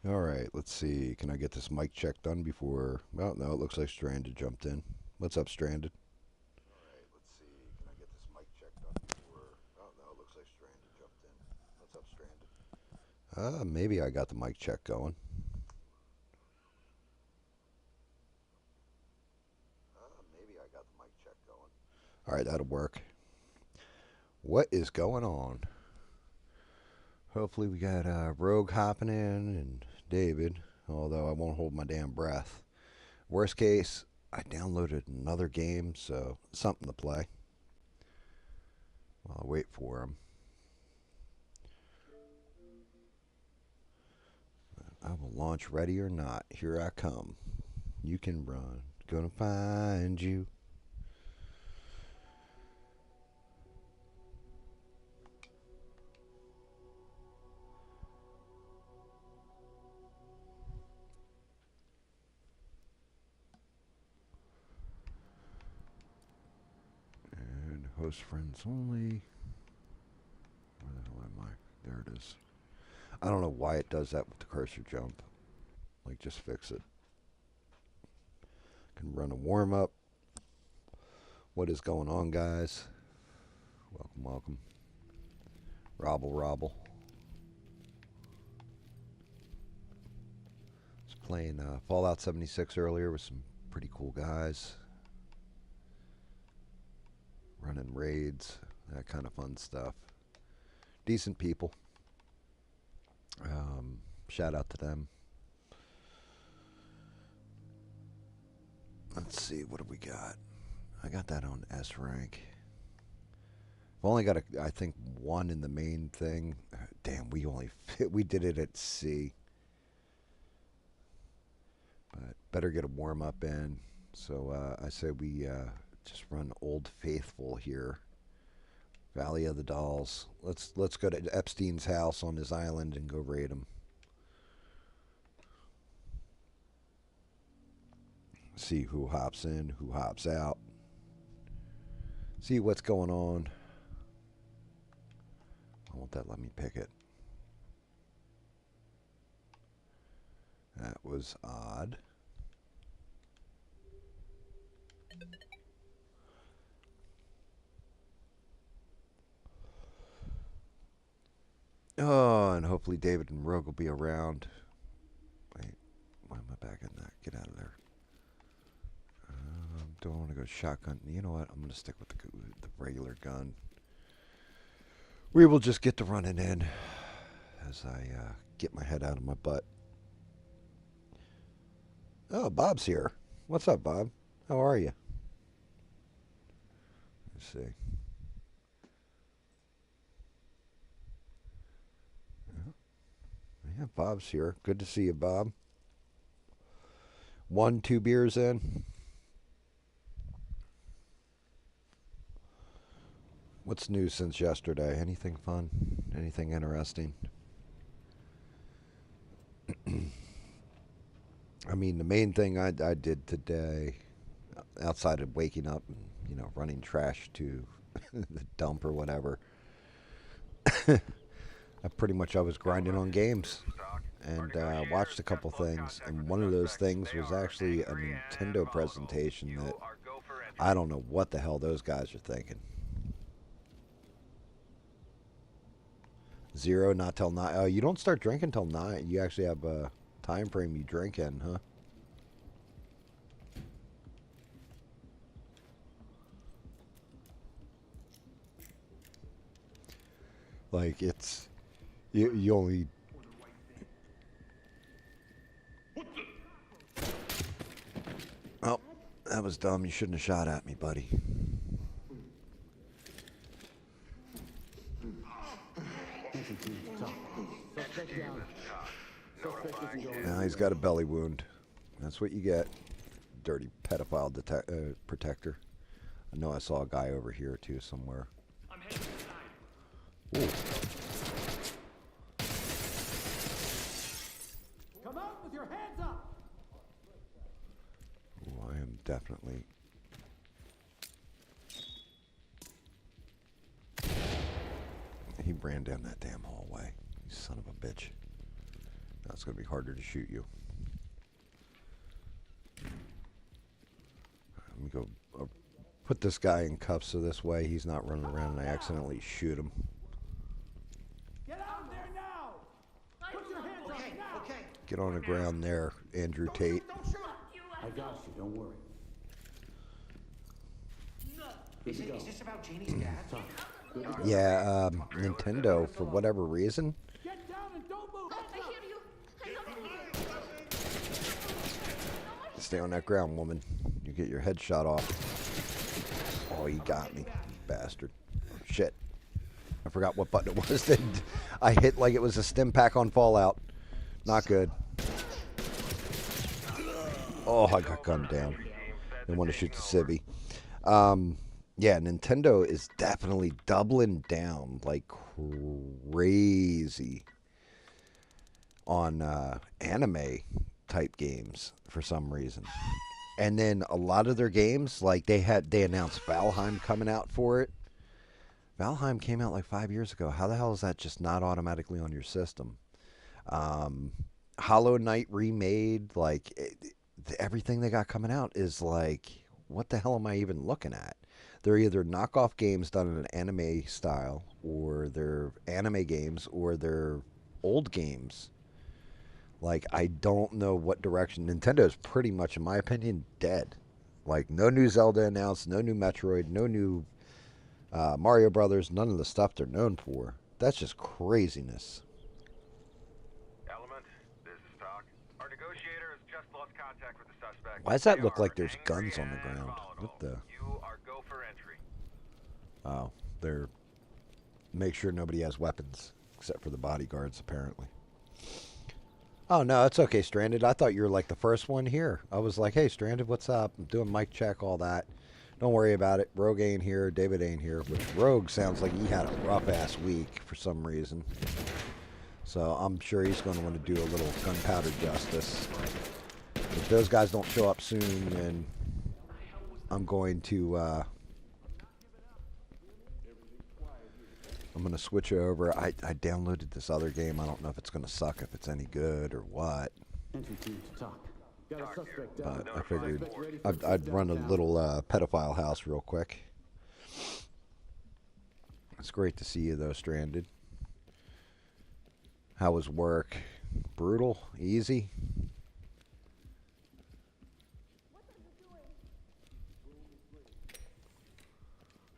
All right, let's see. Can I get this mic check done before? Well, no, it looks like Stranded jumped in. What's up, Stranded? All right, let's see. Can I get this mic check done before? Oh, no, it looks like Stranded jumped in. What's up, Stranded? Maybe I got the mic check going. Maybe I got the mic check going. All right, that'll work. What is going on? Hopefully, we got Rogue hopping in and David, although I won't hold my damn breath. Worst case, I downloaded another game, so something to play. I'll wait for him. I will launch ready or not. Here I come. You can run. Gonna find you. And host friends only. Where the hell am I? There it is. I don't know why it does that with the cursor jump. Like, just fix it. Can run a warm up. What is going on, guys? Welcome, welcome. Robble, robble. Was playing Fallout 76 earlier with some pretty cool guys. Running raids, that kind of fun stuff. Decent people. Shout out to them. Let's see, what do we got? I got that on S rank. I've only got, I think, one in the main thing. Damn, we did it at C. But better get a warm up in. So I say we just run Old Faithful here. Valley of the Dolls. Let's go to Epstein's house on his island and go raid him. See who hops in, who hops out. See what's going on. Why won't that let me pick it? That was odd. Oh, and hopefully David and Rogue will be around. Wait, why am I back in that? Get out of there. Don't want to go shotgun. You know what? I'm going to stick with the regular gun. We will just get to running in as I get my head out of my butt. Oh, Bob's here. What's up, Bob? How are you? Let's see. Yeah, Bob's here. Good to see you, Bob. 2 beers in. What's new since yesterday? Anything fun? Anything interesting? I mean, the main thing I did today, outside of waking up and running trash to the dump or whatever, I was grinding on games and watched a couple things. And one of those things was actually a Nintendo presentation that I don't know what the hell those guys are thinking. Zero, not till 9. Oh, you don't start drinking till 9. You actually have a time frame you drink in, huh? Like it's you only. Oh, that was dumb. You shouldn't have shot at me, buddy. Now he's got a belly wound. That's what you get. Dirty pedophile protector. I know I saw a guy over here too somewhere. Ooh. Come out with your hands up. Ooh, I am definitely. He ran down that damn hallway. You son of a bitch. That's going to be harder to shoot you. Let me go put this guy in cuffs so this way he's not running around and I accidentally shoot him. Get out there now! Put your hands up now! Okay. Get on the ground there, Andrew Tate. Don't shoot. I got you, don't worry. Is this about Janie's dad? Yeah, Nintendo, for whatever reason, Get down and don't move! I hear you. stay on that ground, woman. You get your head shot off. Oh, you got me, bastard. Shit. I forgot what button it was. I hit like it was a stim pack on Fallout. Not good. Oh, I got gunned down. They want to shoot the civvy. Yeah, Nintendo is definitely doubling down like crazy on anime type games for some reason. And then a lot of their games, like they announced Valheim coming out for it. Valheim came out like 5 years ago. How the hell is that just not automatically on your system? Hollow Knight remade, like everything they got coming out is like, what the hell am I even looking at? They're either knockoff games done in an anime style, or they're anime games, or they're old games. Like, I don't know what direction. Nintendo is pretty much, in my opinion, dead. Like, no new Zelda announced, no new Metroid, no new Mario Brothers, none of the stuff they're known for. That's just craziness. Element, this is Talk. Our negotiator has just lost contact with the suspect. Why does that They look are like there's angry guns on the and ground? volatile. What the? You are go for entry. Oh, they're make sure nobody has weapons except for the bodyguards, apparently. Oh no, it's okay, Stranded. I thought you were like the first one here. I was like, hey, Stranded, what's up? I'm doing mic check, all that. Don't worry about it. Rogue ain't here. David ain't here. Which Rogue sounds like he had a rough ass week for some reason. So I'm sure he's going to want to do a little gunpowder justice. If those guys don't show up soon, then I'm going to switch over. I downloaded this other game. I don't know if it's going to suck, if it's any good or what. Entry team to talk. Got a suspect down. But I figured I'd run a little pedophile house real quick. It's great to see you, though, Stranded. How was work? Brutal? Easy?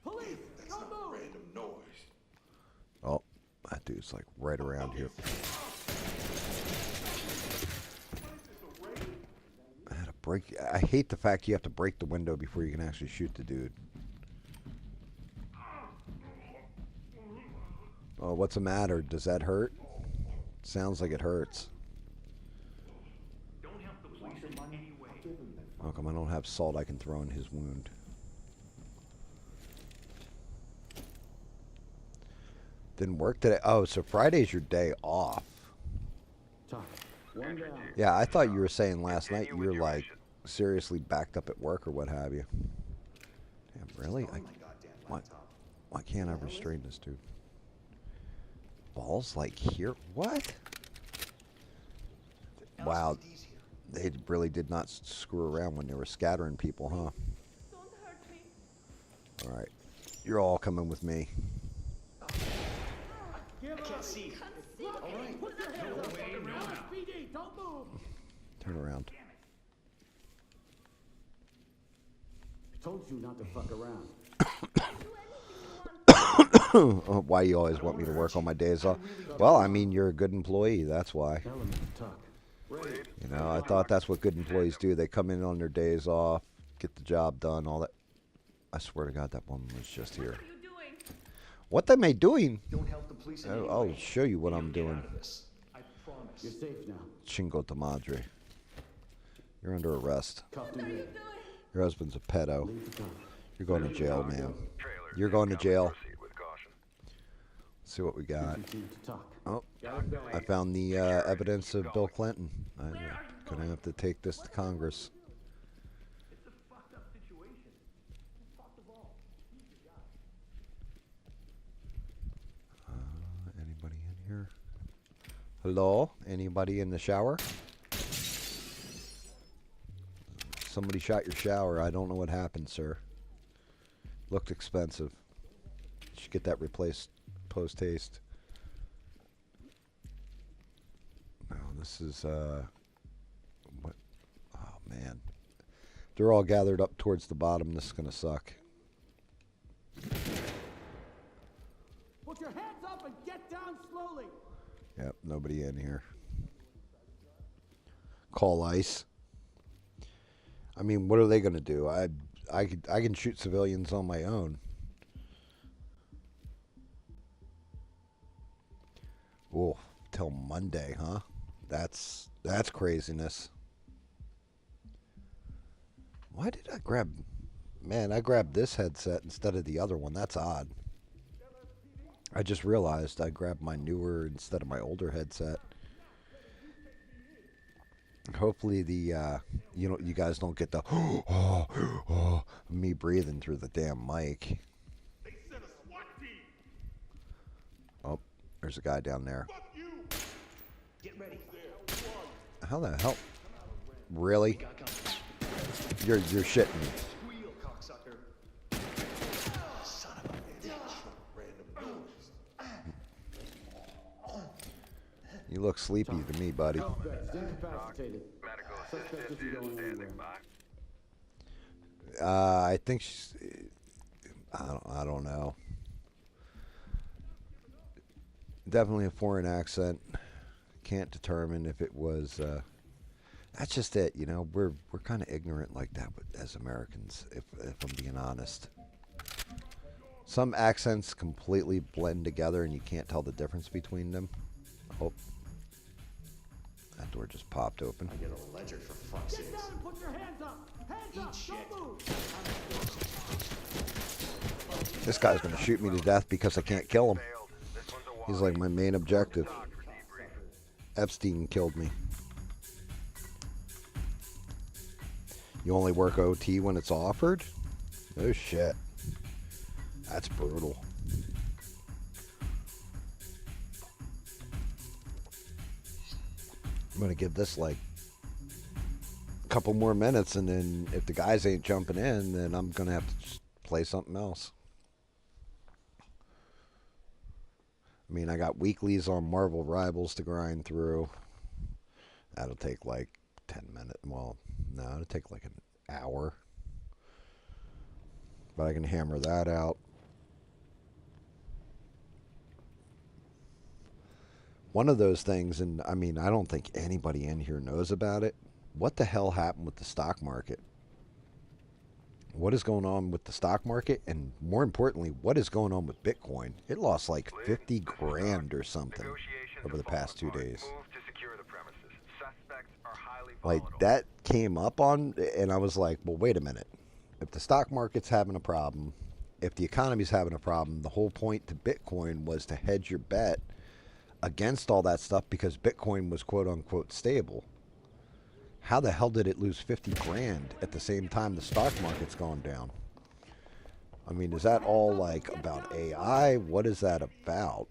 Police, don't move! Random noise. Oh, that dude's like right around here. I had to break. I hate the fact you have to break the window before you can actually shoot the dude. Oh, what's the matter? Does that hurt? Sounds like it hurts. How come I don't have salt I can throw in his wound? Didn't work today. Oh, so Friday's your day off. Talk. One down. Yeah, I thought you were saying last night you were like seriously backed up at work or what have you. Damn, really? Why can't I restrain this dude? Balls like here? What? Wow, they really did not screw around when they were scattering people, huh? Don't hurt me. All right, you're all coming with me. Give up! Can't see. All right. Put your hands up! SPD, don't move! Turn around. I told you not to fuck around. Why you always want me to work on my days off? Well, I mean, you're a good employee, that's why. Element to talk. Ready. You know, I thought that's what good employees do. They come in on their days off, get the job done, all that. I swear to God, that woman was just here. What are you doing? What am I doing? Don't help the police in any I'll way. show you what I'm doing. Out of this. I promise. You're safe now. Chingo de madre. You're under arrest. Cuffed What and are you ready. doing? Your husband's a pedo. Leave the gun. You're going to jail, man. Trailer You're going to incoming. jail. Proceed with caution. Let's see what we got. Entry team to talk. Oh, Got it going. I found the evidence of Bill Clinton. I'm gonna have to take this to Congress. It's a fucked up situation. Anybody in here? Hello? Anybody in the shower? Somebody shot your shower. I don't know what happened, sir. Looked expensive. Should get that replaced post-haste. No, this is, what? Oh, man. They're all gathered up towards the bottom. This is going to suck. Put your hands up and get down slowly. Yep, nobody in here. Call ICE. I mean, what are they going to do? I can shoot civilians on my own. Oh, till Monday, huh? That's craziness. Why did I grab... Man, I grabbed this headset instead of the other one. That's odd. I just realized I grabbed my newer instead of my older headset. Hopefully the, you guys don't get the, me breathing through the damn mic. Oh, there's a guy down there. Get ready. How the hell? Really? You're shitting me. Squeal, cocksucker. Son of a bitch. You look sleepy to me, buddy. Incapacitated. Medical Suspect assistance isn't is going standing anywhere. by. I think she's... I don't know. Definitely a foreign accent. Can't determine if it was... that's just it, you know. We're kind of ignorant like that as Americans, if I'm being honest. Some accents completely blend together and you can't tell the difference between them. Oh. That door just popped open. I get a ledger for fuck's Get sake. down and put your hands up. Hands up. shit. Don't move. This guy's going to shoot me to death because I can't kill him. Failed. This one's a He's walk. like my main objective. Talk for debrief. Epstein killed me. You only work OT when it's offered? Oh shit. That's brutal. I'm gonna give this like a couple more minutes, and then if the guys ain't jumping in, then I'm gonna have to just play something else. I mean, I got weeklies on Marvel Rivals to grind through. That'll take like 10 minutes. Well, no, it'll take like an hour. But I can hammer that out. One of those things, and I mean, I don't think anybody in here knows about it. What the hell happened with the stock market? What is going on with the stock market? And more importantly, what is going on with Bitcoin? It lost like 50 grand or something over the past 2 days. Move to secure the premises. Suspects are highly Like, volatile. that came up on, and I was like, well, wait a minute. If the stock market's having a problem, if the economy's having a problem, the whole point to Bitcoin was to hedge your bet against all that stuff because Bitcoin was quote-unquote stable. How the hell did it lose 50 grand at the same time the stock market's gone down? I mean, is that all like about AI? What is that about?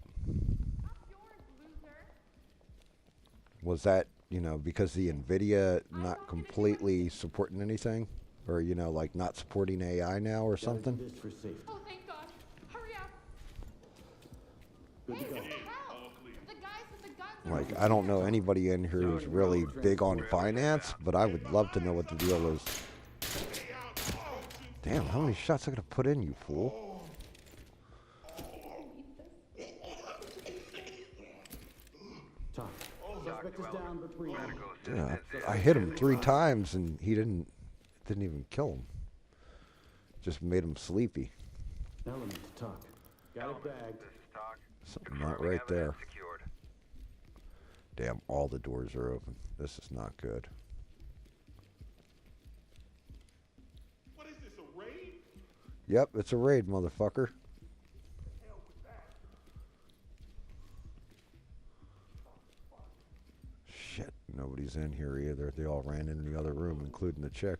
Was that, you know, because the NVIDIA not completely supporting anything? Or, you know, like not supporting AI now or something? This for safety. Oh, thank God. Hurry up. Good to Hey, go. what the hell? The guys with the guns are Like, I don't know anybody in here who's really big on finance, but I would love to know what the deal is. Damn, how many shots I gotta put in, you fool? Tom, suspect is down, but breathing. Medical Yeah, assistance is I hit him standing 3 by. times and he didn't even kill him. Just made him sleepy. Element to talk. Got it bagged. This is talk. Something not Confirming right there. evidence secured. Damn, all the doors are open. This is not good. What is this, a raid? Yep, it's a raid, motherfucker. Shit, nobody's in here either. They all ran in the other room, including the chick.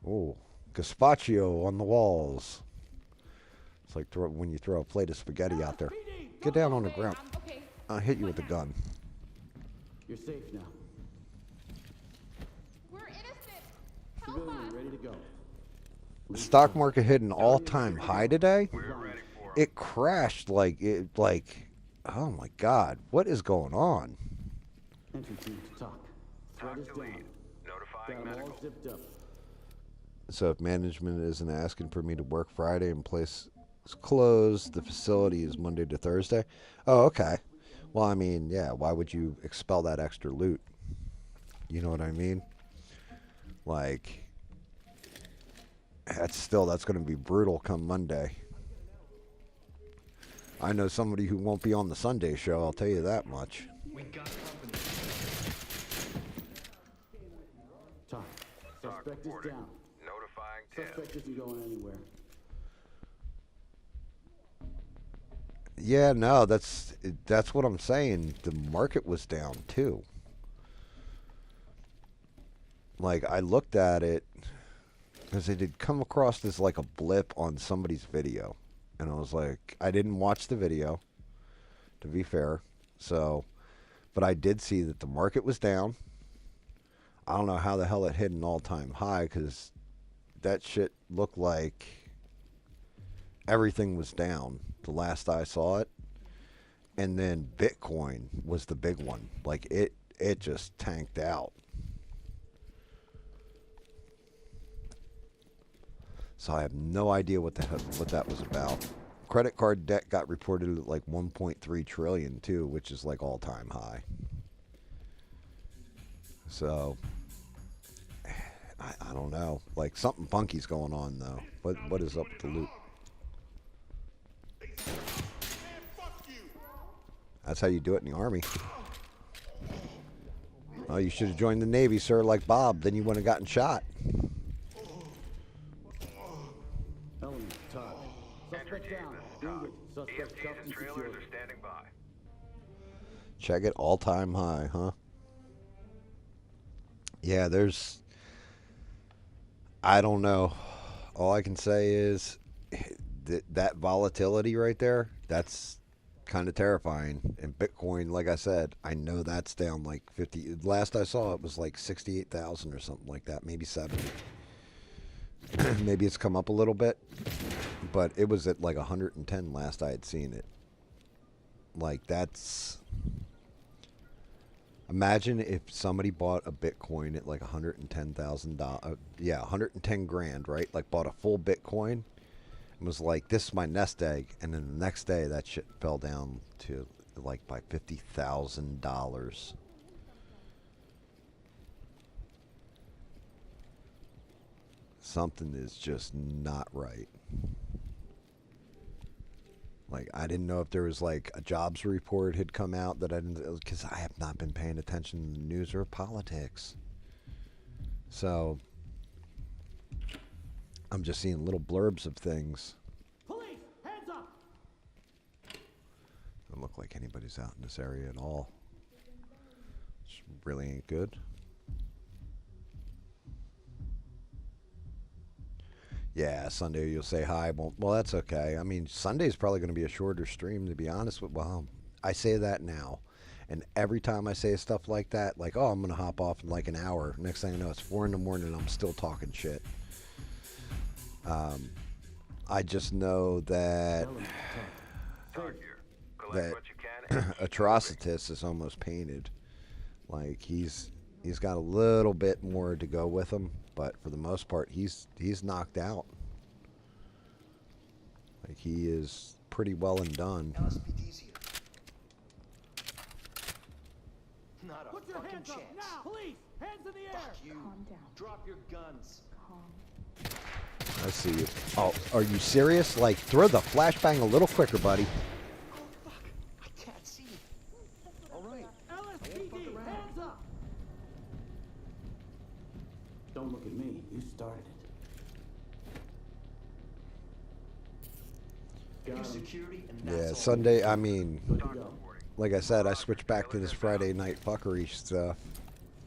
Oh, gazpacho on the walls. It's like when you throw a plate of spaghetti out there. Get down on the ground. Okay. I'll hit you with a gun. You're safe now. We're innocent. Help Civilian us. ready to go. Stock market hit an all-time high today. We're ready for 'em. It crashed like oh my God, what is going on? Entry team to talk. Threat is Talk to down. lead. Notifying Got 'em all medical. zipped up. So if management isn't asking for me to work Friday and place is closed, the facility is Monday to Thursday. Oh, okay. Well, I mean, yeah, why would you expel that extra loot? You know what I mean? Like, that's going to be brutal come Monday. I know somebody who won't be on the Sunday show, I'll tell you that much. We got company. Talk. Talk Suspect is reporting. down. Notifying 10. Suspect isn't going anywhere. Yeah, no, that's what I'm saying. The market was down too. Like, I looked at it because it had come across as like a blip on somebody's video, and I was like, I didn't watch the video, to be fair. So, but I did see that the market was down. I don't know how the hell it hit an all-time high, because that shit looked like everything was down the last I saw it. And then Bitcoin was the big one. Like, it just tanked out. So I have no idea what that was about. Credit card debt got reported at like 1.3 trillion too, which is like all-time high. So I don't know. Like, something funky's going on though. What is up with the loot? Man, fuck you. That's how you do it in the Army. Oh, you should have joined the Navy, sir, like Bob. Then you wouldn't have gotten shot. Element, Todd. Entry Suspect team, down. this is Bring Todd. it. Suspect EMTs cuffed and and trailers secured. are standing by. Check it, all-time high, huh? Yeah, I don't know. All I can say is that volatility right there, that's kind of terrifying. And Bitcoin, like I said, I know that's down like 50. Last I saw it was like 68,000 or something like that, maybe 70. Maybe it's come up a little bit, but it was at like 110 last I had seen it. Like, that's... Imagine if somebody bought a Bitcoin at like $110,000. Yeah, 110 grand, right? Like, bought a full Bitcoin and was like, this is my nest egg. And then the next day, that shit fell down to like by $50,000. Something is just not right. Like, I didn't know if there was like a jobs report had come out that I didn't, because I have not been paying attention to the news or politics. So I'm just seeing little blurbs of things. Police, hands up! Doesn't look like anybody's out in this area at all. Which really ain't good. Yeah, Sunday you'll say hi. Well, that's okay. I mean, Sunday's probably going to be a shorter stream, to be honest with. Well, I say that now, and every time I say stuff like that, like, oh, I'm going to hop off in like an hour. Next thing I know, it's 4 in the morning and I'm still talking shit. I just know that Talk here. Collect that what you can. and Atrocitus is almost painted. Like, he's got a little bit more to go with him, but for the most part, he's knocked out. Like, he is pretty well and done. LSPD's here. Not a Put your fucking hands chance. up now! Police, hands in the air! Fuck you. Calm down. Drop your guns. Calm. I see you. Oh, are you serious? Like, throw the flashbang a little quicker, buddy. Oh, fuck. I can't see. All right. LSPD, hands up! Don't look at me. You started it. I do Got him. security and Yeah, that's all. Sunday, I mean, Good to go. like I said, I switched back to this Friday night fuckery stuff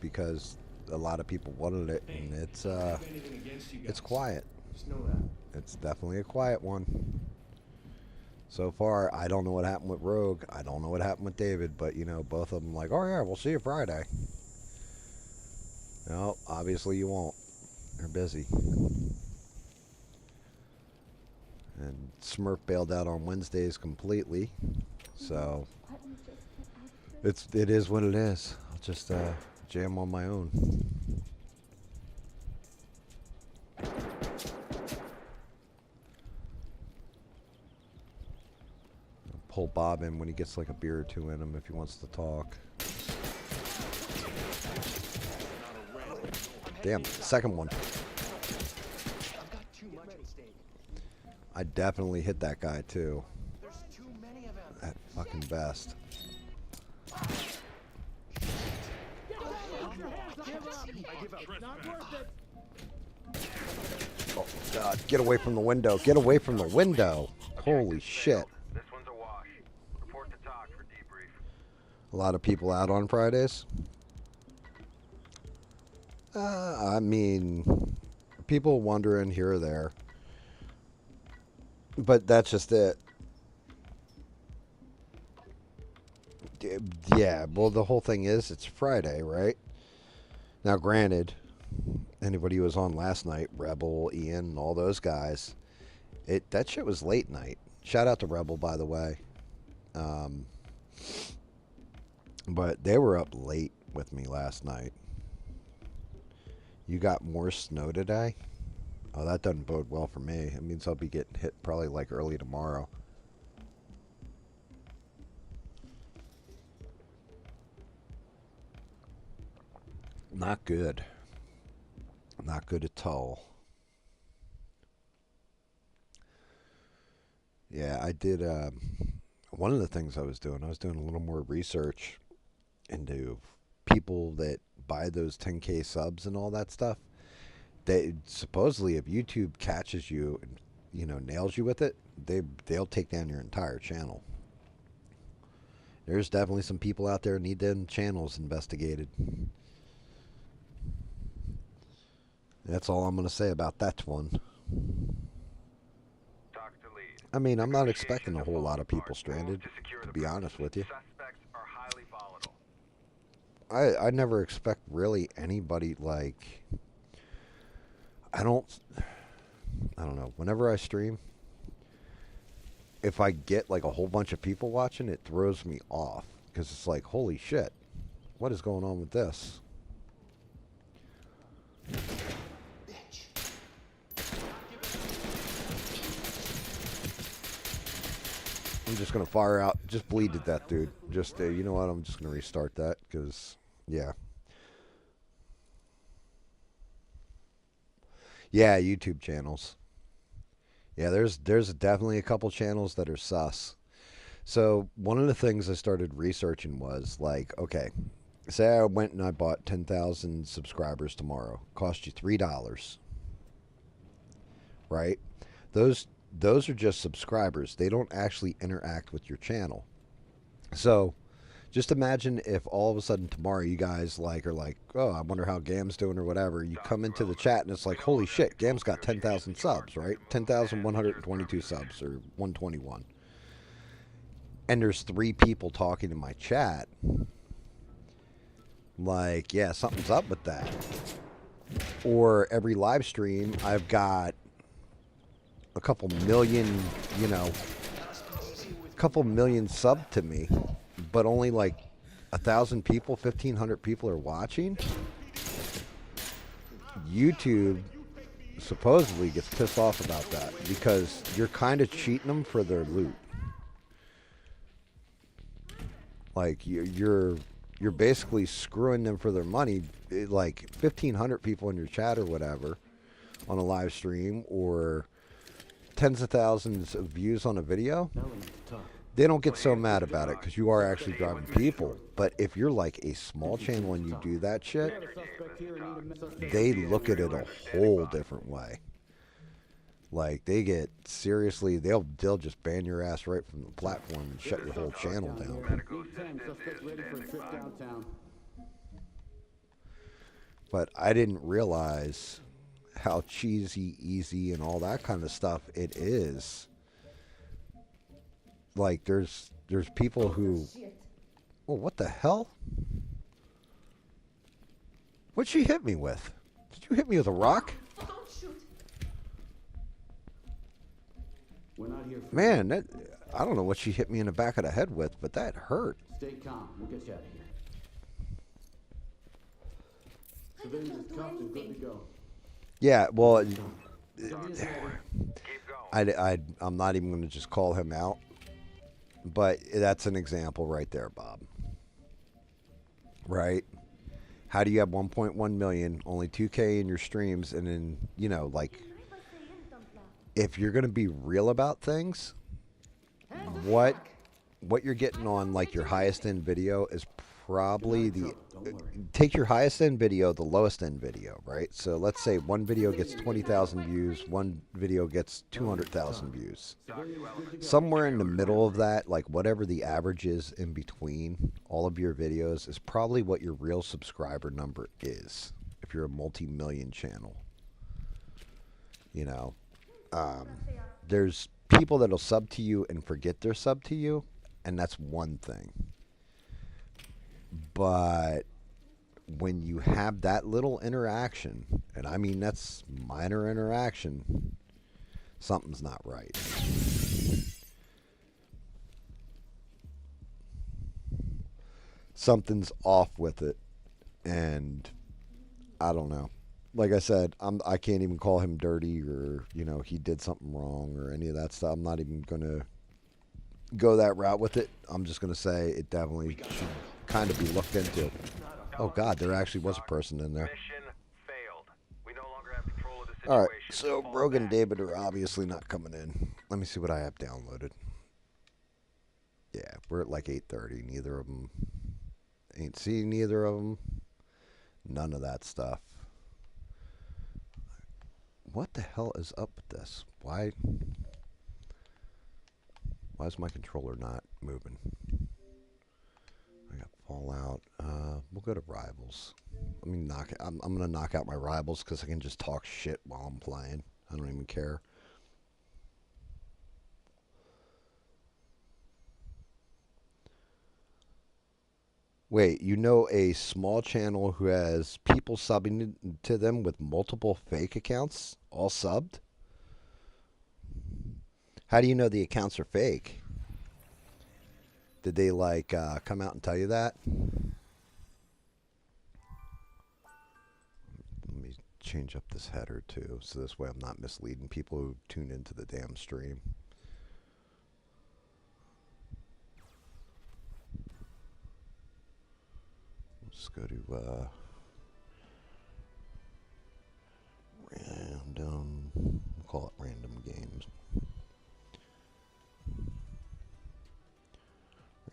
because a lot of people wanted it, and Anything against you it's guys. quiet. Just know that. It's definitely a quiet one. So far, I don't know what happened with Rogue. I don't know what happened with David, but you know, both of them like, oh yeah, we'll see you Friday. No, obviously you won't. They're busy. And Smurf bailed out on Wednesdays completely, so it is what it is. I'll just jam on my own. Pull Bob in when he gets like a beer or two in him if he wants to talk. Damn, second one. I definitely hit that guy too. That fucking best. Oh god, get away from the window. Get away from the window. Holy shit. This one's a wash. Report to TOC for debrief. A lot of people out on Fridays. I mean, people wandering here or there. But that's just it. Yeah, well, the whole thing is it's Friday, right? Now, granted, anybody who was on last night, Rebel, Ian, and all those guys, that shit was late night. Shout out to Rebel, by the way. But they were up late with me last night. You got more snow today? Oh, that doesn't bode well for me. It means I'll be getting hit probably like early tomorrow. Not good. Not good at all. Yeah, I did. One of the things I was doing a little more research into people that buy those 10K subs and all that stuff. They supposedly, if YouTube catches you and nails you with it, they'll take down your entire channel. There's definitely some people out there who need them channels investigated. That's all I'm going to say about that one. I mean, I'm not expecting a whole lot of people stranded, to be honest with you. I never expect really anybody, like, I don't know. Whenever I stream, if I get like a whole bunch of people watching, it throws me off because it's like, holy shit, what is going on with this? I'm just gonna fire out. Just bleed to death, dude. Just you know what? I'm just gonna restart that because yeah. Yeah, YouTube channels. Yeah, there's definitely a couple channels that are sus. So one of the things I started researching was like, okay, say I went and I bought 10,000 subscribers tomorrow. Cost you $3, right? Those are just subscribers. They don't actually interact with your channel. So just imagine if all of a sudden tomorrow you guys are like, oh, I wonder how GAM's doing or whatever. You come into the chat and it's like, holy shit, GAM's got 10,000 subs, right? 10,122 subs or 121. And there's 3 people talking in my chat. Like, yeah, something's up with that. Or every live stream, I've got a couple million, couple million sub to me, but only like 1,000 people, 1,500 people are watching. YouTube supposedly gets pissed off about that because you're kind of cheating them for their loot. Like you're basically screwing them for their money. Like 1,500 people in your chat or whatever on a live stream, or tens of thousands of views on a video, they don't get so mad about it because you are actually driving people. But if you're like a small channel and you do that shit, they look at it a whole different way. Like they get seriously, they'll just ban your ass right from the platform and shut your whole channel down. But I didn't realize how cheesy, easy, and all that kind of stuff it is Like there's people who. Oh, what the hell? What'd she hit me with? Did you hit me with a rock? Don't shoot. We're not here for Man, that I don't know what she hit me in the back of the head with, but that hurt. Stay calm. We'll get you out of here. I Civilians can't is do cuffed and good to anything. go. Yeah, well, Civilians ready. Keep going. I'm not even going to just call him out, but that's an example right there, Bob. Right? How do you have 1.1 million, only 2K in your streams, and then, you know, like, if you're going to be real about things, what you're getting on, like, your highest end video is probably the... Take your highest end video, the lowest end video, right? So let's say one video gets 20,000 views, one video gets 200,000 views. Somewhere in the middle of that, like whatever the average is in between all of your videos, is probably what your real subscriber number is if you're a multi-million channel. You know, there's people that'll sub to you and forget they're sub to you, and that's one thing. But when you have that little interaction, and I mean that's minor interaction, something's not right. Something's off with it, and I don't know. Like I said, I can't even call him dirty or, you know, he did something wrong or any of that stuff. I'm not even going to go that route with it. I'm just going to say it definitely should kind of be looked into. Oh God, there actually was a person in there. Mission failed. We no longer have control of the situation. All right, so Fall Rogan and back. David are obviously not coming in. Let me see what I have downloaded. Yeah, we're at like 8:30. Neither of them ain't seen neither of them. None of that stuff. What the hell is up with this? Why is my controller not moving? I got Fallout. We'll go to Rivals. Let me knock it. I'm gonna knock out my Rivals because I can just talk shit while I'm playing. I don't even care. Wait, you know a small channel who has people subbing to them with multiple fake accounts, all subbed? How do you know the accounts are fake? Did they like come out and tell you that? Let me change up this header too, so this way I'm not misleading people who tune into the damn stream. Let's go to random. We'll call it random games.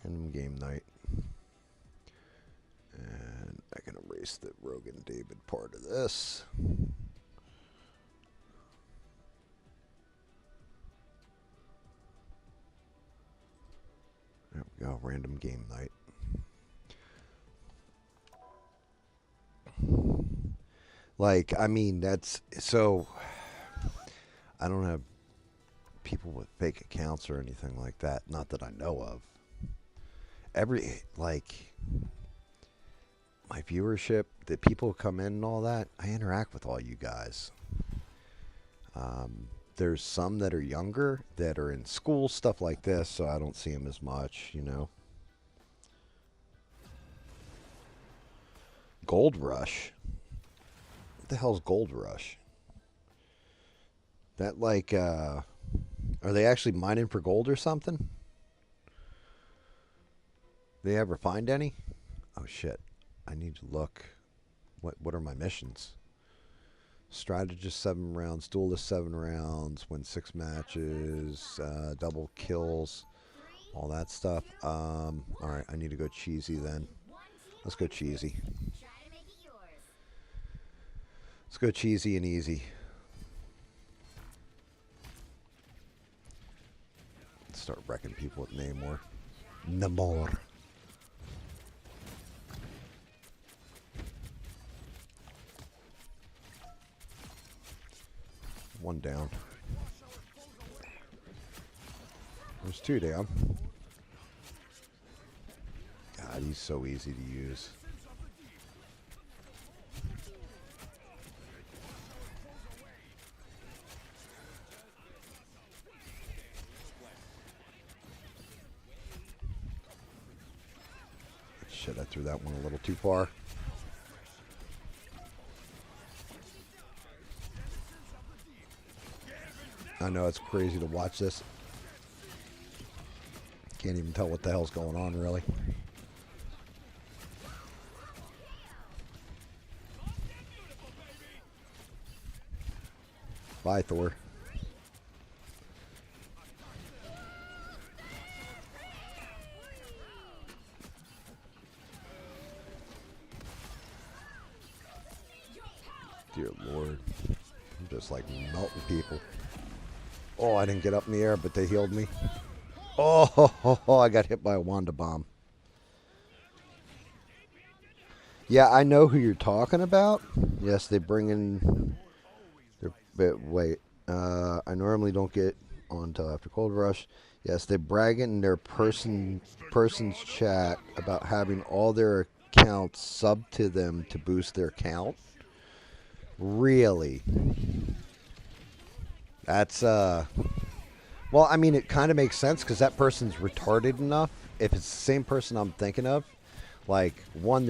Random game night. And I can erase the Rogan David part of this. There we go, random game night. Like, I mean, that's so. I don't have people with fake accounts or anything like that. Not that I know of. Like, my viewership, the people who come in and all that, I interact with all you guys. There's some that are younger, that are in school, stuff like this, so I don't see them as much, you know. Gold Rush. What the hell's Gold Rush? That like, are they actually mining for gold or something? They ever find any? Oh shit. I need to look. What are my missions? Strategist 7 rounds, duelist 7 rounds, win 6 matches, double kills, all that stuff. Alright, I need to go cheesy then. Let's go cheesy. Let's go cheesy and easy. Let's start wrecking people with Namor. Namor. One down. There's 2 down. so easy to use. Shit, I threw that one a little too far. I know it's crazy to watch this. Can't even tell what the hell's going on, really. Bye, Thor. Dear Lord. I'm just like melting people. Oh, I didn't get up in the air, but they healed me. Oh, I got hit by a Wanda bomb. Yeah, I know who you're talking about. Yes, they bring in... Wait, I normally don't get on until after Cold Rush. Yes, they brag in their person's chat about having all their accounts sub to them to boost their count. Really? That's, well, I mean, it kind of makes sense because that person's retarded enough. If it's the same person I'm thinking of, like, one,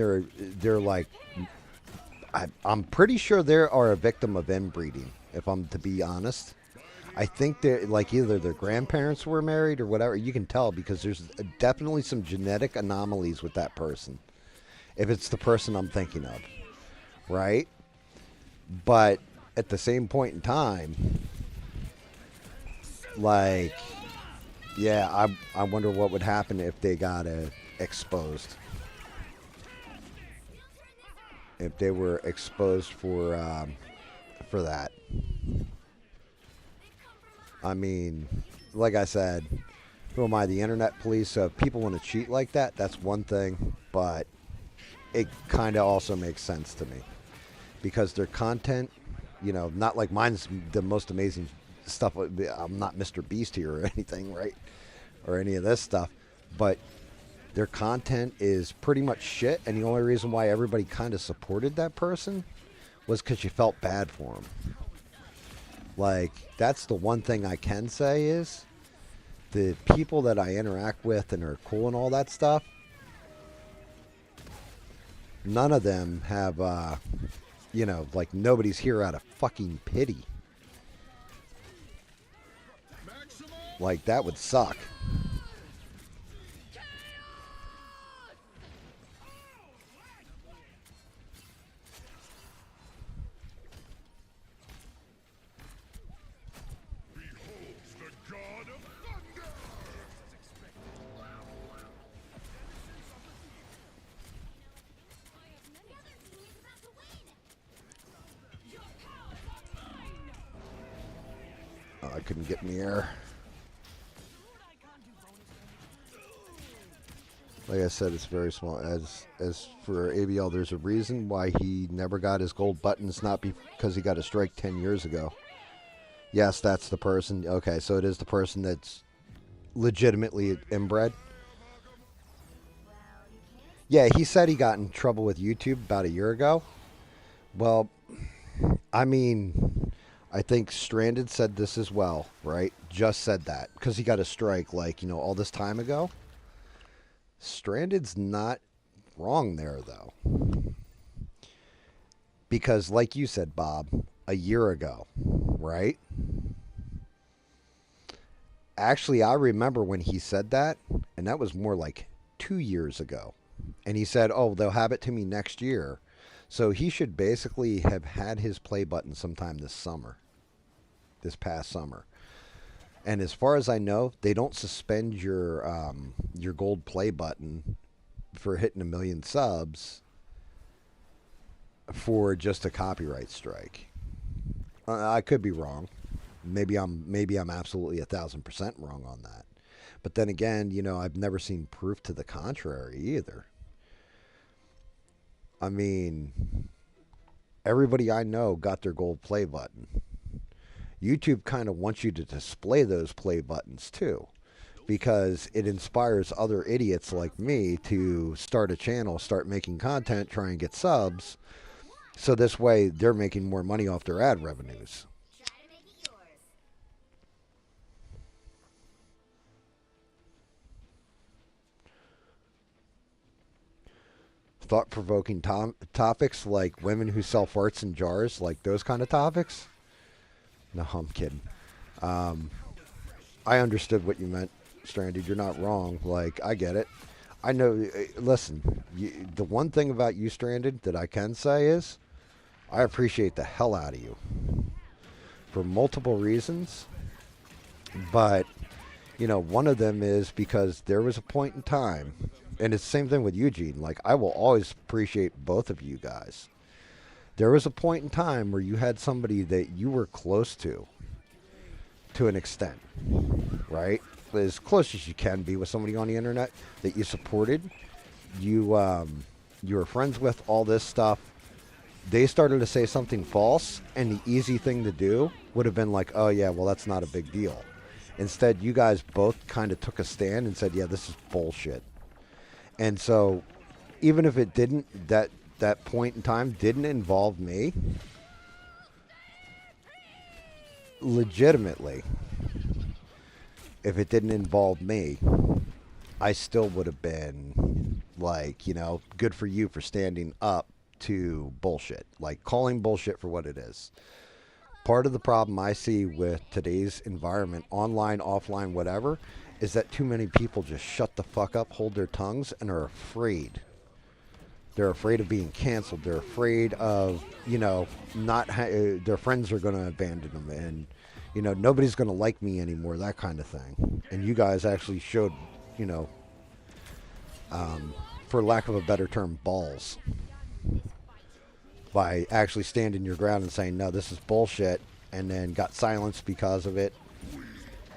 they're like, I'm pretty sure they are a victim of inbreeding, if I'm to be honest. I think they're, like, either their grandparents were married or whatever. You can tell because there's definitely some genetic anomalies with that person. If it's the person I'm thinking of, right? But at the same point in time, like, yeah, I wonder what would happen if they got exposed. If they were exposed for that. I mean, like I said, who am I, the internet police? So if people want to cheat like that, that's one thing, but it kind of also makes sense to me. Because their content, you know, not like mine's the most amazing stuff. I'm not Mr. Beast here or anything, right? Or any of this stuff. But their content is pretty much shit, and the only reason why everybody kind of supported that person was because you felt bad for them. Like, that's the one thing I can say is the people that I interact with and are cool and all that stuff, none of them have, you know, like, nobody's here out of fucking pity. Like, that would suck. Oh, I couldn't get in the air. Like I said, it's very small. As for ABL, there's a reason why he never got his gold buttons, not because he got a strike 10 years ago. Yes, that's the person. Okay, so it is the person that's legitimately inbred. Yeah, he said he got in trouble with YouTube about a year ago. Well, I mean, I think Stranded said this as well, right? Just said that because he got a strike, like, you know, all this time ago. Stranded's not wrong there, though. Because, like you said, Bob, a year ago, right? Actually, I remember when he said that, and that was more like 2 years ago. And he said, oh, they'll have it to me next year. So he should basically have had his play button sometime this summer. This past summer. And as far as I know, they don't suspend your gold play button for hitting 1 million subs for just a copyright strike. I could be wrong. Maybe I'm absolutely 1,000% wrong on that. But then again, you know, I've never seen proof to the contrary either. I mean, everybody I know got their gold play button. YouTube kind of wants you to display those play buttons too. because it inspires other idiots like me to start a channel, start making content, try and get subs. So this way they're making more money off their ad revenues. Thought-provoking topics like women who sell farts in jars, like those kind of topics. No, I'm kidding. I understood what you meant, Stranded. You're not wrong. Like, I get it. I know. Listen, the one thing about you, Stranded, that I can say is I appreciate the hell out of you for multiple reasons. But, you know, one of them is because there was a point in time, and it's the same thing with Eugene. Like, I will always appreciate both of you guys. There was a point in time where you had somebody that you were close to an extent, right? As close as you can be with somebody on the internet that you supported, you were friends with, all this stuff. They started to say something false, and the easy thing to do would have been like, oh yeah, well, that's not a big deal. Instead, you guys both kind of took a stand and said, yeah, this is bullshit. And so even if it didn't, that point in time didn't involve me, legitimately, if it didn't involve me, I still would have been like, you know, good for you for standing up to bullshit, like calling bullshit for what it is. Part of the problem I see with today's environment, online, offline, whatever, is that too many people just shut the fuck up, hold their tongues, and are afraid. They're afraid of being canceled. They're afraid of, you know, their friends are going to abandon them, and, you know, nobody's going to like me anymore, that kind of thing. And you guys actually showed, you know, for lack of a better term, balls, by actually standing your ground and saying, no, this is bullshit, and then got silenced because of it.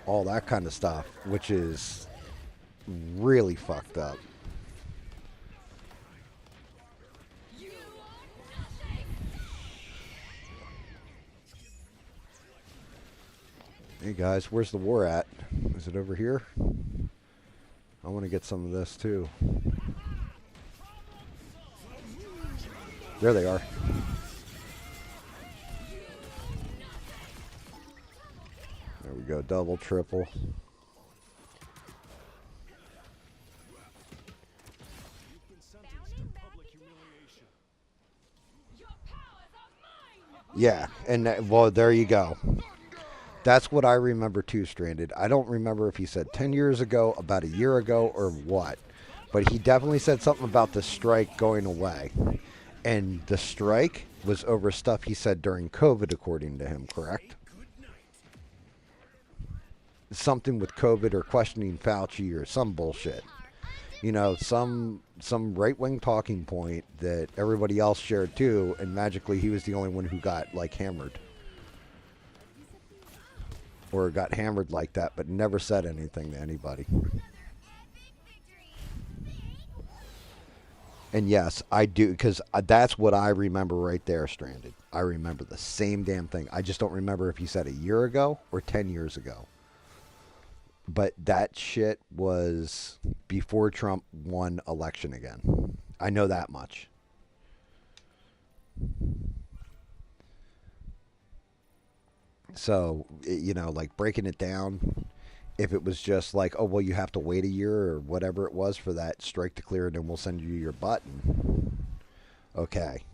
All that kind of stuff, which is really fucked up. Hey guys, where's the war at? Is it over here? I want to get some of this too. There they are. There we go, double, triple. Yeah, and well, there you go. That's what I remember too, Stranded. I don't remember if he said 10 years ago, about a year ago, or what. But he definitely said something about the strike going away. And the strike was over stuff he said during COVID, according to him, correct? Something with COVID or questioning Fauci or some bullshit. You know, some right-wing talking point that everybody else shared too, and magically he was the only one who got, like, hammered. Or got hammered like that, but never said anything to anybody. And yes, I do, because that's what I remember right there, Stranded. I remember the same damn thing. I just don't remember if he said a year ago or 10 years ago. But that shit was before Trump won election again. I know that much. So, you know, like breaking it down, if it was just like, oh, well, you have to wait a year or whatever it was for that strike to clear, and then we'll send you your button. Okay.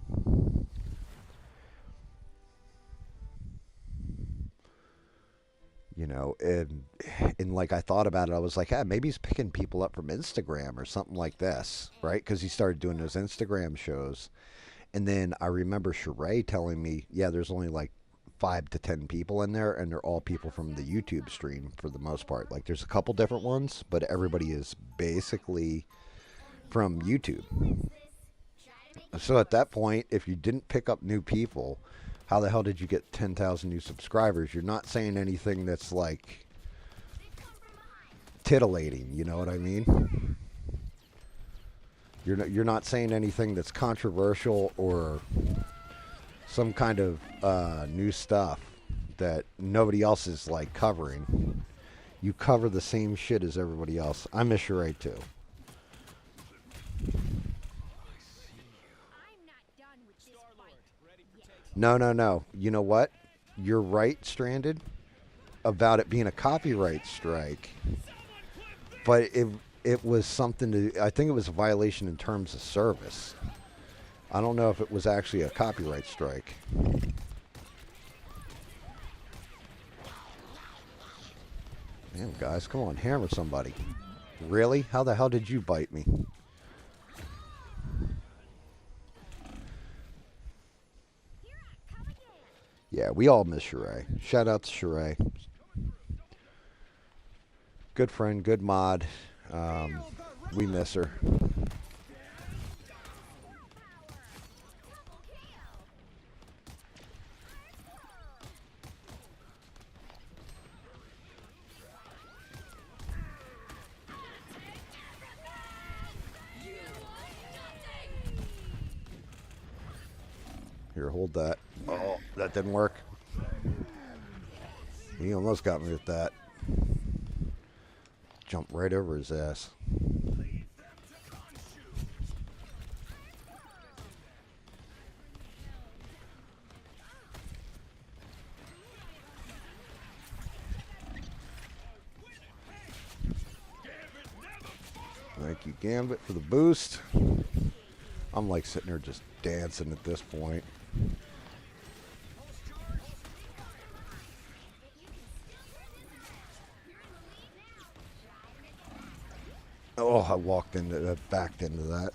You know, and like I thought about it, I was like, maybe he's picking people up from Instagram or something like this, right? Because he started doing those Instagram shows. And then I remember Sheree telling me, yeah, there's only like 5 to 10 people in there, and they're all people from the YouTube stream for the most part. Like there's a couple different ones, but everybody is basically from YouTube. So at that point, if you didn't pick up new people, how the hell did you get 10,000 new subscribers? You're not saying anything that's like titillating, you know what I mean? You're not saying anything that's controversial or some kind of new stuff that nobody else is like covering. You cover the same shit as everybody else. I miss Sheree too. No. You know what? You're right, Stranded, about it being a copyright strike. But it was something to... I think it was a violation in terms of service. I don't know if it was actually a copyright strike. Damn, guys, come on, hammer somebody. Really? How the hell did you bite me? Yeah, we all miss Sheree. Shout out to Sheree. Good friend, good mod. We miss her. Here, hold that. Oh, that didn't work. He almost got me with that. Jumped right over his ass. Thank you, Gambit, for the boost. I'm like sitting there just dancing at this point. Oh, I walked into that, backed into that.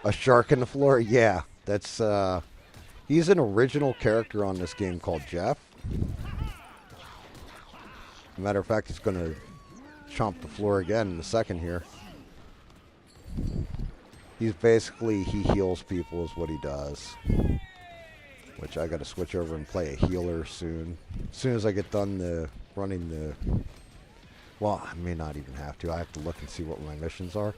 A shark in the floor? Yeah, that's, he's an original character on this game called Jeff. Matter of fact, he's going to chomp the floor again in a second here. He's basically, he heals people is what he does. Which I got to switch over and play a healer soon. As soon as I get done running the... Well, I may not even have to. I have to look and see what my missions are.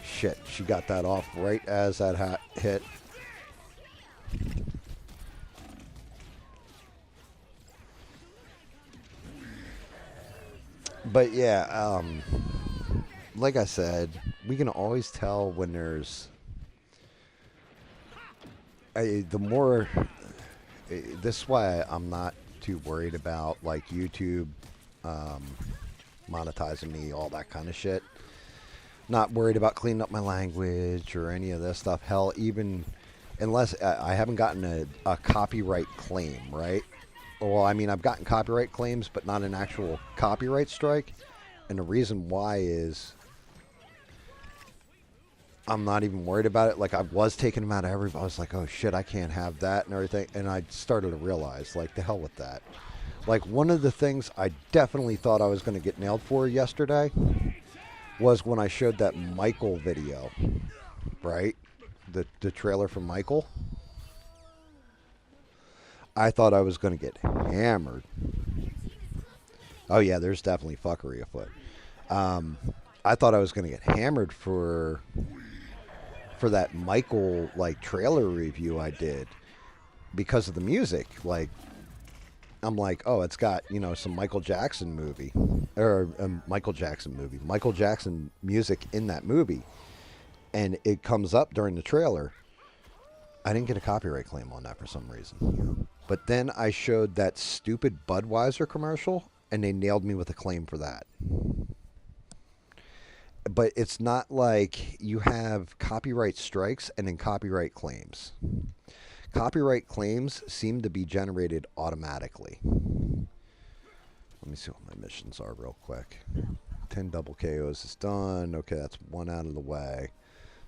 Shit, she got that off right as that hit. But yeah, like I said, we can always tell when there's... the more... this is why I'm not too worried about like YouTube monetizing me, all that kind of shit. Not worried about cleaning up my language or any of this stuff. Hell, even unless I haven't gotten a copyright claim, right? Well, I mean, I've gotten copyright claims, but not an actual copyright strike. And the reason why is I'm not even worried about it. Like, I was taking them out of everybody. I was like, oh, shit, I can't have that and everything. And I started to realize, like, the hell with that. Like, one of the things I definitely thought I was going to get nailed for yesterday was when I showed that Michael video, right? The trailer for Michael. I thought I was going to get hammered. Oh, yeah, there's definitely fuckery afoot. I thought I was going to get hammered for that Michael, like, trailer review I did because of the music. Like, I'm like, oh, it's got, you know, some Michael Jackson movie. Or Michael Jackson music in that movie. And it comes up during the trailer. I didn't get a copyright claim on that for some reason. But then I showed that stupid Budweiser commercial, and they nailed me with a claim for that. But it's not like you have copyright strikes and then copyright claims. Copyright claims seem to be generated automatically. Let me see what my missions are real quick. 10 double KOs is done. Okay, that's one out of the way.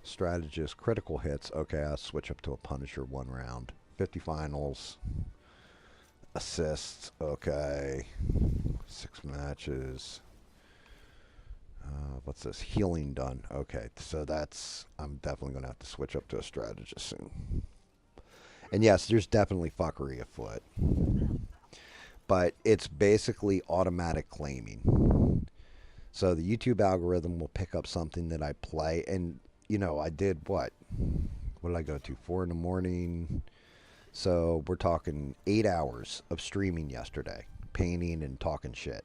Strategist, critical hits. Okay, I'll switch up to a Punisher 1 round. 50 finals. Assists. Okay. 6 matches. What's this? Healing done. Okay, so that's... I'm definitely going to have to switch up to a strategist soon. And yes, there's definitely fuckery afoot. But it's basically automatic claiming. So the YouTube algorithm will pick up something that I play. And, you know, I did what? What did I go to? 4 in the morning, So we're talking 8 hours of streaming yesterday, painting and talking shit.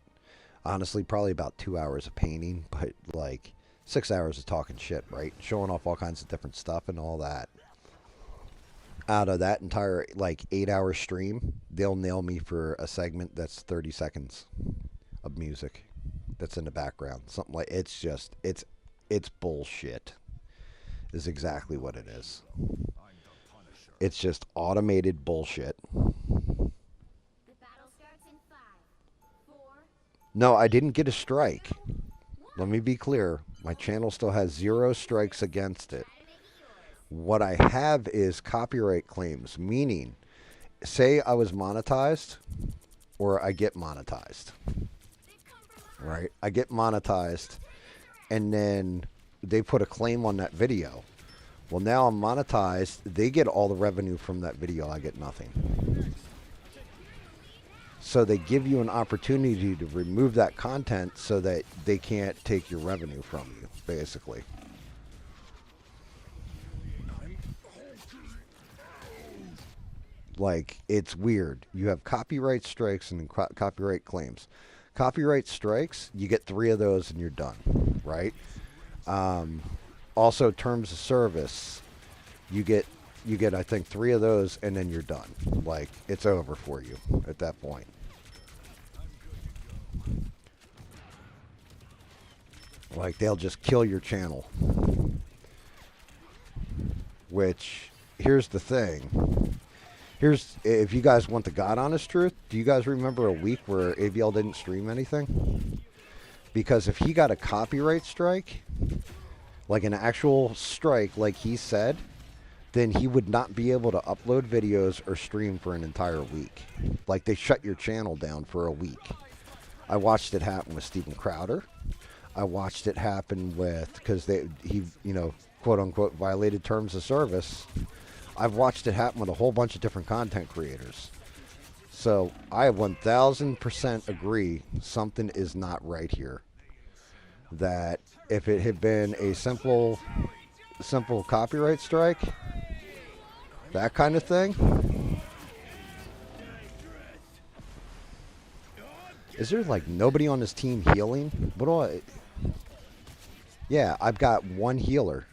Honestly, probably about 2 hours of painting, but like 6 hours of talking shit, right? Showing off all kinds of different stuff and all that. Out of that entire like 8 hour stream, they'll nail me for a segment that's 30 seconds of music that's in the background. Something like it's bullshit. Is exactly what it is. It's just automated bullshit. The battle starts in 5, 4. No, I didn't get a strike. Let me be clear. My channel still has 0 strikes against it. What I have is copyright claims, meaning, say I was monetized or I get monetized. Right? I get monetized and then they put a claim on that video. Well, now I'm monetized. They get all the revenue from that video. I get nothing. So they give you an opportunity to remove that content so that they can't take your revenue from you, basically. Like, it's weird. You have copyright strikes and copyright claims. Copyright strikes, you get 3 of those and you're done, right? Also, terms of service, you get I think 3 of those and then you're done. Like, it's over for you at that point. Like, they'll just kill your channel. Which, here's the thing. If you guys want the God honest truth, do you guys remember a week where ABL didn't stream anything? Because if he got a copyright strike, like an actual strike like he said, then he would not be able to upload videos or stream for an entire week. Like, they shut your channel down for a week. I watched it happen with Steven Crowder. I watched it happen with, because he, you know, quote unquote, violated terms of service. I've watched it happen with a whole bunch of different content creators. So I 1000% agree something is not right here. That if it had been a simple copyright strike, that kind of thing. Is there like nobody on this team healing? What do I... Yeah, I've got 1 healer.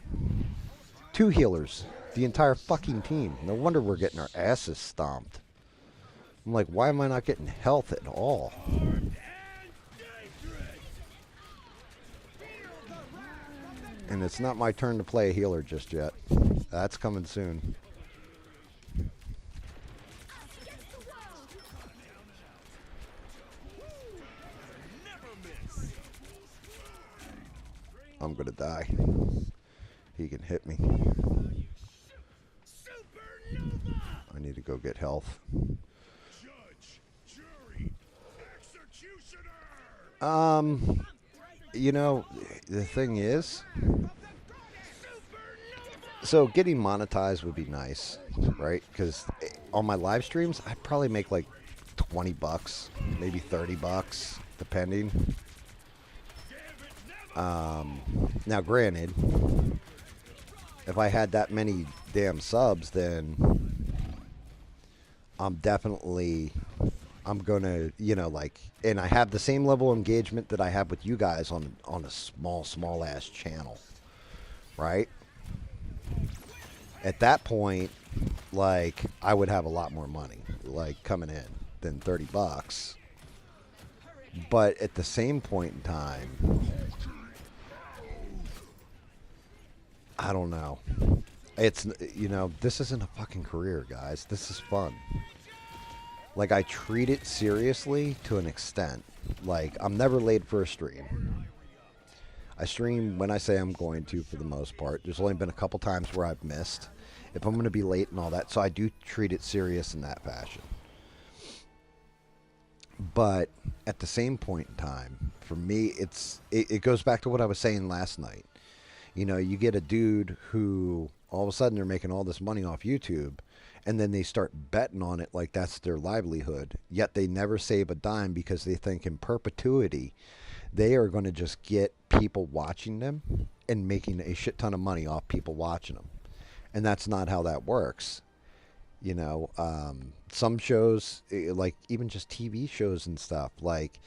2 healers. The entire fucking team. No wonder we're getting our asses stomped. I'm like, why am I not getting health at all? And it's not my turn to play a healer just yet. That's coming soon. I'm gonna die. He can hit me. I need to go get health. Judge, jury, executioner. You know, the thing is, so getting monetized would be nice, right? Because on my live streams, I'd probably make like $20, maybe $30, depending. Now, granted, if I had that many damn subs, then I'm gonna, you know, like, and I have the same level of engagement that I have with you guys on a small ass channel, right? At that point, like, I would have a lot more money, like, coming in than $30. But at the same point in time, I don't know. It's, you know, this isn't a fucking career, guys. This is fun. Like, I treat it seriously to an extent. Like, I'm never late for a stream. I stream when I say I'm going to, for the most part. There's only been a couple times where I've missed. If I'm going to be late and all that. So I do treat it serious in that fashion. But at the same point in time, for me, it goes back to what I was saying last night. You know, you get a dude who all of a sudden they're making all this money off YouTube, and then they start betting on it like that's their livelihood. Yet they never save a dime because they think in perpetuity they are going to just get people watching them and making a shit ton of money off people watching them. And that's not how that works. You know, some shows, like even just TV shows and stuff, like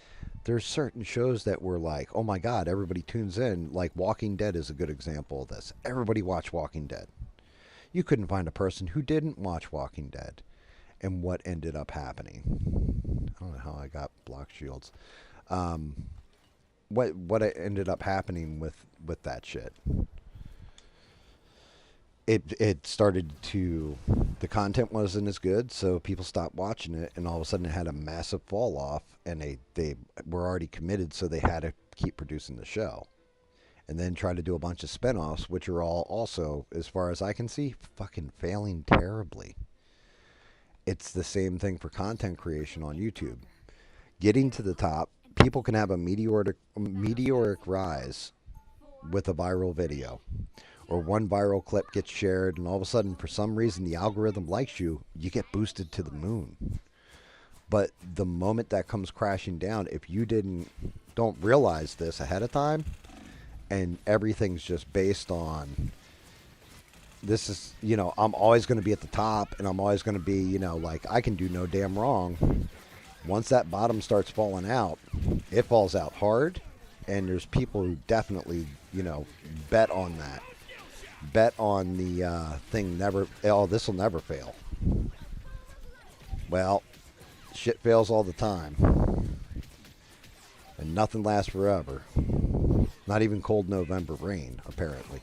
there's certain shows that were like, oh my God, everybody tunes in. Like Walking Dead is a good example of this. Everybody watched Walking Dead. You couldn't find a person who didn't watch Walking Dead. And what ended up happening? I don't know how I got block shields. Um, what ended up happening with that shit? It started to, the content wasn't as good, so people stopped watching it, and all of a sudden it had a massive fall off, and they were already committed, so they had to keep producing the show, and then try to do a bunch of spinoffs, which are all also, as far as I can see, fucking failing terribly. It's the same thing for content creation on YouTube. Getting to the top, people can have a meteoric rise with a viral video, or one viral clip gets shared, and all of a sudden, for some reason, the algorithm likes you, you get boosted to the moon. But the moment that comes crashing down, if you don't realize this ahead of time, and everything's just based on, this is, I'm always going to be at the top, and I'm always going to be, like, I can do no damn wrong. Once that bottom starts falling out, it falls out hard, and there's people who definitely, bet on that. Bet on the thing this will never fail. Well, shit fails all the time. And nothing lasts forever. Not even cold November rain, apparently.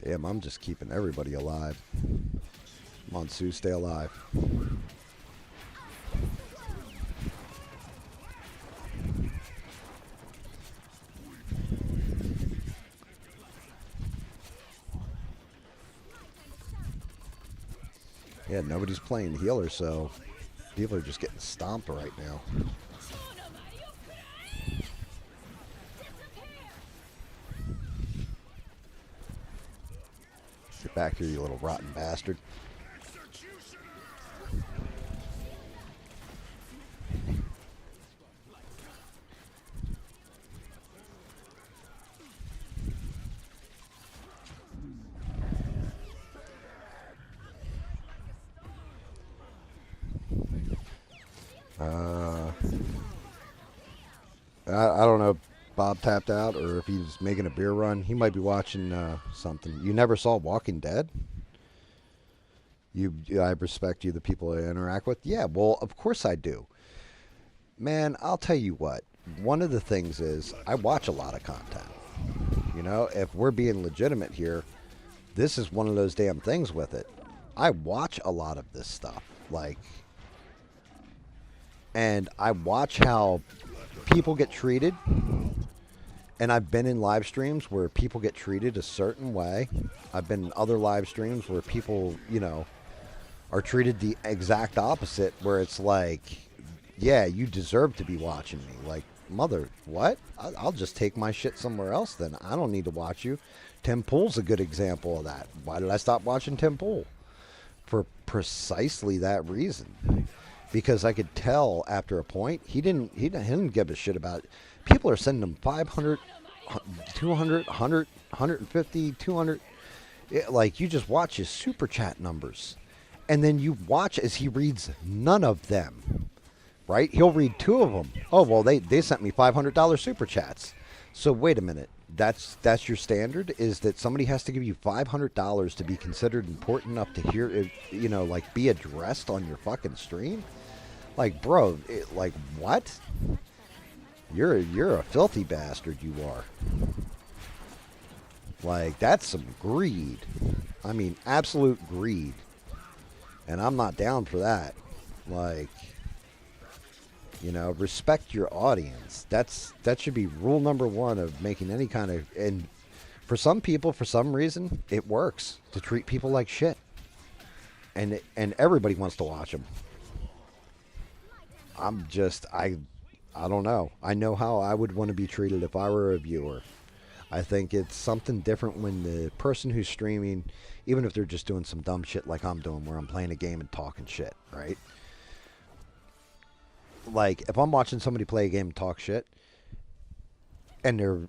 Damn, I'm just keeping everybody alive. Come on, Sue, stay alive. Yeah, nobody's playing healer, so people are just getting stomped right now. Get back here, you little rotten bastard. I don't know if Bob tapped out or if he's making a beer run. He might be watching something. You never saw Walking Dead? I respect you, the people I interact with. Yeah, well, of course I do. Man, I'll tell you what. One of the things is I watch a lot of content. If we're being legitimate here, this is one of those damn things with it. I watch a lot of this stuff. And I watch how people get treated. And I've been in live streams where people get treated a certain way. I've been in other live streams where people, are treated the exact opposite, where it's like, yeah, you deserve to be watching me. Like, mother, what? I'll just take my shit somewhere else then. I don't need to watch you. Tim Pool's a good example of that. Why did I stop watching Tim Pool? For precisely that reason. Because I could tell after a point, he didn't give a shit about it. People are sending him 500, 200, 100, 150, 200. You just watch his super chat numbers. And then you watch as he reads none of them. Right? He'll read 2 of them. Oh, well, they sent me $500 super chats. So wait a minute. That's your standard? Is that somebody has to give you $500 to be considered important enough to hear it, be addressed on your fucking stream? Bro, what? You're a filthy bastard, you are. That's some greed. I mean, absolute greed. And I'm not down for that. Respect your audience. That should be rule number 1 of making any kind of... And for some people, for some reason, it works to treat people like shit. And everybody wants to watch them. I don't know. I know how I would want to be treated if I were a viewer. I think it's something different when the person who's streaming, even if they're just doing some dumb shit like I'm doing, where I'm playing a game and talking shit, right? Like, if I'm watching somebody play a game and talk shit, and they're,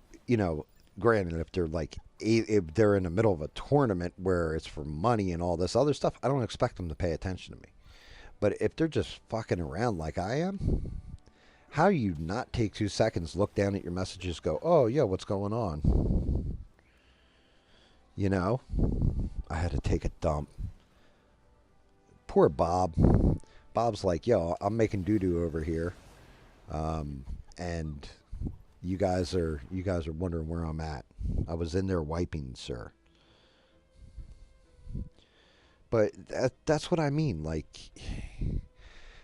granted, if they're like, if they're in the middle of a tournament where it's for money and all this other stuff, I don't expect them to pay attention to me. But if they're just fucking around like I am, how do you not take 2 seconds, look down at your messages, go, oh, yeah, what's going on? I had to take a dump. Poor Bob. Bob's like, yo, I'm making doo-doo over here. And you guys are wondering where I'm at. I was in there wiping, sir. But that's what I mean. Like,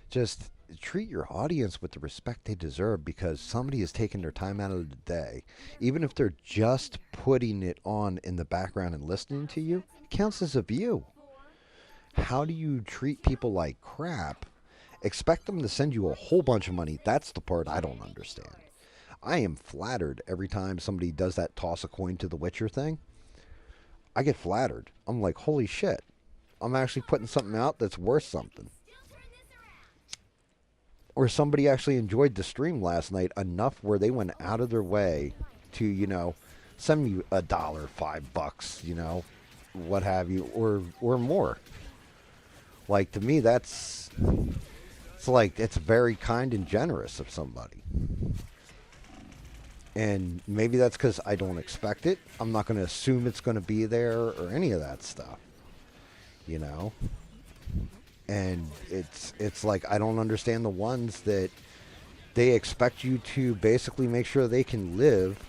just treat your audience with the respect they deserve, because somebody is taking their time out of the day. Even if they're just putting it on in the background and listening to you, it counts as a view. How do you treat people like crap? Expect them to send you a whole bunch of money. That's the part I don't understand. I am flattered every time somebody does that toss a coin to the Witcher thing. I get flattered. I'm like, holy shit. I'm actually putting something out that's worth something. Or somebody actually enjoyed the stream last night enough where they went out of their way to, send me $1, $5, what have you, or more. Like, to me, it's very kind and generous of somebody. And maybe that's because I don't expect it. I'm not going to assume it's going to be there or any of that stuff. And it's like, I don't understand the ones that they expect you to basically make sure they can live,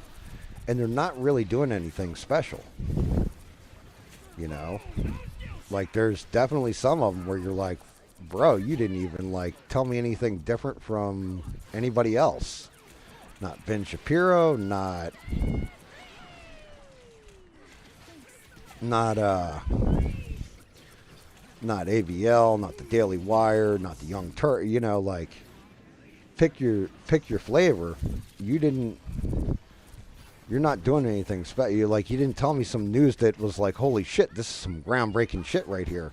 and they're not really doing anything special. Like, there's definitely some of them where you're like, bro, you didn't even tell me anything different from anybody else. Not Ben Shapiro, not AVL, not the Daily Wire, not the Young Turk. Pick your flavor. You're not doing anything special. You didn't tell me some news that was like, holy shit, this is some groundbreaking shit right here.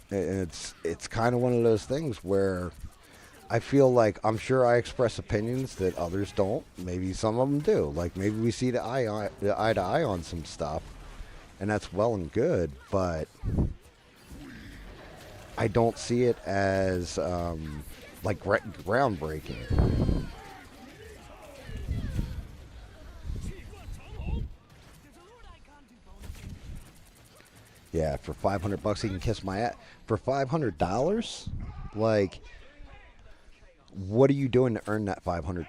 It's kind of one of those things where I feel like, I'm sure I express opinions that others don't. Maybe some of them do. Like, maybe we see the eye to eye on some stuff, and that's well and good, but I don't see it as groundbreaking. Yeah, for $500 he can kiss my ass. For $500, what are you doing to earn that $500?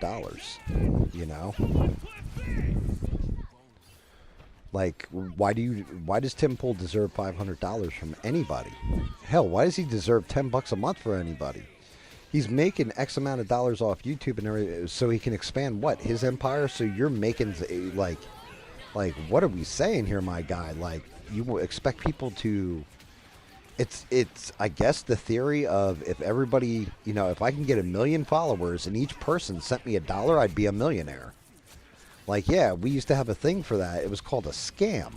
Why does Tim Pool deserve $500 from anybody? Hell, why does he deserve $10 a month for anybody? He's making X amount of dollars off YouTube and everything, so he can expand his empire. So you're making what are we saying here, my guy? You expect people to. It's I guess the theory of, if everybody, if I can get 1 million followers and each person sent me $1, I'd be a millionaire. Yeah, we used to have a thing for that. It was called a scam.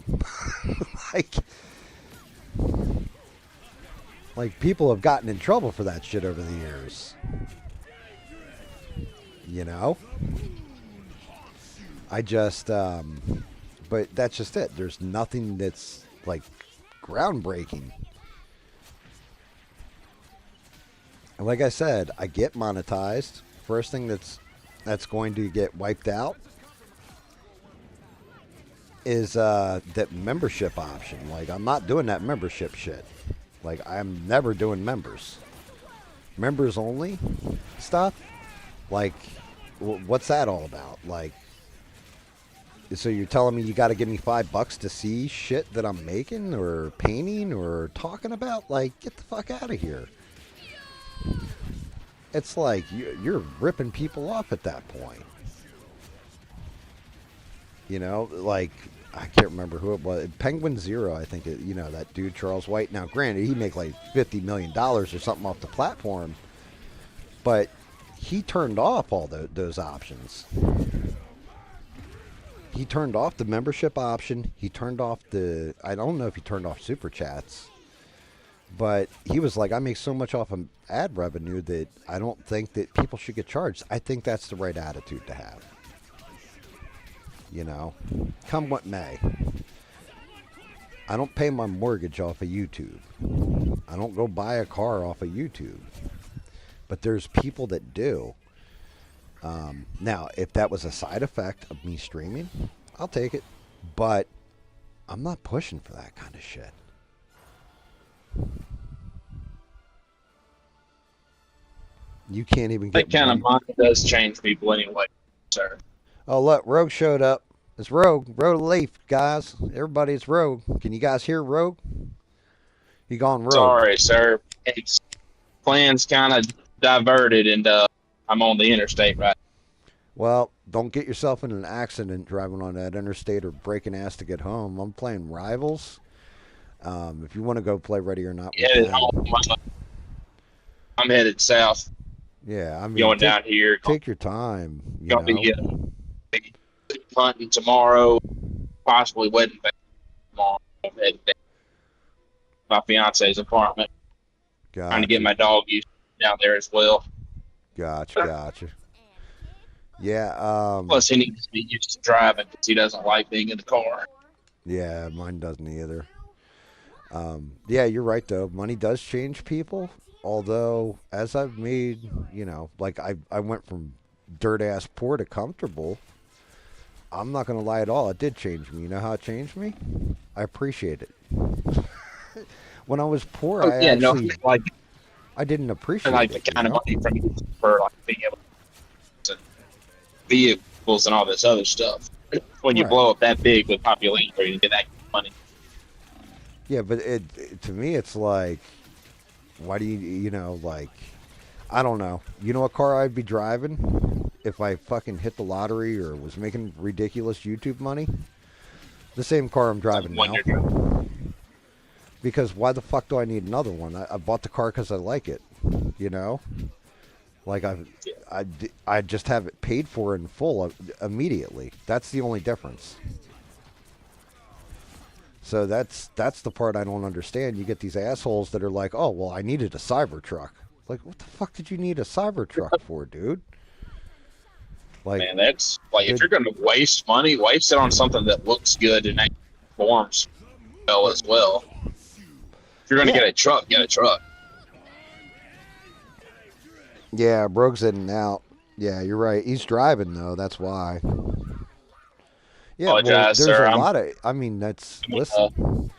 People have gotten in trouble for that shit over the years. I just, but that's just it. There's nothing that's groundbreaking. And like I said, I get monetized. First thing that's going to get wiped out is that membership option. I'm not doing that membership shit. I'm never doing members. Members only stuff? What's that all about? So you're telling me you got to give me $5 to see shit that I'm making or painting or talking about? Get the fuck out of here. It's you're ripping people off at that point. I can't remember who it was. Penguin Zero, I think. That dude Charles White. Now, granted, he make like $50 million or something off the platform, but he turned off all those options. He turned off the membership option. He turned off I don't know if he turned off super chats, but he was like, I make so much off of ad revenue that I don't think that people should get charged. I think that's the right attitude to have. Come what may. I don't pay my mortgage off of YouTube. I don't go buy a car off of YouTube. But there's people that do. Now, if that was a side effect of me streaming, I'll take it. But I'm not pushing for that kind of shit. You can't even get that kind of money does change people anyway, sir. Oh, look, Rogue showed up. It's Rogue. Rogue Leaf, guys. Everybody, it's Rogue. Can you guys hear Rogue? He gone Rogue. Sorry, sir. It's plans kind of diverted, and I'm on the interstate right. Well, don't get yourself in an accident driving on that interstate or breaking ass to get home. I'm playing Rivals. If you want to go play Ready or Not, I'm headed south. Yeah, I mean, going down here. Take your time. Gonna be hunting tomorrow, possibly wedding tomorrow. I'm heading down my fiance's apartment. Gotcha. Trying to get my dog used down there as well. Gotcha. Yeah. Plus, he needs to be used to driving because he doesn't like being in the car. Yeah, mine doesn't either. Yeah, you're right though. Money does change people. Although, as I've made, like I went from dirt ass poor to comfortable. I'm not gonna lie at all. It did change me. You know how it changed me? I appreciate it. When I was poor, I didn't appreciate like it. The kind of money from you for like being able to vehicles and all this other stuff. When you blow up that big with population, you get that money. Yeah, but to me, it's like, why do you I don't know. You know what car I'd be driving if I fucking hit the lottery or was making ridiculous YouTube money? The same car I'm driving now. Because why the fuck do I need another one? I bought the car because I like it, Like I just have it paid for in full immediately. That's the only difference. So that's the part I don't understand. You get these assholes that are like, oh, well, I needed a Cybertruck. Like, what the fuck did you need a Cybertruck for, dude? Like, man, that's like, if you're going to waste money, waste it on something that looks good and performs well as well. If you're going to get a truck, get a truck. Yeah, Brogue's in and out. Yeah, you're right. He's driving, though. That's why. Yeah, well, there's a lot of... I mean, listen,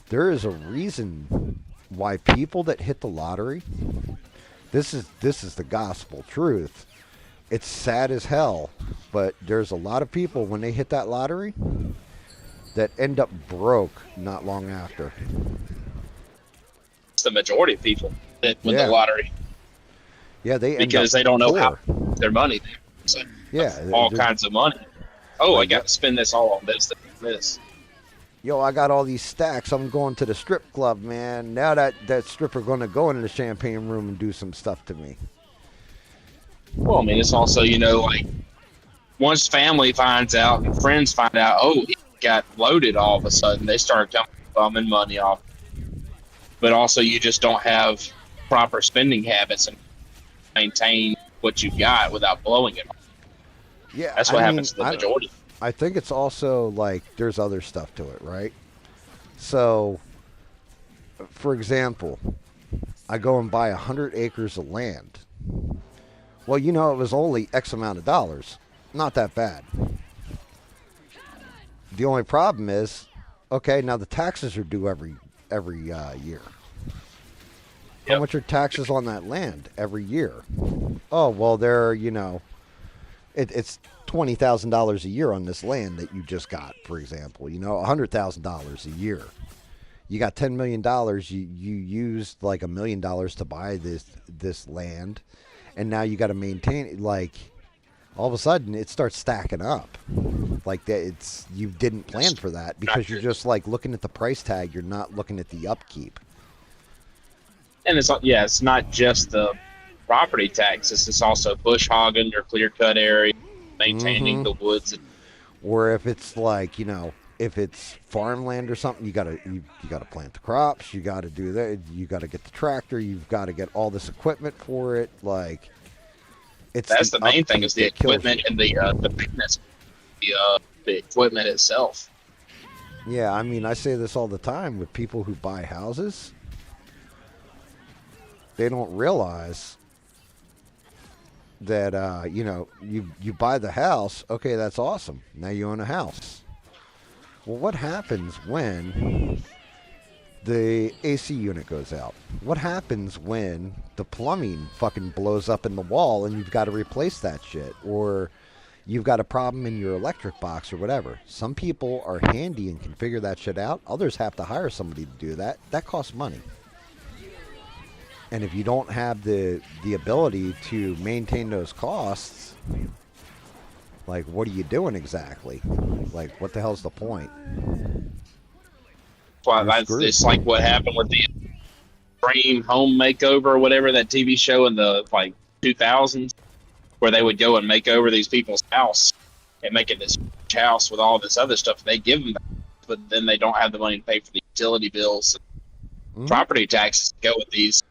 there is a reason why people that hit the lottery... This is the gospel truth. It's sad as hell, but there's a lot of people when they hit that lottery that end up broke not long after. It's the majority of people that win the lottery. Yeah, because they don't know how their money. So all kinds of money. Oh, I got to spend this all on this. Yo, I got all these stacks. I'm going to the strip club, man. Now that stripper going to go into the champagne room and do some stuff to me. Well, I mean, it's also, like, once family finds out and friends find out, oh, he got loaded all of a sudden, they start bumming money off. But also, you just don't have proper spending habits and maintain what you got without blowing it. Yeah, that's what happens to the majority. I think it's also like there's other stuff to it, right? So, for example, I go and buy 100 acres of land. Well, it was only X amount of dollars. Not that bad. The only problem is, okay, now the taxes are due every year. How much are taxes on that land every year? Oh, well, they're, it's $20,000 a year on this land that you just got, for example. $100,000 a year. You got $10 million. You used like $1 million to buy this land, and now you got to maintain it. Like all of a sudden it starts stacking up. Like that, you didn't plan for that because you're just like looking at the price tag. You're not looking at the upkeep. And it's not just the property taxes. It's also bush hogging your clear cut area, maintaining the woods. Or if it's like, if it's farmland or something, you gotta plant the crops. You gotta do that. You gotta get the tractor. You've got to get all this equipment for it. Like, That's the main thing is the equipment and the maintenance, the equipment itself. Yeah, I mean, I say this all the time with people who buy houses. They don't realize that you buy the house. Okay, that's awesome. Now you own a house. Well, what happens when the AC unit goes out? What happens when the plumbing fucking blows up in the wall and you've got to replace that shit? Or you've got a problem in your electric box or whatever. Some people are handy and can figure that shit out. Others have to hire somebody to do that. That costs money. And if you don't have the ability to maintain those costs, like, what are you doing exactly? Like, what the hell's the point? Well, it's like what happened with the Dream Home Makeover or whatever, that TV show in the 2000s, where they would go and make over these people's house and make it this house with all this other stuff. They give them that, but then they don't have the money to pay for the utility bills, and property taxes to go with these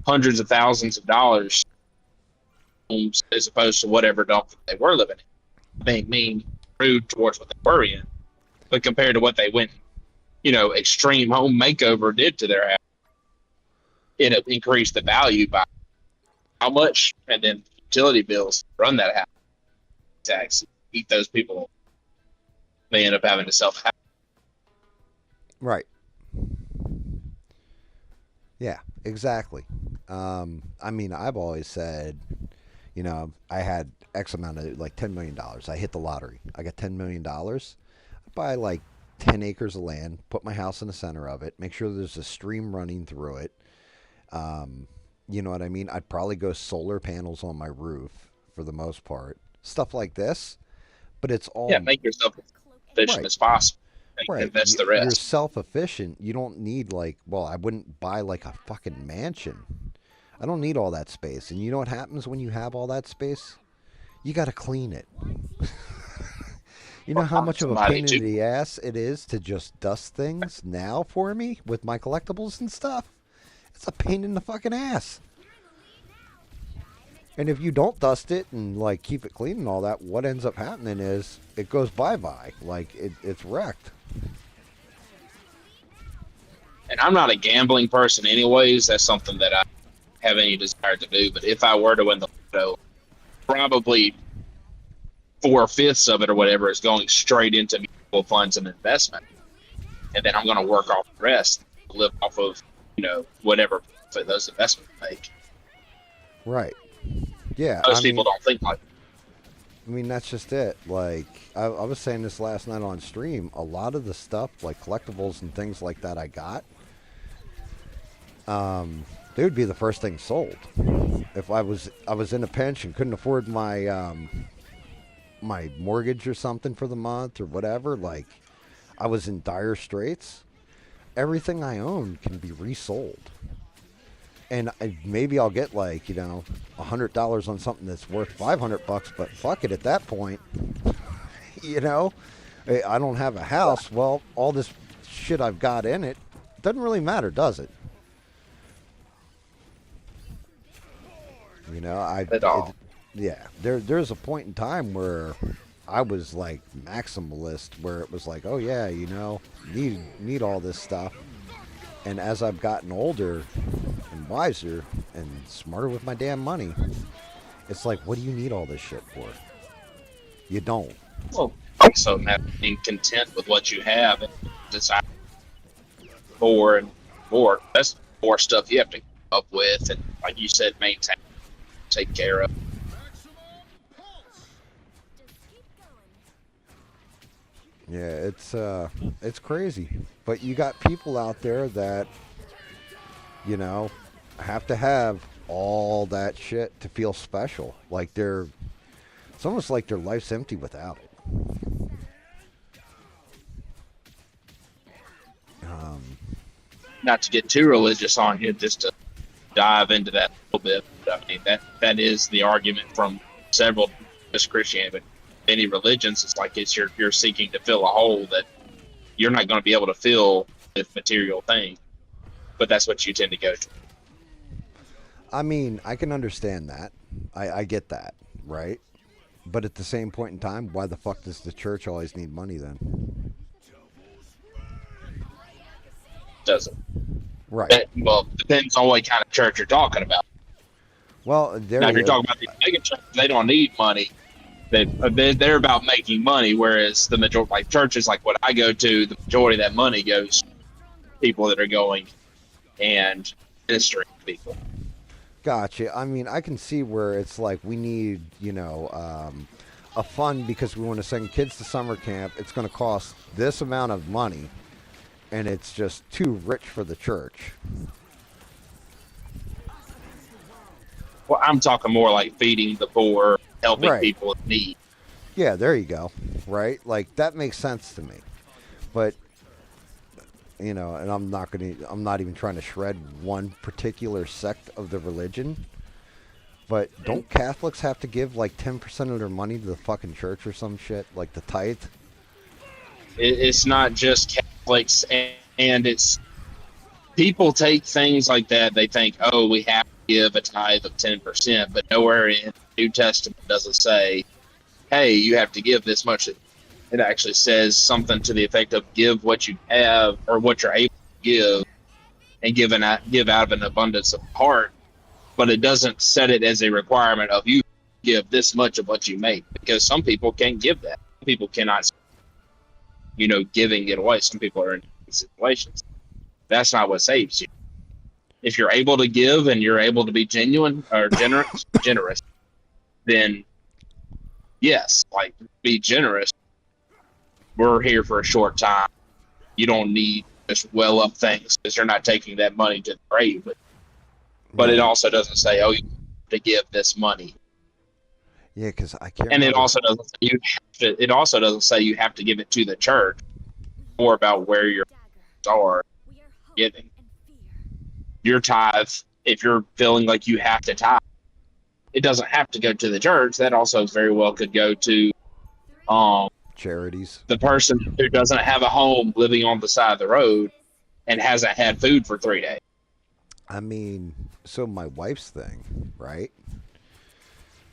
hundreds of thousands of dollars as opposed to whatever dump they were living in. They mean rude towards what they were in, but compared to what they went, extreme home makeover did to their house, it increased the value by how much, and then utility bills run that house tax, eat those people. They end up having to self-house. Right. Yeah, exactly. I mean, I've always said, I had X amount of, like, $10 million. I hit the lottery. I got $10 million. I buy, like, 10 acres of land, put my house in the center of it, make sure there's a stream running through it. You know what I mean? I'd probably go solar panels on my roof for the most part. Stuff like this. But it's all... Yeah, make yourself as efficient as possible. Invest the rest. You're self-efficient. You don't need, I wouldn't buy, like, a fucking mansion. I don't need all that space. And you know what happens when you have all that space? You got to clean it. You know how much of a pain in the ass it is to just dust things now for me with my collectibles and stuff? It's a pain in the fucking ass. And if you don't dust it and, like, keep it clean and all that, what ends up happening is it goes bye-bye. Like, it's wrecked. And I'm not a gambling person anyways. That's something that I have any desire to do. But if I were to win the lotto, probably 4/5 of it or whatever is going straight into mutual funds and investment. And then I'm going to work off the rest, live off of, whatever those investments make. Right. Yeah. Most people don't think like that. I mean, that's just it. Like, I was saying this last night on stream. A lot of the stuff, like collectibles and things like that I got, they would be the first thing sold. If I was in a pinch and couldn't afford my my mortgage or something for the month or whatever, like, I was in dire straits, everything I own can be resold. And maybe I'll get, like, $100 on something that's worth $500, but fuck it at that point. I don't have a house. Well, all this shit I've got in it doesn't really matter, does it? At all. Yeah, there's a point in time where I was, like, maximalist, where it was like, oh yeah, need all this stuff. And as I've gotten older and wiser and smarter with my damn money, it's like, what do you need all this shit for? You don't. Well, also being content with what you have and decide more and more. That's more stuff you have to come up with, and like you said, maintain, take care of. Yeah, it's crazy. But you got people out there that, have to have all that shit to feel special. Like, they're It's almost like their life's empty without it. Not to get too religious on you, just to dive into that a little bit. I mean, that is the argument from several, just Christianity, but many religions. It's like you're seeking to fill a hole that you're not going to be able to fill with material things. But that's what you tend to go to. I mean, I can understand that. I get that, right? But at the same point in time, why the fuck does the church always need money then? Doesn't. Right. Well, depends on what kind of church you're talking about. Well, Now, if you're talking about the mega churches, they don't need money. They're about making money, whereas the majority, like churches like what I go to, the majority of that money goes to people that are going and ministering to people. Gotcha. I mean, I can see where it's like we need, a fund because we want to send kids to summer camp. It's going to cost this amount of money, and it's just too rich for the church. Well, I'm talking more like feeding the poor, helping Right. people in need. Yeah, there you go. Right? Like that makes sense to me. But and I'm not even trying to shred one particular sect of the religion. But don't Catholics have to give like 10% of their money to the fucking church or some shit, like the tithe? It's not just Catholics, and it's people take things like that. They think, oh, we have to give a tithe of 10%, but nowhere in the New Testament does it say, hey, you have to give this much. It actually says something to the effect of give what you have or what you're able to give, and give out of an abundance of heart. But it doesn't set it as a requirement of you give this much of what you make, because some people can't give that. Some people cannot, giving it away. Some people are in situations. That's not what saves you. If you're able to give and you're able to be genuine or generous, then yes, like be generous. We're here for a short time. You don't need just well up things because you're not taking that money to the grave. But it also doesn't say, oh, you have to give this money. Yeah, because I can't. And remember. it also doesn't say you have to give it to the church. More about where your are giving. Your tithe, if you're feeling like you have to tithe, it doesn't have to go to the church. That also very well could go to charities. The person who doesn't have a home living on the side of the road and hasn't had food for 3 days. I mean, so my wife's thing, right?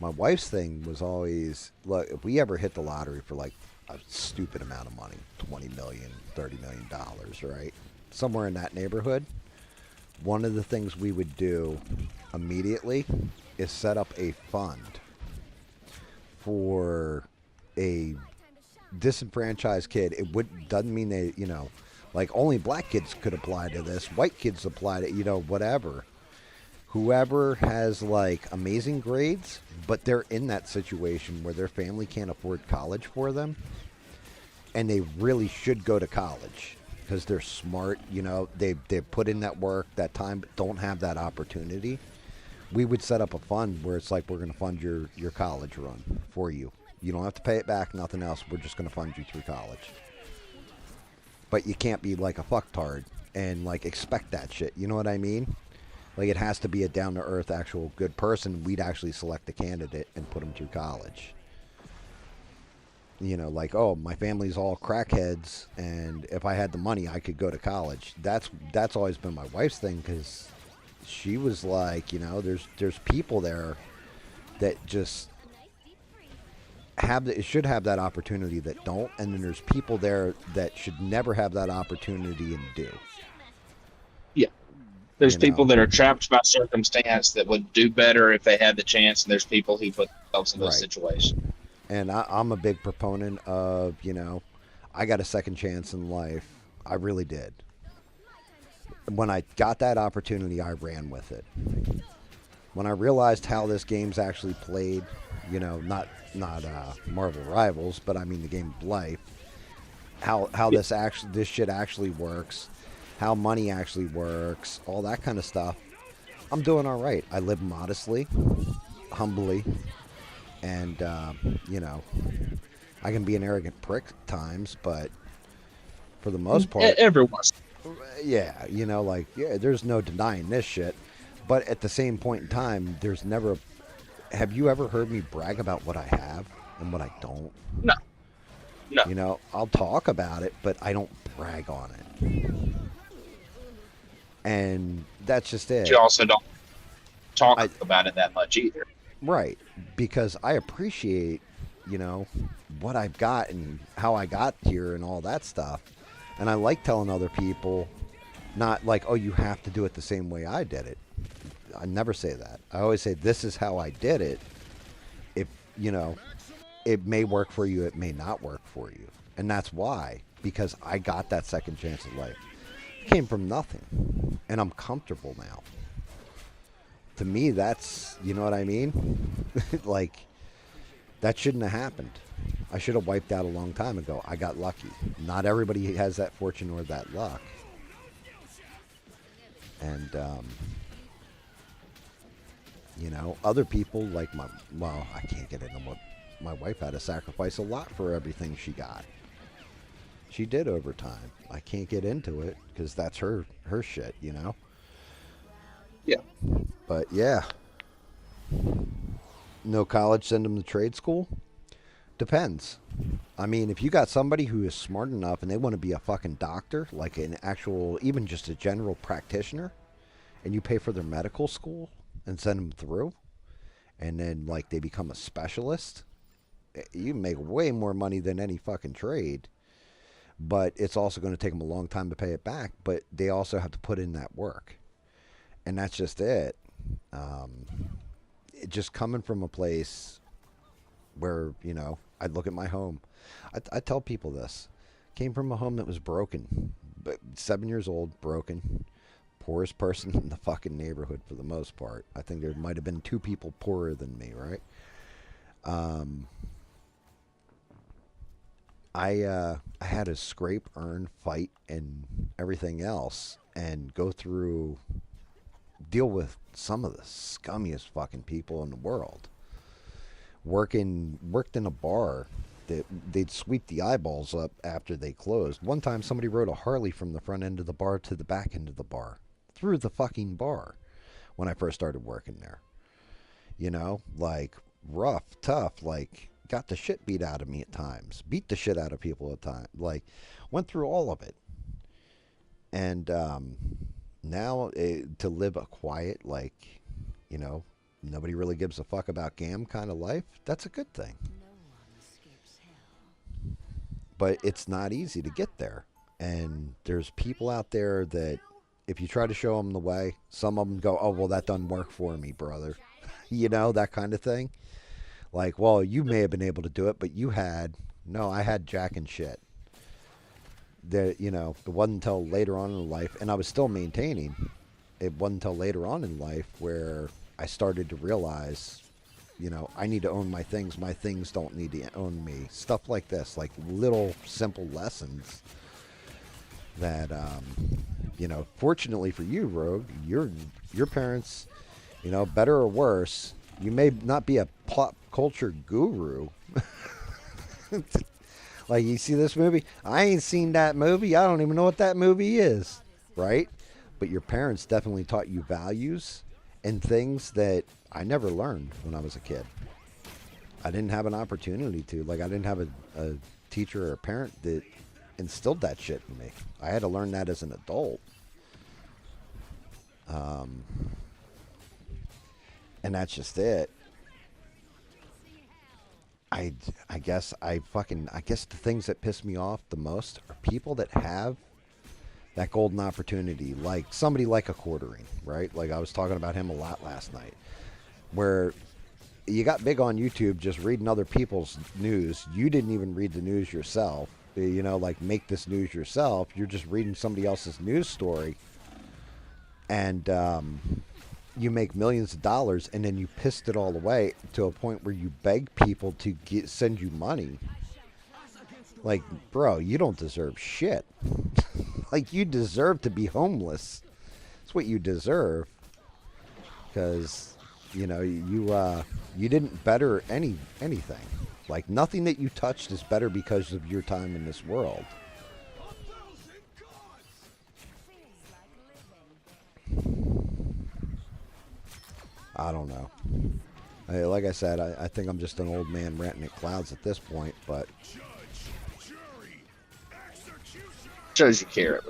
My wife's thing was always, look, if we ever hit the lottery for like a stupid amount of money, $20 million, $30 million, right? Somewhere in that neighborhood, one of the things we would do immediately is set up a fund for a disenfranchised kid. Doesn't mean they, like only black kids could apply to this. White kids apply to, whatever. Whoever has like amazing grades, but they're in that situation where their family can't afford college for them, and they really should go to college because they're smart. They've put in that work, that time, but don't have that opportunity. We would set up a fund where it's like, we're going to fund your college run for you. You don't have to pay it back, nothing else. We're just going to fund you through college. But you can't be like a fucktard and like expect that shit. You know what I mean? Like it has to be a down-to-earth, actual good person. We'd actually select a candidate and put them through college. Like, oh, my family's all crackheads, and if I had the money, I could go to college. That's always been my wife's thing, because she was like, there's people there that just should have that opportunity that don't, and then there's people there that should never have that opportunity and do. Yeah. There's people that are trapped by circumstance that would do better if they had the chance, and there's people who put themselves in those situations. And I'm a big proponent of, I got a second chance in life. I really did. When I got that opportunity, I ran with it. When I realized how this game's actually played, not Marvel Rivals, but I mean the game of life, how this shit actually works, how money actually works, all that kind of stuff, I'm doing all right. I live modestly, humbly, And, you know, I can be an arrogant prick at times, but for the most part, Everyone's. yeah, you know, like, yeah, there's no denying this shit. But at the same point in time, there's never. Have you ever heard me brag about what I have and what I don't? No. No. You know, I'll talk about it, but I don't brag on it. And that's just it. You also don't talk about it that much either. Right. Because I appreciate, you know, what I've got and how I got here and all that stuff. And I like telling other people, not like, oh, you have to do it the same way I did it. I never say that. I always say, this is how I did it. If, you know, it may work for you, it may not work for you. And that's why. Because I got that second chance at life. It came from nothing. And I'm comfortable now. To me, that's, you know what I mean? Like, that shouldn't have happened. I should have wiped out a long time ago. I got lucky. Not everybody has that fortune or that luck. And, you know, other people like well, I can't get into what my wife had to sacrifice a lot for everything she got. She did over time. I can't get into it because that's her shit, you know? Yeah. But yeah. No college, send them to trade school? Depends. I mean, if you got somebody who is smart enough and they want to be a fucking doctor, like an actual, even just a general practitioner, and you pay for their medical school and send them through, and then like they become a specialist, you make way more money than any fucking trade. But it's also going to take them a long time to pay it back. But they also have to put in that work. And that's just it. It just coming from a place where, you know, I look at my home. I tell people this. Came from a home that was broken. 7 years old, broken. Poorest person in the fucking neighborhood for the most part. I think there might have been 2 people poorer than me, right? I had to scrape, earn, fight, and everything else, and go through, deal with some of the scummiest fucking people in the world. Worked in a bar that they'd sweep the eyeballs up after they closed. One time somebody rode a Harley from the front end of the bar to the back end of the bar. Through the fucking bar when I first started working there. You know, like rough, tough, like got the shit beat out of me at times. Beat the shit out of people at times. Like went through all of it. And now to live a quiet, like, you know, nobody really gives a fuck about GAM kind of life, that's a good thing. But it's not easy to get there. And there's people out there that if you try to show them the way, some of them go, oh, well, that doesn't work for me, brother. You know, that kind of thing. Like, well, you may have been able to do it, but I had jack and shit. That, you know, it wasn't until later on in life, and I was still maintaining, it wasn't until later on in life where I started to realize, you know, I need to own my things don't need to own me. Stuff like this, like little simple lessons that, you know, fortunately for you, Rogue, your parents, you know, better or worse, you may not be a pop culture guru. Like, you see this movie? I ain't seen that movie. I don't even know what that movie is, right? But your parents definitely taught you values and things that I never learned when I was a kid. I didn't have an opportunity to. Like, I didn't have a teacher or a parent that instilled that shit in me. I had to learn that as an adult. And that's just it. I guess the things that piss me off the most are people that have that golden opportunity, like somebody like a Quartering, right? Like I was talking about him a lot last night, where you got big on YouTube just reading other people's news. You didn't even read the news yourself. You know, like make this news yourself. You're just reading somebody else's news story, and you make millions of dollars, and then you pissed it all away to a point where you beg people to send you money. Like, bro, you don't deserve shit. Like, you deserve to be homeless. That's what you deserve. Because You didn't better anything. Like nothing that you touched is better because of your time in this world. I don't know. Like I said, I think I'm just an old man ranting at clouds at this point, but Shows you care.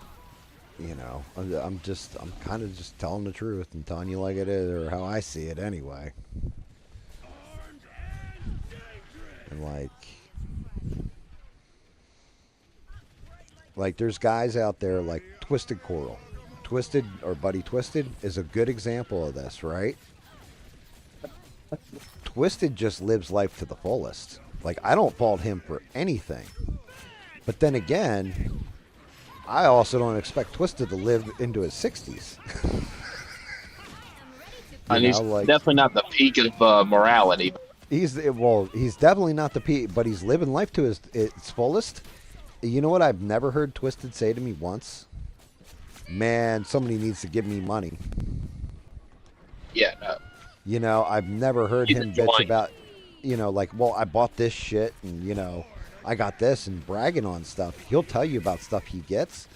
I'm kind of just telling the truth and telling you like it is, or how I see it anyway. And like there's guys out there like Twisted Coral. Twisted, or Buddy Twisted, is a good example of this, right? Twisted just lives life to the fullest. Like, I don't fault him for anything. But then again, I also don't expect Twisted to live into his 60s. And he's definitely not the peak of morality. He's definitely not the peak, but he's living life to its fullest. You know what I've never heard Twisted say to me once? Man, somebody needs to give me money. Yeah, no. I've never heard him bitch about, like, well, I bought this shit and, I got this and bragging on stuff. He'll tell you about stuff he gets,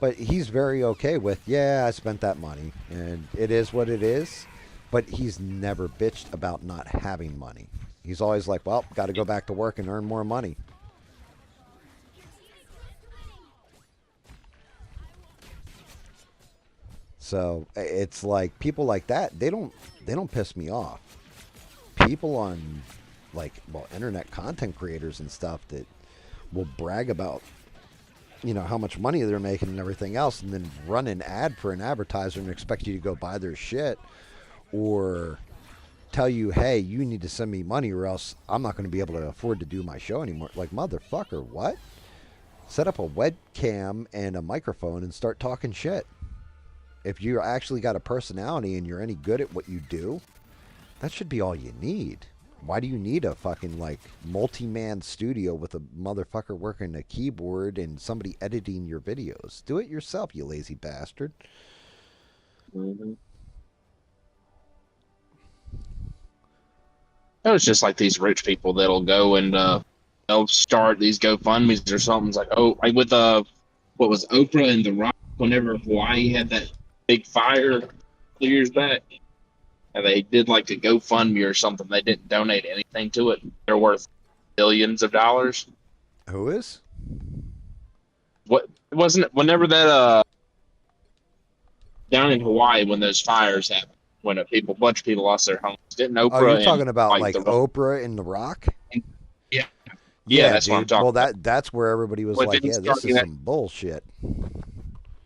but he's very okay with, yeah, I spent that money and it is what it is. But he's never bitched about not having money. He's always like, well, got to go back to work and earn more money. So it's like people like that, they don't piss me off. People on internet content creators and stuff that will brag about how much money they're making and everything else, and then run an ad for an advertiser and expect you to go buy their shit, or tell you, hey, you need to send me money or else I'm not going to be able to afford to do my show anymore. Like, motherfucker, what? Set up a webcam and a microphone and start talking shit. If you actually got a personality and you're any good at what you do, that should be all you need. Why do you need a fucking multi-man studio with a motherfucker working a keyboard and somebody editing your videos? Do it yourself, you lazy bastard. Mm-hmm. It was just like these rich people that'll go and they'll start these GoFundMe's or something. It's like, oh, like with what was Oprah and The Rock whenever Hawaii had that big fire a few years back, and they did like a GoFundMe or something. They didn't donate anything to it. They're worth billions of dollars. Who is? What wasn't it? Whenever that down in Hawaii when those fires happened, when a bunch of people lost their homes, didn't Oprah? Oh, you're talking about like the Oprah and The Rock? Yeah. Yeah, that's dude. what I'm talking about. That's where everybody was like, yeah, this is some bullshit.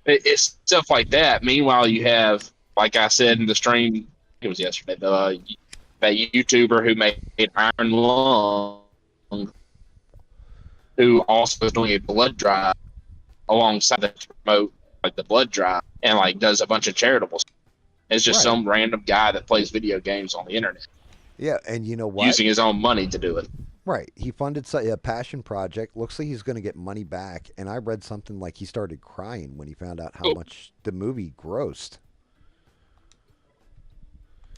It's stuff like that. Meanwhile, you have, like I said in the stream, it was yesterday, that YouTuber who made Iron Lung, who also is doing a blood drive alongside that to promote the blood drive, and does a bunch of charitable stuff. It's just some random guy that plays video games on the internet. Yeah, and you know what? Using his own money to do it. Right. He funded a passion project. Looks like he's going to get money back. And I read something like he started crying when he found out how much the movie grossed.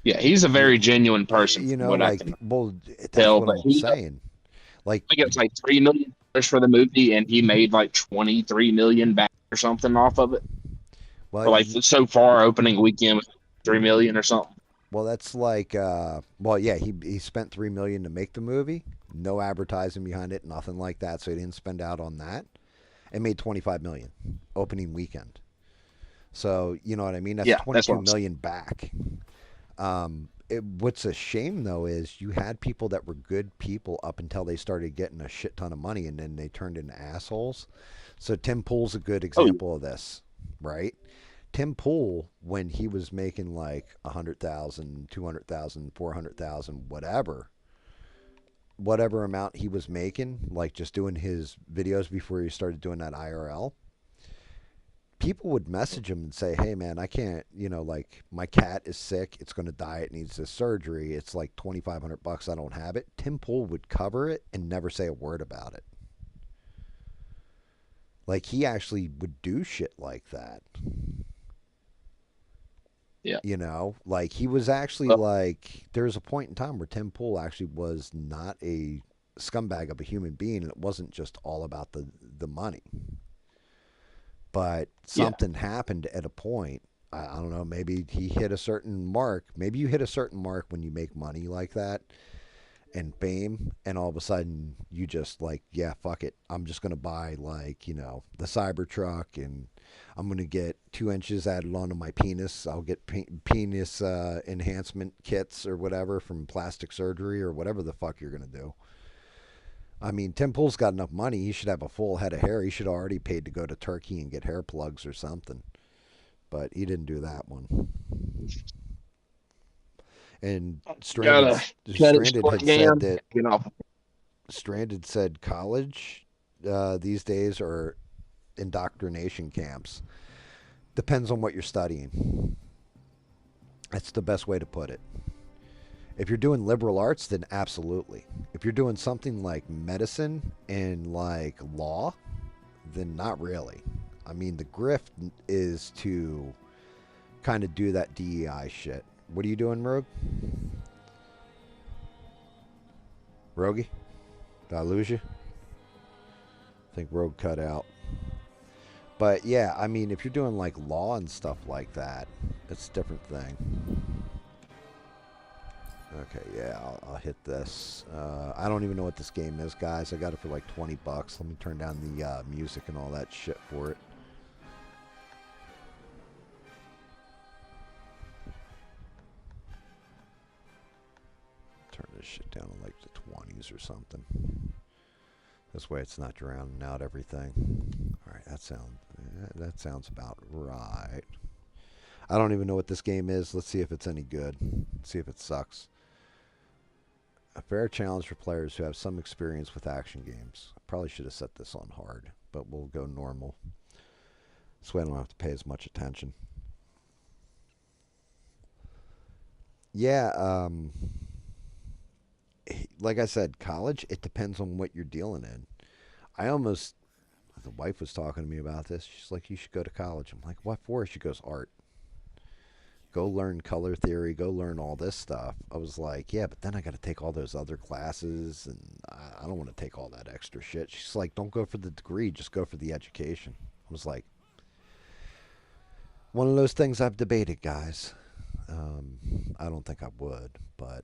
Yeah, he's a very genuine person. That's what I'm saying. I think it was $3 million for the movie, and he made $23 million back or something off of it. Well, so far, opening weekend was $3 million or something. Well, that's he spent $3 million to make the movie. No advertising behind it, nothing like that. So he didn't spend out on that. It made $25 million opening weekend. So you know what I mean? That's $22 million back. What's a shame though is you had people that were good people up until they started getting a shit ton of money, and then they turned into assholes. So Tim Pool's a good example of this, right? Tim Pool, when he was making $100,000, $200,000, $400,000, whatever amount he was making, just doing his videos before he started doing that IRL, people would message him and say, hey man, I can't, my cat is sick, it's going to die, it needs this surgery, it's $2,500, I don't have it. Tim Pool would cover it and never say a word about it. He actually would do shit like that. Yeah. You know, like he was actually Well, like there was a point in time where Tim Pool actually was not a scumbag of a human being, and it wasn't just all about the money. But yeah. something happened at a point. I don't know. Maybe he hit a certain mark. Maybe you hit a certain mark when you make money like that and fame, and all of a sudden you just like, yeah, fuck it. I'm just gonna buy like the Cybertruck, and I'm gonna get 2 inches added onto my penis. I'll get penis enhancement kits or whatever from plastic surgery or whatever the fuck you're gonna do. I mean, Tim Pool's got enough money. He should have a full head of hair. He should have already paid to go to Turkey and get hair plugs or something. But he didn't do that one. And Gotta cut it Stranded short, had said Gam. that Get off. Stranded said college these days are indoctrination camps. Depends on what you're studying. That's the best way to put it. If you're doing liberal arts, then absolutely. If you're doing something like medicine and like law, then not really. I mean, the grift is to kind of do that DEI shit. What are you doing, Rogue? Rogie? Did I lose you? I think Rogue cut out. But yeah, I mean, if you're doing like law and stuff like that, it's a different thing. Okay, yeah, I'll hit this. I don't even know what this game is, guys. I got it for like $20. Let me turn down the music and all that shit for it. Turn this shit down to like the 20s or something. This way it's not drowning out everything. All right, that sounds about right. I don't even know what this game is. Let's see if it's any good. Let's see if it sucks. A fair challenge for players who have some experience with action games. I probably should have set this on hard, but we'll go normal. This way I don't have to pay as much attention. Yeah, like I said, college, it depends on what you're dealing in. The wife was talking to me about this. She's like, you should go to college. I'm like, what for? She goes, art. Go learn color theory, go learn all this stuff. I was like, yeah, but then I got to take all those other classes, and I don't want to take all that extra shit. She's like, don't go for the degree, just go for the education. I was like, one of those things I've debated, guys. I don't think I would, but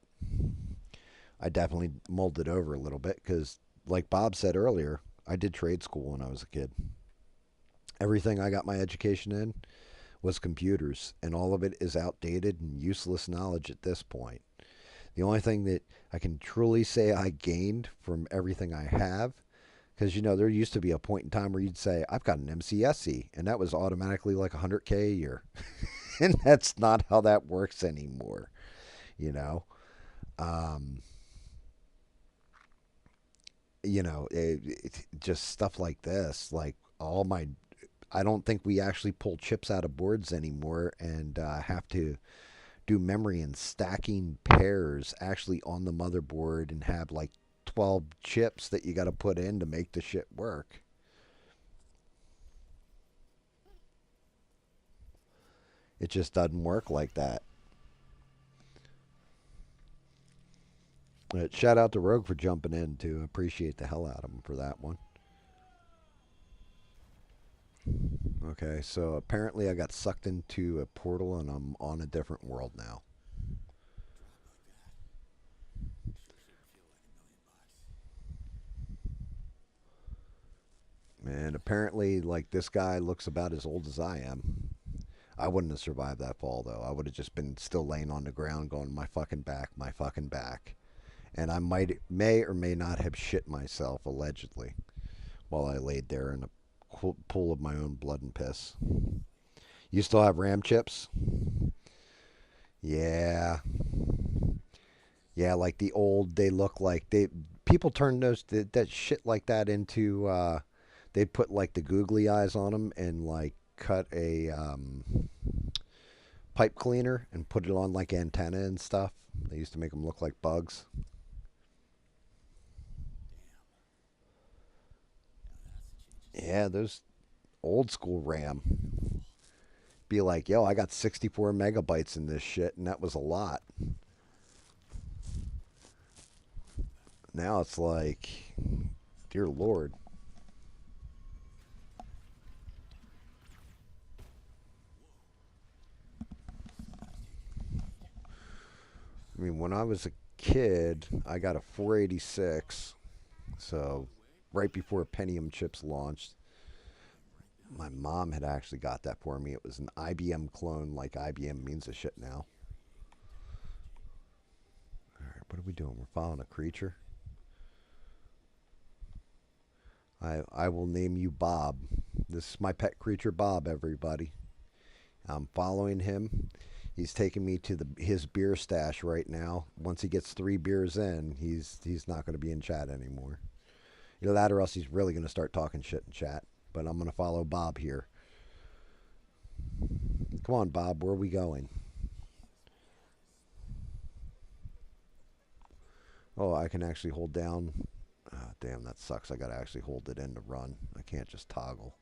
I definitely mulled it over a little bit because, like Bob said earlier, I did trade school when I was a kid. Everything I got my education in was computers, and all of it is outdated and useless knowledge at this point. The only thing that I can truly say I gained from everything I have, because there used to be a point in time where you'd say, I've got an MCSE, and that was automatically like 100K a year. And that's not how that works anymore, you know? Just stuff like this, like I don't think we actually pull chips out of boards anymore and have to do memory and stacking pairs actually on the motherboard and have like 12 chips that you got to put in to make the shit work. It just doesn't work like that. Shout out to Rogue for jumping in to appreciate the hell out of him for that one. Okay, so apparently I got sucked into a portal and I'm on a different world now. And apparently, like, this guy looks about as old as I am. I wouldn't have survived that fall, though. I would have just been still laying on the ground going, my fucking back, my fucking back. And I may or may not have shit myself, allegedly, while I laid there in a pool of my own blood and piss. You still have RAM chips? Yeah. Yeah, like the old, they look like people turn that shit like that into, they put like the googly eyes on them and like cut a pipe cleaner and put it on like antenna and stuff. They used to make them look like bugs. Yeah, those old school RAM. be like, yo, I got 64 megabytes in this shit, and that was a lot. Now it's like, dear Lord. I mean, when I was a kid, I got a 486, so right before Pentium chips launched. My mom had actually got that for me. It was an IBM clone, like IBM means a shit now. All right, what are we doing? We're following a creature. I will name you Bob. This is my pet creature, Bob, everybody. I'm following him. He's taking me to his beer stash right now. Once he gets 3 beers in, he's not going to be in chat anymore. Either that or else he's really going to start talking shit in chat. But I'm going to follow Bob here. Come on, Bob. Where are we going? Oh, I can actually hold down. Oh, damn, that sucks. I got to actually hold it in to run. I can't just toggle.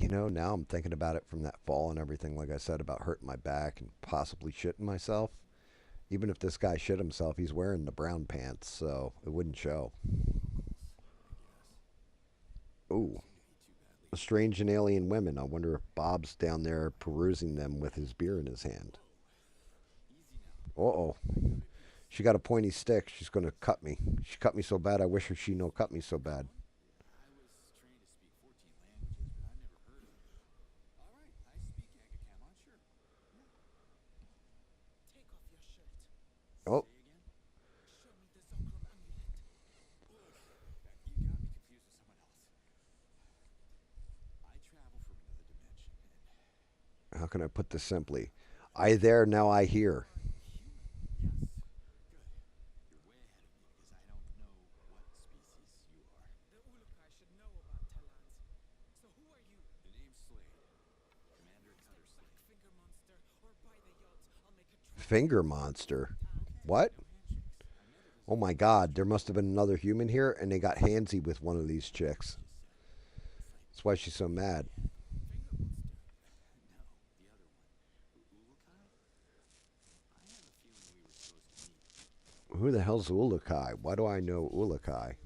You know, now I'm thinking about it from that fall and everything, like I said, about hurting my back and possibly shitting myself. Even if this guy shit himself, he's wearing the brown pants, so it wouldn't show. Ooh. Strange and alien women. I wonder if Bob's down there perusing them with his beer in his hand. Uh-oh. She got a pointy stick. She's going to cut me. She cut me so bad, I wish her she no cut me so bad. Oh. How can I put this simply? I there, now I here. Finger monster? What? Oh my god, there must have been another human here, and they got handsy with one of these chicks. That's why she's so mad. Who the hell's Ulukai? Why do I know Ulukai?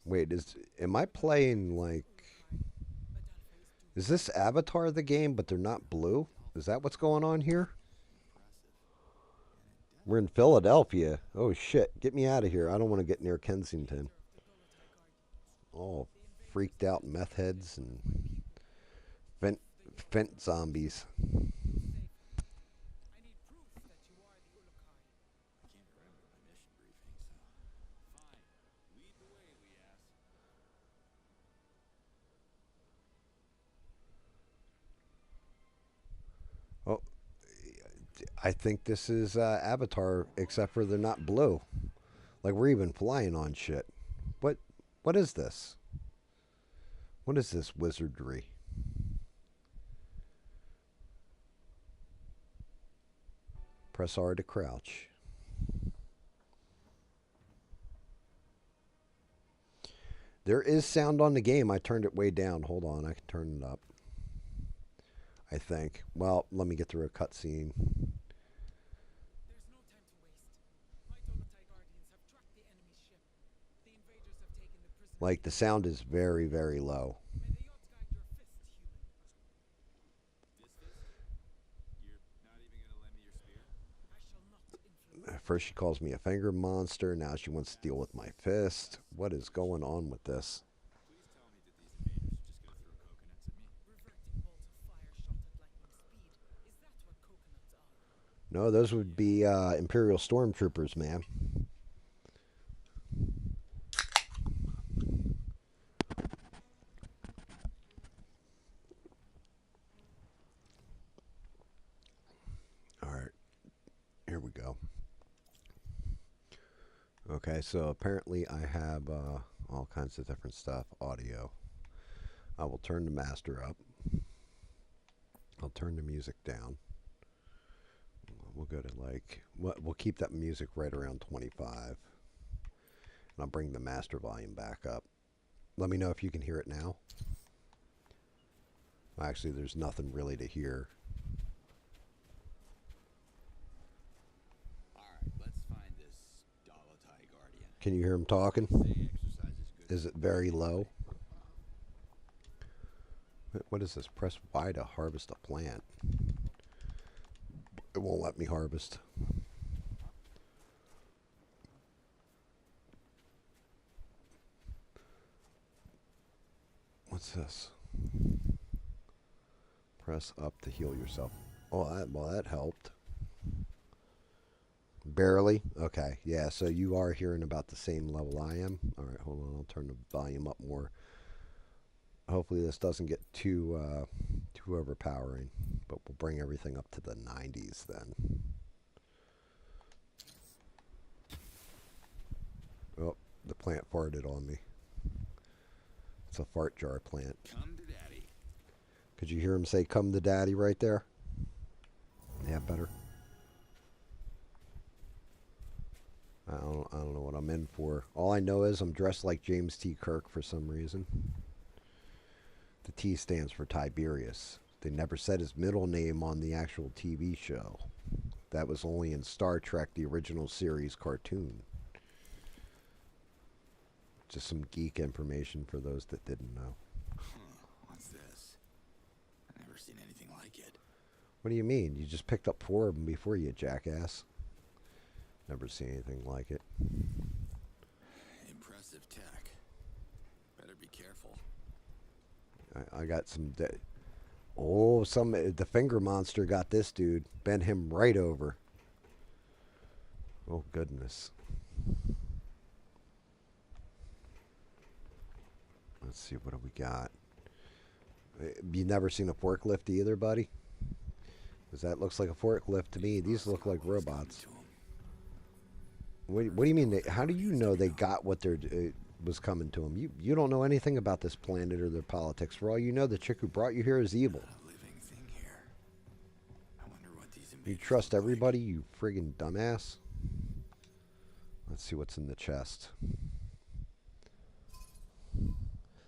Wait, am I playing like... Is this Avatar the game, but they're not blue? Is that what's going on here? We're in Philadelphia. Oh shit, get me out of here. I don't want to get near Kensington. Oh, freaked out meth heads and fent zombies. Oh, I think this is Avatar, except for they're not blue. Like we're even flying on shit. What is this? What is this wizardry? Press R to crouch. There is sound on the game. I turned it way down. Hold on, I can turn it up. I think. Well, let me get through a cutscene. Like, the sound is very, very low. First she calls me a finger monster. Now she wants to deal with my fist. What is going on with this? No, those would be Imperial Stormtroopers, man. All right. Here we go. Okay, so apparently I have all kinds of different stuff. Audio. I will turn the master up. I'll turn the music down. We'll go to like, we'll keep that music right around 25. And I'll bring the master volume back up. Let me know if you can hear it now. Actually, there's nothing really to hear. Alright, let's find this Dalatai Guardian. Can you hear him talking? Say exercise is good. Is it very low? What is this? Press Y to harvest a plant. It won't let me harvest. What's this? Press up to heal yourself. Oh, well, that helped. Barely? Okay, yeah, so you are hearing about the same level I am. All right, hold on, I'll turn the volume up more. Hopefully this doesn't get too overpowering, but we'll bring everything up to the 90s then. Oh, the plant farted on me. It's a fart jar plant. Come to daddy. Could you hear him say, "Come to daddy" right there? Yeah, better. I don't know what I'm in for. All I know is I'm dressed like James T. Kirk for some reason. The T stands for Tiberius. They never said his middle name on the actual TV show. That was only in Star Trek, the original series cartoon. Just some geek information for those that didn't know. What's this? I've never seen anything like it. What do you mean? You just picked up 4 of them before, you jackass. Never seen anything like it. Impressive tech. Better be careful. I got some... Oh, the finger monster got this dude. Bent him right over. Oh, goodness. Let's see, what do we got? You never seen a forklift either, buddy? Because that looks like a forklift to me. These look like robots. What do you mean? How do you know they got what was coming to them? You don't know anything about this planet or their politics. For all you know, the chick who brought you here is evil. Living thing here. I wonder what these You invaders trust look like. everybody, you friggin' dumbass? Let's see what's in the chest.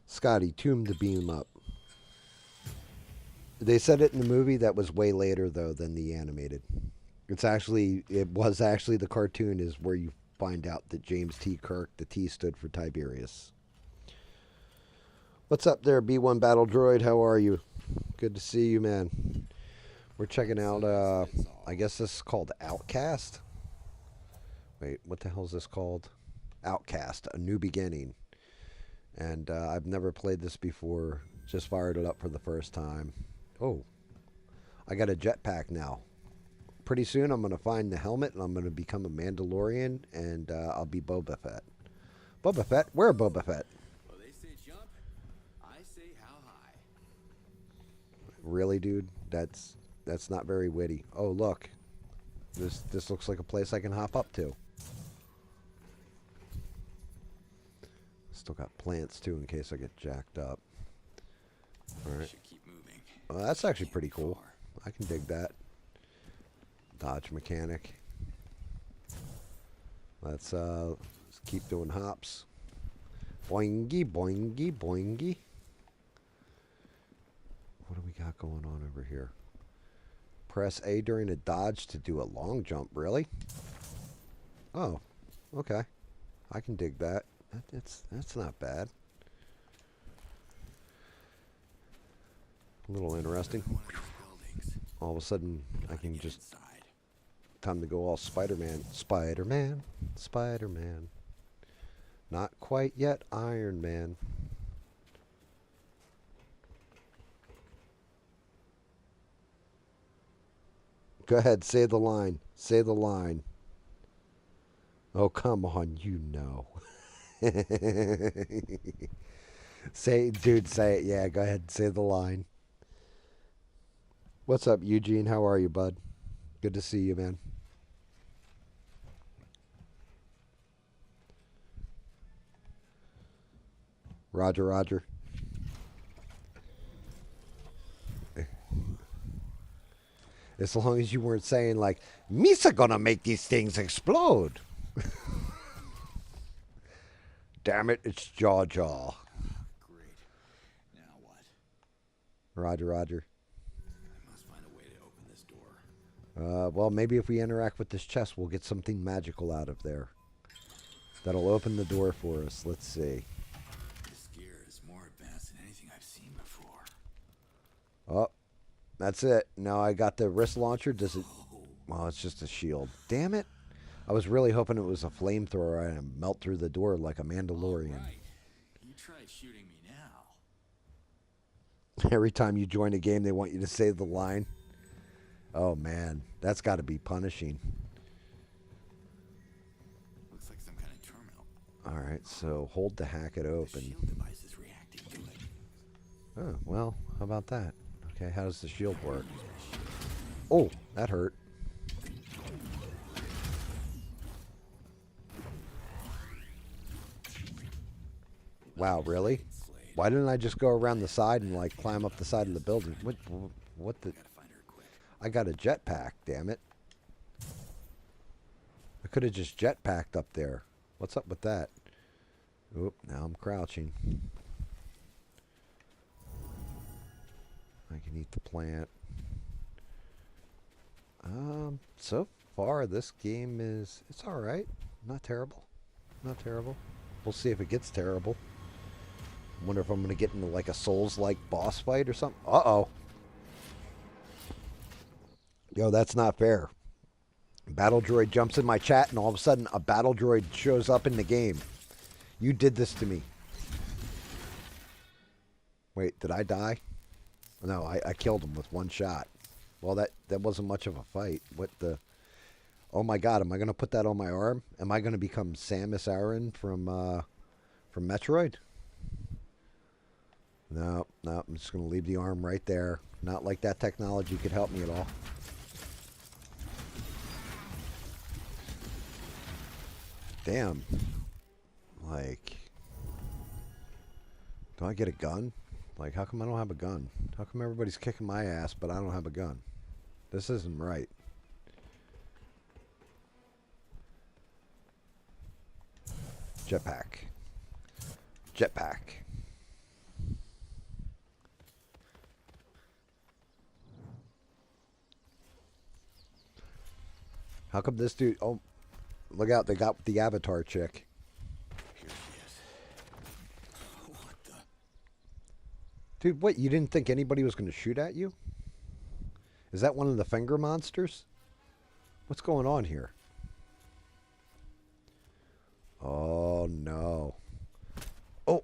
Scotty, tomb to beam up. They said it in the movie. That was way later, though, than the animated. It was actually the cartoon is where you find out that James T. Kirk, the T stood for Tiberius. What's up there, B1 Battle Droid? How are you? Good to see you, man. We're checking out, I guess this is called Outcast. Wait, what the hell is this called? Outcast, A New Beginning. And I've never played this before. Just fired it up for the first time. Oh, I got a jetpack now. Pretty soon I'm going to find the helmet and I'm going to become a Mandalorian and I'll be Boba Fett. Boba Fett? Where Boba Fett? Well, they say jump. I say how high. Really, dude? That's not very witty. Oh, look. This looks like a place I can hop up to. Still got plants too in case I get jacked up. All right. Should keep moving. Well, that's actually pretty cool. I can dig that. Dodge mechanic. Let's keep doing hops. Boingy, boingy, boingy. What do we got going on over here? Press A during a dodge to do a long jump. Really? Oh, okay. I can dig that. That's not bad. A little interesting. All of a sudden, I can just... Time to go all Spider-Man. Spider-Man. Spider-Man. Not quite yet Iron Man. Go ahead, say the line. Say the line. Oh, come on, you know. Dude, say it. Yeah, go ahead, say the line. What's up, Eugene? How are you, bud? Good to see you, man. Roger, roger. As long as you weren't saying like, Misa gonna make these things explode. Damn it, it's Jaw Jaw. Great. Now what? Roger, roger. I must find a way to open this door. Well, maybe if we interact with this chest, we'll get something magical out of there. That'll open the door for us. Let's see. This gear is more advanced than anything I've seen before. Oh, that's it. Now I got the wrist launcher. Does it... Well, it's just a shield. Damn it. I was really hoping it was a flamethrower and melt through the door like a Mandalorian. Right. You tried shooting me now. Every time you join a game, they want you to say the line. Oh, man. That's got to be punishing. Looks like some kind of terminal. All right, so hold to hack it The open. shield device is reacting to it. Oh, well, how about that? Okay, how does the shield work? Oh, that hurt. Wow, really? Why didn't I just go around the side and like climb up the side of the building? What the? Gotta find her quick. I got a jetpack, damn it. I could have just jetpacked up there. What's up with that? Oop, now I'm crouching. I can eat the plant. So far this game it's alright. Not terrible. Not terrible. We'll see if it gets terrible. Wonder if I'm gonna get into like a Souls-like boss fight or something. Uh-oh. Yo, that's not fair. Battle droid jumps in my chat and all of a sudden a battle droid shows up in the game. You did this to me. Wait, did I die? No, I killed him with one shot. Well, that wasn't much of a fight. What the... Oh my god, am I going to put that on my arm? Am I going to become Samus Aran from Metroid? No, I'm just going to leave the arm right there. Not like that technology could help me at all. Damn. Like... Do I get a gun? Like, how come I don't have a gun? How come everybody's kicking my ass, but I don't have a gun? This isn't right. Jetpack. Jetpack. How come this dude... Oh, look out. They got the Avatar chick. Here she is. What the? Dude, what? You didn't think anybody was going to shoot at you? Is that one of the finger monsters? What's going on here? Oh, no. Oh.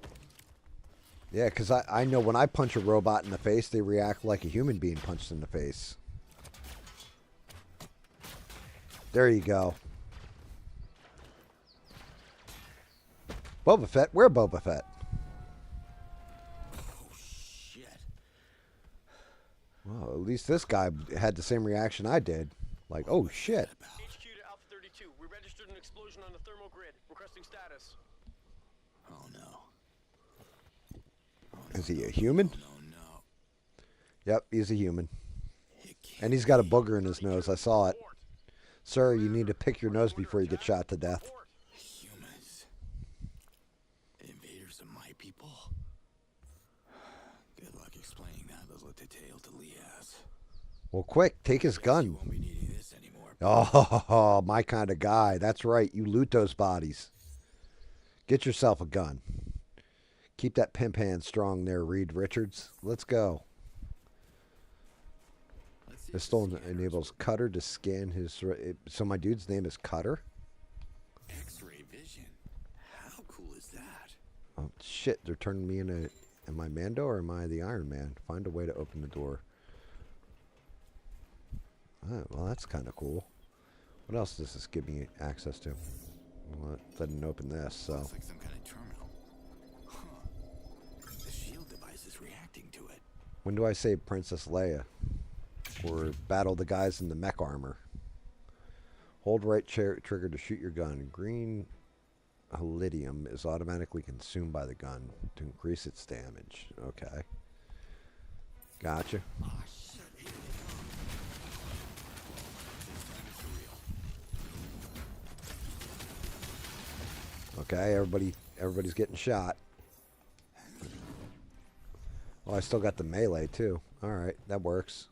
Yeah, because I know when I punch a robot in the face, they react like a human being punched in the face. There you go. Boba Fett? Where Boba Fett? Oh, shit. Well, at least this guy had the same reaction I did. Like, oh, shit. HQ to Alpha 32. We registered an explosion on the thermal grid. Requesting status. Oh, no. Is he a human? No. Yep, he's a human. It can't And he's got a booger in his nose. I saw it. Sir, you need to pick your nose before you get shot to death. humans. Invaders of my people. Good luck explaining that little detail to Liaz. Well, quick, take his You gun. won't be needing this anymore. Oh, my kind of guy. That's right. You loot those bodies. Get yourself a gun. Keep that pimp hand strong there, Reed Richards. Let's go. Let's see if This still the scanners enables work. Cutter to scan his... So my dude's name is Cutter? X-ray vision. How cool is that? Oh, shit. They're turning me into... Am I Mando or am I the Iron Man? Find a way to open the door. Oh, well, that's kind of cool. What else does this give me access to? Well, it didn't open this, so... Looks like some kind of terminal. Huh. The shield device is reacting to it. When do I save Princess Leia? Or battle the guys in the mech armor? Hold right trigger to shoot your gun. Green Helidium is automatically consumed by the gun to increase its damage. Okay. Gotcha. Okay, everybody's getting shot. Oh, I still got the melee too. All right, that works.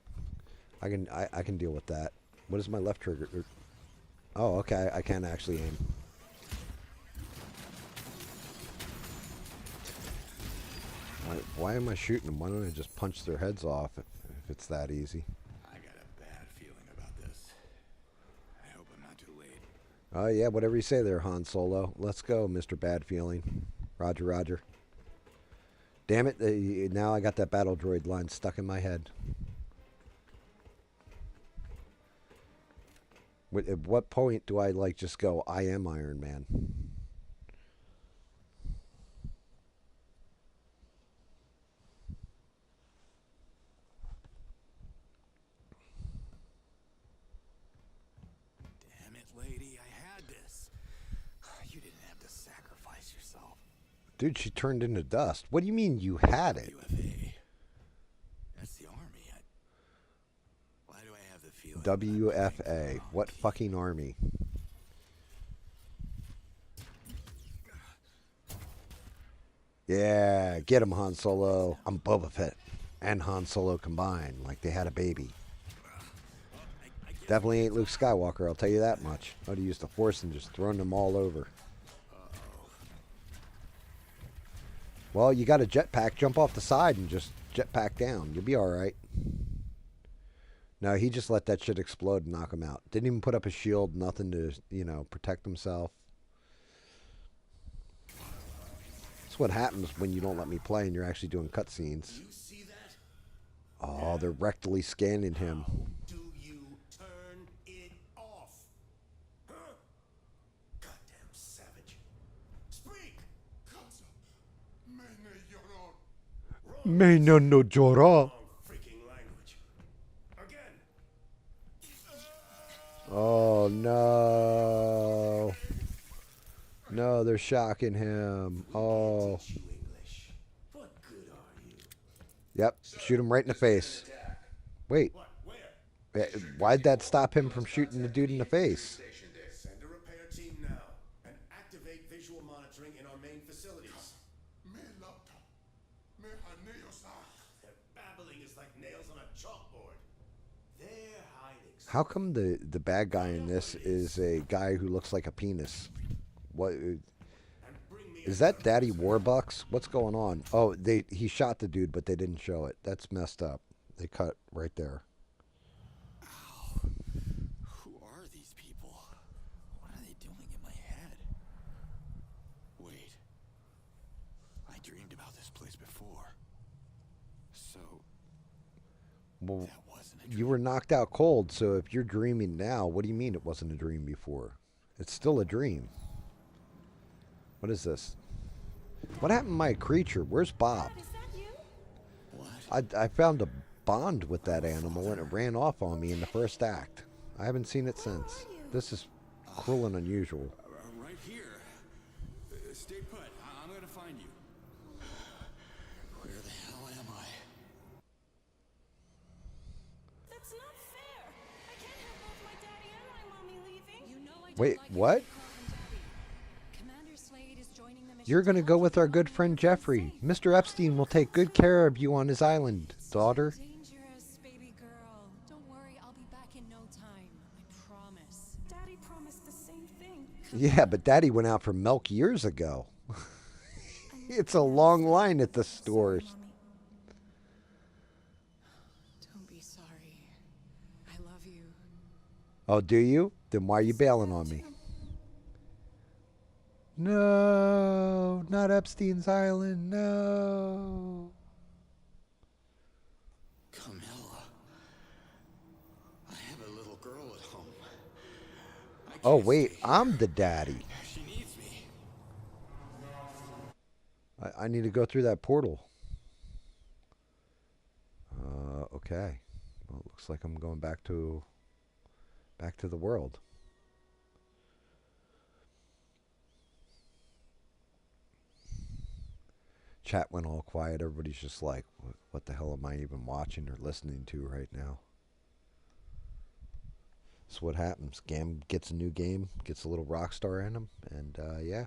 I can deal with that. What is my left trigger? Oh, okay, I can actually aim. Why am I shooting them? Why don't I just punch their heads off if it's that easy? I got a bad feeling about this. I hope I'm not too late. Oh, yeah, whatever you say there, Han Solo. Let's go, Mr. Bad Feeling. Roger, roger. Damn it, now I got that battle droid line stuck in my head. At what point do I, like, just go, I am Iron Man? Damn it, lady, I had this. You didn't have to sacrifice yourself. Dude, she turned into dust. What do you mean you had it? UFA. That's the army. Why do I have the feeling? WFA. What fucking army? Yeah, get him, Han Solo. I'm Boba Fett and Han Solo combined, like they had a baby. Definitely ain't Luke Skywalker, I'll tell you that much. I'd have used the Force and just thrown them all over. Well, you got a jetpack. Jump off the side and just jetpack down. You'll be alright. No, he just let that shit explode and knock him out. Didn't even put up a shield, nothing to, you know, protect himself. That's what happens when you don't let me play and you're actually doing cutscenes. You see that? Oh, they're rectally scanning him. Do you turn it off? Huh? Goddamn savage. Speak! Me no Jora. Freaking language. Again. Oh no. No, they're shocking him. Oh. Teach you English. What good are you? Yep, shoot him right in the face. Wait, What? Where? why'd that stop him from shooting the dude in the face? Send a repair team now and activate visual monitoring in our main facilities. Their babbling is like nails on a chalkboard. They're hiding. How come the bad guy in this is a guy who looks like a penis? What is that? Daddy Warbucks? What's going on? Oh, he shot the dude, but they didn't show it. That's messed up. They cut right there. Who are these people? What are they doing in my head? Wait. I dreamed about this place before. So Well, that wasn't a dream. you were knocked out cold, so if you're dreaming now, what do you mean it wasn't a dream before? It's still a dream. What is this? What happened to my creature? Where's Bob? Is that you? What? I found a bond with that animal and it ran off on me in the first act. I haven't seen it since. This is cruel and unusual. Right here. Stay put. I'm gonna find you. Where the hell am I? That's not fair. I can't have both my daddy and my mommy leaving. You know I don't Wait, like what? Commander Slade is joining the mission. You're gonna go with our good friend Jeffrey. Mr. Epstein will take good care of you on his island, daughter. Dangerous, baby girl. Don't worry, I'll be back in no time. I promise. Daddy promised the same thing. Yeah, but Daddy went out for milk years ago. It's a long line at the stores. Sorry, Mommy. Don't be sorry. I love you. Oh, do you? Then why are you bailing on me? No, not Epstein's Island, no. Camilla. I have a little girl at home. I Oh, can't wait, stay I'm here. the daddy. She needs me. I need to go through that portal. Okay. Well, it looks like I'm going back to the world. Chat went all quiet. Everybody's just like, what the hell am I even watching or listening to right now? That's what happens. GAM gets a new game, gets a little rock star in him, and yeah,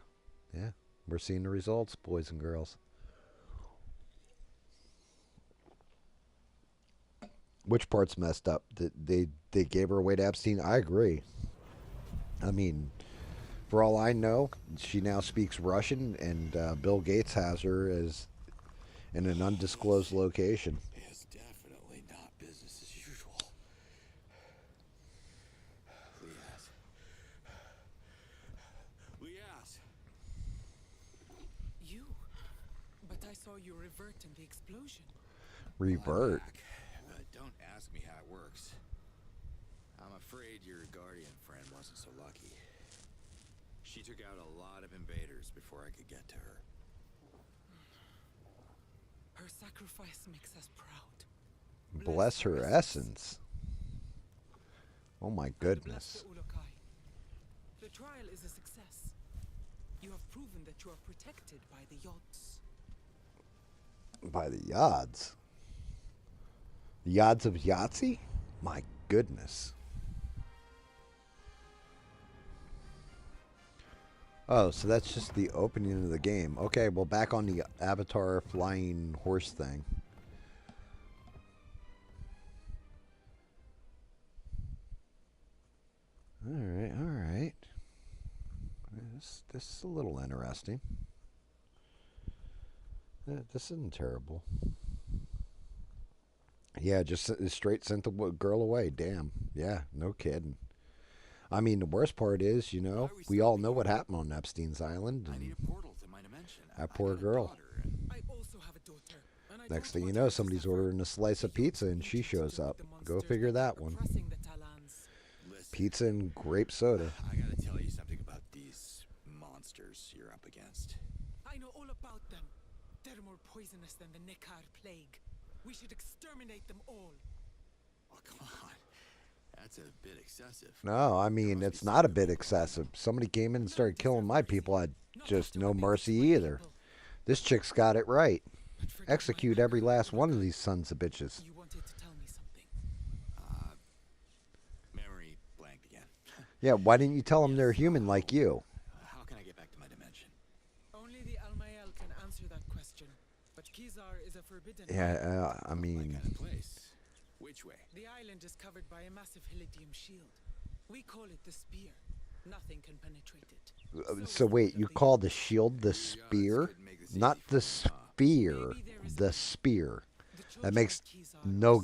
we're seeing the results, boys and girls. Which part's messed up? They gave her away to Epstein? I agree. I mean, for all I know, she now speaks Russian, and Bill Gates has her as in an undisclosed location. It's definitely not business as usual. Liaz. You? But I saw you revert in the explosion. Revert? But don't ask me how it works. I'm afraid your guardian friend wasn't so lucky. She took out a lot of invaders before I could get to her. Her sacrifice makes us proud. Bless her essence. Oh my goodness. The trial is a success. You have proven that you are protected by the yachts. By the odds. The odds of Yahtzee? My goodness. Oh, so that's just the opening of the game. Okay, well, back on the Avatar flying horse thing. Alright, alright. This is a little interesting. This isn't terrible. Yeah, just straight sent the girl away. Damn. Yeah, no kidding. I mean, the worst part is, you know, we all know what happened on Epstein's Island. I need And a portal to my dimension. that poor girl. I also have a daughter. And I Next don't thing you want know, her to somebody's suffer. ordering a slice of pizza and she shows up. Go figure that one. Oppressing the Talans. Listen, Pizza and grape soda. I gotta tell you something about these monsters you're up against. I know all about them. They're more poisonous than the Nekar plague. We should exterminate them all. Oh, come on. That's a bit excessive. No, I mean, it's not a bit excessive. Somebody came in and started killing my people. I'd just no mercy either. This chick's got it right. Execute every last one of these sons of bitches. You wanted to tell me something. Memory blanked again. Yeah, why didn't you tell them they're human like you? How can I get back to my dimension? Only the Almayel can answer that question. But Kizar is a forbidden Yeah, I My mean, kind of place. Which way? The island is covered by a massive Helidium shield. We call it the Spear. Nothing can penetrate it. so wait, you call the shield the spear? Not the spear, the spear. That makes no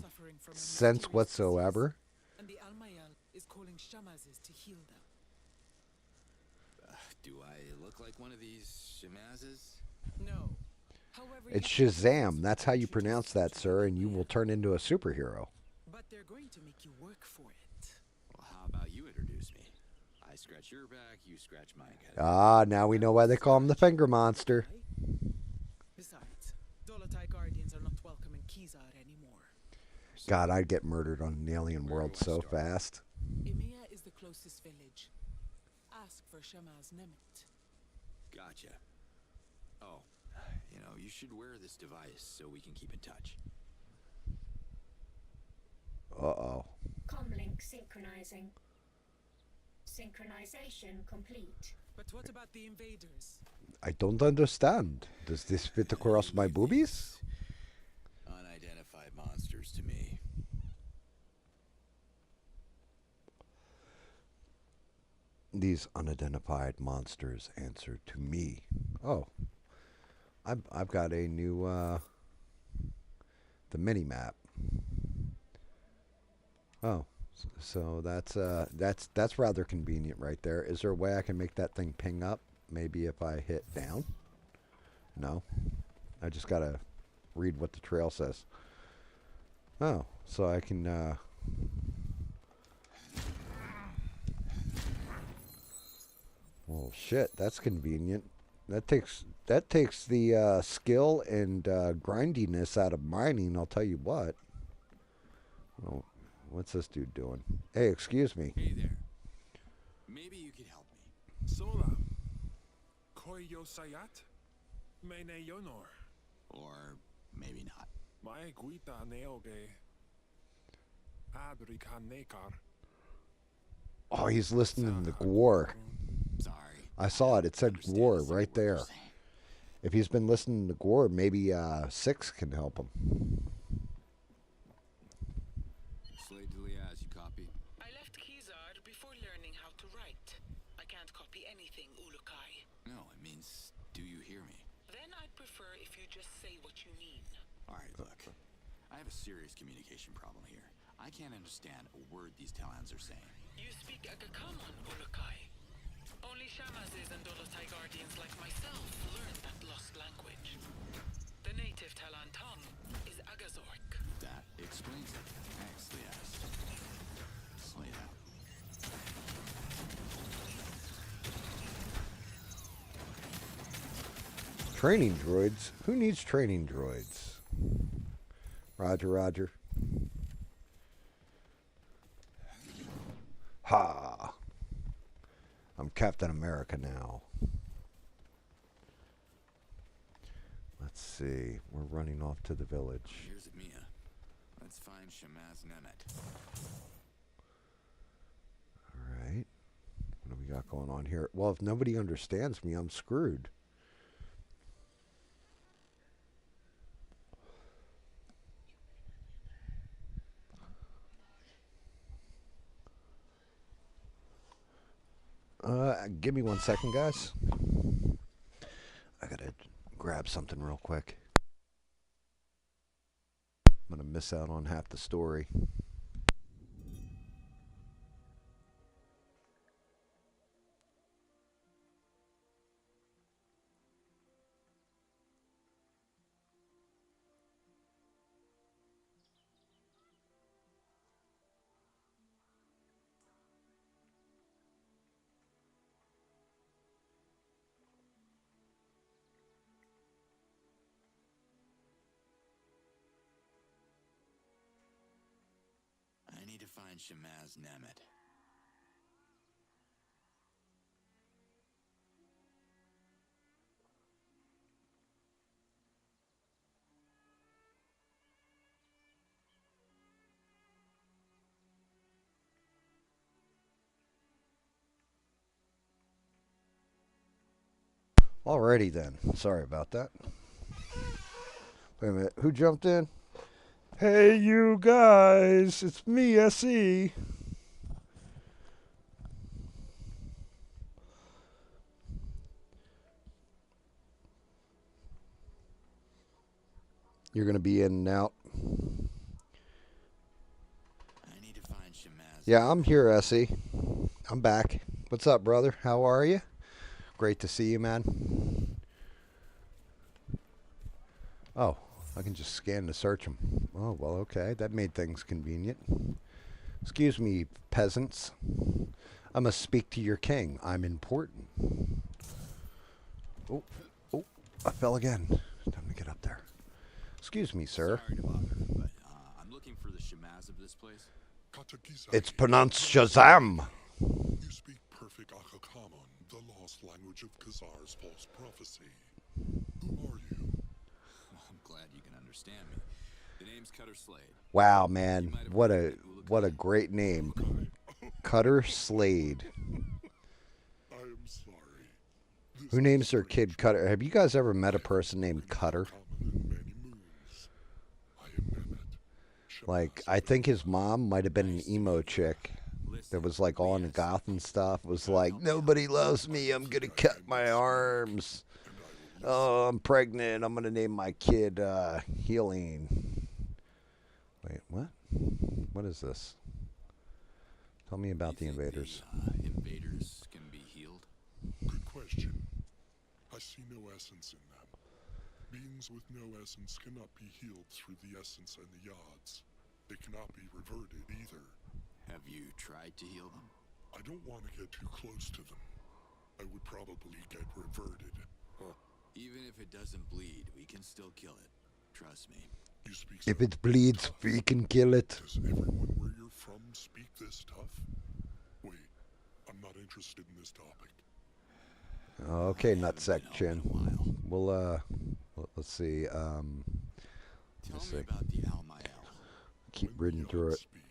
sense whatsoever. And the Almayel is calling Shamazes to heal them. Do I look like one of these Shamazes? No. However, It's you- Shazam. That's how you pronounce that, sir, and you will turn into a superhero. But they're going to make you work for it. Well, how about you introduce me? I scratch your back, you scratch mine. Ah, now we know why they call him the Finger Monster. Besides, Dolotai Guardians are not welcome in Kizar anymore. God, I'd get murdered on an alien world so fast. Emia is the closest village. Ask for Shamaz Nemet. Gotcha. Oh, you know, you should wear this device so we can keep in touch. Uh-oh. Comlink synchronizing. Synchronization complete. But what about the invaders? I don't understand. Does this fit across my boobies? Unidentified monsters to me. These unidentified monsters answer to me. Oh. I've got a new the mini map. Oh. So that's rather convenient right there. Is there a way I can make that thing ping up? Maybe if I hit down? No. I just gotta read what the trail says. Oh, so I can well, shit, that's convenient. That takes the skill and grindiness out of mining, I'll tell you what. Oh, what's this dude doing? Hey, excuse me. Hey there. Maybe you could help me. Sola. Koyo Sayat? Mene Yonor. Or maybe not. Oh, he's listening to Gwar. Sorry. I saw it. It said Understand Gwar a single right word you're there. saying. If he's been listening to Gwar, maybe 6 can help him. Slade to Liaz, you copy? I left Kizar before learning how to write. I can't copy anything, Ulukai. No, it means, do you hear me? Then I'd prefer if you just say what you mean. Alright, look. I have a serious communication problem here. I can't understand a word these Talons are saying. You speak Agakamon, Ulukai. Only Shamazes and Dolotai guardians like myself learned that lost language. The native Talon tongue is Agazork. That explains it. Thanks, Liaz. Slade out. Training droids? Who needs training droids? Roger, roger. Ha! I'm Captain America now. Let's see. We're running off to the village. Here's Mia. Let's find Shamaz Nemet. Alright. What do we got going on here? Well, if nobody understands me, I'm screwed. Give me 1 second, guys. I gotta grab something real quick. I'm gonna miss out on half the story. I need to find Shamaz Nemet. Alrighty then. Sorry about that. Wait a minute. Who jumped in? Hey, you guys. It's me, SE. You're going to be in and out. I need to find Shamaz. Yeah, I'm here, SE. I'm back. What's up, brother? How are you? Great to see you, man. Oh, I can just scan to search them. Oh, well, okay. That made things convenient. Excuse me, peasants. I must speak to your king. I'm important. Oh, I fell again. Time to get up there. Excuse me, sir. Sorry to bother, but I'm looking for the Shamaz of this place. It's pronounced Shazam. You speak perfect Akakamon, the lost language of Khazar's false prophecy. Who are you? Well, I'm glad you can understand me. The name's Cutter Slade. Wow, man. What a great name. Cutter Slade. I am sorry. Who names their kid Cutter? Have you guys ever met a person named Cutter? Like, I think his mom might have been an emo chick that was like all into goth and stuff. It was like, nobody loves me. I'm going to cut my arms. Oh, I'm pregnant. I'm going to name my kid Healing. Wait, what? What is this? Tell me about the invaders. The invaders can be healed? Good question. I see no essence in them. Beings with no essence cannot be healed through the essence and the odds. They cannot be reverted either. Have you tried to heal them? I don't want to get too close to them. I would probably get reverted. Even if it doesn't bleed, we can still kill it. Trust me. You speak If it bleeds, we can kill it. Does everyone where you're from speak this tough? Wait, I'm not interested in this topic. Okay, nutsack chin. We'll Let's see. Tell Let's me see. about the Almael. Keep When reading the through it. Yard speak,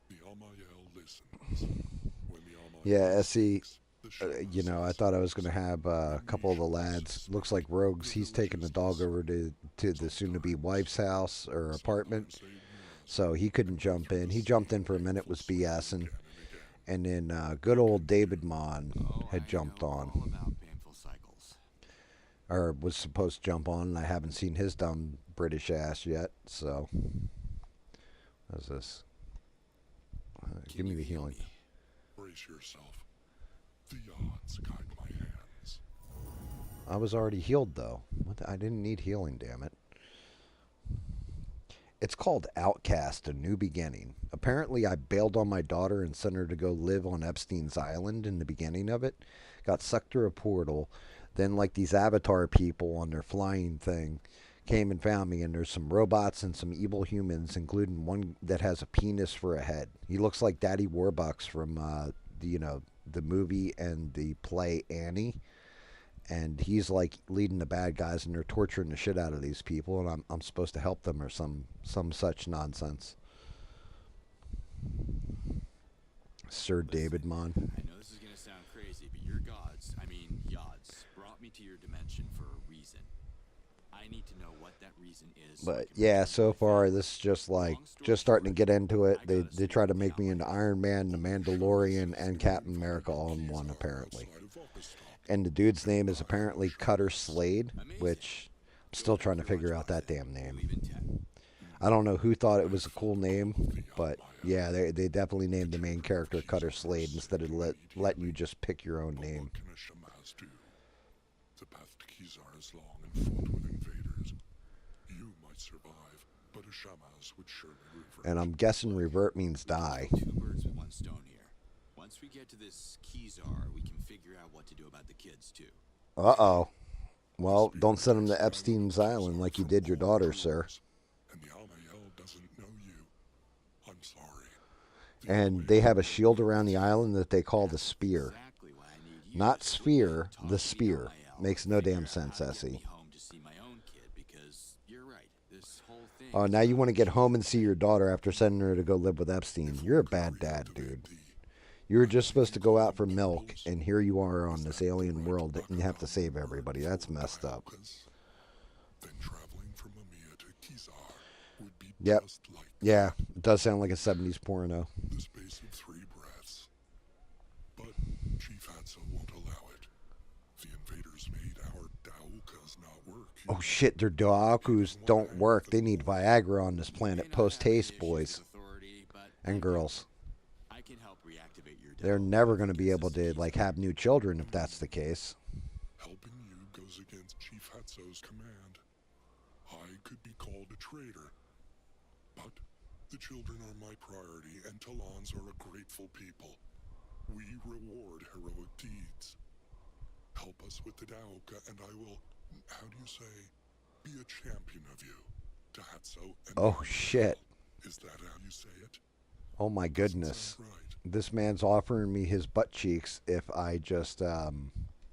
the Almael listens. When the Almael Yeah, SE. speaks, the Shadow You know, I says, thought I was going to have a couple of the lads. Looks like Rogues. He's taking the dog over to the soon-to-be wife's house or apartment, sometimes say yes, so he couldn't jump in. He jumped in for a minute, was BSing, and then good old David Mon Oh, had I jumped know on, all about painful cycles. or was supposed to jump on, and I haven't seen his dumb British ass yet. So, what's this? Give me the healing. brace yourself. The odds guide my hands. I was already healed though. I didn't need healing, damn it. It's called Outcast, A New Beginning. Apparently, I bailed on my daughter and sent her to go live on Epstein's Island in the beginning of it. Got sucked through a portal. Then, like these Avatar people on their flying thing came and found me, and there's some robots and some evil humans, including one that has a penis for a head. He looks like Daddy Warbucks from, the movie and the play Annie. And he's like leading the bad guys, and they're torturing the shit out of these people, and I'm supposed to help them or some such nonsense. Sir David Mon. I know this is gonna sound crazy, but your gods, Yods, brought me to your dimension for a reason. I need to know what that reason is. But yeah, so far this is just starting to get into it. They try to make me into Iron Man, the Mandalorian, and Captain America all in one apparently. And the dude's name is apparently Cutter Slade, which I'm still trying to figure out that damn name. I don't know who thought it was a cool name, but yeah, they definitely named the main character Cutter Slade instead of letting you just pick your own name. What can a Shamaz do? The path to Kizar is long and fraught with invaders. You might survive, but a Shamaz would surely revert. And I'm guessing revert means die. Two birds with one stone here. Once we get to this Kizar, we can figure out what to do about the kids too. Uh-oh. Well, don't send them to Epstein's Island like you did your daughter, sir. And the Almael doesn't know you. I'm sorry. And they have a shield around the island that they call the Spear. Exactly why I need you Not to Sphere, talk to the Spear. Almael, Makes no damn figure out sense, how to get Essie. me home to see my own kid, because you're right. This whole thing Oh, is now you not want to get just home and see your daughter after sending her to go live with Epstein. You're a bad dad, dude. You were just supposed to go out for milk, and here you are on this alien world that you have to save everybody. That's messed up. Then traveling from Mamiya to Kizar would be Yep. just like Yeah, it does sound like a 70s porno. the space of 3 breaths. But Chief Hatso won't allow it. The invaders made our Daukas not work. Oh shit, their Doakus don't work. They need Viagra on this planet post-haste, boys and girls. I can help reactivate your They're never going to be able to have new children if that's the case. Helping you goes against Chief Hatso's command. I could be called a traitor. But the children are my priority, and Talons are a grateful people. We reward heroic deeds. Help us with the Dauka, and I will, how do you say, be a champion of you. To Hatso and Oh shit. Is that how you say it? Oh my goodness. Right. This man's offering me his butt cheeks if I just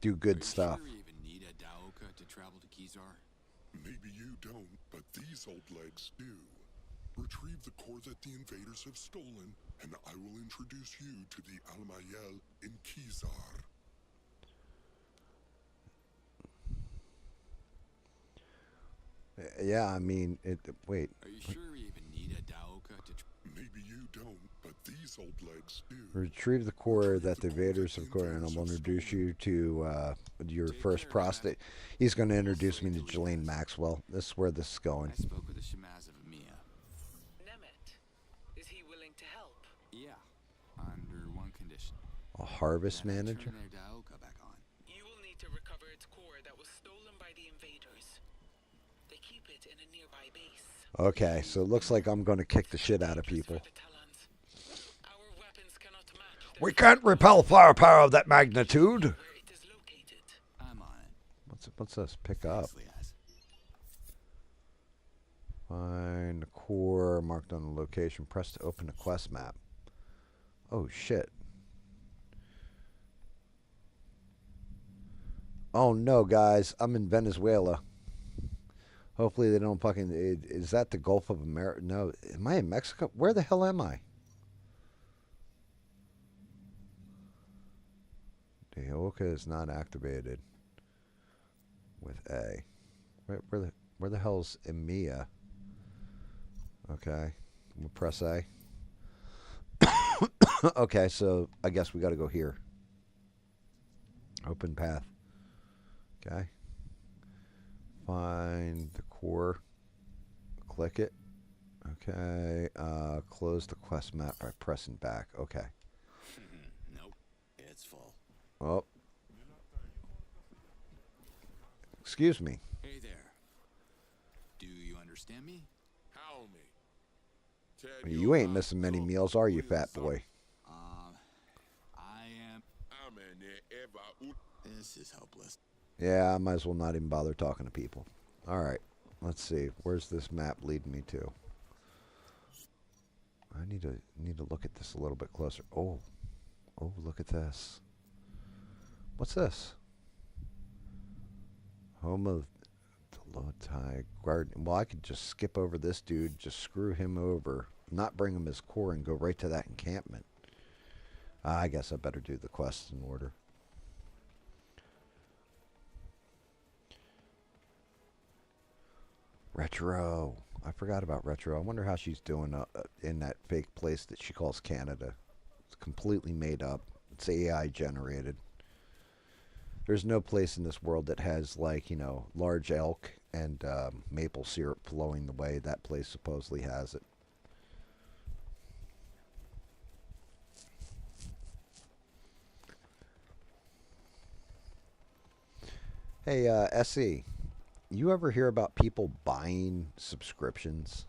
do good stuff. Sure we even need a Dauka to travel to Kizar? Maybe you don't, but these old legs do. Retrieve the core that the invaders have stolen, and I will introduce you to the Almayel in Kizar. Yeah, I mean, wait. Are you sure we even need a Dauka to Maybe you don't, but these old legs do. Retrieve the core that the invaders have core, and I'm going to introduce you to your first prostate. He's going to introduce me to Ghislaine Maxwell. This is where this is going. I spoke with the Shamaz of Mia. Nemet, is he willing to help? Yeah, under one condition. A harvest That I manager? turn their Dauka back on. You will need to recover its core that was stolen by the invaders. They keep it in a nearby base. Okay, so it looks like I'm going to kick the shit out of people. Our weapons cannot match We can't repel firepower of that magnitude. where it is located. I'm on it. What's this? Pick up. Nicely as. Find the core marked on the location. Press to open the quest map. Oh shit. Oh no, guys. I'm in Venezuela. Hopefully they don't fucking. Is that the Gulf of America? No. Am I in Mexico? Where the hell am I? Deoka is not activated with A. Where the hell's EMEA? Okay. We'll press A. Okay, so I guess we got to go here. Open path. Okay. Find the core. Click it. Okay. Close the quest map by pressing back. Okay. Nope. It's full. Oh. Excuse me. Hey there. Do you understand me? How me? You ain't missing many meals, are you, fat boy? I am. This is hopeless. Yeah, I might as well not even bother talking to people. All right. Let's see. Where's this map leading me to? I need to look at this a little bit closer. Oh, look at this. What's this? Home of the Lotai Garden. Well, I could just skip over this dude, just screw him over, not bring him his core, and go right to that encampment. I guess I better do the quests in order. Retro. I forgot about Retro. I wonder how she's doing in that fake place that she calls Canada. It's completely made up. It's AI generated. There's no place in this world that has, like, you know, large elk and maple syrup flowing the way that place supposedly has it. Hey, SE, you ever hear about people buying subscriptions?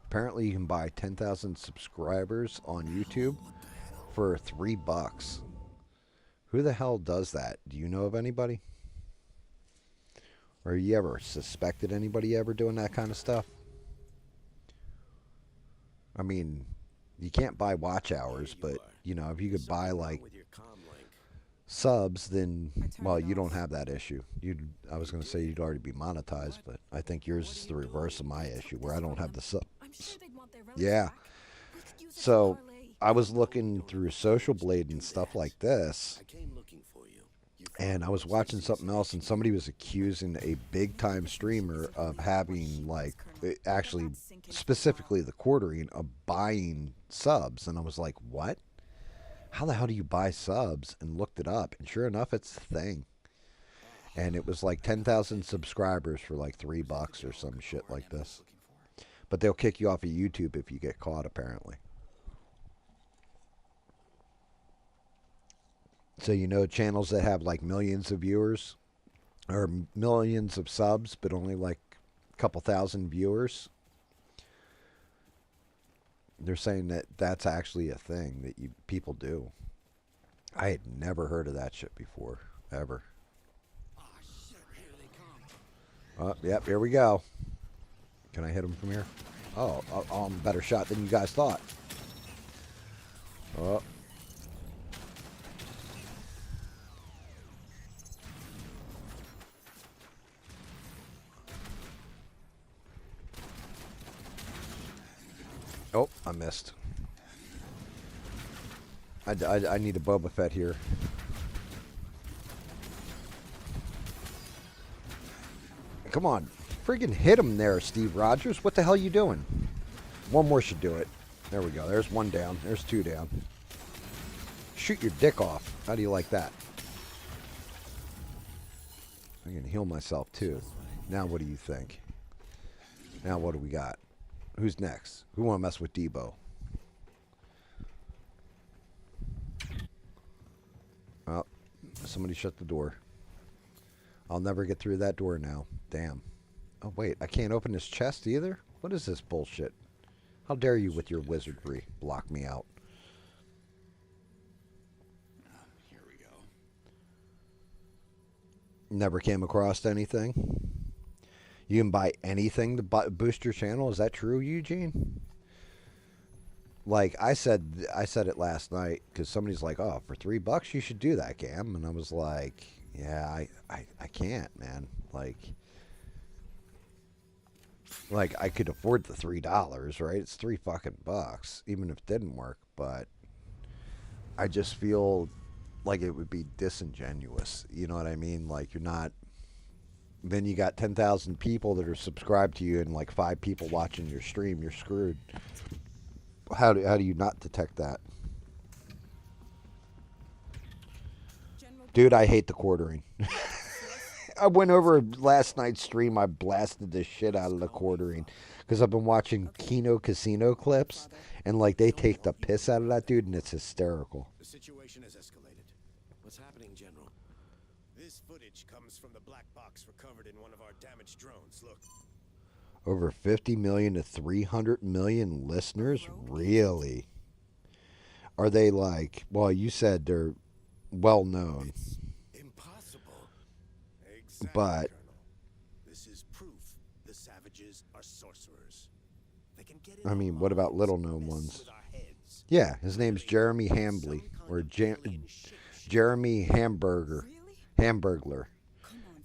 Apparently you can buy 10,000 subscribers on YouTube for $3. Who the hell does that? Do you know of anybody? Or you ever suspected anybody ever doing that kind of stuff? I mean, you can't buy watch hours, but, you know, if you could buy, like, subs, then, well, you don't have that issue. I was going to say you'd already be monetized, but I think yours is the reverse of my issue, where I don't have the subs. Yeah. So I was looking through Social Blade and stuff like this, and I was watching something else, and somebody was accusing a big-time streamer of having, like, actually, specifically the quartering, of buying subs. And I was like, what? How the hell do you buy subs? And looked it up, and sure enough, it's the thing. And it was like 10,000 subscribers for like $3 or some shit like this. But they'll kick you off of YouTube if you get caught, apparently. So, you know, channels that have like millions of viewers or millions of subs, but only like a couple thousand viewers. They're saying that that's actually a thing that people do. I had never heard of that shit before, ever. Oh, yep, here we go. Can I hit him from here? Oh, I'm a better shot than you guys thought. Oh. Oh, I missed. I need a Boba Fett here. Come on. Friggin' hit him there, Steve Rogers. What the hell are you doing? One more should do it. There we go. There's one down. There's two down. Shoot your dick off. How do you like that? I'm going to heal myself, too. Now what do you think? Now what do we got? Who's next? Who want to mess with Debo? Oh, somebody shut the door. I'll never get through that door now. Damn. Oh, wait. I can't open this chest either? What is this bullshit? How dare you with your wizardry block me out? Here we go. Never came across anything? You can buy anything to boost your channel? Is that true, Eugene? Like, I said it last night, because somebody's like, oh, for $3 you should do that, GAM. And I was like, yeah, I can't, man. Like, Like, I could afford the $3, right? It's $3 fucking, even if it didn't work. But I just feel like it would be disingenuous. You know what I mean? Like, you're not. Then you got 10,000 people that are subscribed to you and like 5 people watching your stream. You're screwed. How do you not detect that? Dude, I hate the quartering. I went over last night's stream. I blasted the shit out of the quartering because I've been watching Kino Casino clips and like they take the piss out of that dude and it's hysterical. The situation has escalated. What's happening, General? This footage comes from the black box recovered in one of our damaged drones. Look. Over 50 million to 300 million listeners? Really? Are they like, well, you said they're well known. It's impossible. Exactly, But Colonel. This is proof the savages are sorcerers. They can get in I mean, our what about minds, little known mess ones? with our heads. Yeah, his name's Jeremy Hambley or Jeremy Hamburglar.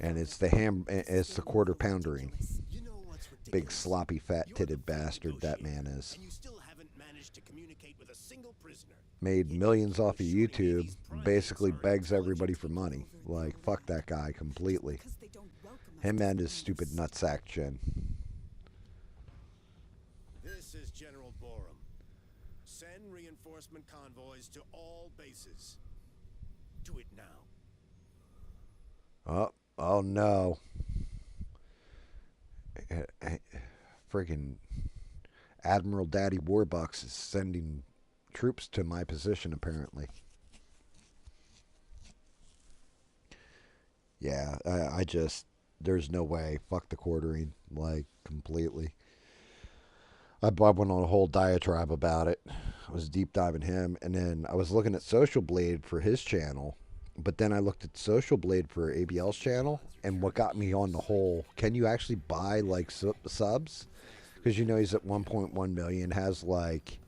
And it's the quarter poundering. You know what's Big ridiculous? sloppy fat You're titted the bastard that man negotiator, is. and you still haven't managed to communicate with a single prisoner. Made millions off of YouTube, basically begs everybody for money. Like, fuck that guy completely. Him and his stupid nutsack chin. This is General Borum. Send reinforcement convoys to all bases. Do it now. Oh no. Friggin' Admiral Daddy Warbucks is sending troops to my position, apparently. Yeah, I just, there's no way. Fuck the quartering, like, completely. I went on a whole diatribe about it. I was deep diving him, and then I was looking at Social Blade for his channel, but then I looked at Social Blade for ABL's channel, and what got me on the whole, can you actually buy, like, subs? Because, you know, he's at 1.1 million, has, like,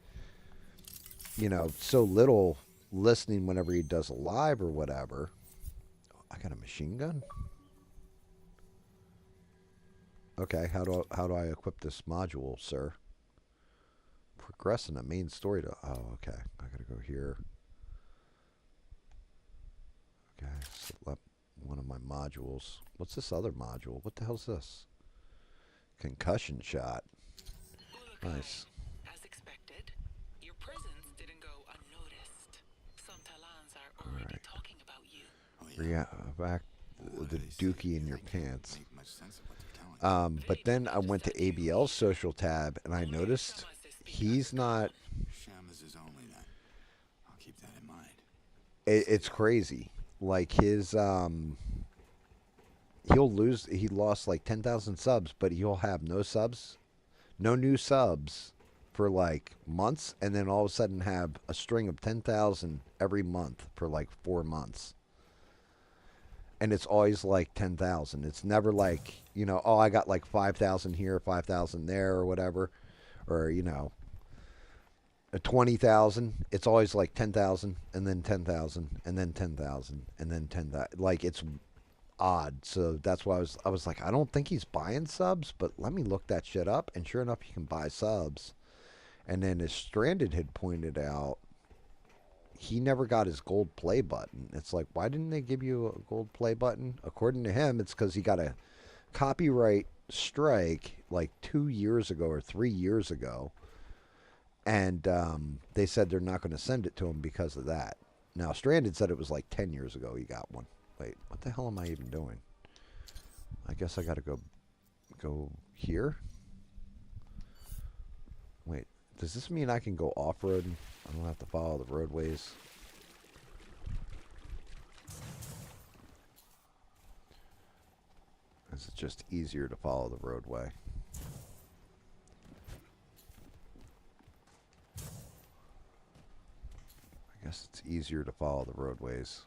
you know, so little listening whenever he does a live or whatever. I got a machine gun? Okay, how do I equip this module, sir? Progress in the main story to... Oh, okay. I gotta go here. Okay, select one of my modules. What's this other module? What the hell's this? Concussion shot. Nice. As expected, your presence didn't go unnoticed. Some Talans are already talking about you. Back the dookie in your pants. But then I went to ABL's social tab and I noticed he's not. Shamas is only that. I'll keep that in mind. It's crazy. Like his he lost like 10,000 subs, but he'll have no new subs for like months, and then all of a sudden have a string of 10,000 every month for like 4 months. And it's always like 10,000. It's never like, you know, oh, I got like 5,000 here, 5,000 there, or whatever, or you know, 20,000. It's always like 10,000, and then 10,000, and then 10,000, and then 10,000. Like it's odd. So that's why I was like, I don't think he's buying subs, but let me look that shit up. And sure enough, you can buy subs. And then as Stranded had pointed out, he never got his gold play button. It's like, why didn't they give you a gold play button? According to him, it's because he got a copyright strike like 2 years ago or 3 years ago. And they said they're not going to send it to him because of that. Now, Stranded said it was like 10 years ago he got one. Wait, what the hell am I even doing? I guess I got to go here? Wait, does this mean I can go off-road? I don't have to follow the roadways. Is it just easier to follow the roadway? I guess it's easier to follow the roadways.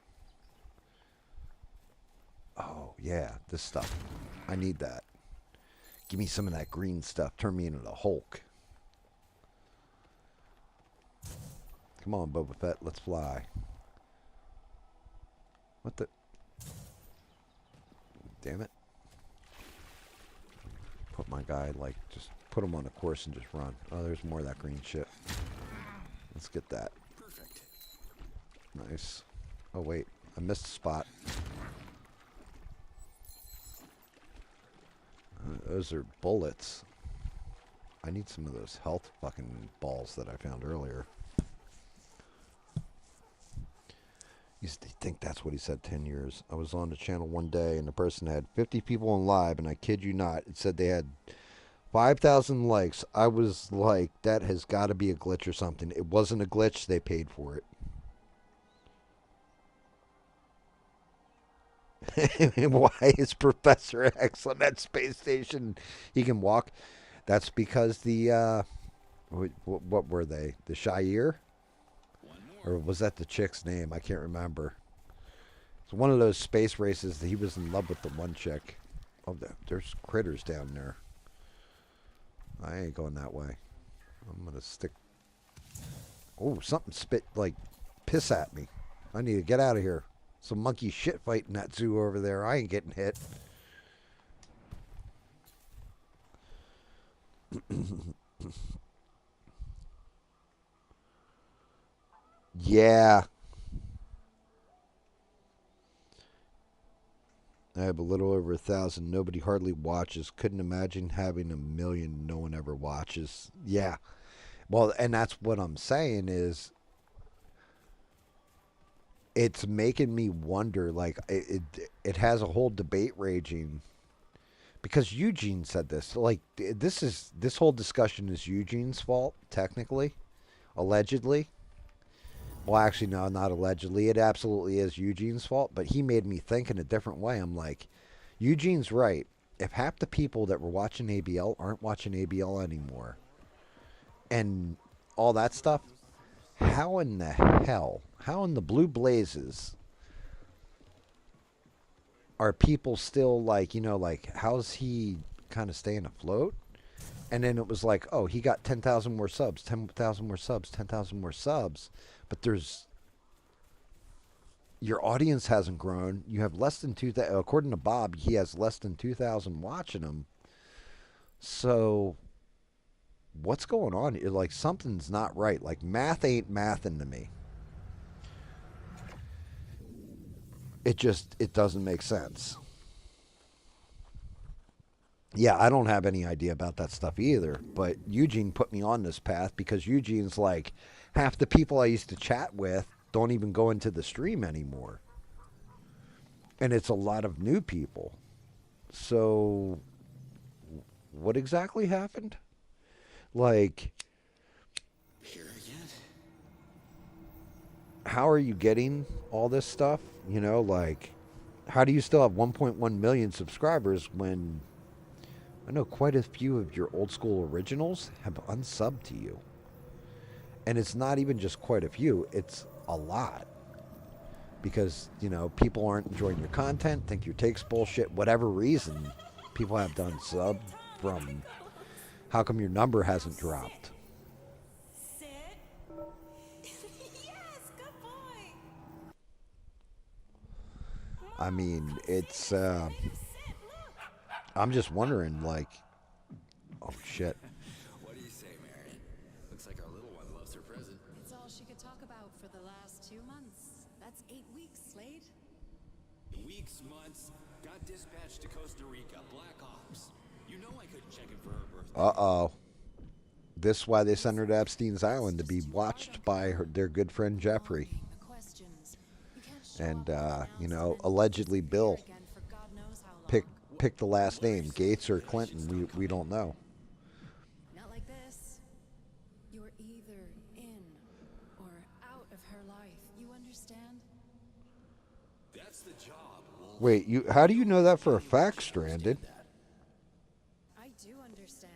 Oh, yeah, this stuff. I need that. Give me some of that green stuff. Turn me into the Hulk. Come on, Boba Fett, let's fly. What the... Damn it. Put my guy, like, just put him on a course and just run. Oh, there's more of that green shit. Let's get that. Perfect. Nice. Oh, wait. I missed a spot. Those are bullets. I need some of those health fucking balls that I found earlier. Used to think that's what he said 10 years. I was on the channel one day and the person had 50 people on live, and I kid you not, it said they had 5,000 likes. I was like, that has got to be a glitch or something. It wasn't a glitch. They paid for it. Why is Professor X on that space station? He can walk. That's because the, what were they? The Shire? Or was that the chick's name? I can't remember. It's one of those space races that he was in love with the one chick. Oh, there's critters down there. I ain't going that way. I'm going to stick. Oh, something spit, like, piss at me. I need to get out of here. Some monkey shit fighting that zoo over there. I ain't getting hit. Yeah. I have a little over 1,000. Nobody hardly watches. Couldn't imagine having 1 million. No one ever watches. Yeah. Well, and that's what I'm saying is it's making me wonder, like, it has a whole debate raging because Eugene said this. Like, this whole discussion is Eugene's fault, technically, allegedly. Well, actually, no, not allegedly. It absolutely is Eugene's fault, but he made me think in a different way. I'm like, Eugene's right. If half the people that were watching ABL aren't watching ABL anymore and all that stuff, how in the hell, how in the blue blazes are people still like, you know, like, how's he kind of staying afloat? And then it was like, oh, he got 10,000 more subs, 10,000 more subs, 10,000 more subs. But your audience hasn't grown. You have less than 2,000. According to Bob, he has less than 2,000 watching him. So what's going on? Like, something's not right. Like, math ain't mathing to me. It doesn't make sense. Yeah, I don't have any idea about that stuff either. But Eugene put me on this path because Eugene's like, half the people I used to chat with don't even go into the stream anymore. And it's a lot of new people. So what exactly happened? Like, Here again? How are you getting all this stuff? You know, like, how do you still have 1.1 million subscribers when I know quite a few of your old school originals have unsubbed to you? And it's not even just quite a few, it's a lot. Because, you know, people aren't enjoying your content, think your take's bullshit, whatever reason, people have done sub from. How come your number hasn't dropped? Sit. Yes, good boy. I mean, it's, I'm just wondering, like, oh shit. What do you say, Marion? Looks like our little one loves her present. It's all she could talk about for the last 2 months. That's 8 weeks, Slade. Weeks, months, got dispatched to Costa Rica, Black Ops. You know I couldn't check in for her birthday. Uh-oh. This is why they sent her to Epstein's Island, to be watched by their good friend Jeffrey. And, you know, allegedly Bill picked the last name, Gates or Clinton, we don't know. Not like this. You're either in or out of her life. You understand? That's the job. Wait, how do you know that for a fact, Stranded? I do understand.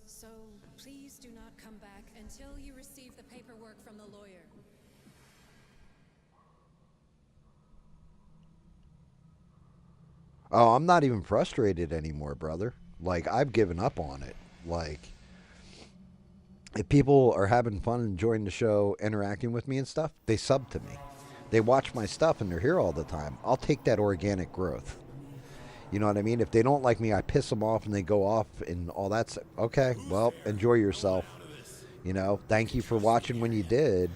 So please do not come back until you receive the paperwork from the lawyer. Oh, I'm not even frustrated anymore, brother. Like, I've given up on it. Like, if people are having fun, enjoying the show, interacting with me and stuff, they sub to me. They watch my stuff and they're here all the time. I'll take that organic growth. You know what I mean? If they don't like me, I piss them off and they go off and all that stuff. Okay, well, enjoy yourself. You know, thank you for watching when you did.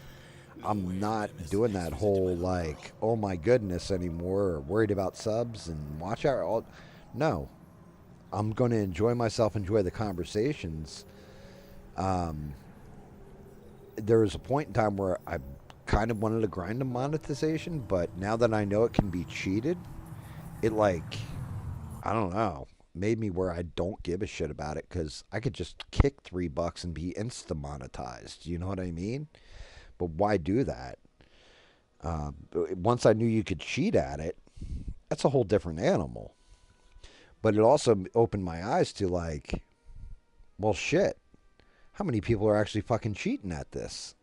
I'm not doing that whole like, oh my goodness anymore, or worried about subs and watch out. No, I'm going to enjoy myself, enjoy the conversations. Um, there was a point in time where I kind of wanted to grind a monetization, but now that I know it can be cheated, it like, I don't know, made me where I don't give a shit about it because I could just kick $3 and be insta monetized. You know what I mean? But why do that? Once I knew you could cheat at it, that's a whole different animal. But it also opened my eyes to like, well, shit. How many people are actually fucking cheating at this?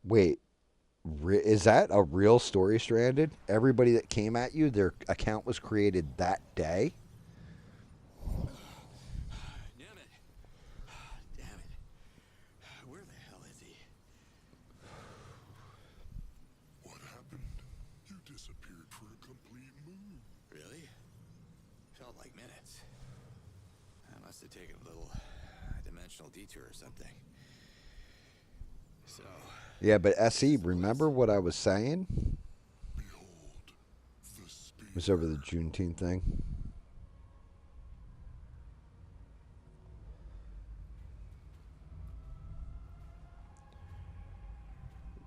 Wait, is that a real story, Stranded? Everybody that came at you, their account was created that day? Damn it. Damn it. Where the hell is he? What happened? You disappeared for a complete move. Really? Felt like minutes. I must have taken a little dimensional detour or something. So. Yeah, but SE, remember what I was saying? Behold, the spear. It was over the Juneteenth thing.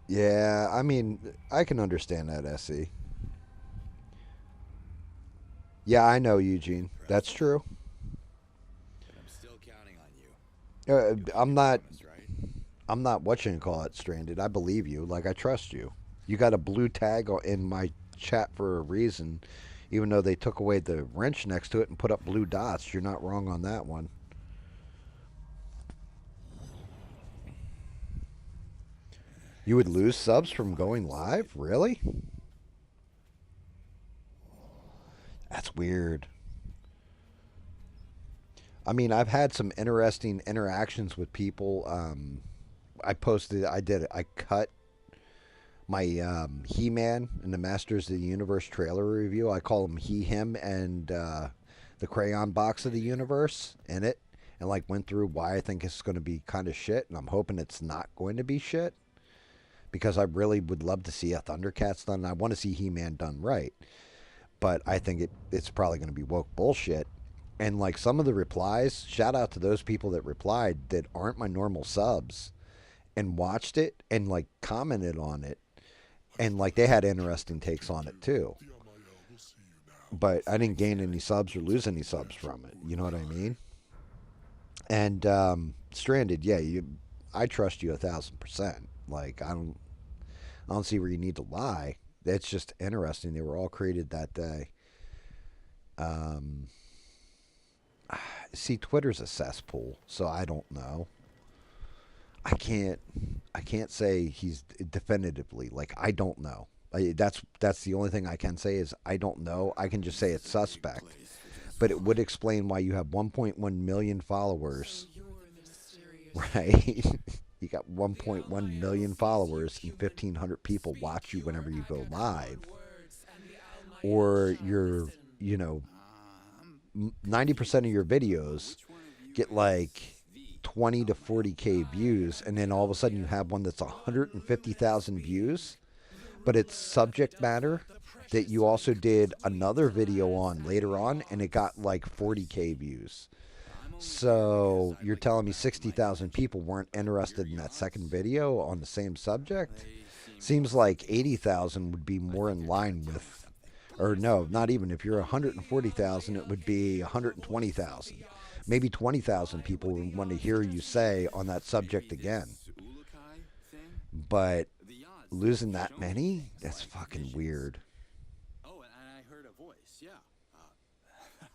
Yeah, I mean, I can understand that, SE. Yeah, I know, Eugene. That's true. But I'm still counting on you. I'm not. Promise, right? I'm not what you call it, Stranded. I believe you. Like I trust you. You got a blue tag in my chat for a reason, even though they took away the wrench next to it and put up blue dots. You're not wrong on that one. You would lose subs from going live? Really? That's weird. I mean, I've had some interesting interactions with people. I cut my He-Man and the Masters of the Universe trailer review. I call him He, Him, and the Crayon Box of the Universe in it. And like went through why I think it's going to be kind of shit. And I'm hoping it's not going to be shit. Because I really would love to see a Thundercats done. I want to see He-Man done right. But I think it's probably going to be woke bullshit. And like some of the replies, shout out to those people that replied that aren't my normal subs and watched it and like commented on it. And like they had interesting takes on it too. But I didn't gain any subs or lose any subs from it. You know what I mean? And Stranded, yeah, I trust you 1,000%. Like I don't see where you need to lie. That's just interesting. They were all created that day. See, Twitter's a cesspool, so I don't know. I can't say he's definitively like I don't know. That's the only thing I can say is I don't know. I can just say it's suspect. But it would explain why you have 1.1 million followers. Right? You got 1.1 million followers and 1,500 people watch you whenever you go live. Or you're, 90% of your videos get like 20 to 40K views, and then all of a sudden you have one that's 150,000 views, but it's subject matter that you also did another video on later on, and it got like 40K views. So you're telling me 60,000 people weren't interested in that second video on the same subject? Seems like 80,000 would be more in line with, or no, not even. If you're 140,000, it would be 120,000. Maybe 20,000 people would want to hear you say on that subject again. But losing that many? That's fucking weird. Oh, and I heard a voice, yeah.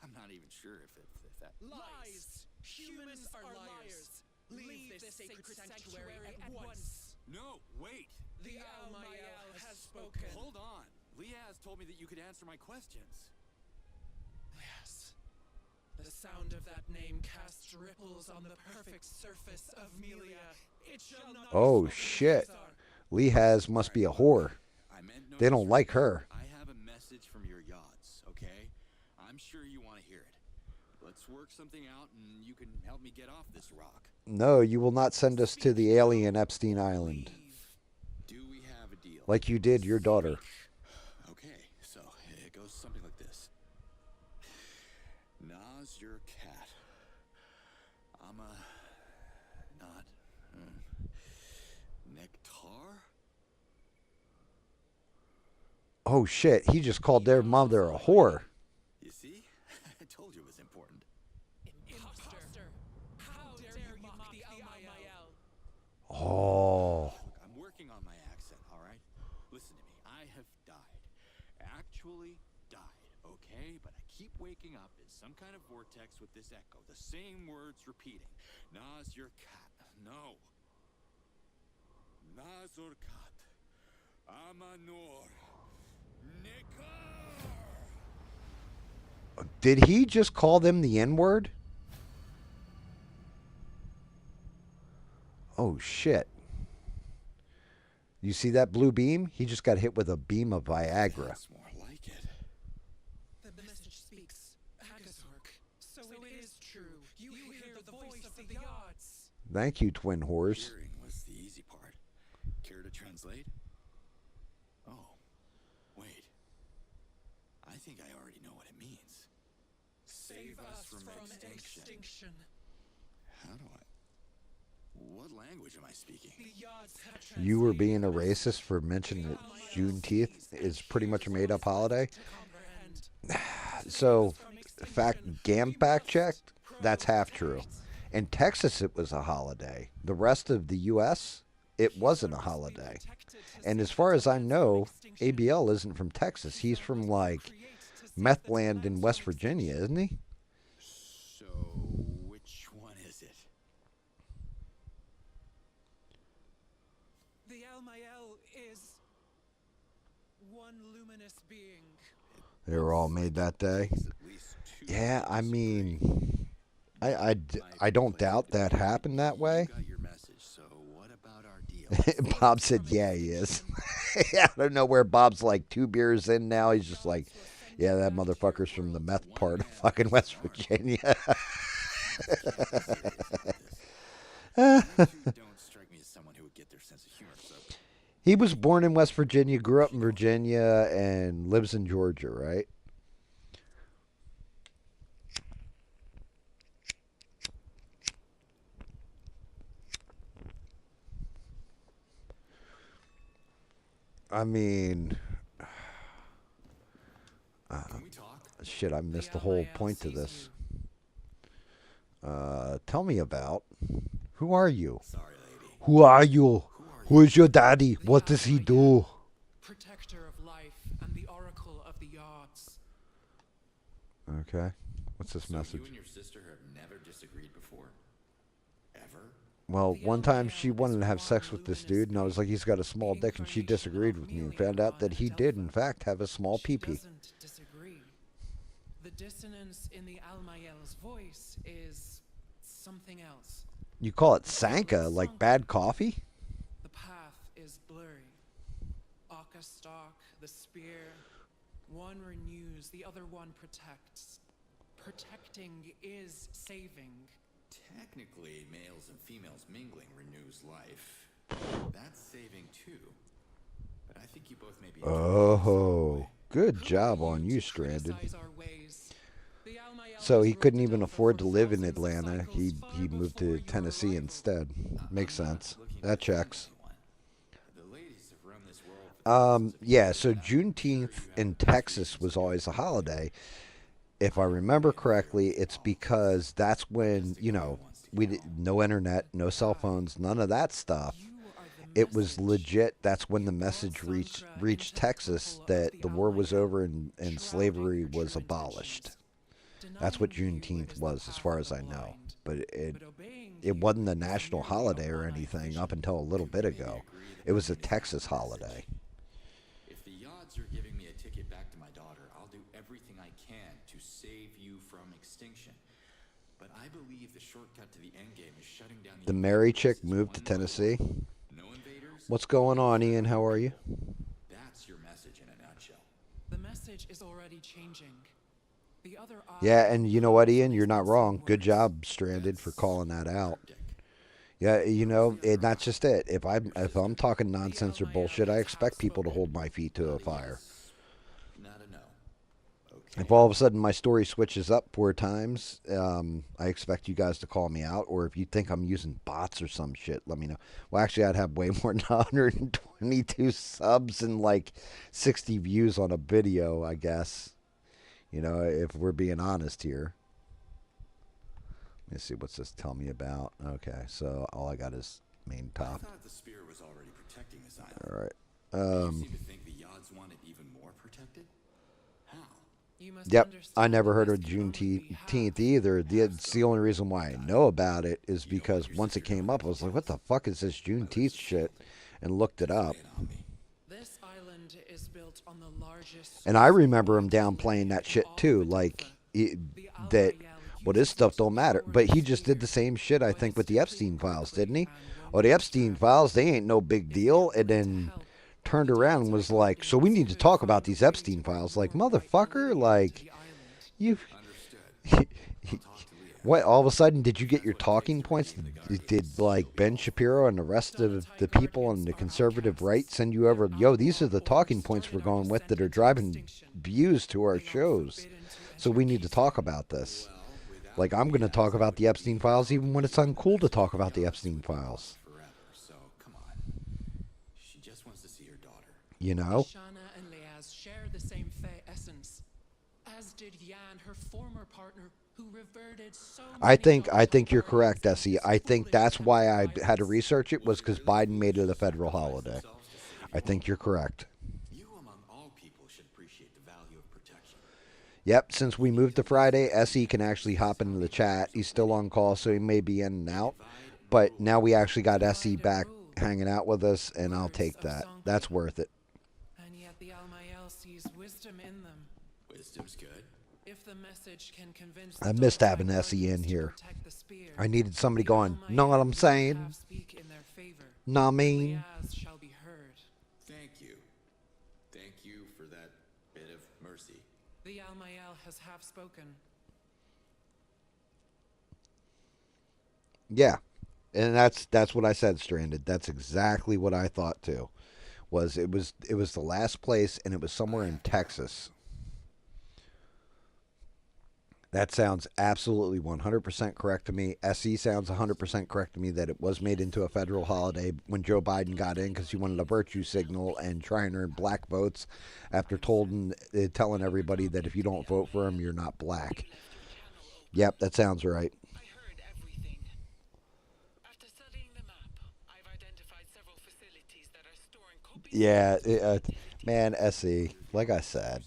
I'm not even sure if that... Lies! Humans are liars! Leave this sacred sanctuary at once! No, wait! The Almael has spoken. Hold on! Leaz told me that you could answer my questions. Yes. sound of that name casts ripples on the perfect surface of Melia. It shall not Oh, be spoken shit. Caesar. Lee has must be a whore. I meant no They don't like disrespect. her. I have a message from your yachts, okay? I'm sure you want to hear it. Let's work something out and you can help me get off this rock. No, you will not send us to the alien Epstein Island. Do we have a deal? Like you did your daughter. Okay, so it goes something like this. Nas your cat. I'm a... not... Nectar? Oh shit, he just called their mother a whore. You see? I told you it was important. Imposter. How dare you mock the Almael? Oh. Look, I'm working on my accent, all right? Listen to me. I have died. Actually died, okay? But I keep waking up in some kind of vortex with this echo. The same words repeating. Nas your cat. No. Nas your cat. Amanor. Nekar. Did he just call them the N-word? Oh shit. You see that blue beam? He just got hit with a beam of Viagra. That's more like it. The message speaks. Hagazork. So it is true. You hear the voice of the yachts. Thank you, twin whores. Hearing was the easy part. Care to translate? Oh, wait. I think I already know what it means. Save us from extinction. How do I... What language am I speaking? The yachts have You were being a racist for mentioning that Juneteenth is pretty much a made-up holiday. So, GAM fact checked, that's half true. In Texas, it was a holiday. The rest of the U.S., it wasn't a holiday. And as far as I know, ABL isn't from Texas. He's from, like, meth land in West Virginia, isn't he? So, which one is it? The Almael is one luminous being. They were all made that day. Yeah, I mean, I don't doubt that happened that way. Got your message, so what about our deal? Bob said, yeah, he is. Yeah, I don't know where Bob's like 2 beers in now. He's just like, yeah, that motherfucker's from the meth part of fucking West Virginia. You don't strike me as someone who would get their sense of humor, so... He was born in West Virginia, grew up in Virginia, and lives in Georgia, right? I mean, Can we talk? shit, I missed the whole point to this. Tell me about, who are you? Sorry, lady. Who are you? Who is your daddy? What does he do? Protector of life and the oracle of the yachts. Okay. What's this So you message? and your sister have never disagreed before? Ever? Well, one time she wanted to have sex with this dude, and I was like, he's got a small dick, and she disagreed with me and found out that he did, in fact, have a small She pee-pee. doesn't disagree. The dissonance in the Almael's voice is something else. You call it Sanka, like bad coffee? The path is blurry. Aka stalk, the spear. One renews, the other one protects. Protecting is saving. Technically, males and females mingling renews life. That's saving too. But I think you both may be... Oh, good job on you, Stranded. Criticize our ways. The Almael So has he couldn't rolled even over afford to for live in thousands of Atlanta. cycles He far moved before to your Tennessee arrival. instead. Makes sense. That checks. The ladies have run this world for Yeah, so Juneteenth in Texas was always a holiday. If I remember correctly, it's because that's when, you know, no internet, no cell phones, none of that stuff. It was legit. That's when the message reached Texas that the war was over and slavery was abolished. That's what Juneteenth was, as far as I know. But it wasn't a national holiday or anything up until a little bit ago. It was a Texas holiday. If the odds are giving me a ticket back to my daughter, I'll do everything I can to save you from extinction. I believe the shortcut to the endgame is shutting down The Mary chick moved to Tennessee. No invaders. What's going on, Ian? How are you? That's your message in a nutshell. The message is already changing. The other Yeah, and you know what, Ian? You're not wrong. Good job, Stranded, for calling that out. Yeah, you know, that's just it. If I'm talking nonsense or bullshit, I expect people to hold my feet to a fire. Not a no. Okay. If all of a sudden my story switches up 4 times, I expect you guys to call me out. Or if you think I'm using bots or some shit, let me know. Well, actually, I'd have way more than 122 subs and like 60 views on a video, I guess. You know, if we're being honest here. Let me see, what's this tell me about? Okay, so all I got is main top. I thought the spear was already protecting this island. All right. You seem to think the Yods want it even more protected? How? Yep, I never heard of Juneteenth either. It's the only reason why I know about it is because once it came up, I was like, what the fuck is this Juneteenth shit? And looked it up. This island is built on the largest. And I remember him downplaying that shit too. Like, that, well, this stuff don't matter. But he just did the same shit, I think, with the Epstein files, didn't he? Oh, the Epstein files, they ain't no big deal. And then turned around and was like, so we need to talk about these Epstein files. Like, motherfucker, like, you... What, all of a sudden, did you get your talking points? Did like, Ben Shapiro and the rest of the people on the conservative right send you over, yo, these are the talking points we're going with that are driving views to our shows. So we need to talk about this. Like, I'm going to talk about the Epstein files even when it's uncool to talk about the Epstein files. So, come on. She just wants to see her daughter. You know? Shana and Leaz share the same Fae essence, as did Yan, her former partner, who reverted so I think you're correct, Essie. I think that's why I had to research it, was because Biden made it a federal holiday. I think you're correct. You among all people should appreciate the value of protection. Yep, since we moved to Friday, Essie can actually hop into the chat. He's still on call, so he may be in and out. But now we actually got Essie back hanging out with us, and I'll take that. That's worth it. And yet the Almael sees wisdom in them. Wisdom's good. If the message can convince I missed having Essie in here. I needed somebody going, know what I'm saying? Know I mean? Shall be heard. Thank you. Thank you for that bit of mercy. The Almael has half spoken. Yeah. And that's what I said, Stranded. That's exactly what I thought too. It was the last place, and it was somewhere in Texas. That sounds absolutely 100% correct to me. SE sounds 100% correct to me that it was made into a federal holiday when Joe Biden got in because he wanted a virtue signal and try and earn black votes after telling everybody that if you don't vote for him, you're not black. Yep, that sounds right. I heard everything. After studying the map, I've identified several facilities that are storing copies. Yeah, man, SE, like I said.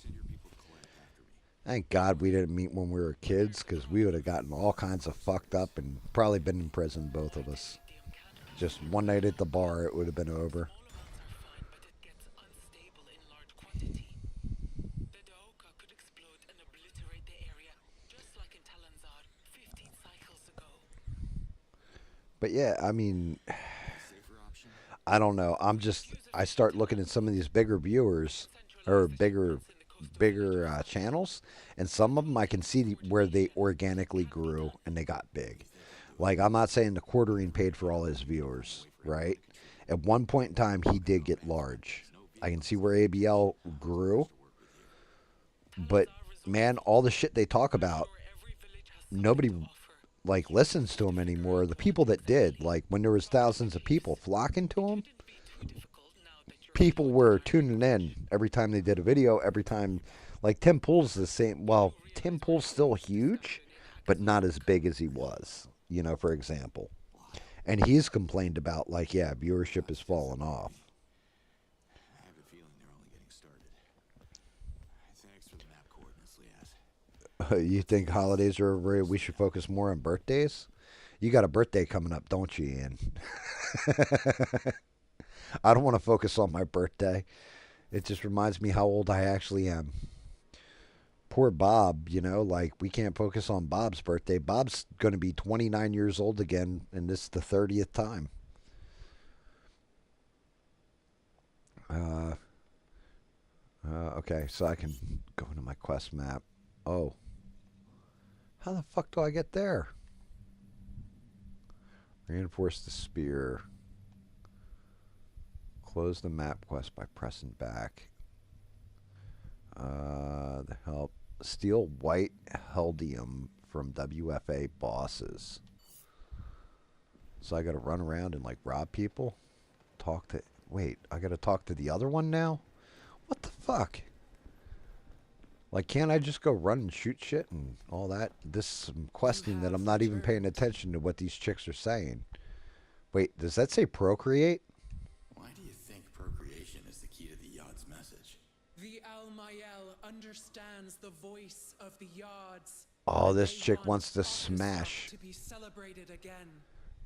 Thank God we didn't meet when we were kids, because we would have gotten all kinds of fucked up and probably been in prison, both of us. Just one night at the bar, it would have been over. But yeah, I mean, I don't know. I start looking at some of these bigger viewers, or bigger channels, and some of them I can see where they organically grew and they got big. Like, I'm not saying the quartering paid for all his viewers, right? At one point in time, he did get large. I can see where ABL grew, but man, all the shit they talk about, nobody like listens to him anymore. The people that did, like when there was thousands of people flocking to him, people were tuning in every time they did a video, every time. Like, Tim Pool's the same. Well, Tim Pool's still huge, but not as big as he was, you know, for example. And he's complained about, like, yeah, viewership has fallen off. I have a feeling they're only getting started. Thanks for the map coordinates, Leaz. You think holidays are over? We should focus more on birthdays? You got a birthday coming up, don't you, Ian? I don't want to focus on my birthday. It just reminds me how old I actually am. Poor Bob, you know, like we can't focus on Bob's birthday. Bob's going to be 29 years old again, and this is the 30th time. Uh, okay, so I can go into my quest map. Oh, how the fuck do I get there? Reinforce the spear. Close the map quest by pressing back. The help. Steal white heldium from WFA bosses. So I gotta run around and like rob people? Talk to... Wait, I gotta talk to the other one now? What the fuck? Like, can't I just go run and shoot shit and all that? This is some questing that I'm not even paying attention to what these chicks are saying. Wait, does that say procreate? Why do you think procreation is the key to the Yod's message? The Almayel understands the voice of the Yards. Oh, this chick wants to smash. To be celebrated again.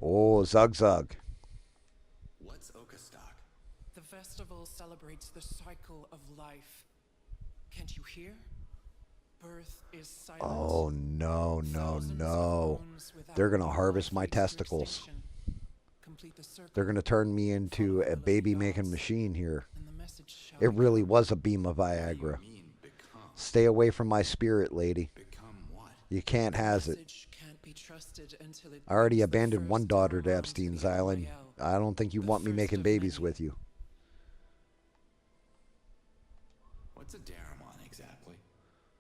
Oh, Zug Zug. What's Okastock? The festival celebrates the cycle of life. Can't you hear? Birth is silent. Oh, no, no, no. They're going to harvest my testicles. They're going to turn me into a baby-making machine here. It really was a beam of Viagra. Stay away from my spirit, lady. You can't has it. I already abandoned one daughter to Epstein's Island. I don't think you want me making babies with you. What's a Daramon exactly?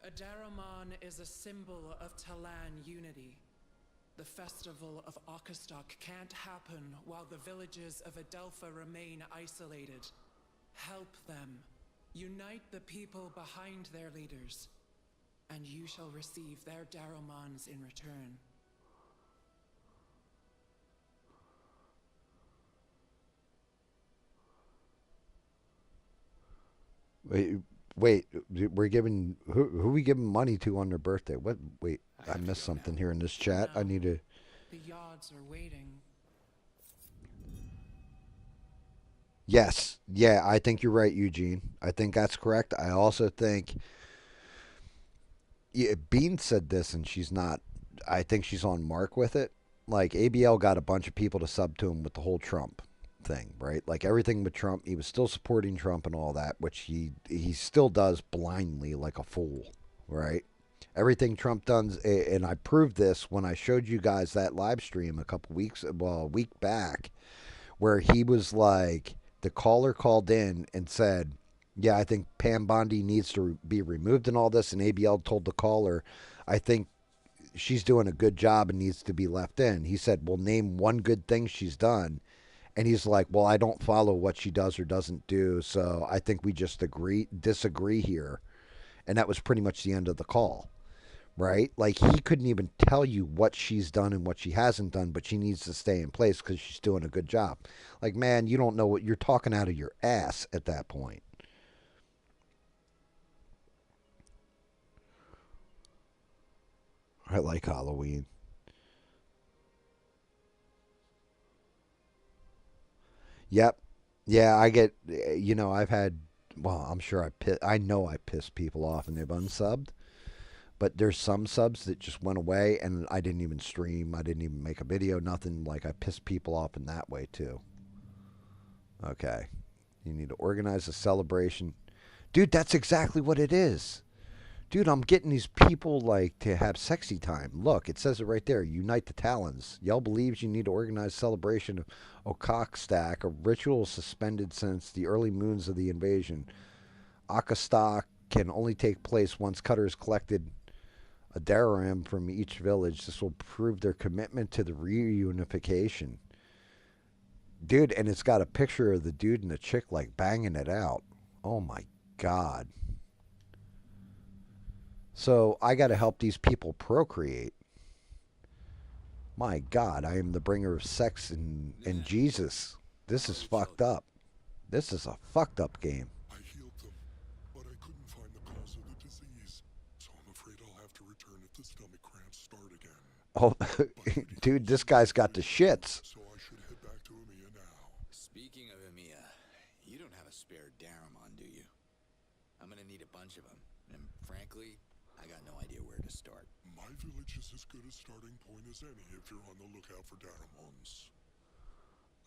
A Daramon is a symbol of Talan unity. The festival of Okastock can't happen while the villages of Adelpha remain isolated. Help them. Unite the people behind their leaders, and you shall receive their Daramons in return. Wait, we're giving who we giving money to on their birthday? What? Wait, I missed something here in this chat. I need to. The Yards are waiting. Yes, yeah, I think you're right, Eugene. I think that's correct. I also think Bean said this, and she's not. I think she's on mark with it. Like ABL got a bunch of people to sub to him with the whole Trump thing, right? Like everything with Trump, he was still supporting Trump and all that, which he still does blindly like a fool, right? Everything Trump does, and I proved this when I showed you guys that live stream a week back, where he was like, the caller called in and said, yeah, I think Pam Bondi needs to be removed and all this, and ABL told the caller, I think she's doing a good job and needs to be left in. He said, well, name one good thing she's done. And he's like, well, I don't follow what she does or doesn't do, so I think we just disagree here. And that was pretty much the end of the call, right? Like, he couldn't even tell you what she's done and what she hasn't done, but she needs to stay in place because she's doing a good job. Like, man, you don't know what you're talking out of your ass at that point. I like Halloween. Yep. Yeah, I get, I've had, well, I'm sure I know I pissed people off and they've unsubbed, but there's some subs that just went away and I didn't even stream. I didn't even make a video, nothing. Like, I pissed people off in that way too. Okay. You need to organize a celebration. Dude, that's exactly what it is. Dude, I'm getting these people, like, to have sexy time. Look, it says it right there. Unite the Talons. Yell believes you need to organize celebration of Okastock, a ritual suspended since the early moons of the invasion. Okastock can only take place once Cutters collected a Daram from each village. This will prove their commitment to the reunification. Dude, and it's got a picture of the dude and the chick, like, banging it out. Oh, my God. So I got to help these people procreate. My God, I am the bringer of sex and Jesus. This is fucked up. This is a fucked up game. I healed them, but I couldn't find the cause of the disease, so I'm afraid I'll have to return if the stomach cramps start again. Oh, dude, this guy's got the shits. So I should head back to Emiya now. Speaking of Emiya, you don't have a spare Daramon, do you? I'm gonna need a bunch of them, and frankly, I start. My village is as good a starting point as any if you're on the lookout for Daramons.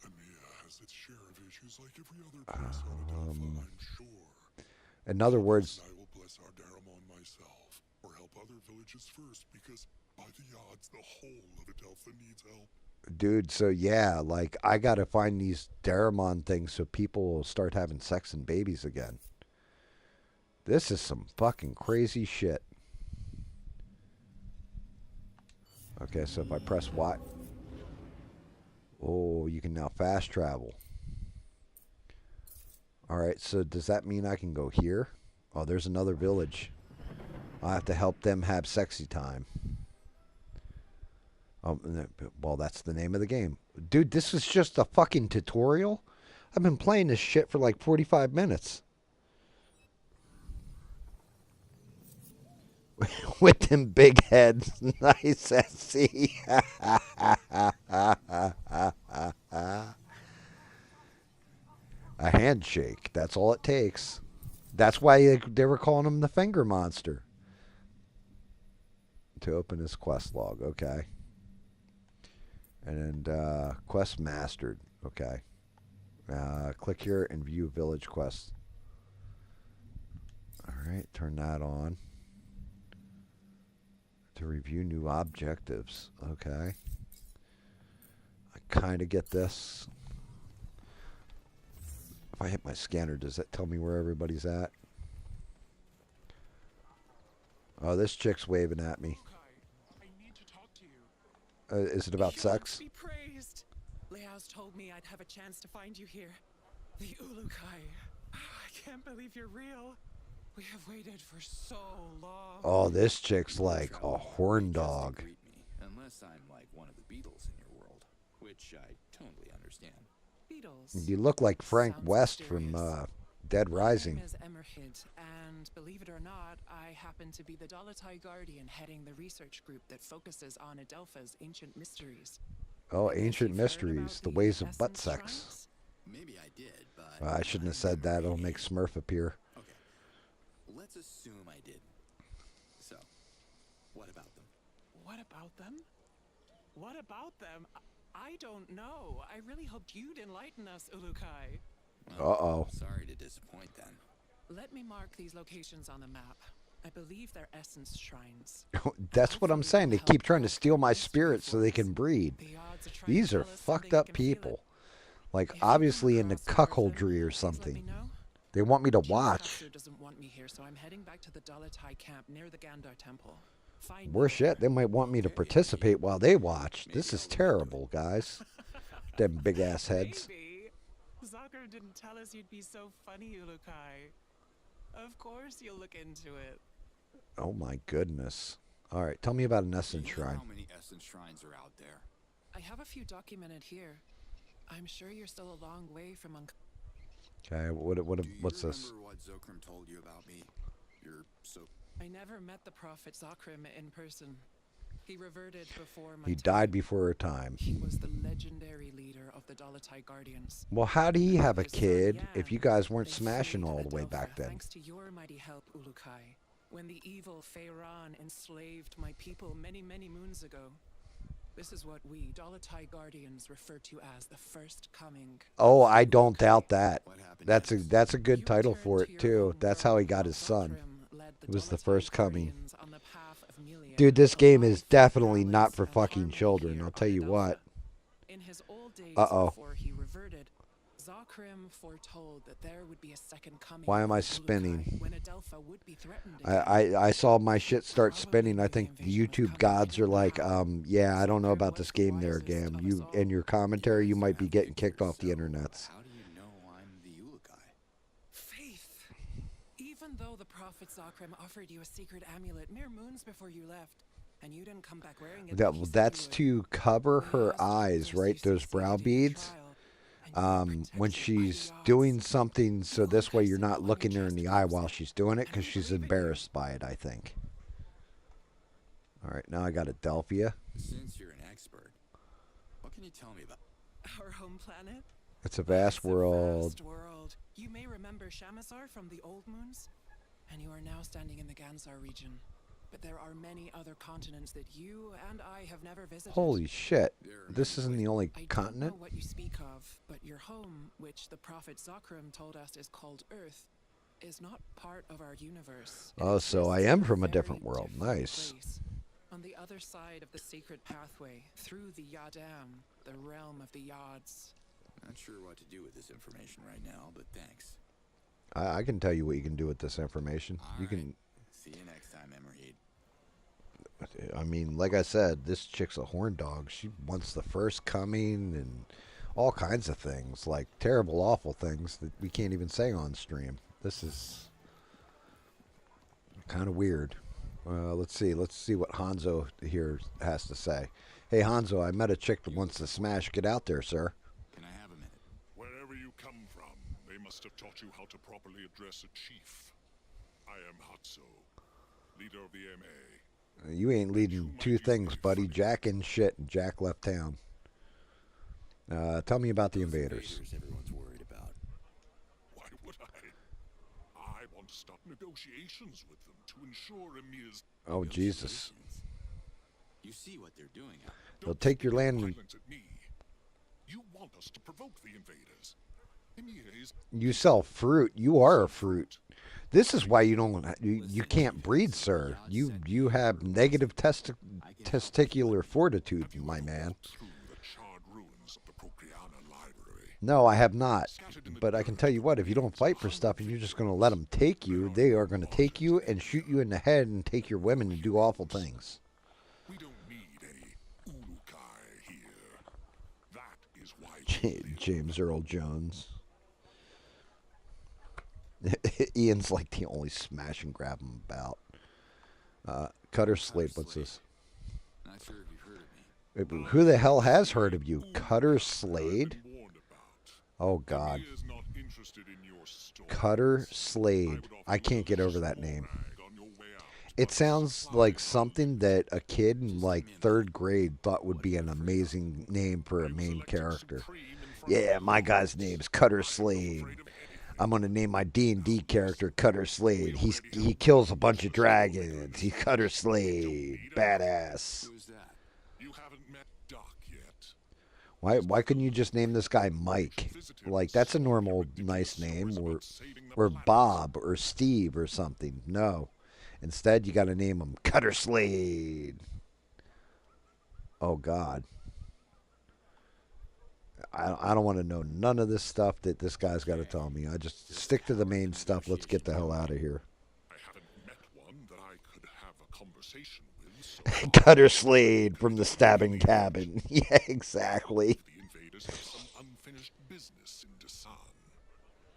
Amia has its share of issues like every other place on Adelpha, I'm sure. In other words, I will bless our Daramon myself, or help other villages first, because by the odds, the whole of Adelpha needs help. dude, so yeah, like, I gotta find these Daramon things so people will start having sex and babies again. This is some fucking crazy shit. Okay, so if I press Y... Oh, you can now fast travel. Alright, so does that mean I can go here? Oh, there's another village. I have to help them have sexy time. Well, that's the name of the game. Dude, this is just a fucking tutorial? I've been playing this shit for like 45 minutes. With them big heads. Nice SC. A handshake. That's all it takes. That's why they were calling him the finger monster. To open his quest log. Okay. And quest mastered. Okay. Click here and view village quests. Alright, turn that on. To review new objectives. Okay. I kind of get this. If I hit my scanner, does that tell me where everybody's at? Oh, this chick's waving at me. I need to talk to you. Is it about sex? Be praised. Leo's told me I'd have a chance to find you here. The Ulukai. I can't believe you're real. We have waited for so long. Oh, this chick's like a horn dog. Greet me, unless I'm like one of the Beatles in your world, which I totally understand. Beatles. You look like Frank Sounds West mysterious. from Dead Rising. My name is Emmerhid, and believe it or not, I happen to be the Dalatai Guardian heading the research group that focuses on Adelpha's ancient mysteries. Oh, Have ancient you heard mysteries, about the the ways of butt essence sex. shrines? Maybe I did, but I shouldn't have said that. It'll make Smurf appear. Okay, let's assume I didn't. So, what about them? What about them? What about them? I don't know. I really hoped you'd enlighten us, Ulukai. Well, Uh-oh. sorry to disappoint then. Let me mark these locations on the map. I believe they're essence shrines. That's what I'm saying. They keep trying to steal my spirit so they can breed. The odds trying These to are tell us fucked something up can feel it. people. Like, If you come obviously into across any of them, cuckoldry or please let me something. know. They want me to Chief watch. Hatsu doesn't want me here, so I'm heading back to the Dalatai camp near the Gandar temple. Find me Worse there. yet, they might want me to participate while they watch. This is terrible, guys. Them big ass heads. Maybe. Zakir didn't tell us you'd be so funny, Ulukai. Of course you'll look into it. Oh my goodness. Alright, tell me about an essence Do you know shrine. how many essence shrines are out there? I have a few documented here. I'm sure you're still a long way from Okay, Do what's you this? remember what Zokrim told you about me? You're so... I never met the Prophet Zakrim in person. He reverted before my He time. died before her time. He was the legendary leader of the Dalatai Guardians. Well, how did he have a His son kid Yan, if you guys weren't they smashing freed all the way Adelpha back then? Thanks to your mighty help, Ulukai. When the evil Feyran enslaved my people many, many moons ago. This is what we, Dalatai Guardians, refer to as the first coming. Oh, I don't doubt that. What happened That's next? that's a good You title returned for to it your too. home That's how he world got while his son. Zakrim led It was the Dalatai first coming. Guardians on the path of Melia, Dude, this a game life is of definitely not balance for and fucking harmony children. here I'll on tell you what. Adelpha. In his old days Uh-oh. before he reverted, Zakrim foretold that there would be a second coming. Why am I of Ulukai spinning? When Adelpha would be threatened again. I saw my shit start spinning. I think the YouTube gods are like, yeah, I don't know about this game there, GAM. You and your commentary, you might be getting kicked off the internets. How do you know I'm the Ulukai? Faith. Even though the Prophet Zakrim offered you a secret amulet mere moons before you left, and you didn't come back wearing it, but he said That's you would. to cover We her asked you eyes, if right? you Those succeeded brow in your beads. trial, and you When protected by the she's odds. doing something, so this way you're Ulukai not symbol on looking your her in the chest eye proves while it. she's doing it And because we she's believe in you. embarrassed by it, I think. All right, now I got Adelphia. Since you're an expert, what can you tell me about... Our home planet? It's a vast It's a world. vast world. You may remember Shamazar from the Old Moons, and you are now standing in the Gansar region. but there are many other continents that you and I have never visited. Holy shit. This isn't the only I don't continent? know what you speak of, but your home, which the Prophet Zakram told us is called Earth, is not part of our universe. It Oh, so I exists am in from a very different world. different Nice. place. On the other side of the sacred pathway, through the Yadam, the realm of the Yads. Not sure what to do with this information right now, but thanks. I can tell you what you can do with this information. All You right. can... See you next time, Emerheed. I mean, like I said, this chick's a horn dog. She wants the first coming and all kinds of things, like terrible, awful things that we can't even say on stream. This is kind of weird. Let's see what Hanzo here has to say. Hey, Hanzo, I met a chick that wants to smash. Get out there, sir. Can I have a minute? Wherever you come from, they must have taught you how to properly address a chief. I am Hatso, leader of the MA. You ain't leading two things, buddy. Jack and shit, and Jack left town. Tell me about the invaders. Everyone's worried about. Why would I? I want to start negotiations with them to ensure Emir's... Oh, Jesus. You see what they're doing out They'll take your land and... Violence at me. You want us to provoke the invaders. Emir is... You sell fruit. You are a fruit. This is why you don't. You can't breed, sir. You have negative testicular fortitude, my man. No, I have not. But I can tell you what, if you don't fight for stuff and you're just going to let them take you, they are going to take you and shoot you in the head and take your women and do awful things. We don't need any Urukai here. That is why James Earl Jones. Ian's like the only smash and grab him about. Cutter Slade, what's this? Not sure if you've heard of me. Who the hell has heard of you? Cutter Slade? Oh, God. Cutter Slade. I can't get over that name. It sounds like something that a kid in like 3rd grade thought would be an amazing name for a main character. Yeah, my guy's name's Cutter Slade. I'm gonna name my D&D character Cutter Slade. He kills a bunch of dragons. He's Cutter Slade. Badass. Who's that? You haven't met Doc yet. Why couldn't you just name this guy Mike? Like, that's a normal nice name. Or Bob or Steve or something. No. Instead, you gotta name him Cutter Slade. Oh, God. I don't want to know none of this stuff that this guy's got to tell me. I just stick to the main stuff. Let's get the hell out of here. I haven't met one that I could have a conversation with. So Cutter Slade from the stabbing cabin. Yeah, exactly. the invaders have some unfinished business in Dasan.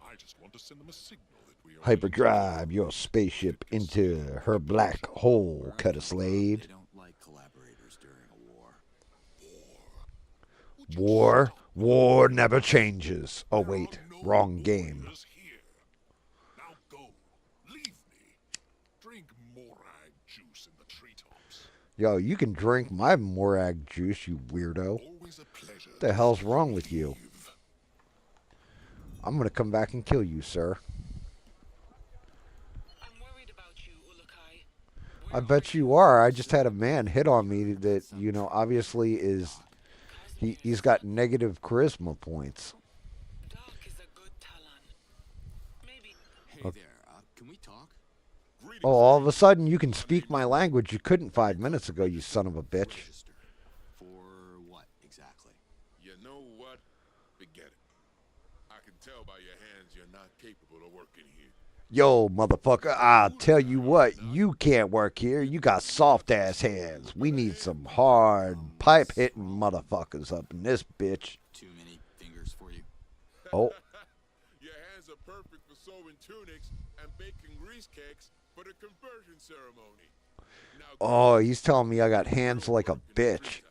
I just want to send them a signal that we are... Hyperdrive your spaceship into her black hole, Cutter Slade. They don't like collaborators during a war. War never changes. Oh, wait. Wrong game. Now go. Leave me. Drink Morag juice in the treetops. Yo, you can drink my Morag juice, you weirdo. Always a pleasure. What the hell's wrong with you? I'm going to come back and kill you, sir. I'm worried about you, Ulukai. I bet you are. I just had a man hit on me that, you know, obviously is... He's got negative charisma points. Doc is a good Talon. Maybe. Hey there, can we talk? Oh, all of a sudden you can speak my language. You couldn't 5 minutes ago, you son of a bitch. Register. For what, exactly? You know what? Forget it. I can tell by your hands you're not capable of working here. Yo, motherfucker, I'll tell you what, you can't work here. You got soft-ass hands. We need some hard, pipe-hitting motherfuckers up in this bitch. Too many fingers for you. Oh. Your hands are perfect for sewing tunics and baking grease cakes for the conversion ceremony. Now, Oh, he's telling me I got hands like a bitch.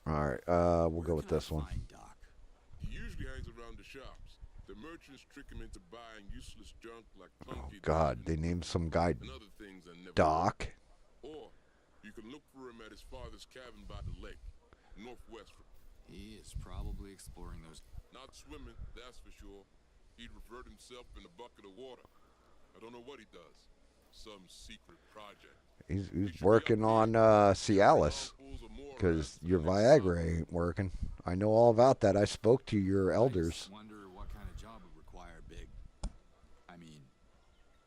Alright, we'll go with this one. he usually hangs around the shops. The merchants trick him into buying useless junk like funky God, they named some guy and other things that never Doc. Or you can look for him at his father's cabin by the lake, northwest. He is probably exploring those. Not swimming, that's for sure. He'd revert himself in a bucket of water. I don't know what he does. Some secret project. He's working on Cialis because your Viagra ain't working. I know all about that. I spoke to your elders. I wonder what kind of job would require big, I mean,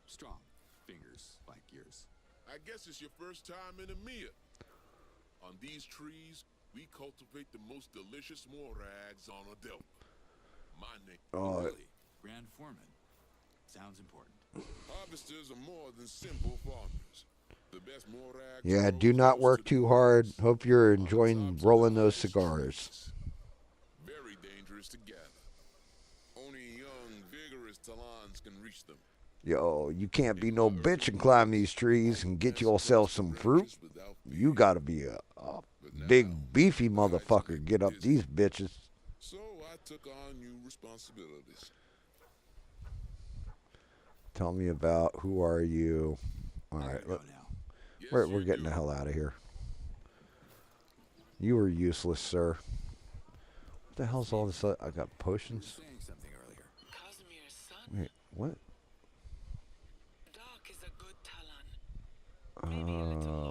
strong fingers like yours. I guess it's your first time in EMEA. On these trees, we cultivate the most delicious morags on a delta. My name. Really? Grand Foreman. Sounds important. Harvesters are more than simple farmers. The best morags. Yeah, do not work too hard. Hope you're enjoying rolling those cigars. Very dangerous to gather. Only young, vigorous Talons can reach them. Yo, you can't be no bitch and climb these trees and get yourself some fruit. You gotta be a big, beefy motherfucker. Get up these bitches. So I took on new responsibilities. Tell me about who are you? All right, we're getting the hell out of here. You were useless, sir. What the hell's all this? I got potions. Wait, what?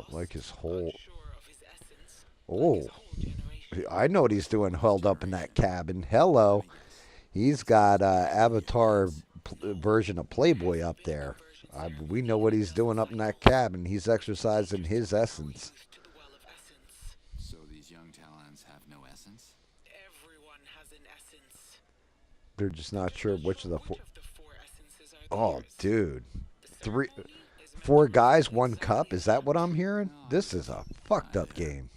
Like his whole. Oh, I know what he's doing. Held up in that cabin. Hello, he's got Avatar version of Playboy up there. We know what he's doing up in that cabin. He's exercising his essence. So these young Talons have no essence? Everyone has an essence. They're just not sure which of the four. Oh, dude. 4 guys, 1 cup? Is that what I'm hearing? This is a fucked up game.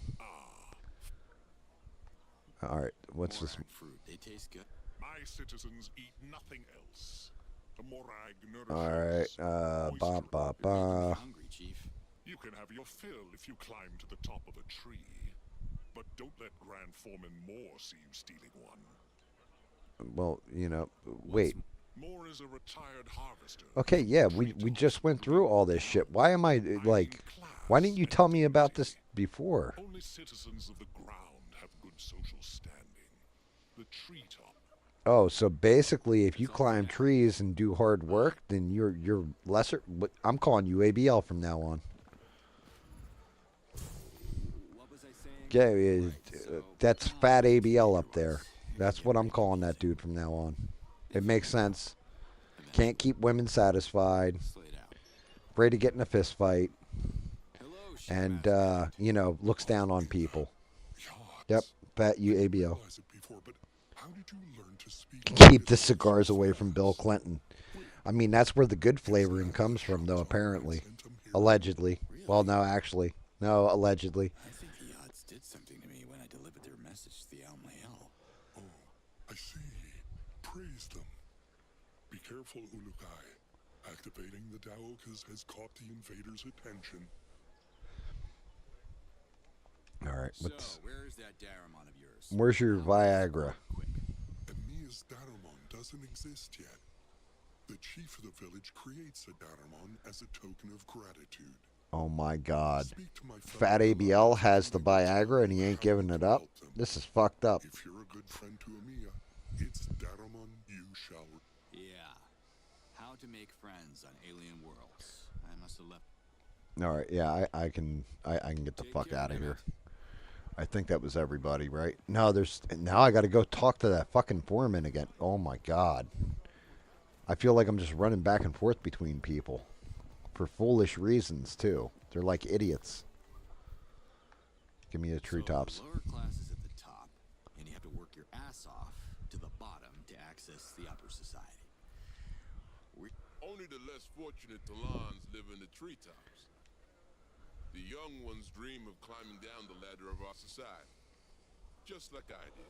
Alright, what's this? Fruit. They taste good. My citizens eat nothing else. The morag Alright, Hungry, Chief. You can have your fill if you climb to the top of a tree. But don't let Grand Foreman Moore see you stealing one. Well, you know, wait. Moore is a retired harvester. Okay, yeah, we just went through all this shit. Why am I, like, why didn't you tell me about this before? Only citizens of the ground have good social standing. The treetop. Oh, so basically, if you climb trees and do hard work, then you're lesser. I'm calling you ABL from now on. Yeah, that's fat ABL up there. That's what I'm calling that dude from now on. It makes sense. Can't keep women satisfied. Afraid to get in a fist fight. And, you know, looks down on people. Yep, fat you ABL. Keep the cigars away from Bill Clinton. I mean, that's where the good flavoring comes from, though, apparently. Allegedly. Well, no, actually. No, allegedly. I think the odds did something to me when I delivered their message to the Almael. Oh, I see. Praise them. Be careful, Ulukai. Activating the Daokas has caught the invaders' attention. Alright, So, where is that Daramon of yours? where's your Viagra? Emia's Daramon doesn't exist yet. The chief of the village creates a Daramon as a token of gratitude. Oh my god. Fat ABL has the Viagra and he ain't giving it up? This is fucked up. If you're a good friend to Emiya, it's Daramon you shall. Yeah. How to make friends on alien worlds. I must have left. Alright, yeah, I can get the fuck out of here. I think that was everybody, right? No, now I gotta go talk to that fucking foreman again. Oh my god. I feel like I'm just running back and forth between people. For foolish reasons, too. They're like idiots. Give me the treetops. So the lower class is at the top, and you have to work your ass off to the bottom to access the upper society. Only the less fortunate Talons live in the treetops. The young ones dream of climbing down the ladder of our society. Just like I did.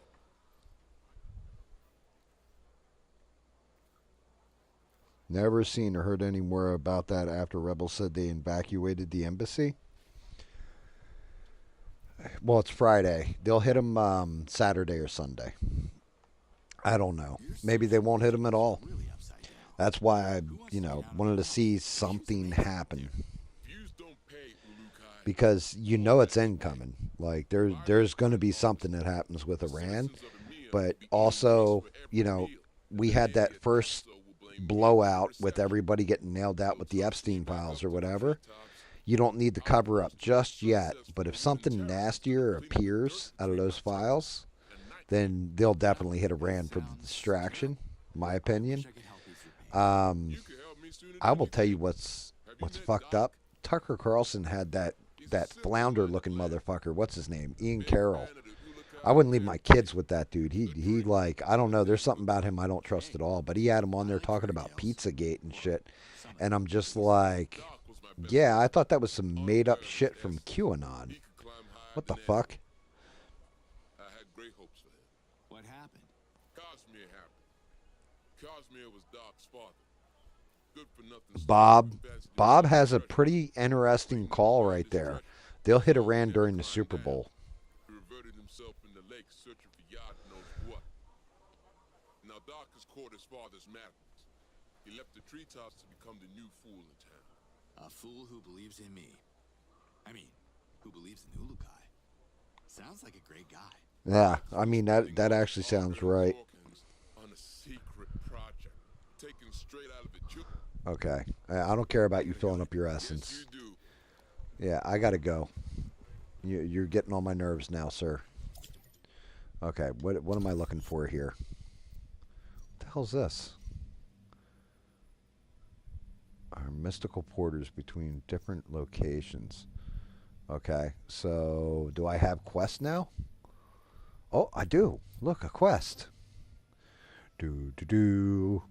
Never seen or heard any more about that after Rebels said they evacuated the embassy. Well, it's Friday. They'll hit them Saturday or Sunday. I don't know. Maybe they won't hit them at all. That's why I, wanted to see something happen. Because you know it's incoming. Like, there's going to be something that happens with Iran. But also, we had that first blowout with everybody getting nailed out with the Epstein files or whatever, you don't need the cover up just yet. But if something nastier appears out of those files, then they'll definitely hit a Rand for the distraction, my opinion. I will tell you what's fucked up. Tucker Carlson had that flounder looking motherfucker. What's his name? Ian Carroll. I wouldn't leave my kids with that dude. He like, I don't know. There's something about him I don't trust at all. But he had him on there talking about Pizzagate and shit. And I'm just like, yeah, I thought that was some made up shit from QAnon. What the fuck? I had great hopes for him. What happened? Cosmere happened. Cosmere was Doc's father. Good for nothing. Bob has a pretty interesting call right there. They'll hit a Rand during the Super Bowl. He reverted himself in the lake searching for God knows what. Now Doc has caught his father's madness. He left the treetops to become the new fool in town. A fool who believes in me. I mean, who believes in Ulukai. Sounds like a great guy. Yeah, I mean, that actually sounds right. On a secret project, taken straight out of the Okay. I don't care about you filling up your essence. Yeah, I gotta go. You're getting on my nerves now, sir. Okay, what am I looking for here? What the hell's this? Our mystical porters between different locations. Okay, so do I have quest now? Oh, I do. Look, a quest. Do.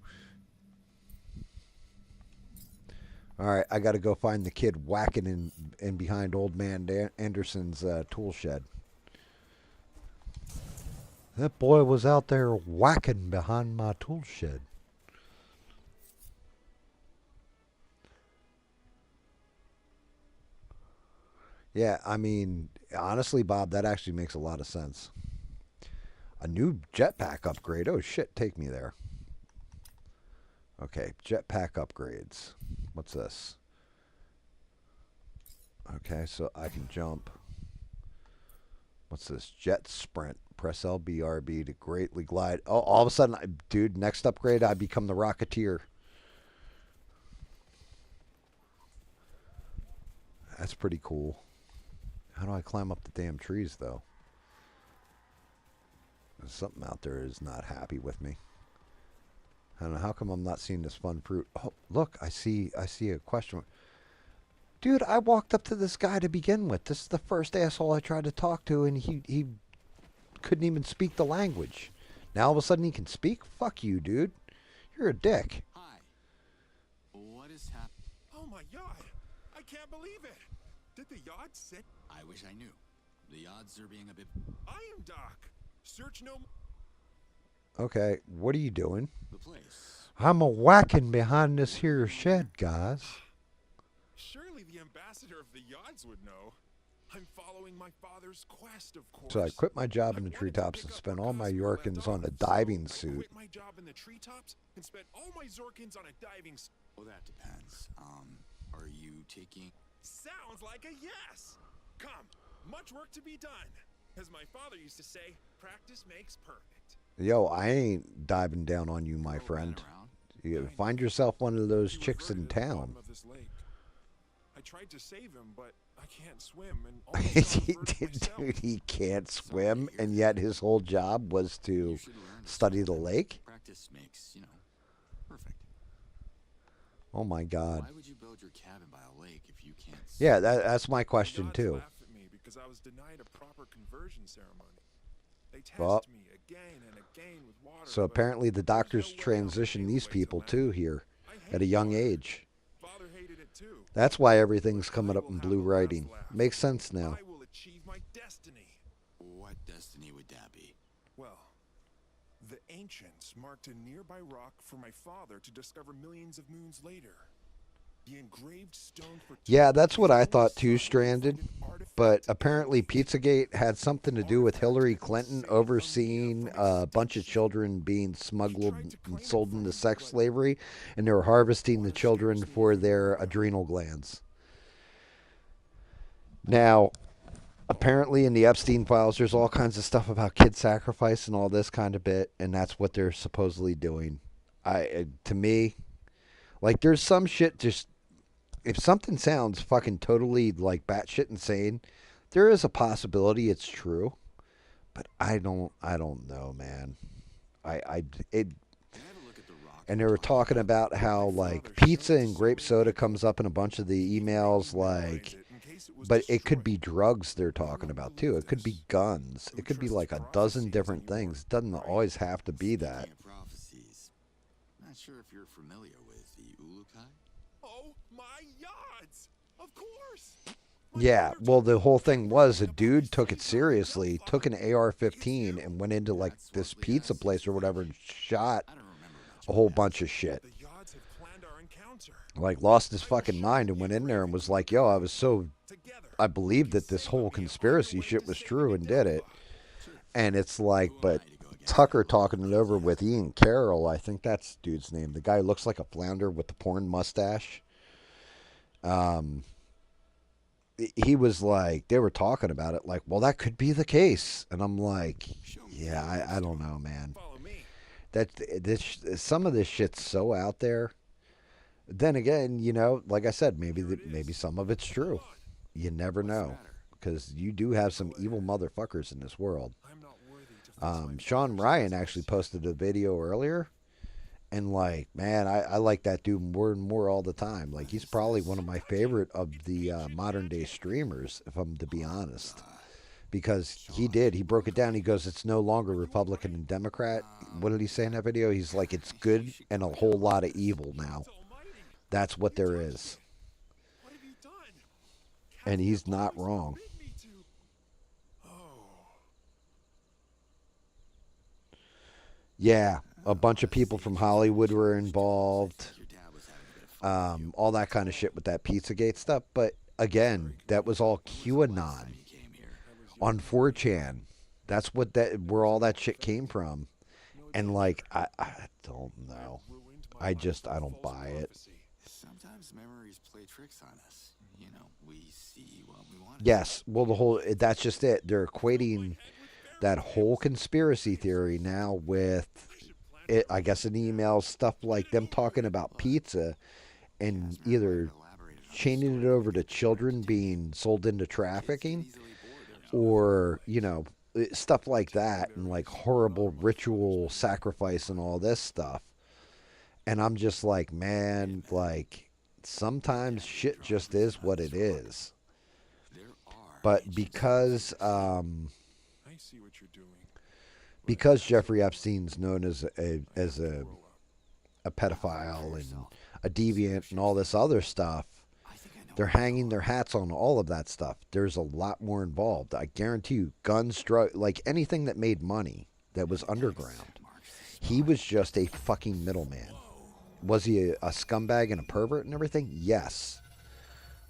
All right, I got to go find the kid whacking in behind old man Anderson's tool shed. That boy was out there whacking behind my tool shed. Yeah, I mean, honestly, Bob, that actually makes a lot of sense. A new jetpack upgrade. Oh, shit, take me there. Okay, jetpack upgrades. What's this? Okay, so I can jump. What's this? Jet sprint. Press LBRB to greatly glide. Oh, all of a sudden, dude, next upgrade, I become the Rocketeer. That's pretty cool. How do I climb up the damn trees, though? There's something out there is not happy with me. I don't know. How come I'm not seeing this fun fruit? Oh, look, I see a question. Dude, I walked up to this guy to begin with. This is the first asshole I tried to talk to, and he couldn't even speak the language. Now all of a sudden he can speak? Fuck you, dude. You're a dick. Hi. What is happening? Oh my god! I can't believe it! Did the yacht sit? I wish I knew. The odds are being a bit... I am Doc. Search no... Okay, what are you doing? The place. I'm a whacking behind this here shed, guys. Surely the ambassador of the yachts would know. I'm following my father's quest, of course. So I quit my job in the treetops and spent all my Yorkins on a diving suit. I quit my job in the treetops and spent all my Zorkins on a diving suit. Oh, that depends. Are you taking... Sounds like a yes! Come, much work to be done. As my father used to say, practice makes perfect. Yo, I ain't diving down on you, my friend. You find yourself one of those chicks in town. I tried to save him, but I can't swim. And Dude, he can't swim, and yet his whole job was to study the lake? Practice makes, perfect. Oh my God. Why would you build your cabin by a lake if you can't swim? Yeah, that's my question too. Laugh at me because I was denied a proper conversion ceremony. They test me again and again with water. So apparently the doctors transition these people too here at a young age. Father hated it too. That's why everything's coming up in blue writing. Makes sense now. I will achieve my destiny. What destiny would that be? Well, the ancients marked a nearby rock for my father to discover millions of moons later. The engraved stone for... Yeah, that's what I thought too, Stranded. But apparently Pizzagate had something to do with Hillary Clinton overseeing a bunch of children being smuggled and sold into sex slavery, and they were harvesting the children for their adrenal glands. Now, apparently in the Epstein files, there's all kinds of stuff about kid sacrifice and all this kind of bit, and that's what they're supposedly doing. To me, like, there's some shit just, if something sounds fucking totally like batshit insane, there is a possibility it's true. But I don't know, man. It, and they were talking about how like pizza and grape soda comes up in a bunch of the emails, like, but it could be drugs they're talking about too. It could be guns. It could be like a dozen different things. It doesn't always have to be that. Not sure if you're familiar with the Ulukai. Oh my yachts! Of course. Yeah, well, the whole thing was a dude took it seriously, took an AR-15 and went into like this pizza place or whatever and shot a whole bunch of shit. Like, lost his fucking mind and went in there and was like, yo, I believed that this whole conspiracy shit was true and did it. And it's like, but Tucker talking it over with Ian Carroll, I think that's the dude's name. The guy who looks like a flounder with the porn mustache. He was like, they were talking about it like, well, that could be the case. And I'm like, yeah, I don't know, man. Some of this shit's so out there. Then again, you know, like I said, maybe some of it's true. You never know, because you do have some evil motherfuckers in this world. Sean Ryan actually posted a video earlier, and like, man, I like that dude more and more all the time. Like, he's probably one of my favorite of the modern day streamers, if I'm to be honest. Because he broke it down. He goes, it's no longer Republican and Democrat. What did he say in that video? He's like, it's good and a whole lot of evil now. That's what there is. And he's not wrong. Yeah, a bunch of people from Hollywood were involved. All that kind of shit with that Pizzagate stuff. But again, that was all QAnon on 4chan. That's where all that shit came from. And like, I don't know. I don't buy it. Sometimes memories play tricks on us. You know, we see what we want. Yes, well, that's just it. They're equating that whole conspiracy theory now with it, I guess, in emails, stuff like them talking about pizza and either chaining it over to children being sold into trafficking, or, you know, stuff like that, and like horrible ritual sacrifice and all this stuff. And I'm just like, man, like, sometimes shit just is what it is. But because Jeffrey Epstein's known as a pedophile and a deviant and all this other stuff, they're hanging their hats on all of that stuff. There's a lot more involved. I guarantee you, guns, drugs, like anything that made money that was underground. He was just a fucking middleman. Was he a scumbag and a pervert and everything? Yes.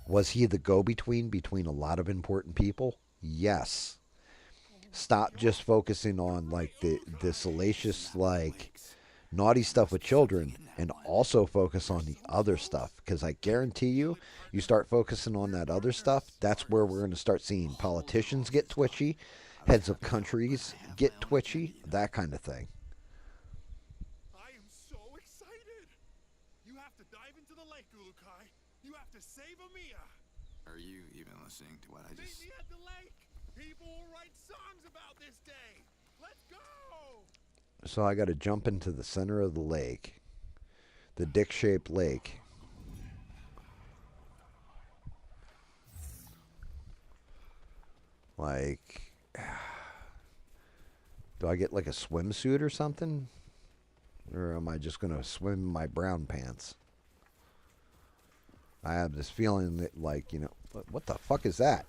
Was he the go-between between a lot of important people? Yes. Stop just focusing on like the salacious, like, naughty stuff with children, and also focus on the other stuff. Because I guarantee you, you start focusing on that other stuff, that's where we're going to start seeing politicians get twitchy, heads of countries get twitchy, that kind of thing. I am so excited! You have to dive into the lake, Ulukai. You have to save Amiya. Are you even listening to what I just... Meet me at the lake! People will write songs about this day! Let's go! So I got to jump into the center of the lake. The dick-shaped lake. Like, do I get like a swimsuit or something? Or am I just going to swim in my brown pants? I have this feeling that, like, you know, what the fuck is that?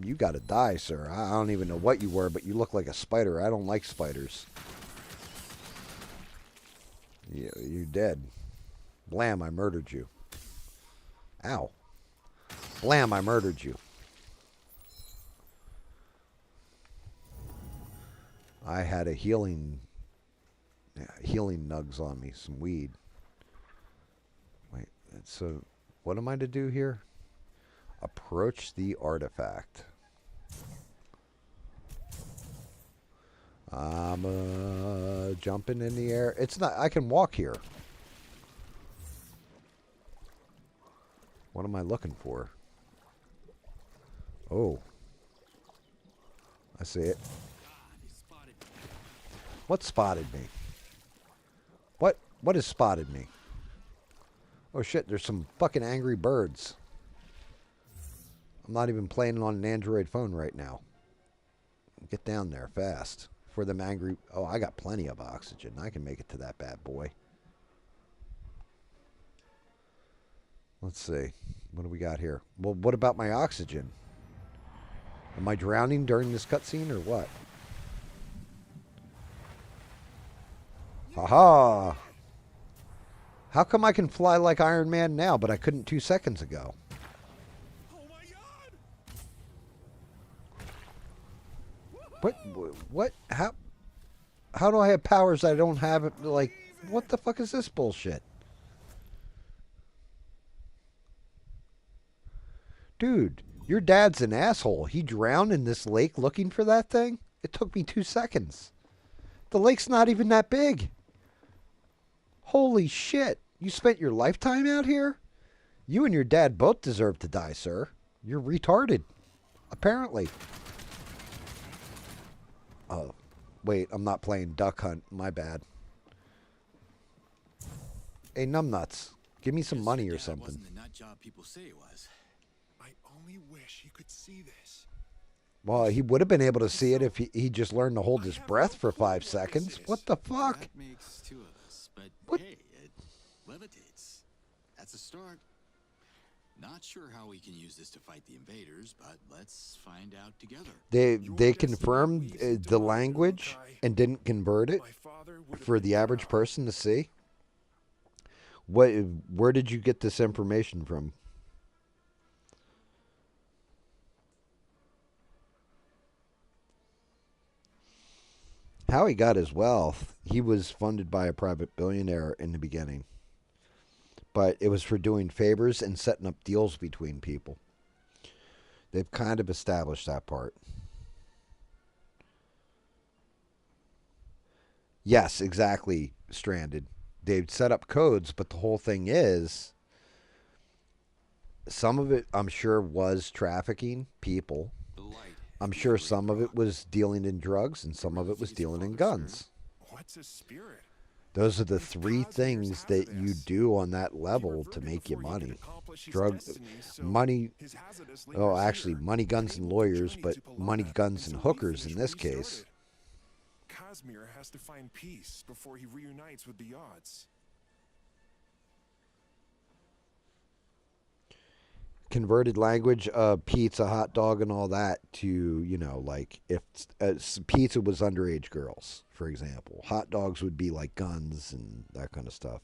You gotta die, sir. I don't even know what you were, but you look like a spider. I don't like spiders. You're dead. Blam, I murdered you. Ow. Blam, I murdered you. I had a healing nugs on me, some weed. Wait, so what am I to do here? Approach the artifact. I'm jumping in the air. It's not. I can walk here. What am I looking for? Oh. I see it. What spotted me? What has spotted me? Oh shit, there's some fucking angry birds. I'm not even playing on an Android phone right now. Get down there fast. For them angry... Oh, I got plenty of oxygen. I can make it to that bad boy. Let's see. What do we got here? Well, what about my oxygen? Am I drowning during this cutscene or what? Haha! How come I can fly like Iron Man now, but I couldn't 2 seconds ago? Oh my god! What? How do I have powers I don't have? Like, what the fuck is this bullshit? Dude, your dad's an asshole. He drowned in this lake looking for that thing? It took me 2 seconds. The lake's not even that big. Holy shit. You spent your lifetime out here? You and your dad both deserve to die, sir. You're retarded. Apparently. Oh, wait. I'm not playing Duck Hunt. My bad. Hey, numbnuts. Give me some money or something. Wasn't the nut job people say it was. I only wish you could see this. Well, he would have been able to see it if he just learned to hold his breath for 5 seconds. What the fuck? That makes 2 of us, but What? hey, it levitates. That's a start. Not sure how we can use this to fight the invaders, but let's find out together. They confirmed the language and didn't convert it for the average person to see. Where did you get this information from? How he got his wealth, he was funded by a private billionaire in the beginning. But it was for doing favors and setting up deals between people. They've kind of established that part. Yes, exactly, Stranded. They've set up codes, but the whole thing is, some of it, I'm sure, was trafficking people. I'm sure some of it was dealing in drugs, and some of it was dealing in guns. What's a spirit? Those are the 3 things that you do on that level to make you money. Money, oh, actually, money, guns, and lawyers, but money, guns, and hookers in this case. Casimir has to find peace before he reunites with the odds. Converted language, pizza, hot dog, and all that to, like if pizza was underage girls, for example. Hot dogs would be like guns and that kind of stuff.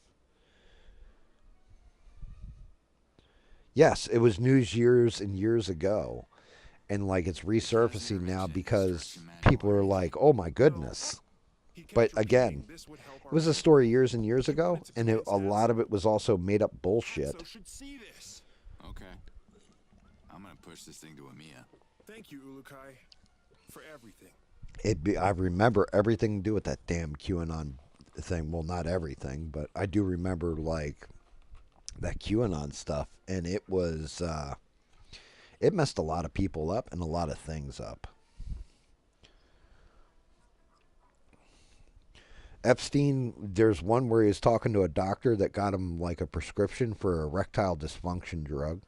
Yes, it was news years and years ago. And like it's resurfacing now because people are like, oh my goodness. But again, it was a story years and years ago, and a lot of it was also made up bullshit. Okay. I'm gonna push this thing to Amiya. Thank you, Ulukai, for everything. I remember everything to do with that damn QAnon thing. Well, not everything, but I do remember like that QAnon stuff, and it was it messed a lot of people up and a lot of things up. Epstein, there's one where he was talking to a doctor that got him like a prescription for erectile dysfunction drug.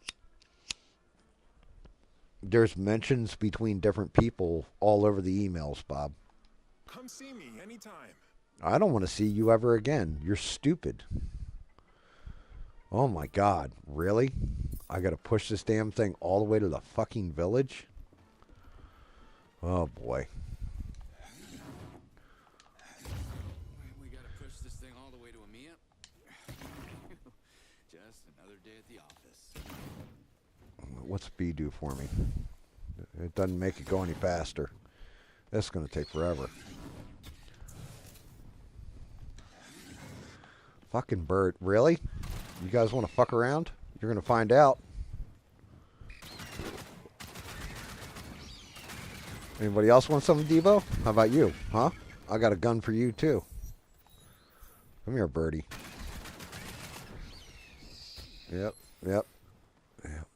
There's mentions between different people all over the emails, Bob. Come see me anytime. I don't want to see you ever again. You're stupid. Oh my God, really? I gotta push this damn thing all the way to the fucking village? Oh boy. We gotta push this thing all the way to Amiya. Just another day at the office. What's B do for me? It doesn't make it go any faster. That's gonna take forever. Fucking bird. Really? You guys want to fuck around? You're gonna find out. Anybody else want some, Devo? How about you? Huh? I got a gun for you, too. Come here, birdie. Yep, yep, yep.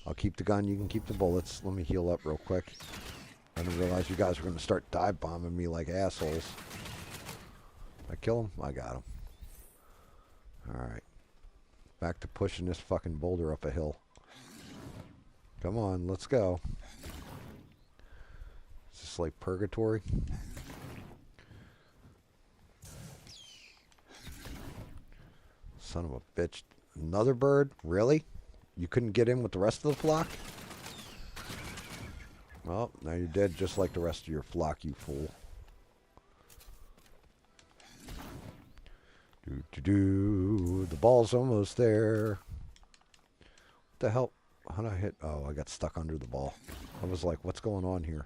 I'll keep the gun. You can keep the bullets. Let me heal up real quick. I didn't realize you guys were going to start dive bombing me like assholes. I kill him? I got him. Alright. Back to pushing this fucking boulder up a hill. Come on, let's go. Is this like purgatory? Son of a bitch. Another bird? Really? You couldn't get in with the rest of the flock? Well, now you're dead just like the rest of your flock, you fool. The ball's almost there. What the hell? How did I hit? Oh, I got stuck under the ball. I was like, what's going on here?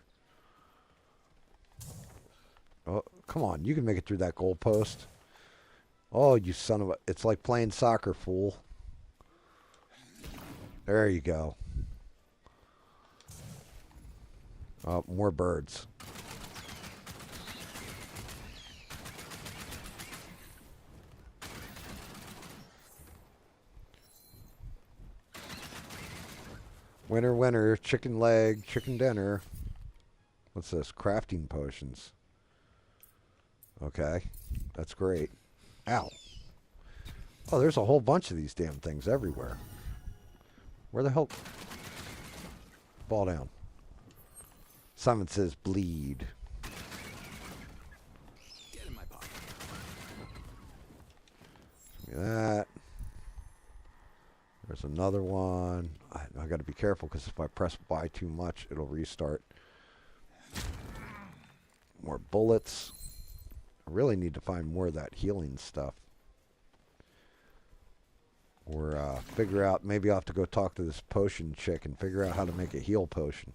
Oh, come on. You can make it through that goalpost. Oh, you son of a... It's like playing soccer, fool. There you go. Oh, more birds. Winner, winner, chicken leg, chicken dinner. What's this? Crafting potions. Okay, that's great. Ow. Oh, there's a whole bunch of these damn things everywhere. Where the hell? Fall down. Simon says bleed. Get in my pocket. Give me that. There's another one. I got to be careful because if I press Y too much, it'll restart. More bullets. I really need to find more of that healing stuff. Or figure out, maybe I'll have to go talk to this potion chick and figure out how to make a heal potion.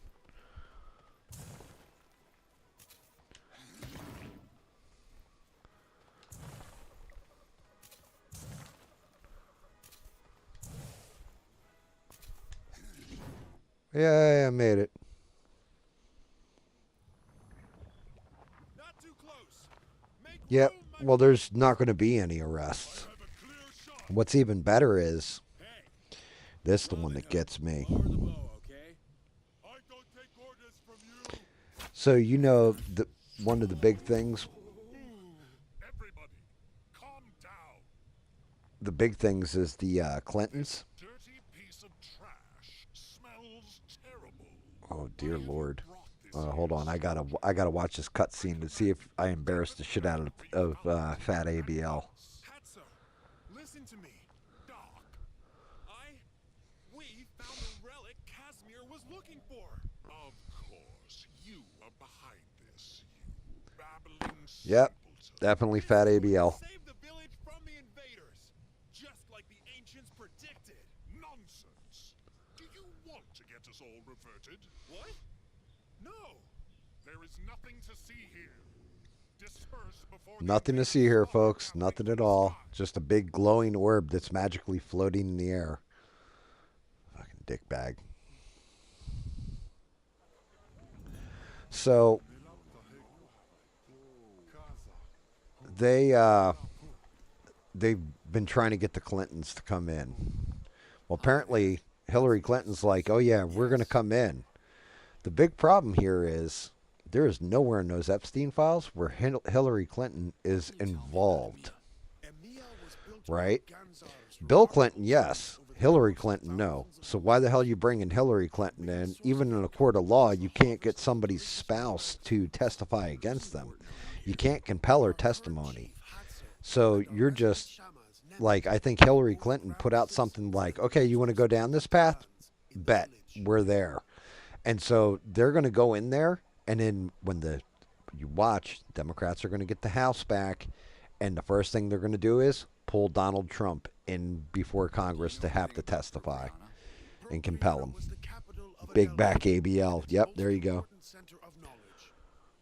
Yeah, I made it. Not too close. Make Yep. room, my Well, there's not going to be any arrests. have a clear shot. What's even better is Hey, this is the one that gets me. lower the bow, okay? I don't take orders from you. So you know the one of the big things. Everybody, calm down. The big things is the Clintons. Dirty piece of trash smells terrible. Oh dear Lord. Hold on, I gotta watch this cutscene to see if I embarrass the shit out of Fat ABL. Hatso, listen to me. Doc. We found the relic Casimir was looking for. Of course, you are behind this, you babbling Yep, simpleton. definitely Fat ABL. Save the village from the invaders, just like the ancients predicted. Nonsense. Do you want to get us all reverted? What? No. There is nothing to see here. Disperse before the Nothing to invaders see here, start folks. happening Nothing to at the all. sky. Just a big glowing orb that's magically floating in the air. Fucking dickbag. So they've been trying to get the Clintons to come in. Well, apparently Hillary Clinton's like, "Oh yeah, we're going to come in." The big problem here is there is nowhere in those Epstein files where Hillary Clinton is involved. Right? Bill Clinton, yes. Hillary Clinton, no. So why the hell are you bringing Hillary Clinton in? Even in a court of law, you can't get somebody's spouse to testify against them. You can't compel her testimony. So you're just, like, I think Hillary Clinton put out something like, okay, you want to go down this path? Bet. We're there. And so they're going to go in there, and then when you watch, Democrats are going to get the House back, and the first thing they're going to do is pull Donald Trump in before Congress to have to testify and compel him. Big back ABL. Yep, there you go. Center of knowledge,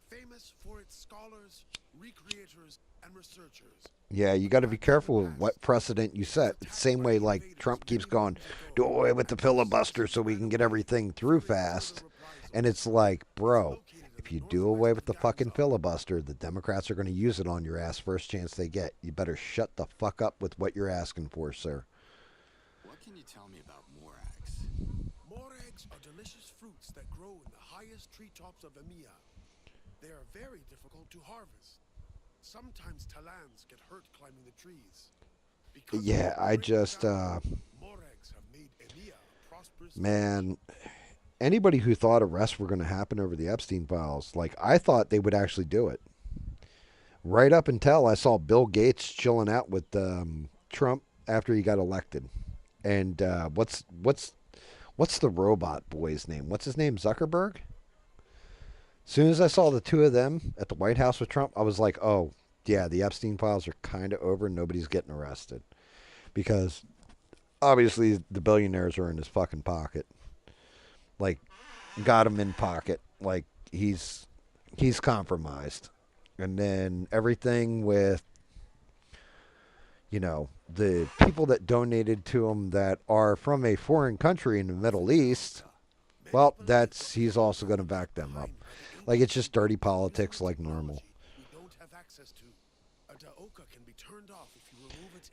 famous for its scholars, recreators, and researchers. Yeah, you got to be careful with what precedent you set. It's the same way like Trump keeps going, do away with the filibuster so we can get everything through fast. And it's like, bro, If you do away with the fucking filibuster, the Democrats are going to use it on your ass first chance they get. You better shut the fuck up with what you're asking for, sir. What can you tell me about morags? Morags are delicious fruits that grow in the highest treetops of EMEA. They are very difficult to harvest. Sometimes Talans get hurt climbing the trees. Because Yeah, I just, Morags have made EMEA a prosperous man, anybody who thought arrests were going to happen over the Epstein files, like, I thought they would actually do it. Right up until I saw Bill Gates chilling out with Trump after he got elected. And what's the robot boy's name? What's his name? Zuckerberg? As soon as I saw the two of them at the White House with Trump, I was like, oh, yeah, the Epstein files are kind of over. Nobody's getting arrested. Because obviously the billionaires are in his fucking pocket. Like, got him in pocket. Like, he's compromised. And then everything with, you know, the people that donated to him that are from a foreign country in the Middle East, well, he's also going to back them up. Like, it's just dirty politics like normal.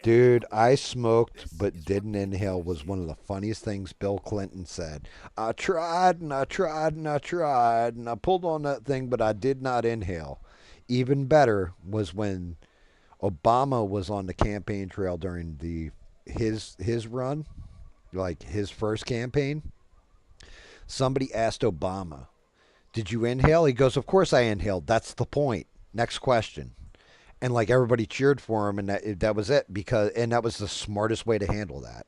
Dude, I smoked but didn't inhale was one of the funniest things Bill Clinton said. I tried and I tried and I tried and I pulled on that thing, but I did not inhale. Even better was when Obama was on the campaign trail during his run, like his first campaign. Somebody asked Obama, "Did you inhale?" He goes, "Of course I inhaled. That's the point. Next question." And like everybody cheered for him, and that was it, and that was the smartest way to handle that.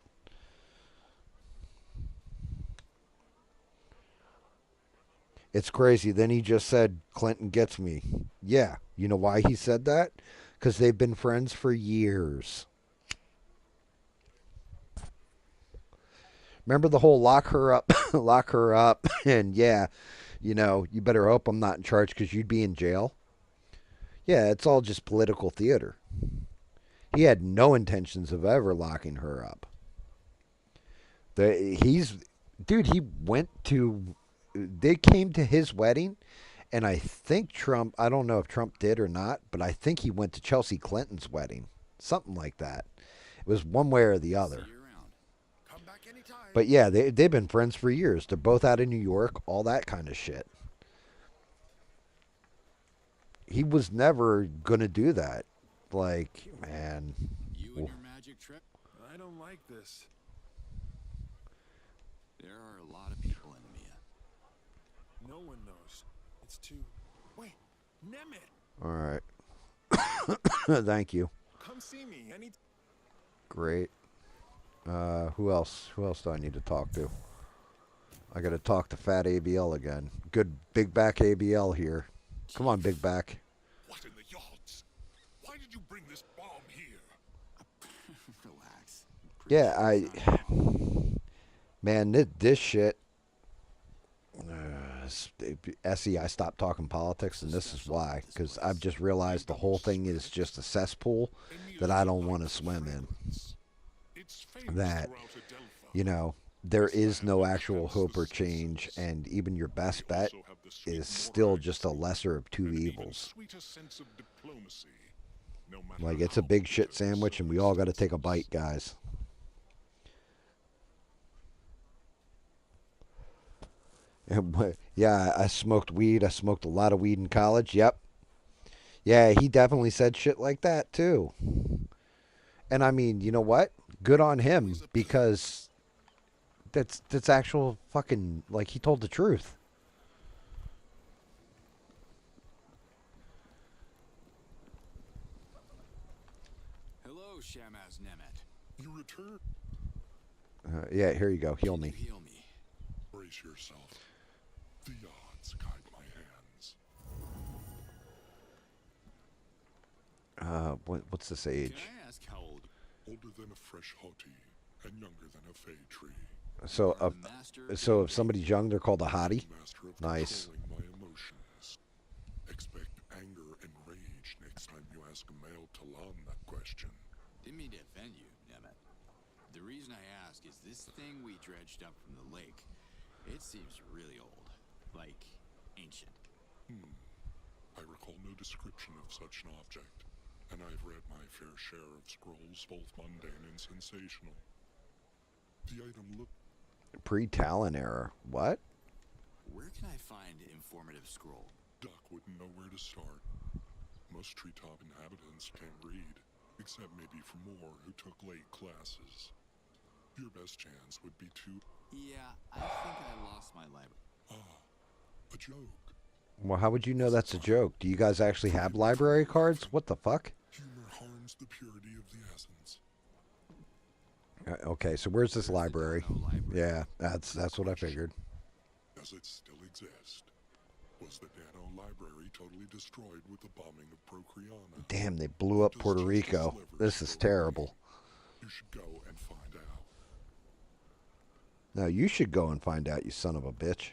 It's crazy. Then he just said, "Clinton gets me." Yeah, you know why he said that? Because they've been friends for years. Remember the whole lock her up, and yeah, you know, you better hope I'm not in charge because you'd be in jail. Yeah, it's all just political theater. He had no intentions of ever locking her up. He went to, they came to his wedding, and I think Trump, I don't know if Trump did or not, but I think he went to Chelsea Clinton's wedding. Something like that. It was one way or the other. But yeah, they've been friends for years. They're both out of New York, all that kind of shit. He was never going to do that. Like, man. You and your magic trick? I don't like this. There are a lot of people in Mia. No one knows. It's too... Wait, Nemeth! All right. Thank you. Come see me. Great. Who else? Who else do I need to talk to? I got to talk to Fat ABL again. Good big back ABL here. Come on, big back. What in the yards? Why did you bring this bomb here? Relax. Yeah, man, this shit. SE, I stopped talking politics, and this is why. Because I've just realized the whole thing is just a cesspool that I don't want to swim in. That, you know, there is no actual hope or change, and even your best bet is still just a lesser of two evils. Like, it's a big shit sandwich, and we all got to take a bite, guys. Yeah, I smoked weed. I smoked a lot of weed in college. Yep. Yeah, he definitely said shit like that, too. And I mean, you know what? Good on him, because that's actual fucking, like, he told the truth. Hello, Shamaz Nemeth. You return? Yeah, here you go. Heal me. Heal me. Brace yourself. The odds guide my hands. What's this age? Can I ask how old? Older than a fresh hottie and younger than a fay tree. So if somebody's young, they're called a hottie. Master of Nice. controlling my emotions. Expect anger and rage next time you ask a male Talon that question. Didn't mean to offend you, Nemeth. The reason I ask is this thing we dredged up from the lake. It seems really old, like ancient. I recall no description of such an object, and I've read my fair share of scrolls, both mundane and sensational. The item looked... Pre-Talon era. What? Where can I find informative scroll? Duck wouldn't know where to start. Most treetop inhabitants can't read, except maybe for more who took late classes. Your best chance would be to... Yeah, I think I lost my library. Ah, a joke. Well, how would you know that's a joke? Do you guys actually have library cards? What the fuck? Humor harms the purity of the essence. Okay, so where's this library? Yeah, that's what I figured. Does it still exist? Was the Nano Library totally destroyed with the bombing of Procreana? Damn, they blew up Puerto Rico. This is terrible. You should go and find out. No, you should go and find out, you son of a bitch.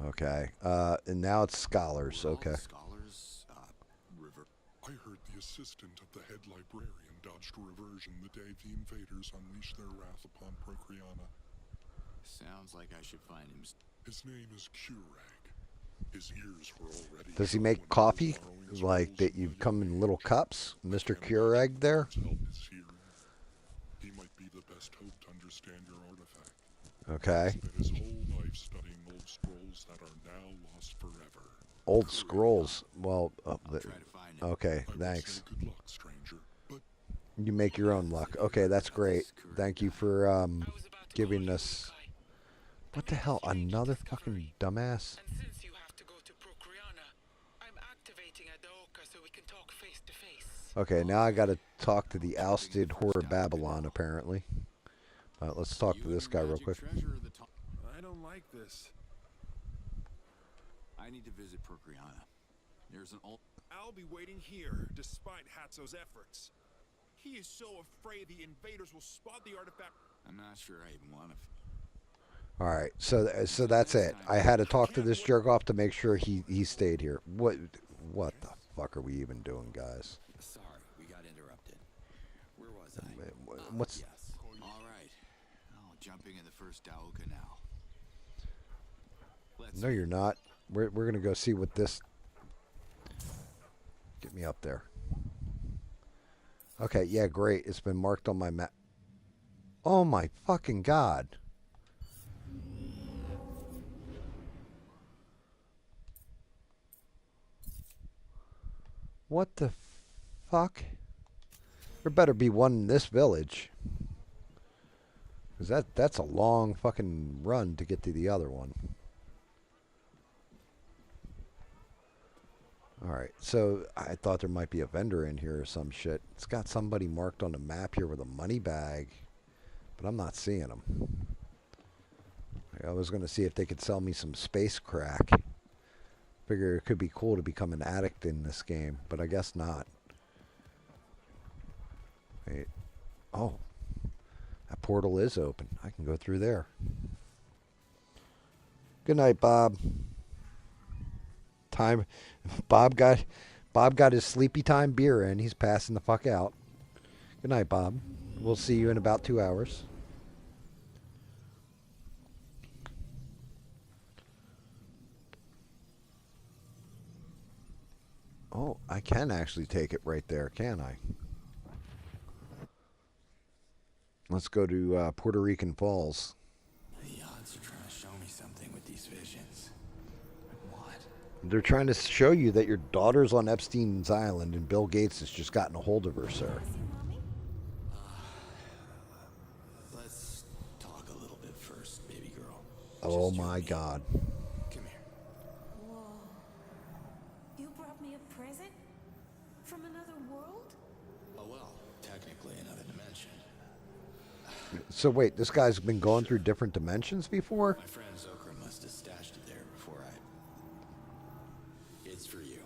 Okay, and now it's scholars. Okay. Scholars, I heard the assistant of the head librarian dodged reversion the day the invaders unleashed their wrath upon Procreana. Sounds like I should find him. His name is Curag. His ears were already... Does he make coffee? Like that you come in little cups? Mr. Curag there? He might be the best hope to understand your artifact. Okay. He spent his whole life studying old scrolls that are now lost forever. Old scrolls. Well, okay, thanks. Good luck, stranger. But you make your own luck. Okay, that's great. Thank you for giving us... What the hell? Another fucking dumbass? And since you have to go to Procreana, I'm activating Adaoka so we can talk face to face. Okay, now I gotta talk to the ousted whore Babylon, apparently. Let's talk to this guy real quick. I don't like this. I need to visit Procreana. There's an old... I'll be waiting here, despite Hatso's efforts. He is so afraid the invaders will spot the artifact. I'm not sure I even want to... Alright, so that's it. I had to talk to this jerk off to make sure he stayed here. What the fuck are we even doing, guys? Sorry, we got interrupted. Where was I? What's... Yes. All right. Oh, jumping in the first Daoka now. No, you're not. We're gonna go see what this... Get me up there. Okay, yeah, great. It's been marked on my map. Oh my fucking god. What the fuck? There better be one in this village. Because that's a long fucking run to get to the other one. Alright, so I thought there might be a vendor in here or some shit. It's got somebody marked on the map here with a money bag. But I'm not seeing them. I was going to see if they could sell me some space crack. Figure it could be cool to become an addict in this game, but I guess not. Wait. Oh. That portal is open. I can go through there. Good night, Bob. Bob got his sleepy time beer in. He's passing the fuck out. Good night, Bob. We'll see you in about 2 hours. Oh, I can actually take it right there, can I? Let's go to Puerto Rican Falls. The odds are trying to show me something with these visions. What? They're trying to show you that your daughter's on Epstein's Island and Bill Gates has just gotten a hold of her, sir. Let's talk a little bit first, baby girl. Oh my God. Come here. Whoa. You brought me a present? From another world? Oh well, technically another dimension. So wait, this guy's been going through different dimensions before? My friend Zokra must have stashed it there before I... It's for you.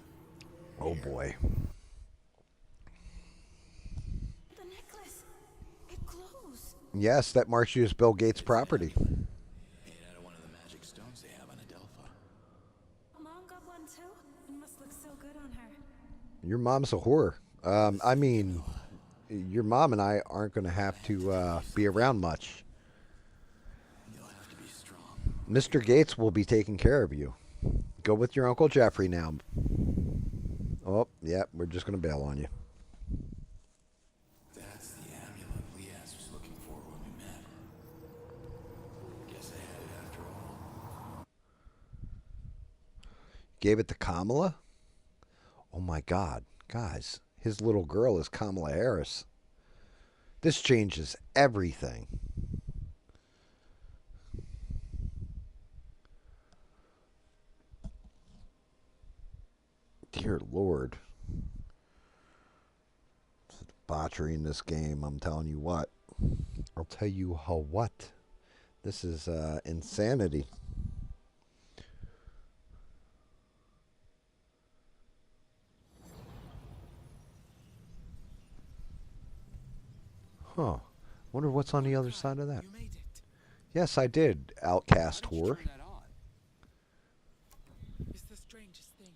Oh boy. The necklace. It glows. Yes, that marks you as Bill Gates' property. Made out of one of the magic stones they have on Adelpha. Mom got one too? It must look so good on her. Your mom's a whore. I mean, your mom and I aren't going to have to be around much. You'll have to be strong. Mr. Gates will be taking care of you. Go with your Uncle Jeffrey now. Oh, yeah, we're just going to bail on you. That's the amulet Leaz was looking for when we met. Guess I had it after all. Gave it to Kamala? Oh my God. Guys, his little girl is Kamala Harris. This changes everything. Dear Lord. Botchery in this game, I'm telling you what. I'll tell you how what. This is insanity. Huh. Wonder what's on the other side of that. Yes, I did, Outcast Whore. It's the strangest thing.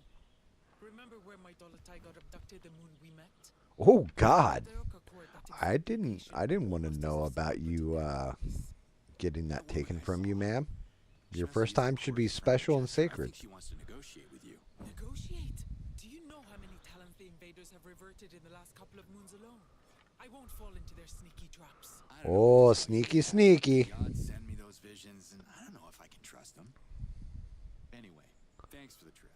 Remember where my Dolotai got abducted the moon we met? Oh God. I didn't want to know about you getting that taken from you, ma'am. Your first time should be special and sacred. She wants to negotiate with you. Negotiate? Do you know how many talents the invaders have reverted in the last couple of moons alone? I won't fall into their sneaky traps. Oh, sneaky, sneaky. God send me those visions, and I don't know if I can trust them. Anyway, thanks for the trip.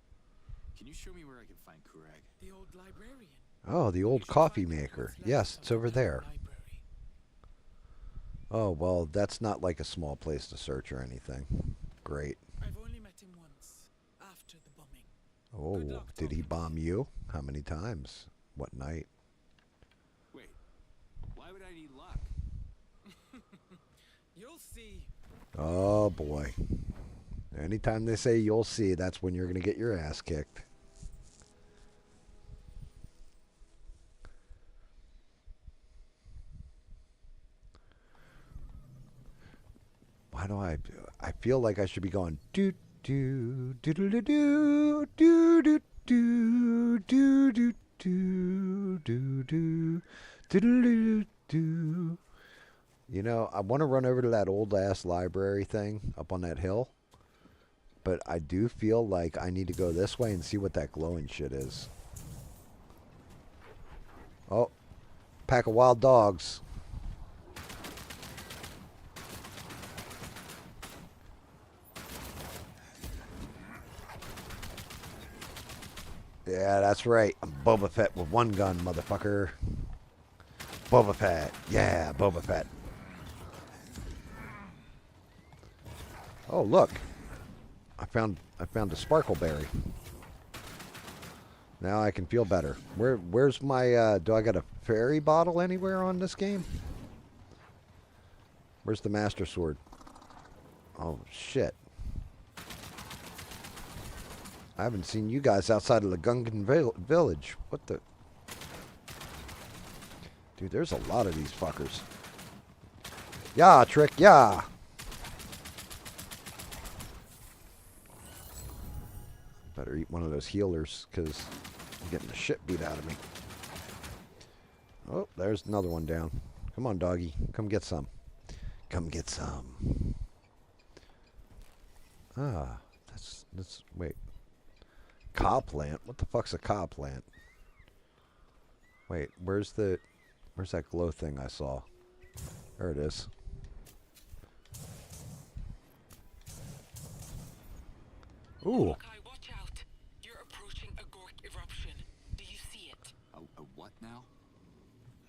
Can you show me where I can find Kurag? The old librarian. Oh, the old coffee maker. Yes, it's over there. Oh, well, that's not like a small place to search or anything. Great. I've only met him once, after the bombing. Oh, did he bomb you? How many times? What night? Wait, why would I need luck? You'll see. Oh, boy. Anytime they say you'll see, that's when you're going to get your ass kicked. Why do I feel like I should be going do do do do do do do do do do do do do do do do. You know, I want to run over to that old ass library thing up on that hill, but I do feel like I need to go this way and see what that glowing shit is. Oh, pack of wild dogs. Yeah, that's right. I'm Boba Fett with one gun, motherfucker. Boba Fett. Yeah, Boba Fett. Oh, look. I found a sparkleberry. Now I can feel better. Where's my do I got a fairy bottle anywhere on this game? Where's the master sword? Oh shit. I haven't seen you guys outside of the Gungan village. What the? Dude, there's a lot of these fuckers. Yeah, Trick, yeah. Better eat one of those healers, because I'm getting the shit beat out of me. Oh, there's another one down. Come on, doggy. Come get some. Come get some. Ah, that's, wait. Cow plant? What the fuck's a cow plant? Wait, where's that glow thing I saw? There it is. Ooh. Watch out. You're approaching a Gork eruption. Do you see it? A what now?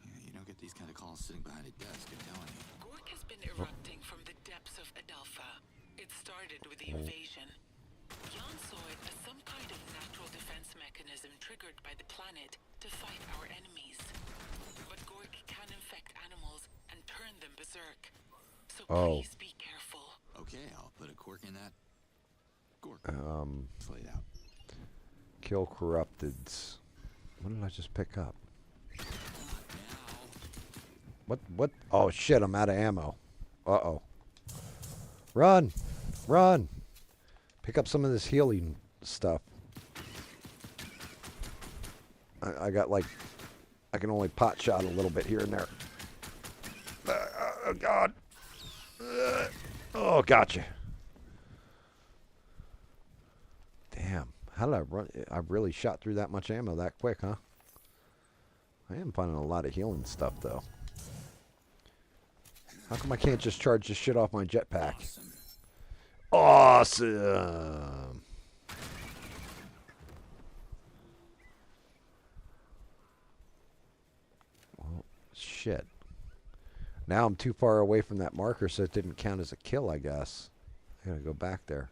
Yeah, you don't get these kind of calls sitting behind a desk, I'm telling you. Gork has been erupting from the depths of Adelpha. It started with the invasion. Jan saw it as some kind of natural defense mechanism triggered by the planet to fight our enemies. But Gork can infect animals and turn them berserk. So please be careful. Okay, I'll put a cork in that. Gork. Play it out. Kill corrupteds. What did I just pick up? What? Oh shit, I'm out of ammo. Uh-oh. Run! Run! Pick up some of this healing stuff. I got like, I can only pot shot a little bit here and there. Oh God. Oh, gotcha. How did I run? I really shot through that much ammo that quick, huh? I am finding a lot of healing stuff, though. How come I can't just charge this shit off my jetpack? Awesome! Well, shit. Now I'm too far away from that marker, so it didn't count as a kill, I guess. I gotta go back there.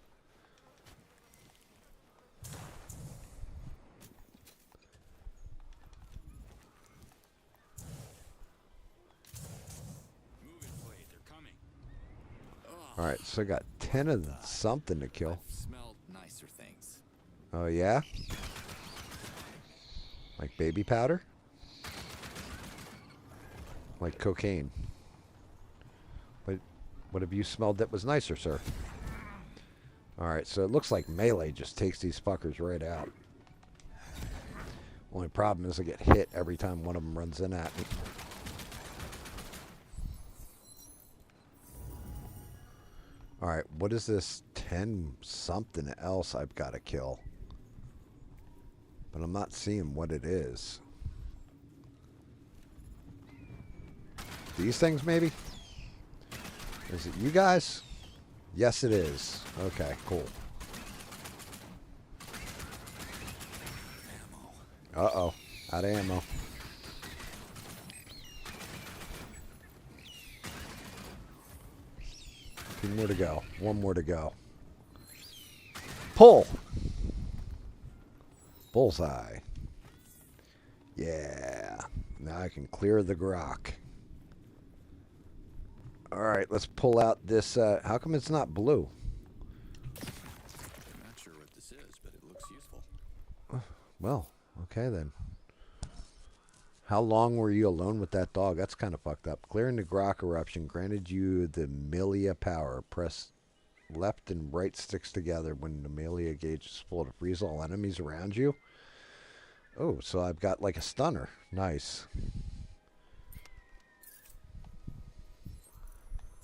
Alright, so I got 10 of something to kill. Smelled nicer things. Oh, yeah? Like baby powder? Like cocaine? What have you smelled that was nicer, sir? Alright, so it looks like melee just takes these fuckers right out. Only problem is I get hit every time one of them runs in at me. Alright, what is this 10 something else I've got to kill? But I'm not seeing what it is. These things, maybe? Is it you guys? Yes, it is. Okay, cool. Uh-oh. Out of ammo. Two more to go. One more to go. Pull! Bullseye. Yeah. Now I can clear the grok. Alright, let's pull out this. How come it's not blue? I'm not sure what this is, but it looks useful. Well, okay then. How long were you alone with that dog? That's kind of fucked up. Clearing the grok eruption granted you the Melia power. Press left and right sticks together when the Melia gauge is full to freeze all enemies around you. Oh, so I've got like a stunner. Nice.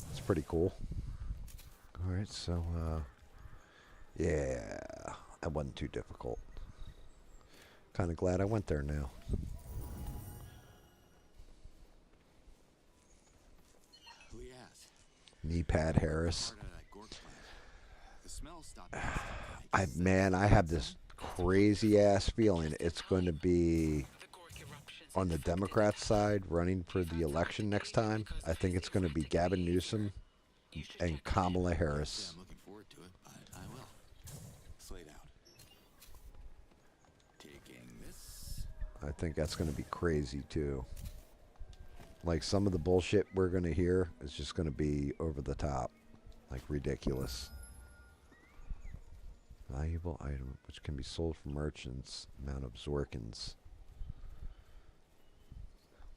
That's pretty cool. Alright, so, yeah, that wasn't too difficult. Kind of glad I went there now. Knee pad Harris. I have this crazy ass feeling it's going to be on the Democrat side running for the election next time. I think it's going to be Gavin Newsom and Kamala Harris. I'm looking forward to it, but I will. Slate out. Taking this. I think that's going to be crazy too. Like some of the bullshit we're going to hear is just going to be over the top. Like ridiculous. Valuable item which can be sold for merchants. Amount of Zorkins.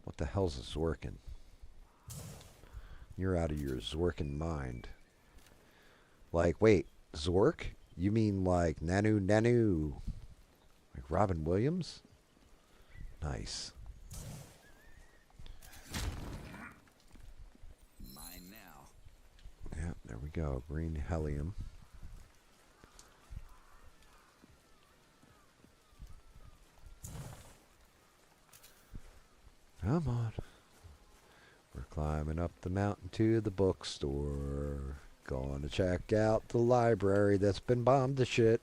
What the hell's a Zorkin? You're out of your Zorkin mind. Like, wait, Zork? You mean like Nanu? Like Robin Williams? Nice. Mine now. Yeah, there we go. Green helium. Come on. We're climbing up the mountain to the bookstore. Going to check out the library that's been bombed to shit.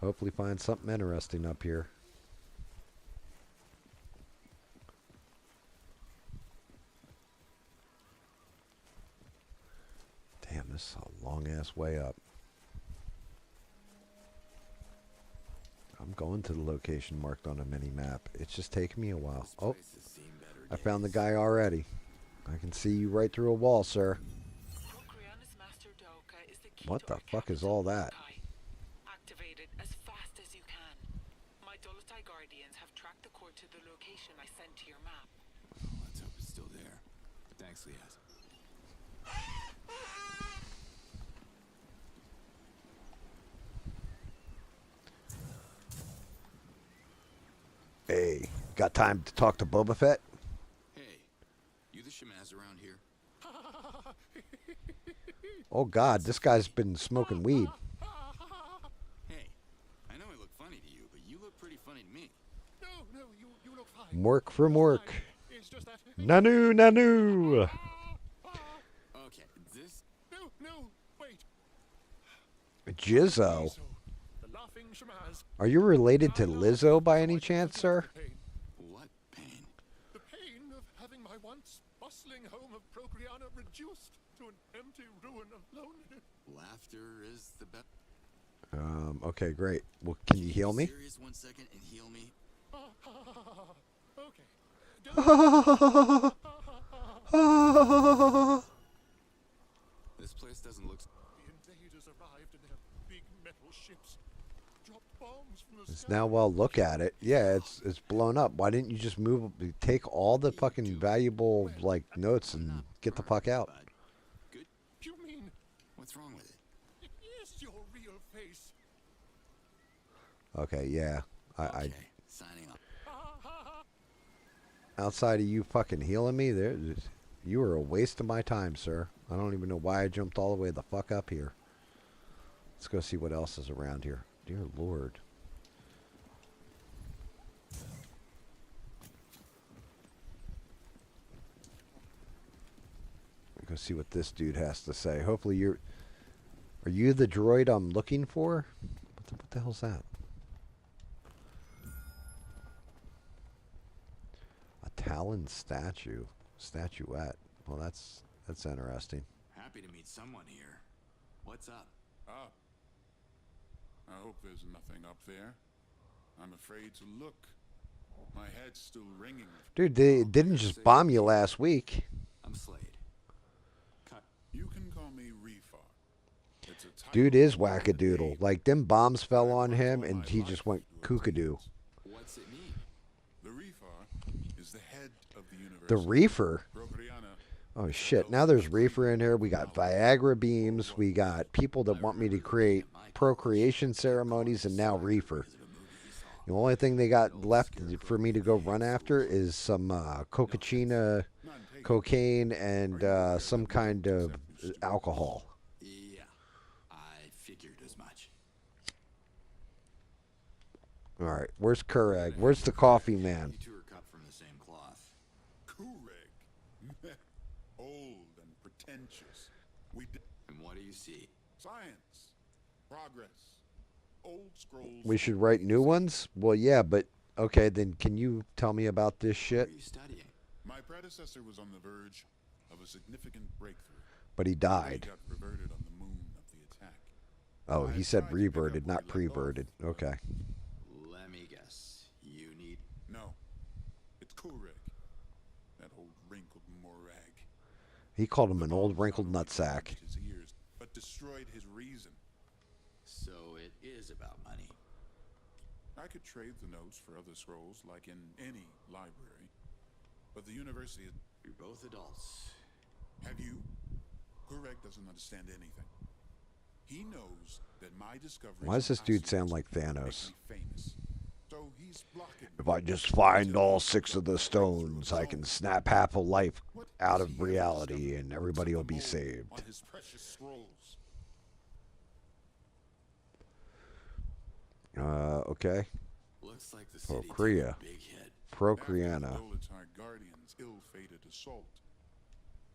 Hopefully find something interesting up here. Damn, this is a long ass way up. I'm going to the location marked on a mini-map. It's just taking me a while. Oh, I found the guy already. I can see you right through a wall, sir. What the fuck is all that? Activate it as fast as you can. My Dolotai Guardians have tracked the core to the location I sent to your map. Let's hope it's still there. Thanks, Liaz. Hey, got time to talk to Boba Fett? Hey, you the Shamaz around here? Oh God, this guy's been smoking weed. Mork from Mork. Nanu, Nanu. Okay, this. No, wait. Jizzo. The laughing Shamaz. Are you related to Lizzo by any chance, sir? What pain? The pain of having my once bustling home of Procreana reduced to an empty ruin of loneliness. Laughter is the best. Okay, great. Well, can you heal me? Serious 1 second and heal me. Okay. This place doesn't look. The invaders arrived in their big metal ships. Dropped bombs from the It's sky. now, well, look at it. Yeah, it's blown up. Why didn't you just take all the fucking valuable, like, notes and get the fuck out? Good. You mean What's wrong with it? it is your real face? Okay, yeah. Okay, signing off. Outside of you fucking healing me, you were a waste of my time, sir. I don't even know why I jumped all the way the fuck up here. Let's go see what else is around here. Dear Lord. Go see what this dude has to say. Hopefully are you the droid I'm looking for? What the hell's that? A Talon statuette. Well, that's interesting. Happy to meet someone here. What's up? Up. I hope there's nothing up there. I'm afraid to look. My head's still ringing. Dude, they didn't just bomb you last week. I'm Slade. You can call me Reefar. It's a title Dude is for the wackadoodle. name. Like, them bombs fell on him and he just went kookadoo. What's it mean? The Reefar is the head of the universe. The reefer? Procreana. Oh shit, now there's reefer in here. We got Viagra beams. We got people that want me to create procreation ceremonies, and now reefer. The only thing they got left for me to go run after is some cocaine, cocaine, and some kind of alcohol. Yeah, I figured as much. Alright, where's Kureg? Where's the coffee man? You two are cut from the same cloth. Kureg. Old and pretentious. And what do you see? Science. Progress. Old scrolls. We should write new ones? Well, yeah, but okay, then can you tell me about this shit? What are you studying? My predecessor was on the verge of a significant breakthrough. But he He died. got reverted on the moon of the attack. Oh, he said reverted, not preverted. Okay. Let me guess. You need. No. It's Kureg. That old wrinkled morag. He called him The an old bombs wrinkled not only nutsack. damaged his ears, but destroyed his reason. So it is about money. I could trade the notes for other scrolls, like in any library. But the university... You're both adults. Have you? Kureg doesn't understand anything. He knows that my discovery... Why does this dude sound like Thanos? Famous. So he's blocking... If I just find all 6 of the stones, I can snap half a life out of reality and everybody will be saved. On his precious scrolls. Okay. Looks like the city took Procrea. a big hit. Procreana. Dolotar Guardian's ill-fated assault.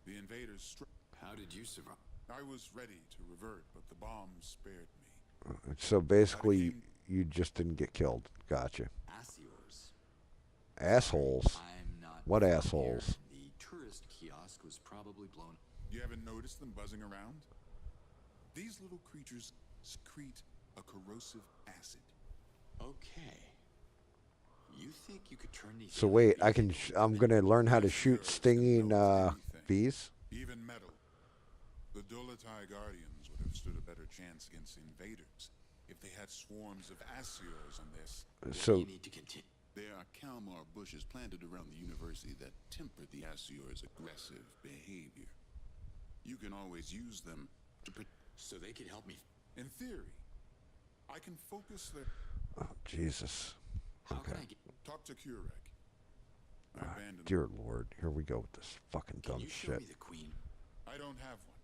The invaders struck. How did you survive? I was ready to revert, but the bombs spared me. So basically, you just didn't get killed. Gotcha. Asiors. Assholes. I'm not What from assholes? here. The tourist kiosk was probably blown. You haven't noticed them buzzing around? These little creatures secrete a corrosive acid. Okay. You think you could turn these? So wait, I'm gonna learn how to shoot stinging bees. Even metal. The Dolotai Guardians would have stood a better chance against invaders if they had swarms of Asiors on this. So You need to continue. There are Kalmar bushes planted around the university that temper the Asiors' aggressive behavior. You can always use them to So they could help me. in theory. I can focus their... oh, Jesus. How can Okay. I get? Talk to Kureg. I abandoned... Dear Lord, here we go with this fucking Can dumb you show shit. me the queen? I don't have one.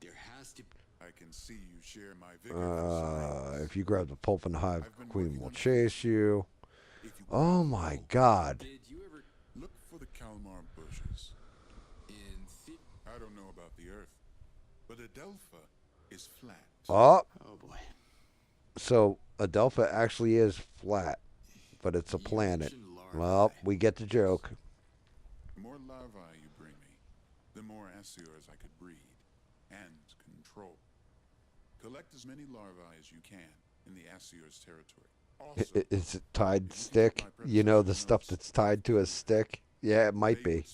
There has to. I can see you share my vigor for science. If you grab the pulp and hive, I've been Queen working will on- chase you. If you Oh my God. Did you ever Kalmar bushes. I don't know about the Earth, but Adelpha is flat. Oh, Oh boy. so Adelpha actually is flat, but it's a planet. Well, we get the joke. The more larvae you bring me, the more Asiors I could breed and control. Collect as many larvae as you can in the Asiors territory. Also, Is it tied stick? You know, the stuff that's tied to a stick? Yeah, it might be.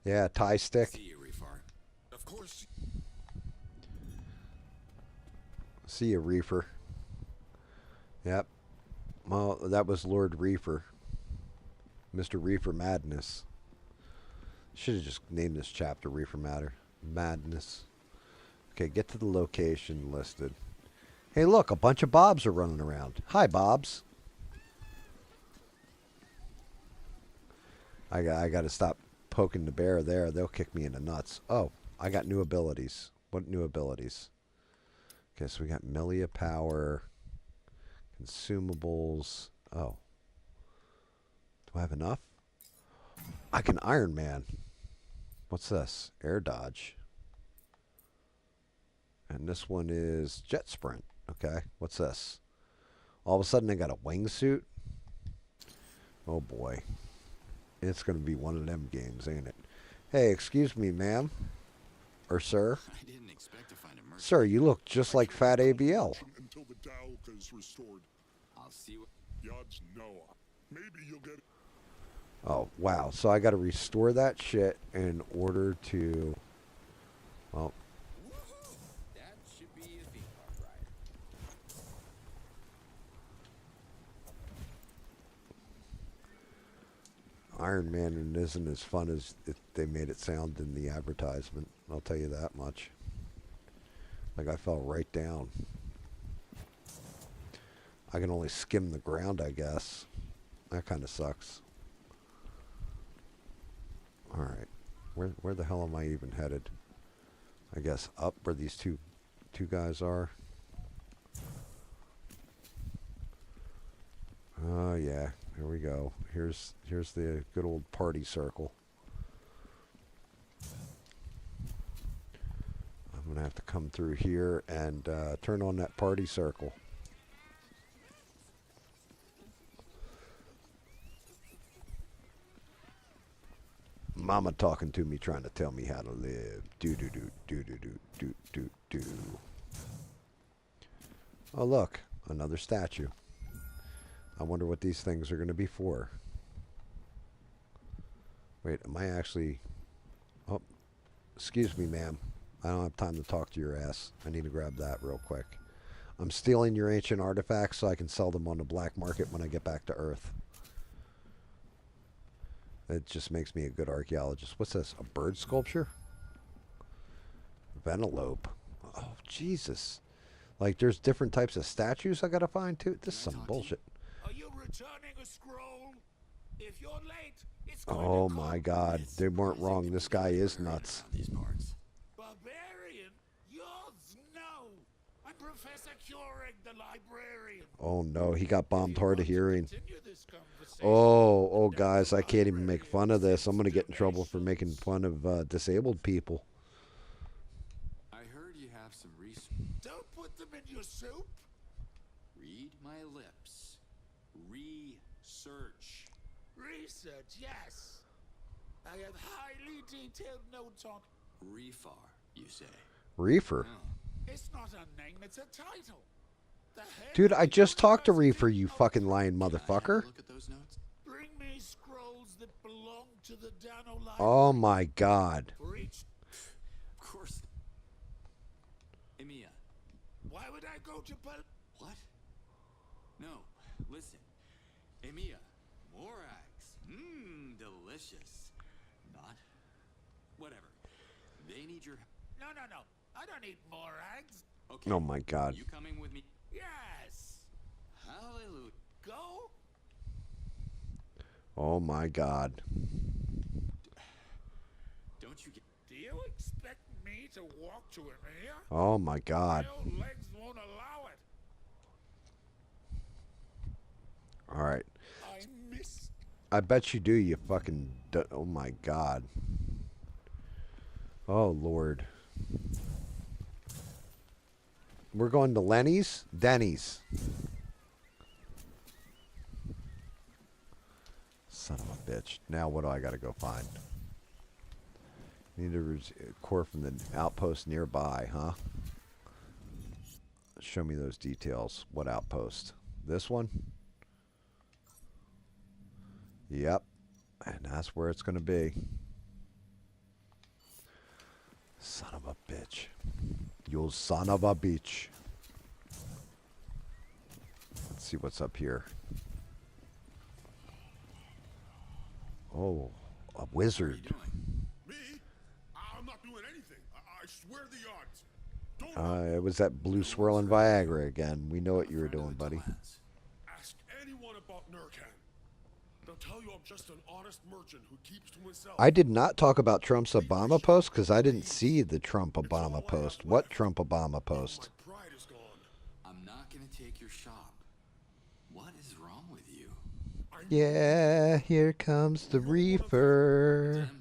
Yeah, tie stick. See you, Refar. Of course. See you, Reefer. Yep. Well, that was Lord Reefer. Mr. Reefer Madness. Should have just named this chapter Reefer Madness. Okay, get to the location listed. Hey, look, a bunch of Bobs are running around. Hi, Bobs. I got to stop poking the bear there. They'll kick me in the nuts. Oh, I got new abilities. What new abilities? Okay, so we got Millia Power, consumables. Oh. Do I have enough? I can Iron Man. What's this? Air Dodge. And this one is Jet Sprint. Okay, what's this? All of a sudden I got a wingsuit? Oh boy. It's going to be one of them games, ain't it? Hey, excuse me, ma'am. Or sir. I didn't expect to find a merchant. Sir, you look just like Fat ABL. Until the Dalka is restored. I'll see what. Yod's Noah. Maybe you'll get. Oh, wow. So I got to restore that shit in order to... Well... That should be a theme park ride. Iron Man isn't as fun as they made it sound in the advertisement. I'll tell you that much. Like, I fell right down. I can only skim the ground, I guess. That kind of sucks. Alright. Where the hell am I even headed? I guess up where these two guys are. Oh, yeah. Here we go. Here's the good old party circle. I'm going to have to come through here and turn on that party circle. Mama talking to me, trying to tell me how to live. Do. Oh, look. Another statue. I wonder what these things are going to be for. Wait, am I actually... Oh, excuse me, ma'am. I don't have time to talk to your ass. I need to grab that real quick. I'm stealing your ancient artifacts so I can sell them on the black market when I get back to Earth. It just makes me a good archaeologist. What's this? A bird sculpture? Vanellope. Oh, Jesus. Like, there's different types of statues I gotta find, too? This is some bullshit. Are you returning a scroll? If you're late, it's Oh, my God. They weren't wrong. This guy is nuts. These parts. Barbarian? Yours? No. I'm Professor Keurig, the librarian. Oh, no. He got bombed hard of hearing. Oh, guys, I can't even make fun of this. I'm going to get in trouble for making fun of disabled people. I heard you have some research. Don't put them in your soup. Read my lips. Research. Research, yes. I have highly detailed notes on... Refar, you say? Reefer? Oh. It's not a name, it's a title. Dude, I just talked to Reefer, you fucking lying motherfucker. Look at those notes. Bring me scrolls that belong to the Dano library. Oh, my God. Of course. Emiya. Why would I go to What? No, listen. Emiya. Morags. Delicious. Not? Whatever. They need your... No. I don't need more eggs. Okay. Oh, my God. You coming with me? Yes. Hallelujah. Go. Oh, my God. Don't you get... Do you expect me to walk to him here? Oh, my God. My old legs won't allow it. All right. I miss I bet you do, you fucking... Oh, my God. Oh, Lord. We're going to Lenny's? Denny's. Son of a bitch. Now what do I got to go find? Need a core from the outpost nearby, huh? Show me those details. What outpost? This one? Yep. And that's where it's going to be. Son of a bitch. You son of a bitch. Let's see what's up here. Oh, a wizard. Me? I'm not doing anything. I swear the odds. It was that blue swirling Viagra again. We know what you were doing, buddy. Ask anyone about Nurkan. They'll tell you I'm just an honest merchant who keeps to himself. I did not talk about Trump's Obama post because I didn't see the Trump Obama post. What Trump Obama post? I'm not gonna take your shop. What is wrong with you? Yeah, here comes the reefer.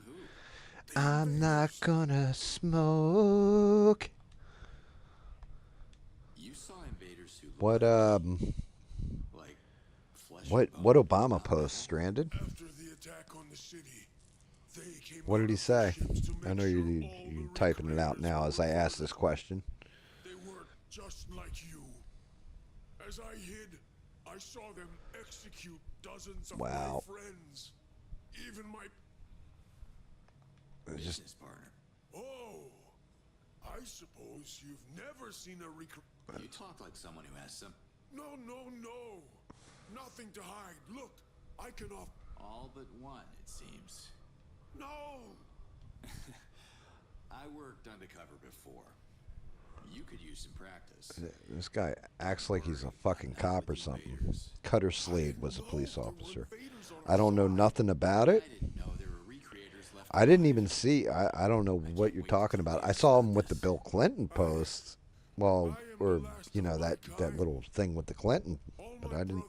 I'm not gonna smoke. You saw invaders who What what Obama post, Stranded? What did he say? I know you're typing it out now as I ask this question. They were just like you. As I hid, I saw them execute dozens of my friends. Even my business partner. Oh, I suppose you've never seen a You talk like someone who has some. No. Nothing to hide. Look, I can off. All but one, it seems. No. I worked undercover before. You could use some practice. This guy acts like he's a fucking cop or something. Cutter Slade was a police officer. I don't know nothing about it. I didn't even see. I don't know what you're talking about. I saw him with the Bill Clinton post. Well, or, you know, that little thing with the Clinton. But I didn't.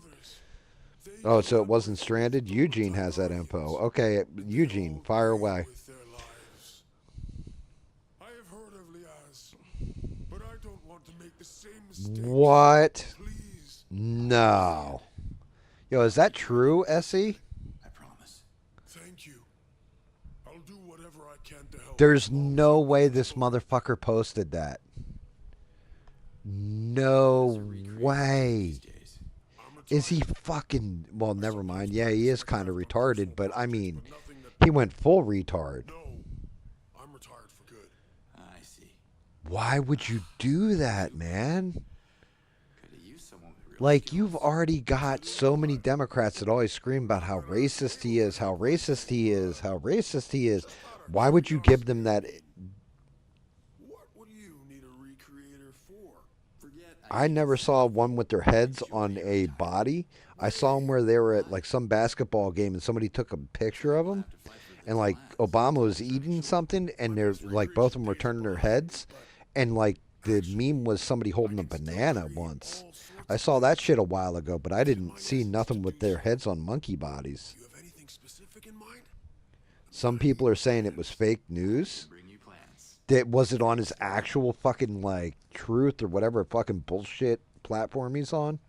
Oh, so it wasn't Stranded? Eugene has that info. Okay, Eugene, fire away. I have heard of Liaz, but I don't want to make the same mistake. What? Please. No. Yo, is that true, Essie? I promise. Thank you. I'll do whatever I can to help. There's no way this motherfucker posted that. No way. Is he fucking... Well, never mind. Yeah, he is kind of retarded, but I mean, he went full retard. No, I'm retired for good. I see. Why would you do that, man? Like, you've already got so many Democrats that always scream about how racist he is, how racist he is, how racist he is. Why would you give them that... What do you need a recreator for? I never saw one with their heads on a body. I saw them where they were at like some basketball game and somebody took a picture of them, and like Obama was eating something and they're like both of them were turning their heads, and like the meme was somebody holding a banana once. I saw that shit a while ago, but I didn't see nothing with their heads on monkey bodies. You have anything specific in mind? Some people are saying it was fake news. That was it on his actual fucking like Truth or whatever fucking bullshit platform he's on?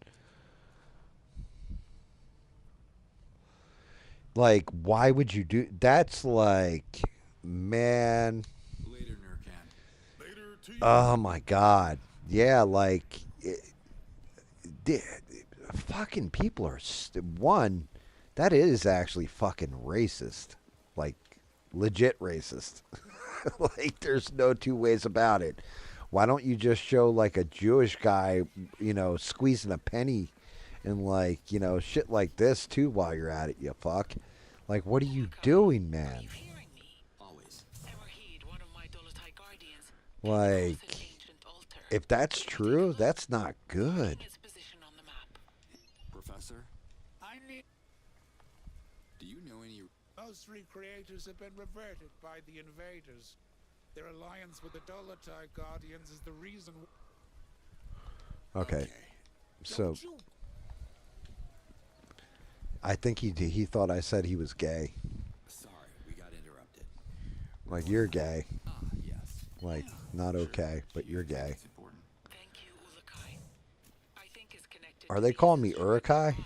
Like, why would you do that's like, man. Later, Nurkan. Later to you. Oh my God. Yeah, like fucking people are one, that is actually fucking racist. Like legit racist. Like, there's no two ways about it. Why don't you just show like a Jewish guy, you know, squeezing a penny and like, you know, shit like this too while you're at it, you fuck. Like, what are you doing, man? Like, if that's true, that's not good. Professor? Do you know any... Those three creators have been reverted by the invaders. Their alliance with the Dolotai Guardians is the reason... Okay. So, I think he thought I said he was gay. Sorry, we got interrupted. Like, you're gay. Yes. Like, not okay, but you're gay. It's important. Are they calling me Urukai?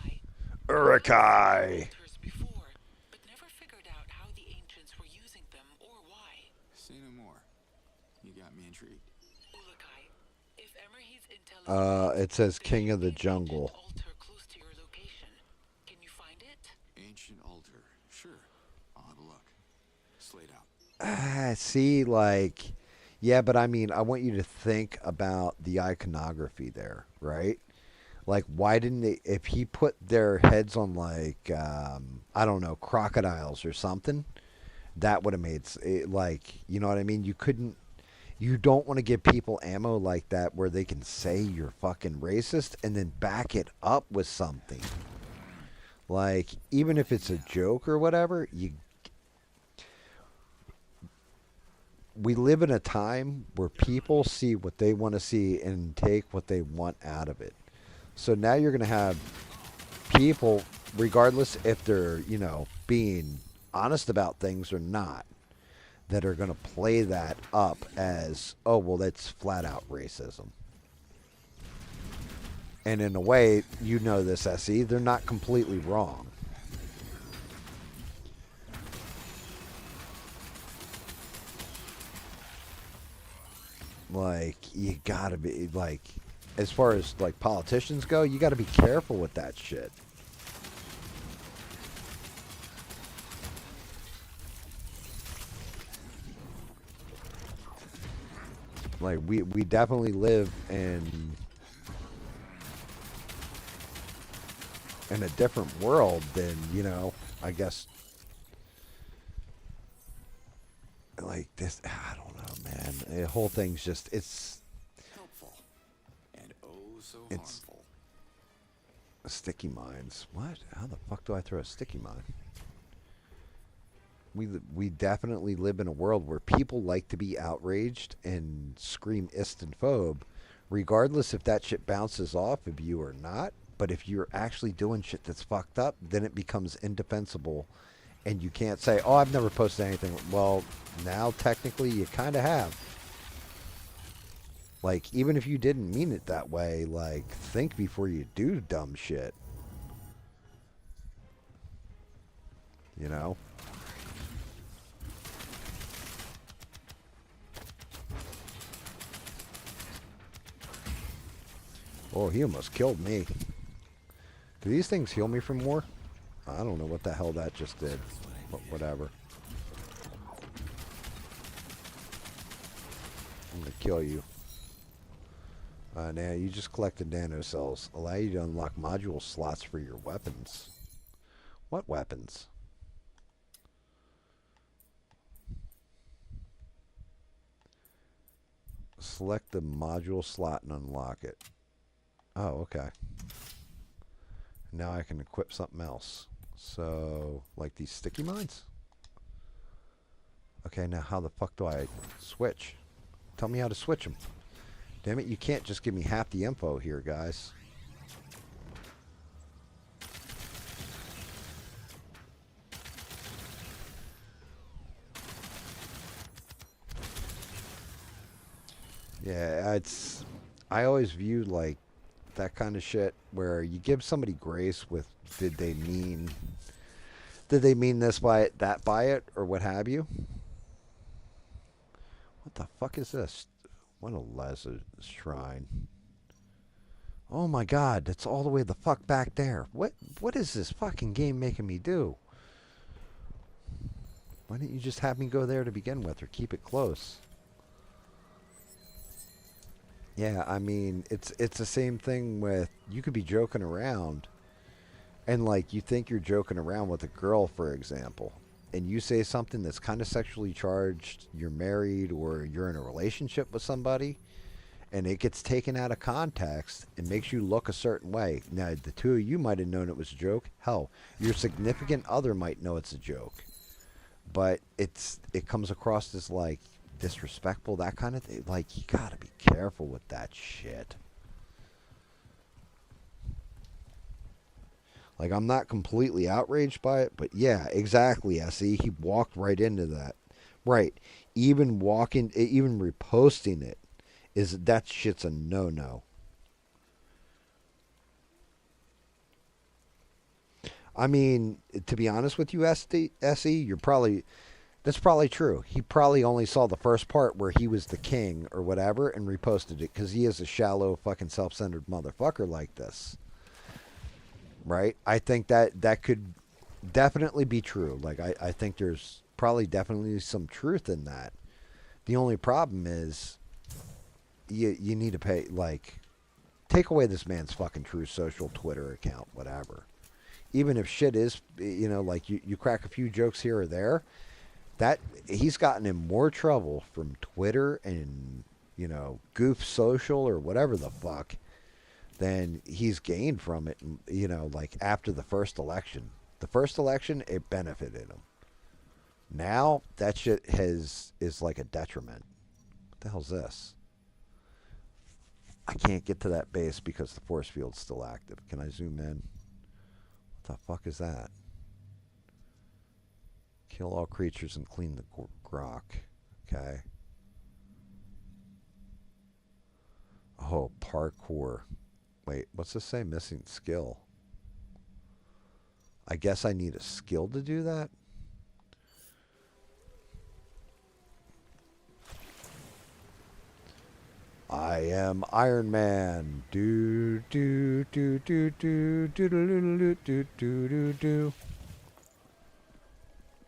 Urukai! Say no more. You got me intrigued. It says King of the Jungle. Ancient altar. Sure. I'll have a look. Slate out. See, like, yeah, but I mean, I want you to think about the iconography there, right? Like, why didn't they, if he put their heads on, like, I don't know, crocodiles or something, that would have made, like, you know what I mean? You don't want to give people ammo like that where they can say you're fucking racist and then back it up with something. Like, even if it's a joke or whatever, we live in a time where people see what they want to see and take what they want out of it. So now you're going to have people, regardless if they're, you know, being honest about things or not, that are going to play that up as, oh, well, that's flat out racism. And in a way, you know this, SE, they're not completely wrong. Like, you gotta be, like, as far as, like, politicians go, you gotta be careful with that shit. Like, we definitely live in a different world than, you know, I guess, like, this, I don't know, man. The whole thing's just, it's helpful and oh so it's harmful. sticky mines. What? How the fuck do I throw a sticky mine? We definitely live in a world where people like to be outraged and scream istophobe, regardless if that shit bounces off of you or not. But if you're actually doing shit that's fucked up, then it becomes indefensible, and you can't say, "Oh, I've never posted anything." Well, now technically you kind of have. Like, even if you didn't mean it that way, like, think before you do dumb shit. You know? Oh, he almost killed me. Do these things heal me from war? I don't know what the hell that just did. But whatever. I'm gonna kill you. Now, you just collected nano cells. Allow you to unlock module slots for your weapons. What weapons? Select the module slot and unlock it. Oh, okay. Now I can equip something else. So, like these sticky mines? Okay, now how the fuck do I switch? Tell me how to switch them. Damn it, you can't just give me half the info here, guys. Yeah, I always viewed, like, that kind of shit where you give somebody grace with did they mean this by it, that by it, or what have you. What the fuck is this? What a Leza shrine. Oh my god, that's all the way the fuck back there. What is this fucking game making me do? Why didn't you just have me go there to begin with, or keep it close? Yeah, I mean, it's the same thing with, you could be joking around, and, like, you think you're joking around with a girl, for example, and you say something that's kind of sexually charged, you're married, or you're in a relationship with somebody, and it gets taken out of context and makes you look a certain way. Now, the two of you might have known it was a joke. Hell, your significant other might know it's a joke. But it comes across as, like, disrespectful, that kind of thing. Like, you gotta be careful with that shit. Like, I'm not completely outraged by it, but yeah, exactly, SE. He walked right into that. Right. Even reposting it, that shit's a no-no. I mean, to be honest with you, SE, that's probably true. He probably only saw the first part where he was the king or whatever and reposted it because he is a shallow, fucking self-centered motherfucker like this. Right? I think that could definitely be true. Like, I think there's probably definitely some truth in that. The only problem is you need to pay, like, take away this man's fucking True Social Twitter account, whatever. Even if shit is, like you crack a few jokes here or there, that he's gotten in more trouble from Twitter and, Goof Social or whatever the fuck than he's gained from it, like after the first election. The first election, it benefited him. Now, that shit is like a detriment. What the hell's this? I can't get to that base because the force field's still active. Can I zoom in? What the fuck is that? Kill all creatures and clean the grok. Okay. Oh, parkour. Wait, what's this say? Missing skill. I guess I need a skill to do that? I am Iron Man. Do do do do do do do do do do do do.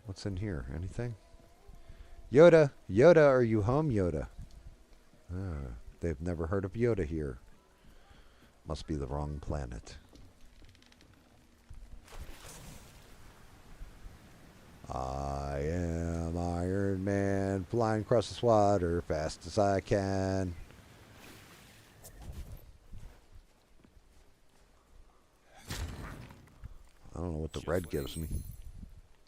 What's in here? Anything? Yoda, Yoda, are you home, Yoda? They've never heard of Yoda here. Must be the wrong planet. I am Iron Man, flying across this water fast as I can. I don't know what the red gives me.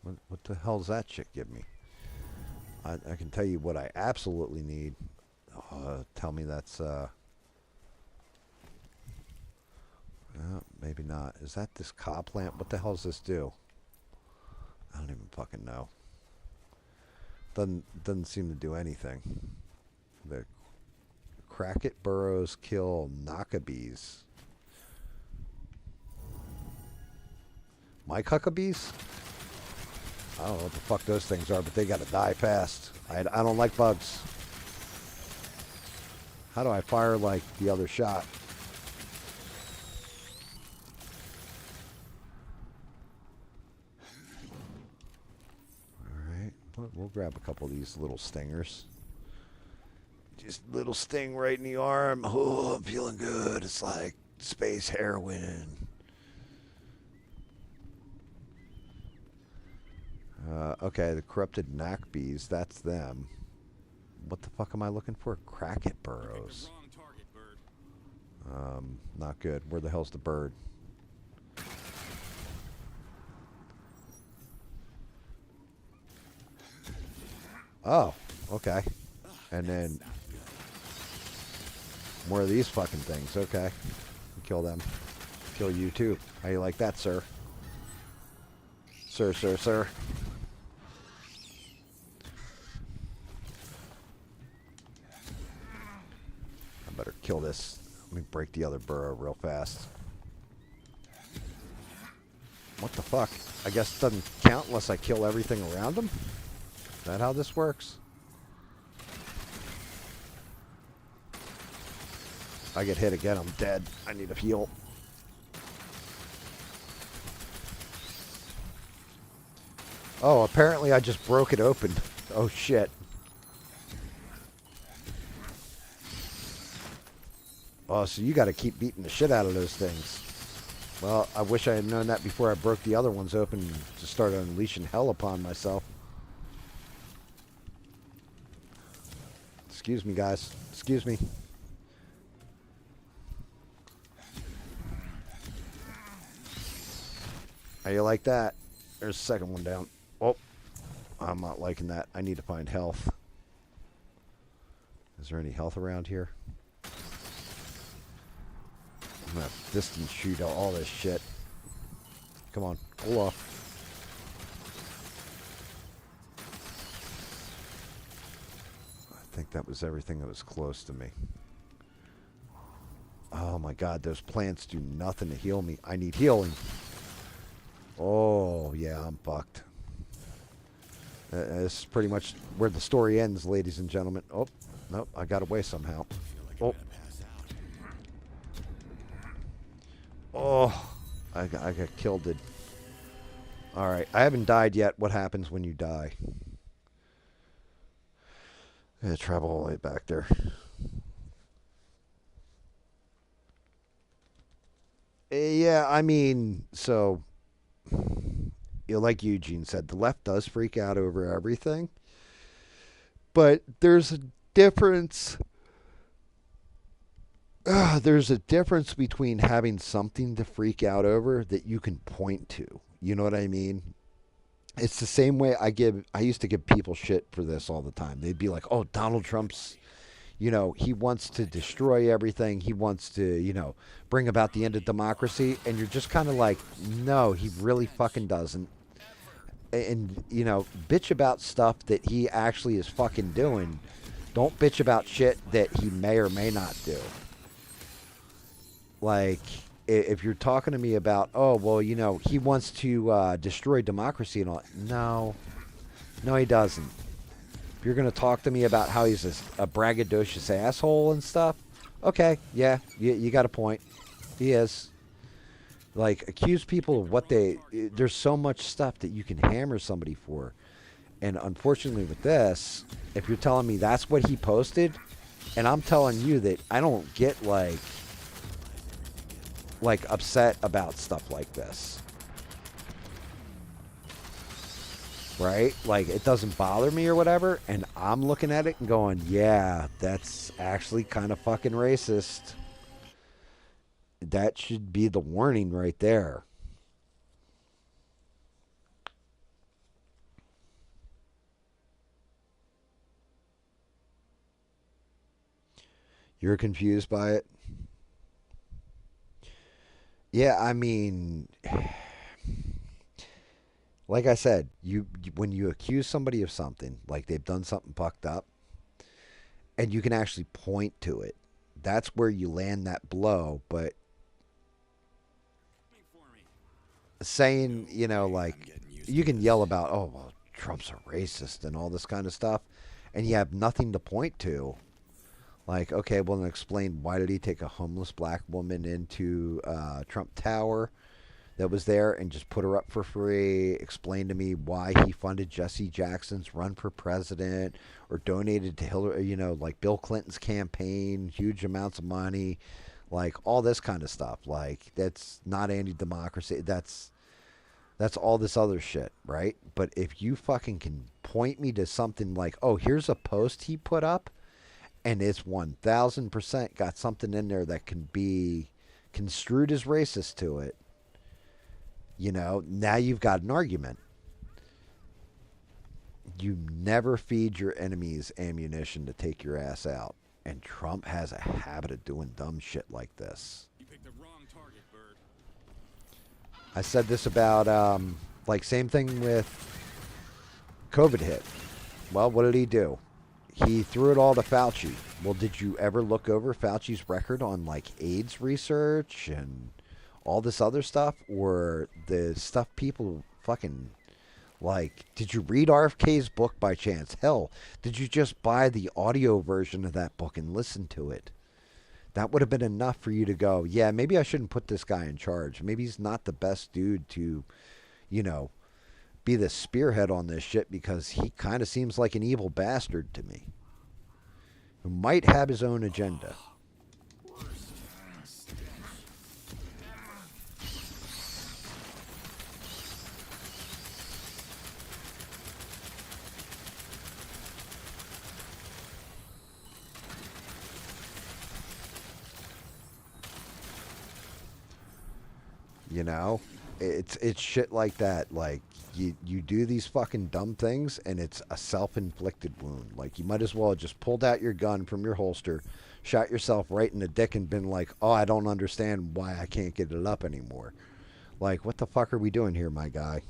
What the hell does that shit give me? I can tell you what I absolutely need. Tell me that's... maybe not. Is that this cob plant? What the hell does this do? I don't even fucking know. Doesn't seem to do anything. The Cracket burrows kill Nakabees. My Cuckabees? I don't know what the fuck those things are, but they gotta die fast. I don't like bugs. How do I fire like the other shot? Alright, we'll grab a couple of these little stingers. Just little sting right in the arm. Oh, I'm feeling good. It's like space heroin. Okay, the corrupted Nakbees, that's them. What the fuck am I looking for? Cracket burrows. Not good. Where the hell's the bird? Oh, okay. And then more of these fucking things. Okay. Kill them. Kill you too. How you like that, sir? Sir, sir, sir. I better kill this. Let me break the other burrow real fast. What the fuck? I guess it doesn't count unless I kill everything around them? Is that how this works? If I get hit again, I'm dead. I need a heal. Oh, apparently I just broke it open. Oh, shit. Oh, so you got to keep beating the shit out of those things. Well, I wish I had known that before I broke the other ones open to start unleashing hell upon myself. Excuse me, guys. Excuse me. How you like that? There's the second one down. Oh, I'm not liking that. I need to find health. Is there any health around here? I'm gonna distance shoot all this shit. Come on. Olaf. I think that was everything that was close to me. Oh my god, those plants do nothing to heal me. I need healing. Oh, yeah, I'm fucked. This is pretty much where the story ends, ladies and gentlemen. Oh, nope, I got away somehow. Oh. Oh, I got killed. Alright, I haven't died yet. What happens when you die? I'm gonna travel all the way back there. Yeah, I mean, so, like Eugene said, the left does freak out over everything. But there's a difference. There's a difference between having something to freak out over that you can point to. You know what I mean? It's the same way I used to give people shit for this all the time. They'd be like, "Oh, Donald Trump's, he wants to destroy everything. He wants to, bring about the end of democracy." And you're just kind of like, "No, he really fucking doesn't." And, bitch about stuff that he actually is fucking doing. Don't bitch about shit that he may or may not do. Like, if you're talking to me about, oh, well, he wants to destroy democracy and all. No, he doesn't. If you're going to talk to me about how he's a braggadocious asshole and stuff, okay, yeah, you got a point. He is. Like, accuse people of what there's so much stuff that you can hammer somebody for. And unfortunately with this, if you're telling me that's what he posted, and I'm telling you that I don't get, like upset about stuff like this. Right? Like, it doesn't bother me or whatever, and I'm looking at it and going, yeah, that's actually kind of fucking racist. That should be the warning right there. You're confused by it? Yeah, I mean, like I said, when you accuse somebody of something, like they've done something fucked up, and you can actually point to it, that's where you land that blow. But saying, like, you can yell about, oh, well, Trump's a racist and all this kind of stuff, and you have nothing to point to. Like, okay, well, then explain, why did he take a homeless black woman into Trump Tower that was there and just put her up for free? Explain to me why he funded Jesse Jackson's run for president or donated to Hillary, like Bill Clinton's campaign, huge amounts of money, like all this kind of stuff. Like, that's not anti-democracy. That's all this other shit, right? But if you fucking can point me to something like, oh, here's a post he put up, and it's 1,000% got something in there that can be construed as racist to it, now you've got an argument. You never feed your enemies ammunition to take your ass out. And Trump has a habit of doing dumb shit like this. You picked the wrong target, Bird. I said this about, same thing with COVID hit. Well, what did he do? He threw it all to Fauci. Well, did you ever look over Fauci's record on, AIDS research and all this other stuff? Or the stuff people fucking, did you read RFK's book by chance? Hell, did you just buy the audio version of that book and listen to it? That would have been enough for you to go, yeah, maybe I shouldn't put this guy in charge. Maybe he's not the best dude to, be the spearhead on this shit, because he kind of seems like an evil bastard to me who might have his own agenda. It's shit like that. Like, you do these fucking dumb things, and it's a self-inflicted wound. Like, you might as well have just pulled out your gun from your holster, shot yourself right in the dick, and been like, oh, I don't understand why I can't get it up anymore. Like, what the fuck are we doing here, my guy?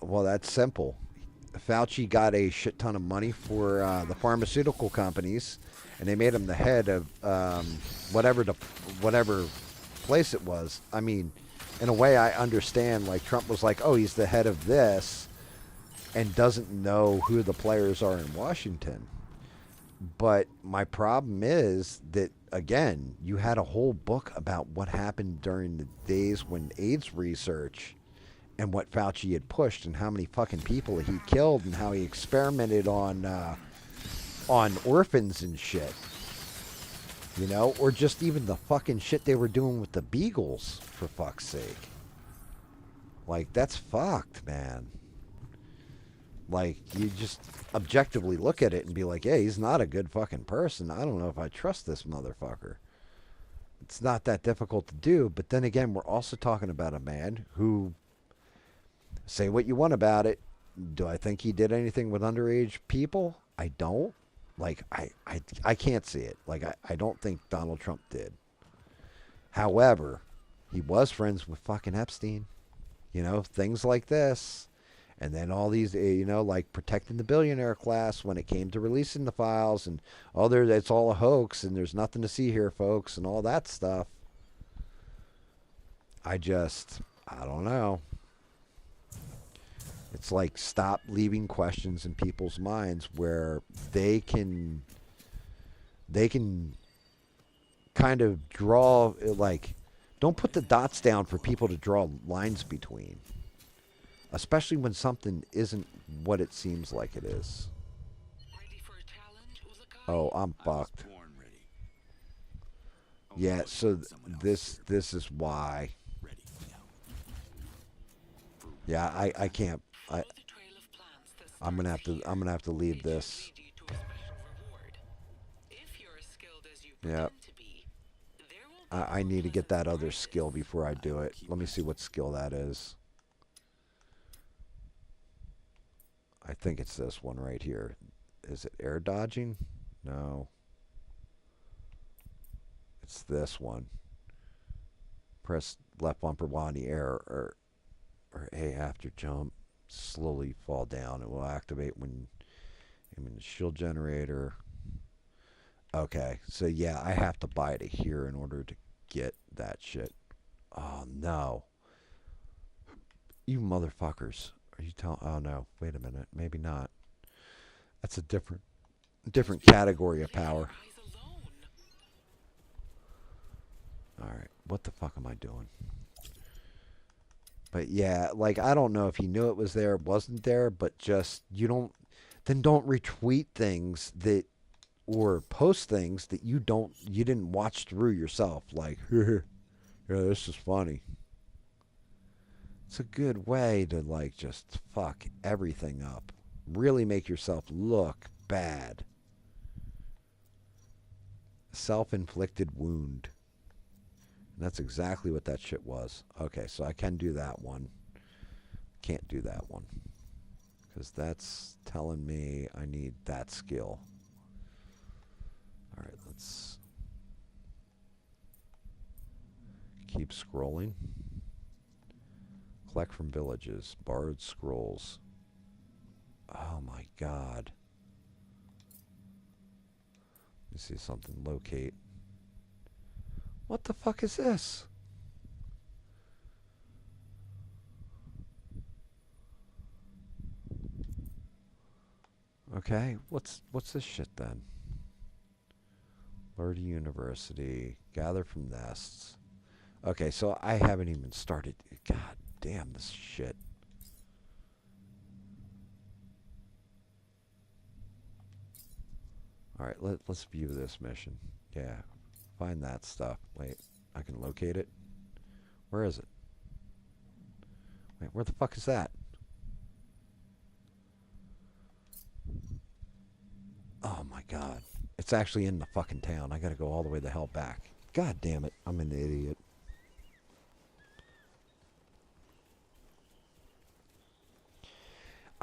Well, that's simple. Fauci got a shit ton of money for the pharmaceutical companies, and they made him the head of whatever place it was. I mean, in a way, I understand. Like Trump was like, "Oh, he's the head of this," and doesn't know who the players are in Washington. But my problem is that again, you had a whole book about what happened during the days when AIDS research and what Fauci had pushed and how many fucking people he killed and how he experimented on orphans and shit. You know, or just even the fucking shit they were doing with the beagles, for fuck's sake. Like, that's fucked, man. Like, you just objectively look at it and be like, yeah, he's not a good fucking person. I don't know if I trust this motherfucker. It's not that difficult to do, but then again, we're also talking about a man who, say what you want about it, do I think he did anything with underage people? I don't. Like, I can't see it. Like, I don't think Donald Trump did. However, he was friends with fucking Epstein. You know, things like this. And then all these, you know, like protecting the billionaire class when it came to releasing the files. And, oh, it's all a hoax and there's nothing to see here, folks, and all that stuff. I don't know. It's like stop leaving questions in people's minds where they can kind of draw, like, don't put the dots down for people to draw lines between, especially when something isn't what it seems like it is. Oh, I'm fucked. Yeah, so this is why. Yeah, I can't. I'm gonna have to leave this. Yeah. I need to get that other skill before I do it. Let me see what skill that is. I think it's this one right here. Is it air dodging? No. It's this one. Press left bumper while in the air or A after jump. Slowly fall down. It will activate when the shield generator. Okay, so yeah, I have to buy it here in order to get that shit. Oh no. You motherfuckers. Are you telling? Oh no, wait a minute. Maybe not. That's a different category of power. Alright, what the fuck am I doing? But yeah, like, I don't know if he knew it was there, wasn't there, but just, don't retweet things that, or post things that you didn't watch through yourself. Like, yeah, this is funny. It's a good way to, like, just fuck everything up. Really make yourself look bad. Self-inflicted wound. And that's exactly what that shit was. Okay, so I can do that one. Can't do that one. Because that's telling me I need that skill. Alright, let's keep scrolling. Collect from villages. Borrowed scrolls. Oh my god. Let me see something. Locate. What the fuck is this? Okay, what's this shit then? Lure to university. Gather from nests. Okay, so I haven't even started. God damn this shit. Alright, let's view this mission. Yeah. Find that stuff. Wait, I can locate it. Where is it? Wait, where the fuck is that? Oh my god. It's actually in the fucking town. I gotta go all the way the hell back. God damn it. I'm an idiot.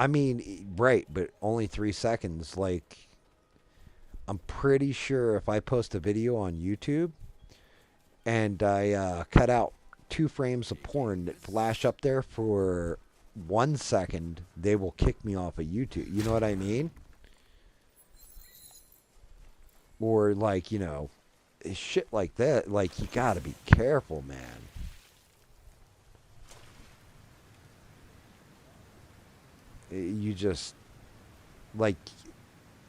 I mean, right, but only 3 seconds. Like, I'm pretty sure if I post a video on YouTube and I cut out 2 frames of porn that flash up there for 1 second, they will kick me off of YouTube. You know what I mean? Or like, shit like that. Like, you gotta be careful, man. You just, like,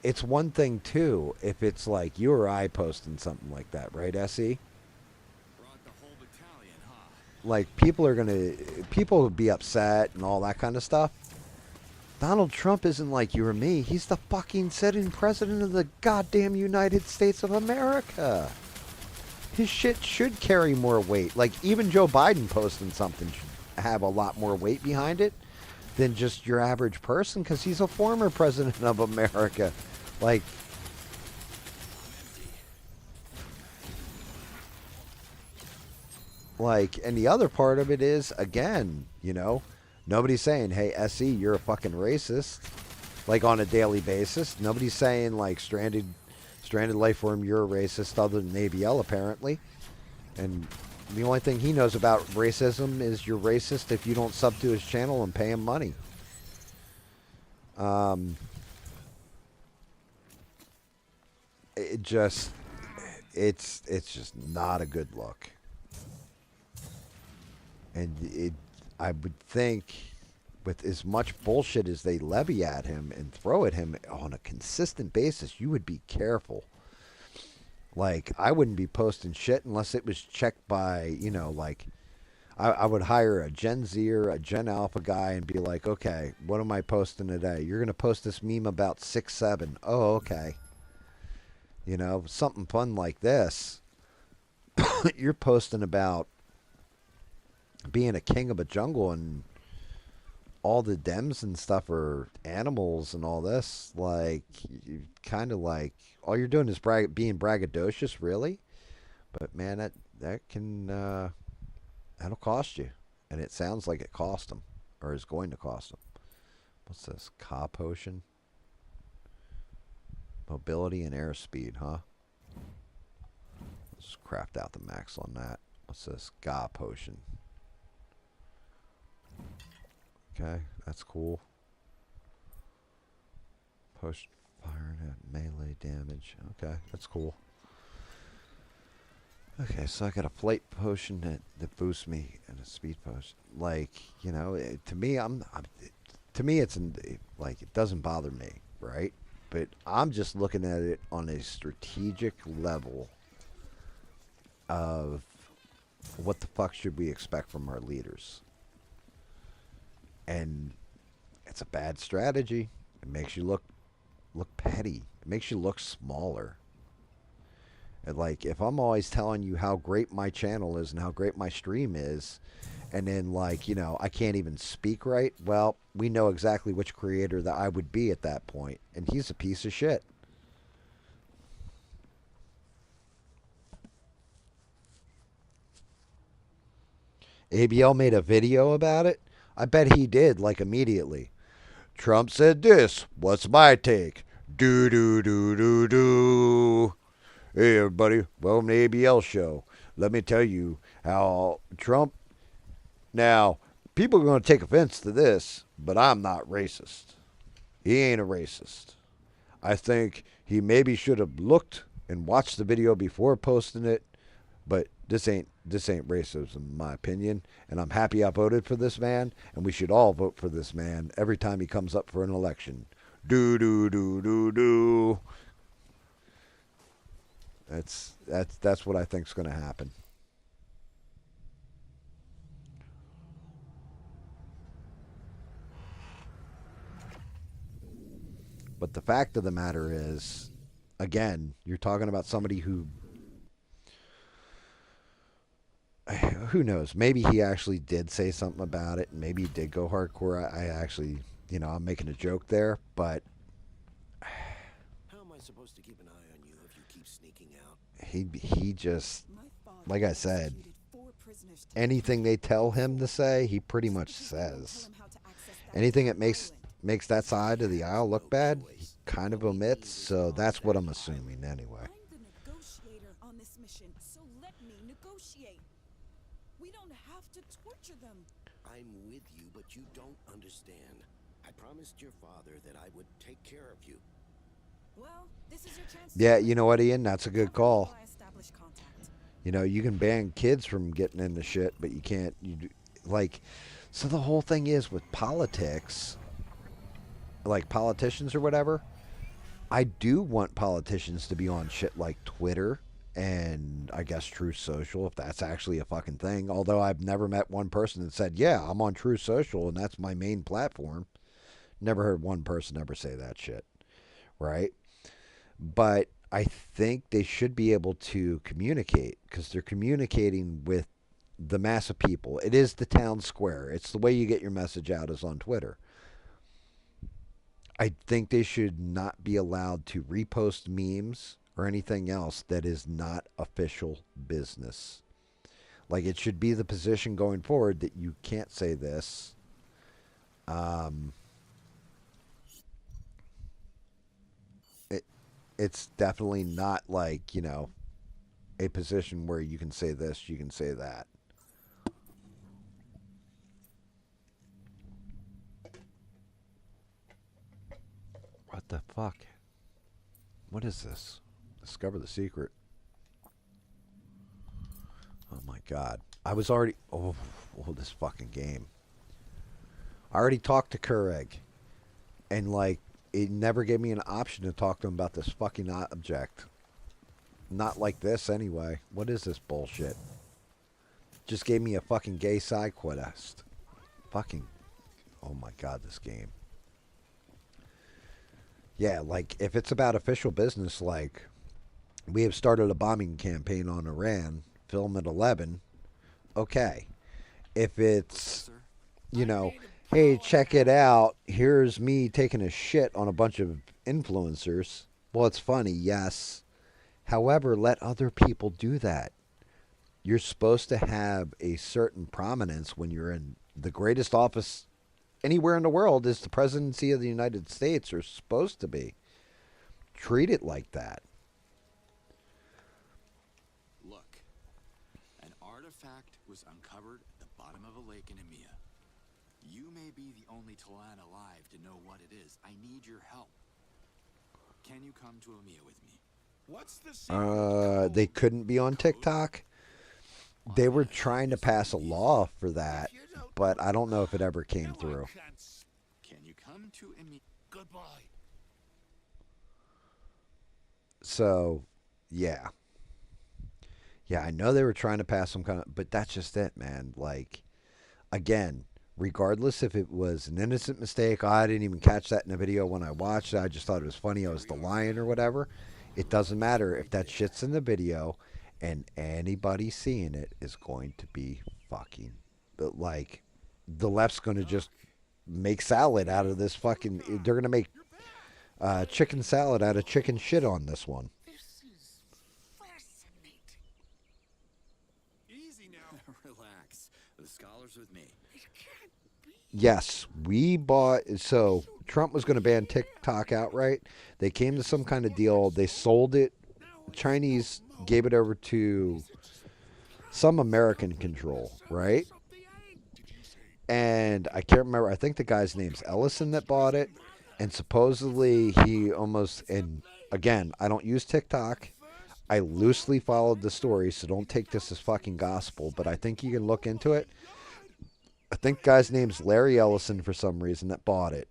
it's one thing too if it's like you or I posting something like that, right, SE? Like, people would be upset and all that kind of stuff. Donald Trump isn't like you or me. He's the fucking sitting president of the goddamn United States of America. His shit should carry more weight. Like, even Joe Biden posting something should have a lot more weight behind it than just your average person, because he's a former president of America. Like, and the other part of it is, again, nobody's saying, hey, SE, you're a fucking racist, like, on a daily basis. Nobody's saying, like, stranded life form, you're a racist, other than ABL, apparently. And the only thing he knows about racism is you're racist if you don't sub to his channel and pay him money. It's just not a good look. And I would think, with as much bullshit as they levy at him and throw at him on a consistent basis, you would be careful. Like, I wouldn't be posting shit unless it was checked by, like, I would hire a Gen Z or a Gen Alpha guy and be like, okay, what am I posting today? You're going to post this meme about 6'7". Oh, okay. Something fun like this. You're posting about being a king of a jungle and all the Dems and stuff are animals and all this. Like, you kind of like, all you're doing is being braggadocious, really. But man, that can that'll cost you, and it sounds like it cost him, or is going to cost him. What's this? Ka potion, mobility and airspeed, huh? Let's craft out the max on that. What's this? Ga potion. Okay, that's cool. Potion fire at melee damage. Okay, that's cool. Okay, so I got a flight potion that boosts me and a speed potion. Like, to me, it's like, it doesn't bother me, right? But I'm just looking at it on a strategic level of what the fuck should we expect from our leaders. And it's a bad strategy. It makes you look petty. It makes you look smaller. And like, if I'm always telling you how great my channel is and how great my stream is, and then, like, I can't even speak right, well, we know exactly which creator that I would be at that point. And he's a piece of shit. ABL made a video about it. I bet he did, like, immediately. Trump said this. What's my take? Do, do, do, do, do. Hey, everybody. Welcome to ABL Show. Let me tell you how Trump... Now, people are going to take offense to this, but I'm not racist. He ain't a racist. I think he maybe should have looked and watched the video before posting it, but this ain't racism, in my opinion. And I'm happy I voted for this man, and we should all vote for this man every time he comes up for an election. Do, do, do, do, do. That's what I think's going to happen. But the fact of the matter is, again, you're talking about somebody who knows? Maybe he actually did say something about it, and maybe he did go hardcore. I actually, I'm making a joke there, but how am I supposed to keep an eye on you if you keep sneaking out? He just, like I said, anything they tell him to say, he pretty much says. Anything that makes makes that side of the aisle look bad, he kind of omits. So that's what I'm assuming anyway. I'm the negotiator on this mission, so let me negotiate. We don't have to torture them. I'm with you, but you don't understand. I promised your father that I would take care of you. Well, this is your chance. Yeah, you know what, Ian? That's a good call. I establish contact. You know, you can ban kids from getting into shit, but you can't. Like, so the whole thing is with politics, like politicians or whatever. I do want politicians to be on shit like Twitter and I guess True Social, if that's actually a fucking thing. Although I've never met one person that said, "Yeah, I'm on True Social and that's my main platform." Never heard one person ever say that shit, right? But I think they should be able to communicate because they're communicating with the mass of people. It is the town square. It's the way you get your message out is on Twitter. I think they should not be allowed to repost memes or anything else that is not official business. Like it should be the position going forward that you can't say this. It's definitely not like, you know, a position where you can say this, you can say that. What the fuck? What is this? Discover the secret. Oh my god. I was already... Oh, this fucking game. I already talked to Kureg. And, like, it never gave me an option to talk to him about this fucking object. Not like this, anyway. What is this bullshit? Just gave me a fucking gay side quest. Fucking... Oh my god, this game. Yeah, like, if it's about official business, like, we have started a bombing campaign on Iran, film at 11, okay. If it's, you know, hey, check it out, here's me taking a shit on a bunch of influencers, well, it's funny, yes. However, let other people do that. You're supposed to have a certain prominence when you're in the greatest office anywhere in the world is the presidency of the United States, or supposed to be. Treat it like that. Look, an artifact was uncovered at the bottom of a lake in EMEA. You may be the only Talon alive to know what it is. I need your help. Can you come to EMEA with me? What's the They couldn't be on TikTok. They were trying to pass a law for that, but I don't know if it ever came through. Can you come to EMEA? Goodbye. So, yeah. Yeah, I know they were trying to pass some kind of, but that's just it, man. Like, again, regardless if it was an innocent mistake, I didn't even catch that in the video when I watched it. I just thought it was funny. I was the lion or whatever. It doesn't matter if that shit's in the video and anybody seeing it is going to be fucking, but like, the left's going to just make salad out of this fucking, they're going to make chicken salad out of chicken shit on this one. This is fascinating. Easy now. Relax. The scholar's with me. Yes, we bought, so Trump was going to ban TikTok outright. They came to some kind of deal. They sold it. Chinese gave it over to some American control, right? And I can't remember. I think the guy's name's Ellison that bought it. And supposedly he almost, and again, I don't use TikTok. I loosely followed the story, so don't take this as fucking gospel. But I think you can look into it. I think the guy's name's Larry Ellison for some reason that bought it.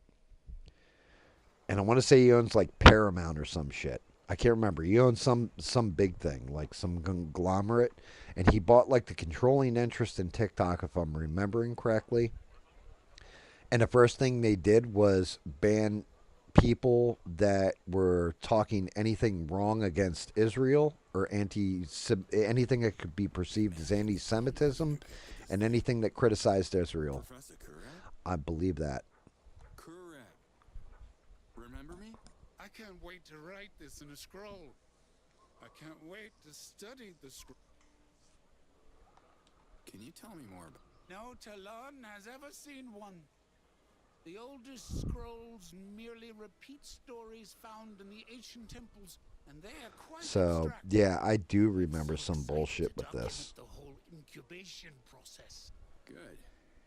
And I want to say he owns like Paramount or some shit. I can't remember. He owns some big thing, like some conglomerate. And he bought like the controlling interest in TikTok, if I'm remembering correctly. And the first thing they did was ban people that were talking anything wrong against Israel or anything that could be perceived as anti-Semitism and anything that criticized Israel. I believe that. Correct. Remember me? I can't wait to write this in a scroll. I can't wait to study the scroll. Can you tell me more about... No Talon has ever seen one. The oldest scrolls merely repeat stories found in the ancient temples, and they are quite So, abstract. yeah, I do remember some bullshit with Document this. the whole incubation process. Good.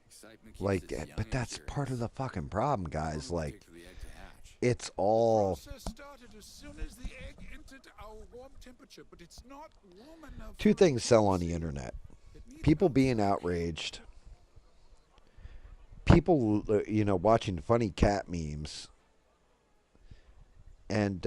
Excitement keeps Like, us young but and that's curious. part of the fucking problem, guys. How long would it Like, take for the egg to hatch? it's all The process started as soon as the egg entered our warm temperature, but it's not warm enough. two for things it sell to on the see. internet. It needs People about being 3 outraged. People, you know, watching funny cat memes. And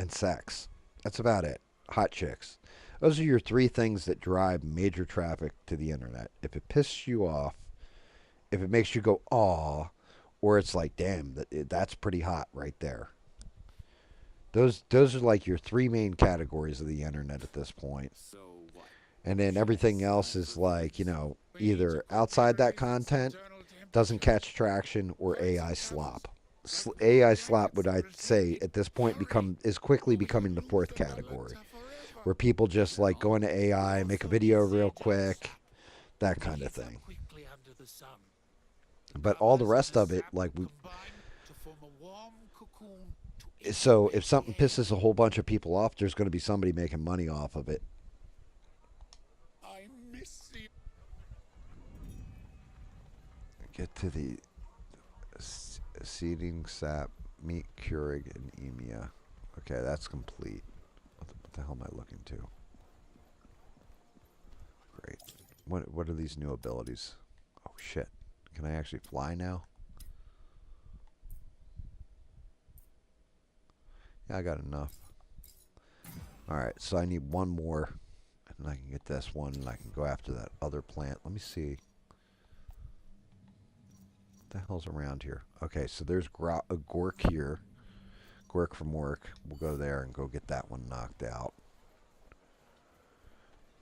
sex. That's about it. Hot chicks. Those are your 3 things that drive major traffic to the internet. If it pisses you off, if it makes you go, aw, or it's like, damn, that's pretty hot right there. Those are like your 3 main categories of the internet at this point. So what? And then everything else is like, you know, either outside that content, doesn't catch traction, or AI slop. AI slop would I say at this point is quickly becoming the 4th category, where people just like go into AI, make a video real quick, that kind of thing. But all the rest of it, like so if something pisses a whole bunch of people off, there's going to be somebody making money off of it. Get to the seeding sap, meat, Keurig, and emia. Okay, that's complete. What the hell am I looking to? Great. What are these new abilities? Oh shit. Can I actually fly now? Yeah, I got enough. Alright, so I need one more. And I can get this one, and I can go after that other plant. Let me see. What the hell's around here? Okay, so there's a Gork here. Gork from work. We'll go there and go get that one knocked out.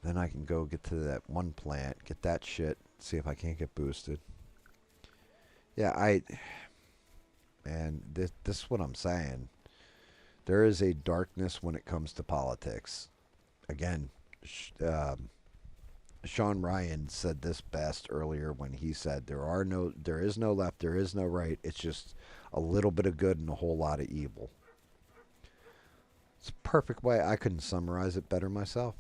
Then I can go get to that one plant, get that shit, see if I can't get boosted. Yeah, and this is what I'm saying. There is a darkness when it comes to politics. Again, Sean Ryan said this best earlier when he said there is no left, there is no right. It's just a little bit of good and a whole lot of evil. It's a perfect way. I couldn't summarize it better myself.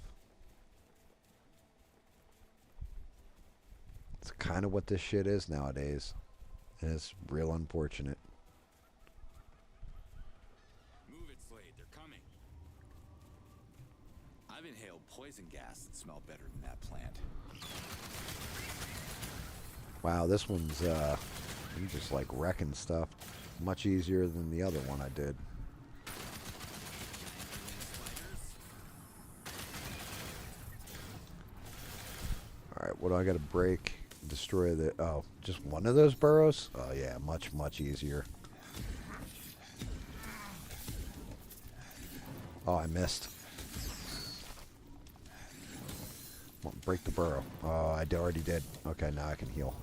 It's kind of what this shit is nowadays. And it's real unfortunate. Move it, Slade. They're coming. I've inhaled poison gas that smelled better than that plant. Wow, this one's I'm just like wrecking stuff. Much easier than the other one I did. Alright, what do I gotta break? Destroy the... Oh, just one of those burrows? Oh yeah, much, much easier. Oh, I missed. Well, break the burrow. Oh, I already did. Okay, now I can heal.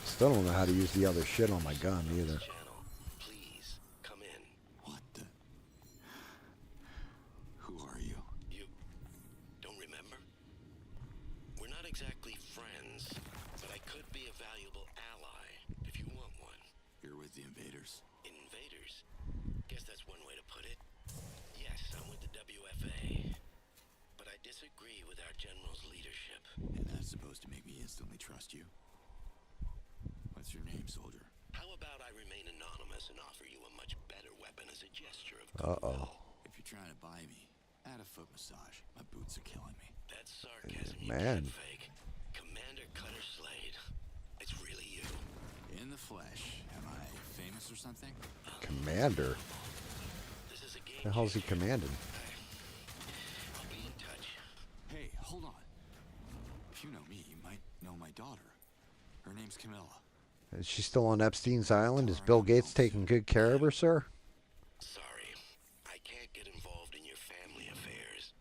Still don't know how to use the other shit on my gun either. Please, come in. What the? Who are you? You don't remember? We're not exactly friends, but I could be a valuable ally if you want one. You're with the invaders. Invaders? Guess that's one way to put it. Yes, I'm with the WFA, but I disagree with our general's leadership. And that's supposed to make me instantly trust you. What's your name, soldier? How about I remain anonymous and offer you a much better weapon as a gesture of Uh-oh. If you're trying to buy me, add a foot massage. My boots are killing me. That's sarcasm, you Man. can't fake. Commander Cutter Slade. It's really you. In the flesh. Am I famous or something? Commander? This is a game. The hell's he commanding? I'll be in touch. Hey, hold on. If you know me, you might know my daughter. Her name's Camilla. Is she still on Epstein's Island? Is Bill Gates taking good care of her, sir? Sorry, I can't get involved in your family affairs.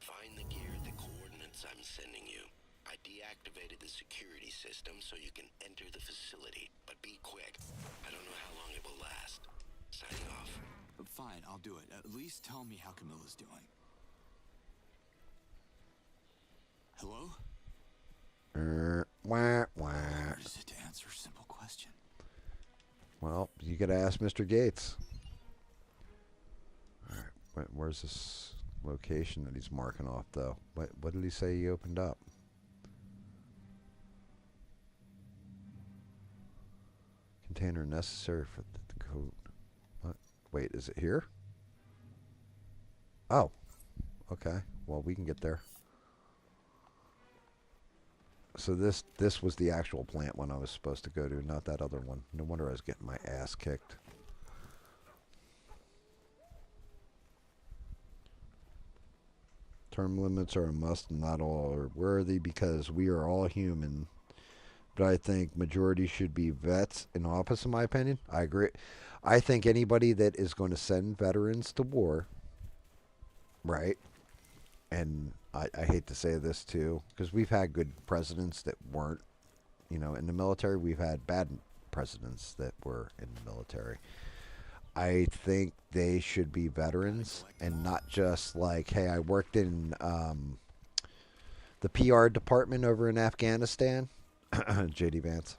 Find the gear at the coordinates I'm sending you. I deactivated the security system so you can enter the facility, but be quick. I don't know how long it will last. Signing off. Fine, I'll do it. At least tell me how Camilla's doing. Hello? Wah, wah. Hard is it to answer a simple question? Well, you gotta ask Mr. Gates. Alright, where's this location that he's marking off, though? What did he say he opened up? Container necessary for the code. What? Wait, is it here? Oh. Okay. Well, we can get there. So this was the actual plant one I was supposed to go to, not that other one. No wonder I was getting my ass kicked. Term limits are a must and not all are worthy because we are all human. But I think majority should be vets in office, in my opinion. I agree. I think anybody that is going to send veterans to war, right? And I hate to say this too, because we've had good presidents that weren't, in the military. We've had bad presidents that were in the military. I think they should be veterans and not just like, hey, I worked in the PR department over in Afghanistan. J.D. Vance.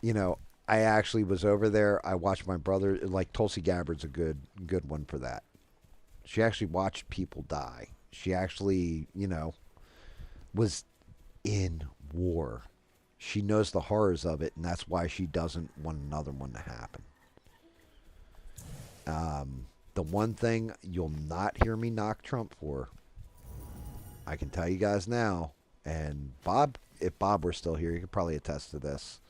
I actually was over there. I watched my brother, like Tulsi Gabbard's a good one for that. She actually watched people die. She actually, was in war. She knows the horrors of it, and that's why she doesn't want another one to happen. The one thing you'll not hear me knock Trump for, I can tell you guys now, and Bob, if Bob were still here, he could probably attest to this.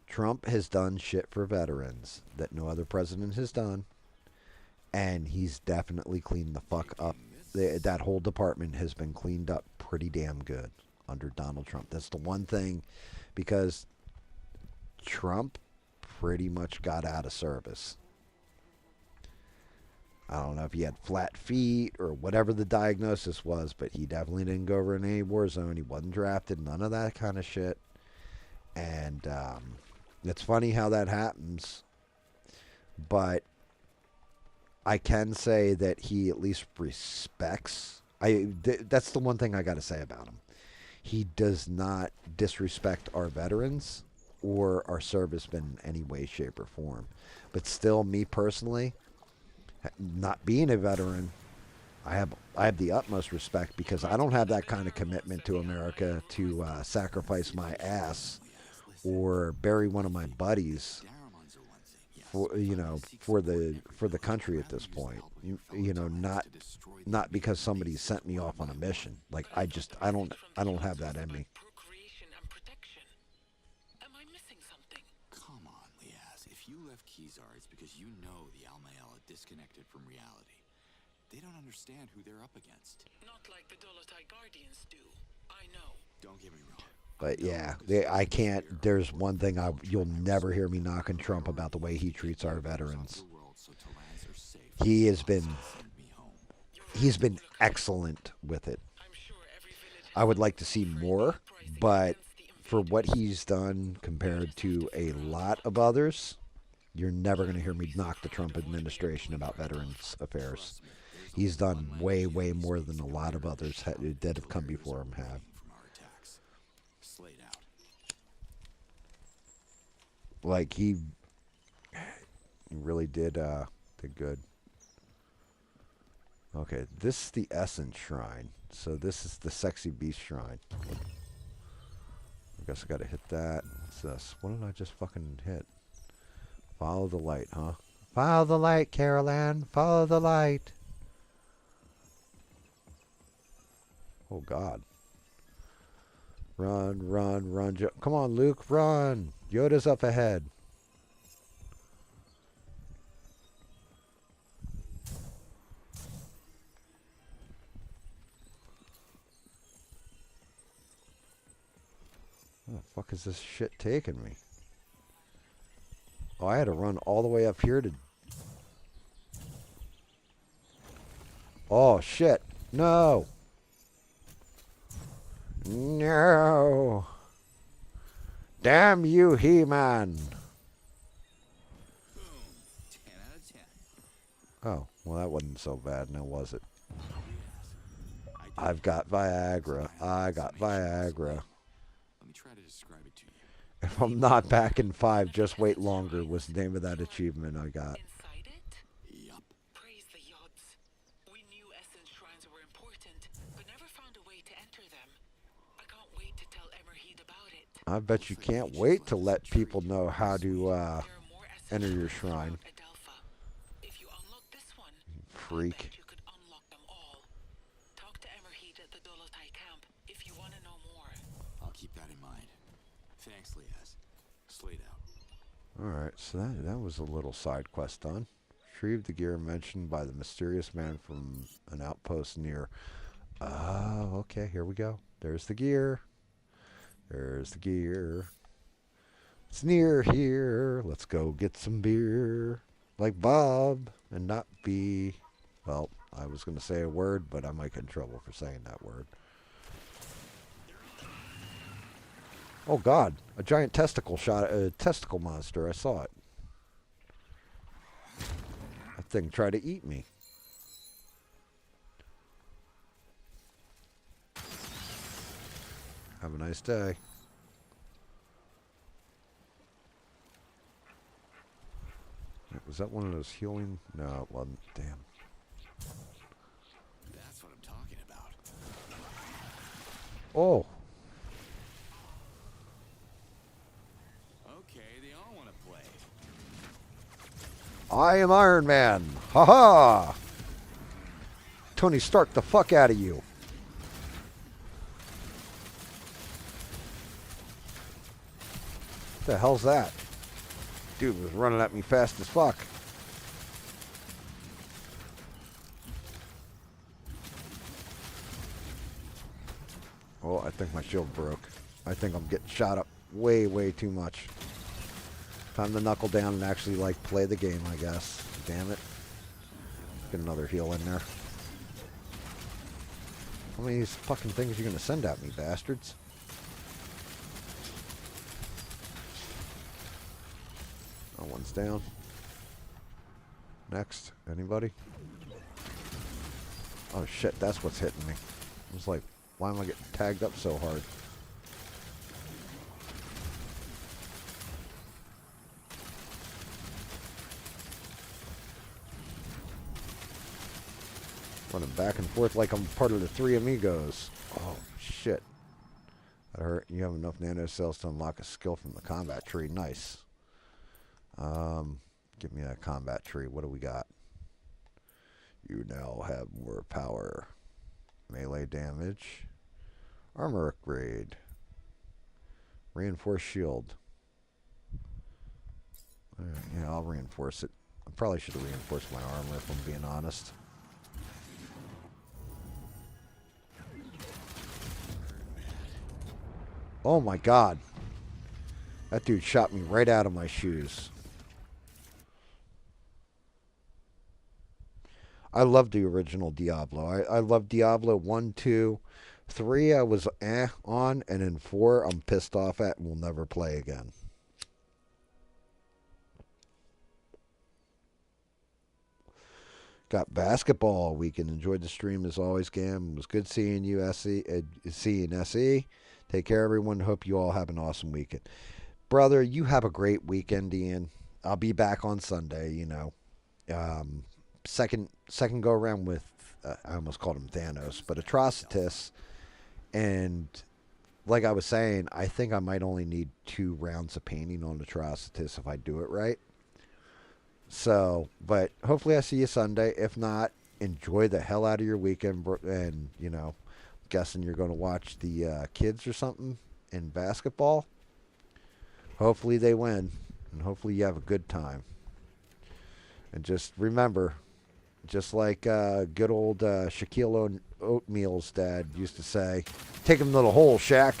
Trump has done shit for veterans that no other president has done, and he's definitely cleaned the fuck up. That whole department has been cleaned up pretty damn good under Donald Trump. That's the one thing, because Trump pretty much got out of service. I don't know if he had flat feet or whatever the diagnosis was, but he definitely didn't go over in any war zone. He wasn't drafted, none of that kind of shit. And it's funny how that happens, but I can say that he at least respects. That's the one thing I got to say about him. He does not disrespect our veterans or our servicemen in any way, shape, or form. But still, me personally, not being a veteran, I have the utmost respect, because I don't have that kind of commitment to America to sacrifice my ass or bury one of my buddies for the country at this point. Not because somebody sent me off on a mission. Like I don't have that in me. Come on, Liaz. If you left Kezar, it's because you know the Almael are disconnected from reality. They don't understand who they're up against. Not like the Dolotai Guardians do. I know. Don't get me wrong. But yeah, I can't. There's one thing you'll never hear me knocking Trump about the way he treats our veterans. He's been excellent with it. I would like to see more, but for what he's done compared to a lot of others, you're never going to hear me knock the Trump administration about veterans affairs. He's done way, way more than a lot of others that have come before him have. Like he really did good. Okay, this is the Essence Shrine. So this is the Sexy Beast Shrine. I guess I gotta hit that. What's this? What did I just fucking hit? Follow the light, huh? Follow the light, Carol Ann. Follow the light. Oh, God. Run, run, run. Come on, Luke, run. Yoda's up ahead. Where the fuck is this shit taking me? Oh, I had to run all the way up here to... Oh, shit. No. No. Damn you, He-Man. Boom. 10 out of 10. Oh, well, that wasn't so bad, now was it? I've got Viagra. I got Viagra. Let me try to describe it to you. If I'm not back in 5, just wait longer was the name of that achievement I got. Yup. Praise the yods. We knew essence shrines were important, but never found a way to enter them. I can't wait to tell Emerheed about it. I bet you can't wait to let people know how to enter your shrine. If you unlock this one, Freak. you could unlock them all. Talk to Emerheed at the Dolotai camp if you want to know more. I'll keep that in mind. Thanks, Liaz. Slate out. Alright, so that was a little side quest done. Retrieve the gear mentioned by the mysterious man from an outpost near. Oh, okay, here we go. There's the gear. There's the gear. It's near here. Let's go get some beer. Like Bob and not be... Well, I was going to say a word, but I might get in trouble for saying that word. Oh, God. A giant testicle shot. A testicle monster. I saw it. That thing tried to eat me. Have a nice day. Was that one of those healing? No, it wasn't. Damn. That's what I'm talking about. Oh. Okay, they all want to play. I am Iron Man. Ha-ha! Tony Stark the fuck out of you. What the hell's that? Dude was running at me fast as fuck. Oh, I think my shield broke. I think I'm getting shot up way, way too much. Time to knuckle down and actually, like, play the game, I guess. Damn it. Get another heal in there. How many of these fucking things are you gonna send at me, bastards? Oh, one's down. Next. Anybody? Oh shit, that's what's hitting me. I was like, why am I getting tagged up so hard? Running back and forth like I'm part of the Three Amigos. Oh shit. That hurt. You have enough nano cells to unlock a skill from the combat tree. Nice. Give me that combat tree. What do we got? You now have more power. Melee damage. Armor upgrade. Reinforced shield. Yeah, I'll reinforce it. I probably should have reinforced my armor if I'm being honest. Oh my god. That dude shot me right out of my shoes. I love the original Diablo. I love Diablo 1, 2, 3 I was on, and in 4 I'm pissed off at and will never play again. Got basketball all weekend. Enjoyed the stream as always, Gam. It was good seeing you, seeing SE. Take care, everyone. Hope you all have an awesome weekend. Brother, you have a great weekend, Ian. I'll be back on Sunday, you know. Second go around with, I almost called him Thanos, but Atrocitus. And like I was saying, I think I might only need 2 rounds of painting on Atrocitus if I do it right. So, but hopefully I see you Sunday. If not, enjoy the hell out of your weekend. And, you know, guessing you're going to watch the kids or something in basketball. Hopefully they win. And hopefully you have a good time. And just remember, just like good old Shaquille Oatmeal's dad used to say, take him to the hole, Shaq.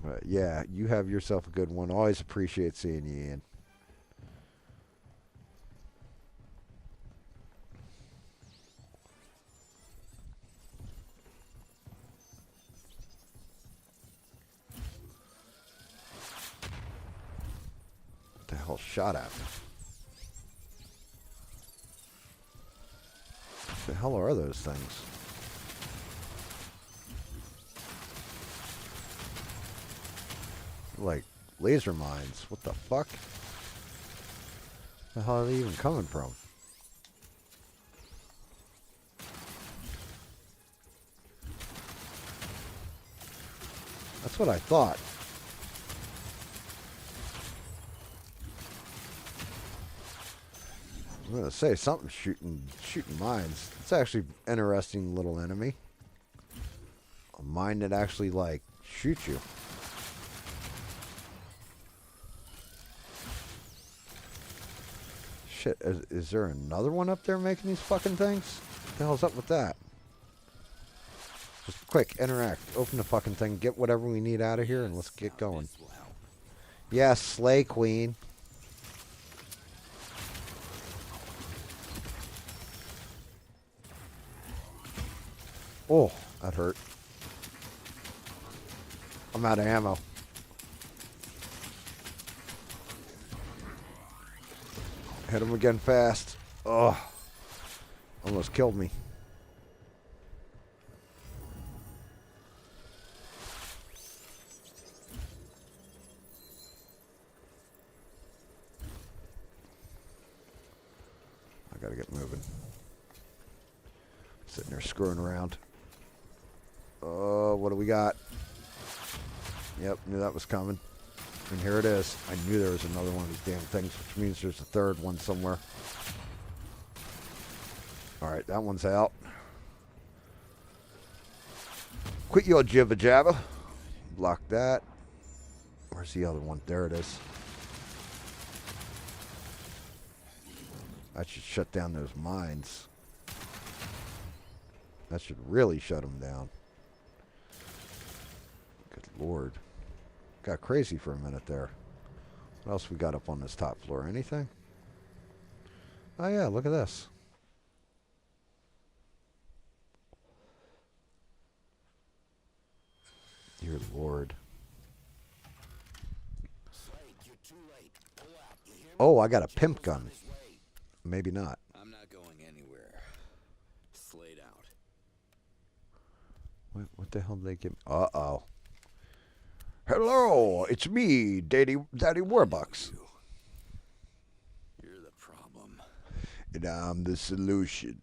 But yeah, you have yourself a good one. Always appreciate seeing you, Ian. The hell shot at me? What the hell are those things? Like laser mines. What the fuck? The hell are they even coming from? That's what I thought. I'm gonna say something shooting mines. It's actually an interesting little enemy. A mine that actually like shoots you. Shit, is there another one up there making these fucking things? What the hell's up with that? Just quick, interact. Open the fucking thing, get whatever we need out of here, and let's get going. Yeah, slay queen. Oh, that hurt. I'm out of ammo. Hit him again fast. Ugh. Almost killed me. I gotta get moving. Sitting there screwing around. Oh, what do we got? Yep, knew that was coming. And here it is. I knew there was another one of these damn things, which means there's a third one somewhere. Alright, that one's out. Quit your jibba jabba. Block that. Where's the other one? There it is. That should shut down those mines. That should really shut them down. Good lord. Got crazy for a minute there. What else we got up on this top floor? Anything? Oh yeah, look at this. Dear lord. Oh, I got a pimp gun. Maybe not. I'm not going anywhere. Slayed out. What the hell did they give me? Uh-oh. Hello, it's me, Daddy Warbucks. You're the problem. And I'm the solution.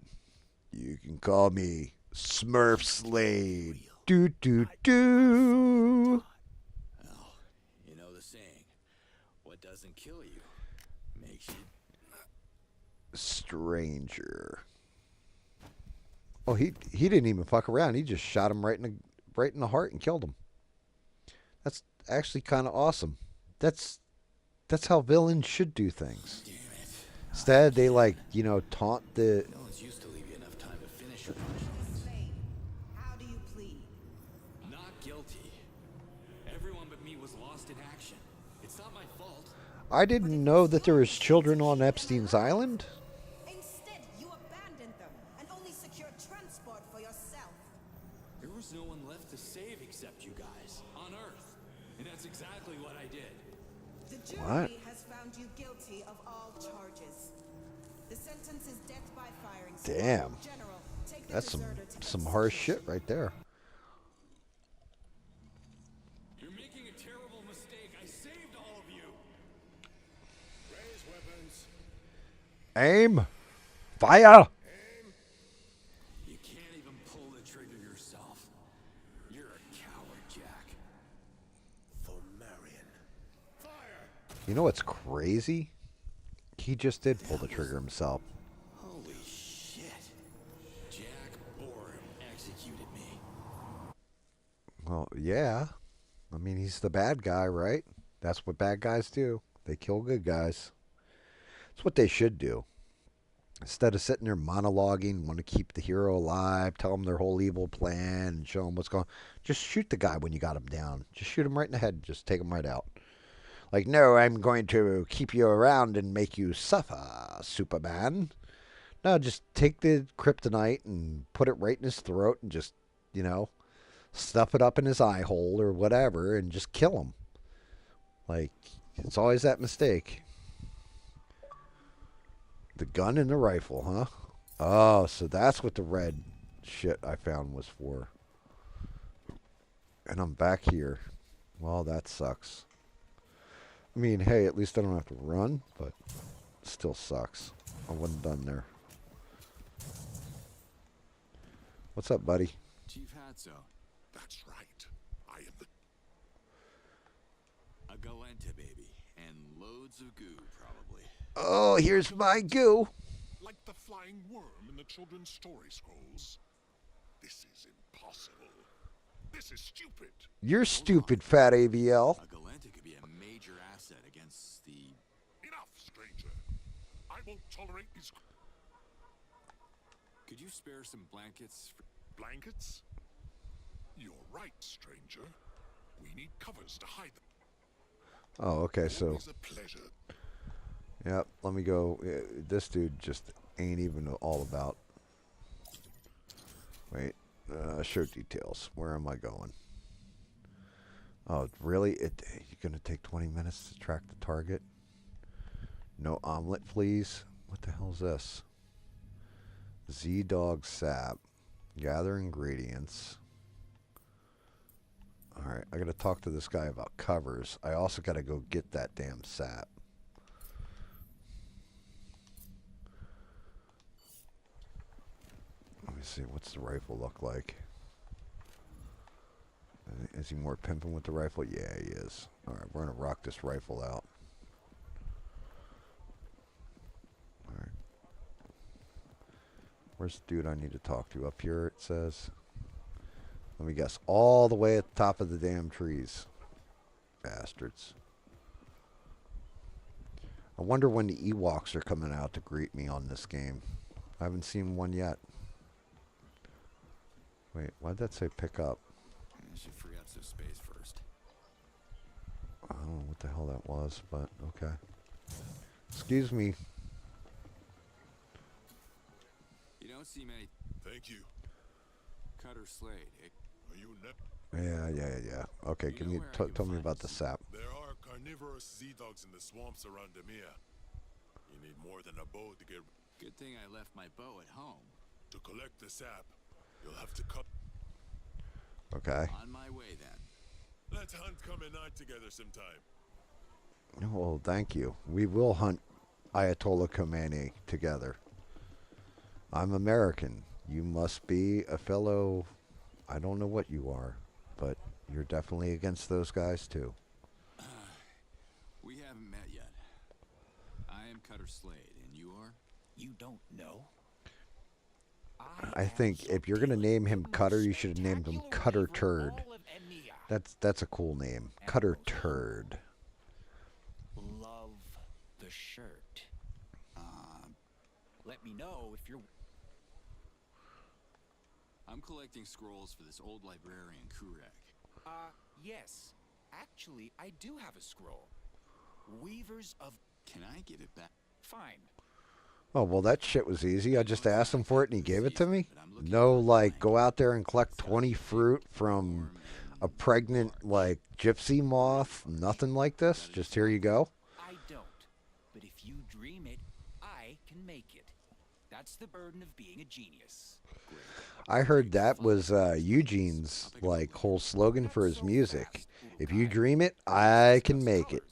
You can call me Smurf Slade. Do do do. Well, you know the saying. What doesn't kill you makes you stranger. Oh, he didn't even fuck around. He just shot him right in the heart and killed him. That's actually kind of awesome. That's how villains should do things. Damn it. Instead, they like, taunt the... No one's used to leave you enough time to finish your How do you plead? Not guilty. Everyone but me was lost in action. It's not my fault. I didn't know that there was children on Epstein's Island. Instead, you abandoned them and only secured transport for yourself. There was no one left to save except you guys on Earth. And that's exactly what I did. The jury has found you guilty of all charges. The sentence is death by firing. Damn. General, take the That's deserter to some harsh shit right there. You're making a terrible mistake. I saved all of you. Raise weapons. Aim. Fire. You can't even pull the trigger yourself. You're a coward, Jack. For Marion. Fire. You know what's crazy? He just did pull the trigger himself. Holy shit. Jack Borum executed me. Well, yeah. I mean, he's the bad guy, right? That's what bad guys do. They kill good guys. That's what they should do. Instead of sitting there monologuing, want to keep the hero alive, tell them their whole evil plan, and show them what's going on. Just shoot the guy when you got him down. Just shoot him right in the head and just take him right out. Like, no, I'm going to keep you around and make you suffer, Superman. No, just take the kryptonite and put it right in his throat and just, stuff it up in his eye hole or whatever and just kill him. Like, it's always that mistake. The gun and the rifle, huh? Oh, so that's what the red shit I found was for. And I'm back here. Well, that sucks. I mean, hey, at least I don't have to run, but it still sucks. I wasn't done there. What's up, buddy? Chief Hatso. That's right. I am the... A Galenta baby. And loads of goo, probably. Oh, here's my goo. Like the flying worm in the children's story scrolls. This is impossible. This is stupid. You're stupid, fat AVL. A Galenta could be a major asset against the... Enough, stranger. I won't tolerate these... Could you spare some blankets? Blankets? You're right, stranger. We need covers to hide them. Oh, okay, so... Always a pleasure. Yep, let me go. This dude just ain't even all about... Wait, show details. Where am I going? Oh, really? You're going to take 20 minutes to track the target? No omelet, please? What the hell is this? Z-Dog Sap. Gather ingredients. Alright, I gotta talk to this guy about covers. I also gotta go get that damn sap. Let me see, what's the rifle look like? Is he more pimping with the rifle? Yeah, he is. Alright, we're gonna rock this rifle out. Alright. Where's the dude I need to talk to? Up here, it says. Let me guess. All the way at the top of the damn trees. Bastards. I wonder when the Ewoks are coming out to greet me on this game. I haven't seen one yet. Wait, why'd that say pick up? I should free up some space first. I don't know what the hell that was, but okay. Excuse me. You don't see many. Thank you. Cutter Slade. Are you Yeah. Okay, give me tell me about the sap. There are carnivorous Z-dogs in the swamps around Demir. You need more than a bow to get... Good thing I left my bow at home. To collect the sap, you'll have to cut... Okay. On my way, then. Let's hunt come and night together sometime. Oh, thank you. We will hunt Ayatollah Khomeini together. I'm American. You must be a fellow... I don't know what you are, but you're definitely against those guys, too. We haven't met yet. I am Cutter Slade, and you are? You don't know? I think if you're going to name him Cutter, you should have named him Cutter Turd. That's a cool name. Cutter Turd. Love the shirt. Let me know if you're... I'm collecting scrolls for this old librarian, Kurek. Yes. Actually, I do have a scroll. Weavers of... Can I give it back? Fine. Oh, well, that shit was easy. I just asked him for it and he gave it to me? No, like, go out there and collect 20 fruit from a pregnant, like, gypsy moth? Nothing like this? Just here you go? I don't. But if you dream it, I can make it. That's the burden of being a genius. I heard that was Eugene's, like, whole slogan for his music. If you dream it, I can make it.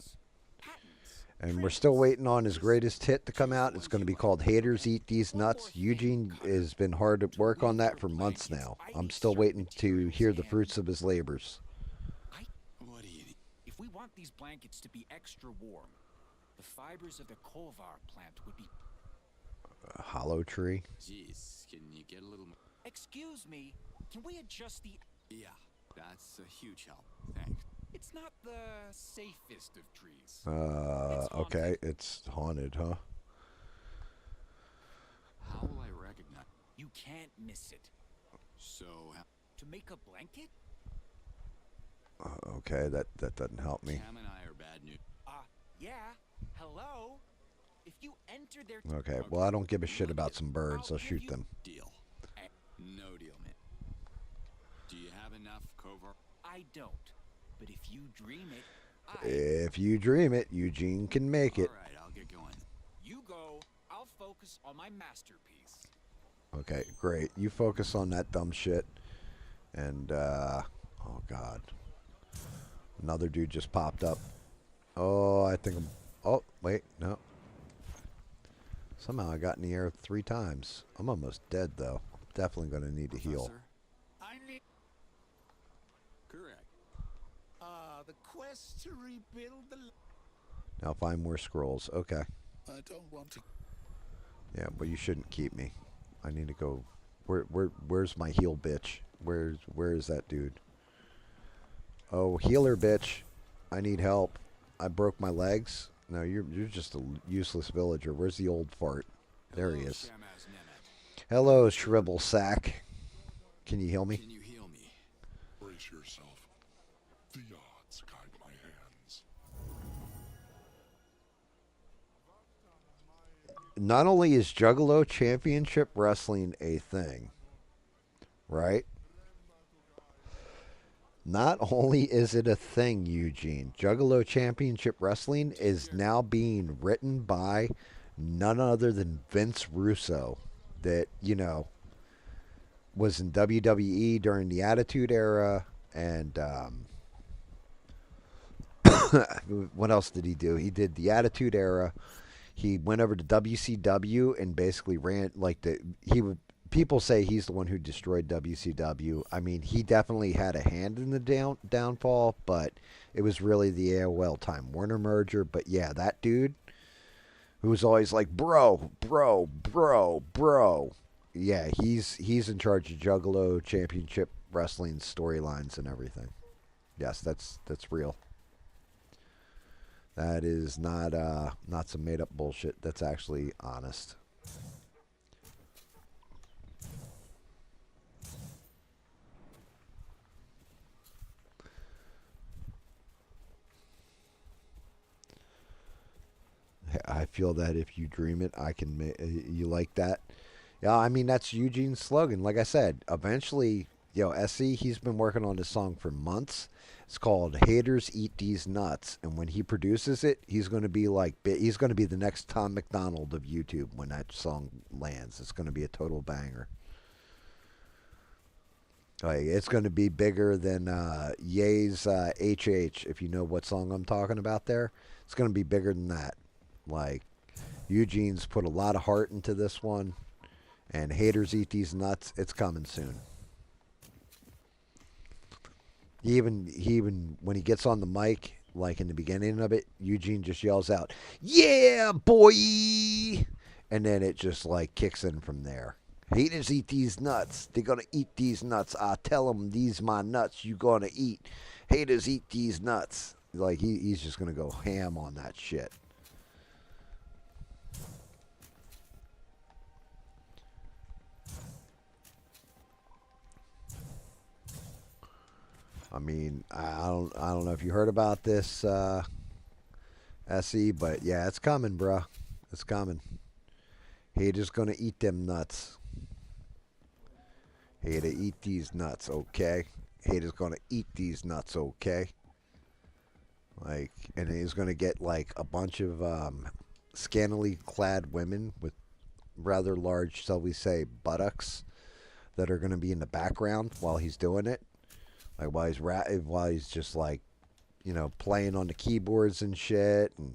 And we're still waiting on his greatest hit to come out. It's going to be called Haters Eat These Nuts. Eugene has been hard at work on that for months now. I'm still waiting to hear the fruits of his labors. What do you need? If we want these blankets to be extra warm, the fibers of the Kolvar plant would be... A hollow tree? Jeez, can you get a little more? Excuse me, can we adjust the... Yeah, that's a huge help. Thanks. It's not the safest of trees. Okay, it's haunted, huh? How will I recognize? You can't miss it. So... To make a blanket? Okay, that doesn't help me. Cam and I are bad news. Yeah. Hello? If you enter their... Okay, well, I don't give a shit about some birds. I'll shoot them. Deal. No deal, man. Do you have enough cover? I don't. But if you dream it, If you dream it, Eugene can make it. All right, I'll get going. You go. I'll focus focus on my masterpiece. Okay, great. You focus on that dumb shit. And, oh, God. Another dude just popped up. Oh, I think I'm... Oh, wait, no. Somehow I got in the air 3 times. I'm almost dead, though. Definitely going to need to heal. I need... Correct. The quest to rebuild the... Now find more scrolls. Okay. I don't want to... Yeah, but you shouldn't keep me. I need to go... Where's my heal bitch? Where is that dude? Oh, healer bitch. I need help. I broke my legs. No, you're just a useless villager. Where's the old fart? There he is. Hello, shrivel sack. Can you heal me? Can you heal me? Brace yourself. The odds guide my hands. Not only is Juggalo Championship Wrestling a thing, right? Not only is it a thing, Eugene, Juggalo Championship Wrestling is now being written by none other than Vince Russo, that, you know, was in WWE during the Attitude Era, and what else did he do? He did the Attitude Era. He went over to WCW and basically ran people say he's the one who destroyed WCW. I mean, he definitely had a hand in the downfall, but it was really the AOL Time Warner merger. But yeah, that dude who was always like, bro. Yeah, he's in charge of Juggalo Championship Wrestling storylines and everything. Yes, that's real. That is not some made up bullshit. That's actually honest. I feel that if you dream it, I can. You like that? Yeah, I mean that's Eugene's slogan. Like I said, eventually, SE, he's been working on this song for months. It's called "Haters Eat These Nuts," and when he produces it, he's going to be he's going to be the next Tom MacDonald of YouTube when that song lands. It's going to be a total banger. Like, it's going to be bigger than Ye's HH. If you know what song I'm talking about there, it's going to be bigger than that. Like, Eugene's put a lot of heart into this one, and Haters Eat These Nuts, it's coming soon. He even when he gets on the mic, like in the beginning of it, Eugene just yells out, "Yeah, boy!" And then it just like kicks in from there. Haters eat these nuts. They're gonna eat these nuts. I tell them these my nuts you gonna eat. Haters eat these nuts. Like he's just gonna go ham on that shit. I mean, I don't know if you heard about this, SE, but yeah, it's coming, bruh. It's coming. Haters gonna eat them nuts. Hater eat these nuts, okay? Haters gonna eat these nuts, okay? Like, and he's gonna get like a bunch of scantily clad women with rather large, shall we say, buttocks that are gonna be in the background while he's doing it. Like while he's just like, playing on the keyboards and shit, and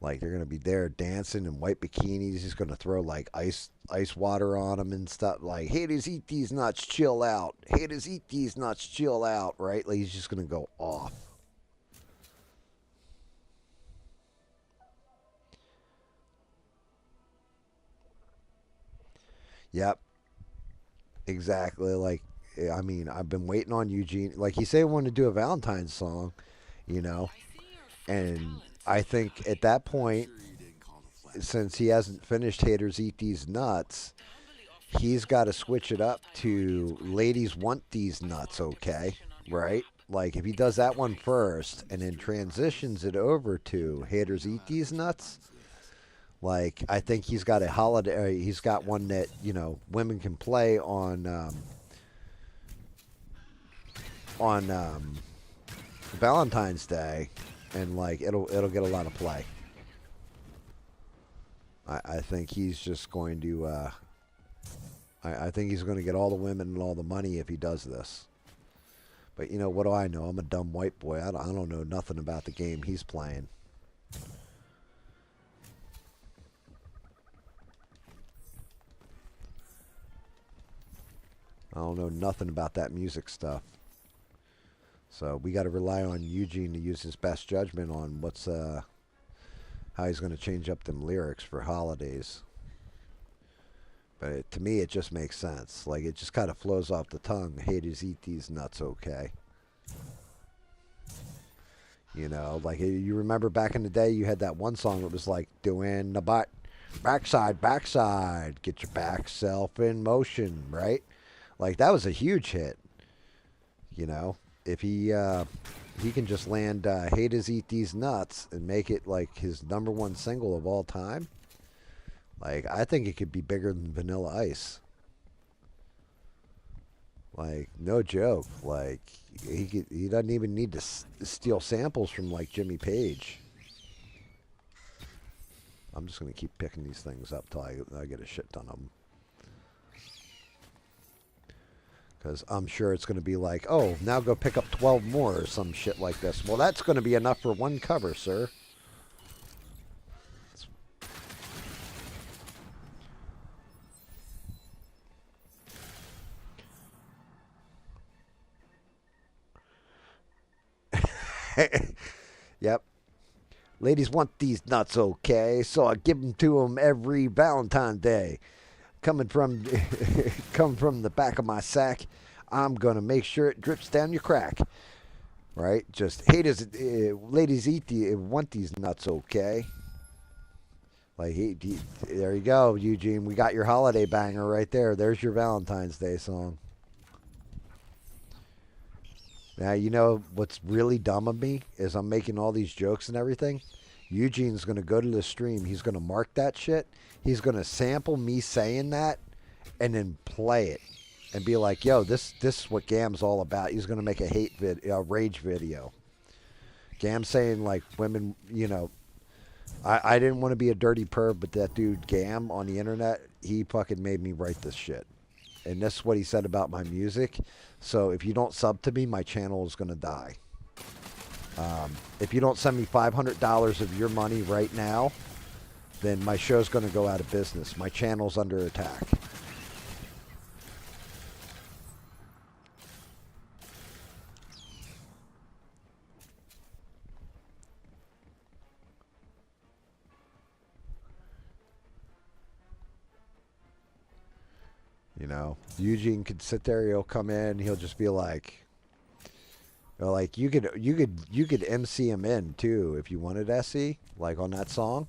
like they're gonna be there dancing in white bikinis. He's gonna throw like ice water on them and stuff. Like, haters eat these nuts, chill out. Haters eat these nuts, chill out. Right? Like he's just gonna go off. Yep. Exactly. Like, I mean, I've been waiting on Eugene. Like, he said he wanted to do a Valentine's song, and I think at that point, since he hasn't finished Haters Eat These Nuts, he's got to switch it up to Ladies Want These Nuts, okay? Right? Like, if he does that one first and then transitions it over to Haters Eat These Nuts, like, I think he's got a holiday, he's got one that, women can play on Valentine's Day, and like it'll get a lot of play. I think he's just going to. I think he's going to get all the women and all the money if he does this. But you know, what do I know? I'm a dumb white boy. I don't know nothing about the game he's playing. I don't know nothing about that music stuff. So we got to rely on Eugene to use his best judgment on how he's going to change up them lyrics for holidays. But to me, it just makes sense. Like, it just kind of flows off the tongue. Haters eat these nuts, okay? You know, like, you remember back in the day, you had that one song that was like, doing the backside, get your back self in motion, right? Like, that was a huge hit. You know, if he can just land Haters Eat These Nuts and make it like his #1 single of all time, like, I think it could be bigger than Vanilla Ice. Like, no joke. Like, he doesn't even need to steal samples from like Jimmy Page. I'm just gonna keep picking these things up till I get a shit ton of them. Because I'm sure it's going to be like, oh, now go pick up 12 more or some shit like this. Well, that's going to be enough for one cover, sir. Yep. Ladies want these nuts, okay? So I give them to them every Valentine's Day. Coming from the back of my sack, I'm gonna make sure it drips down your crack. Right? Just haters, ladies want these nuts, okay? Like, there you go, Eugene. We got your holiday banger right there. There's your Valentine's Day song. Now, you know what's really dumb of me is I'm making all these jokes and everything. Eugene's going to go to the stream. He's going to mark that shit. He's going to sample me saying that and then play it and be like, yo, this is what GAM's all about. He's going to make a rage video. GAM saying, like, women, you know, I didn't want to be a dirty perv, but that dude GAM on the internet, he fucking made me write this shit. And this is what he said about my music. So if you don't sub to me, my channel is going to die. If you don't send me $500 of your money right now, then my show's going to go out of business. My channel's under attack. You know, Eugene could sit there. He'll come in. He'll just be like, you could MC him in too if you wanted, SE, like on that song.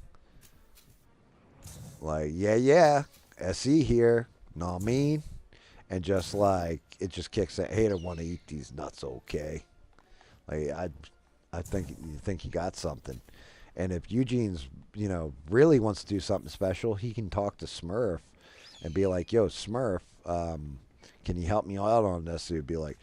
Like, yeah, SE here. Know what I mean? And just like, it just kicks in. Hey, I want to eat these nuts, okay? Like, I think you think he got something. And if Eugene's, you know, really wants to do something special, he can talk to Smurf and be like, yo, Smurf, can you help me out on this? He'd be like,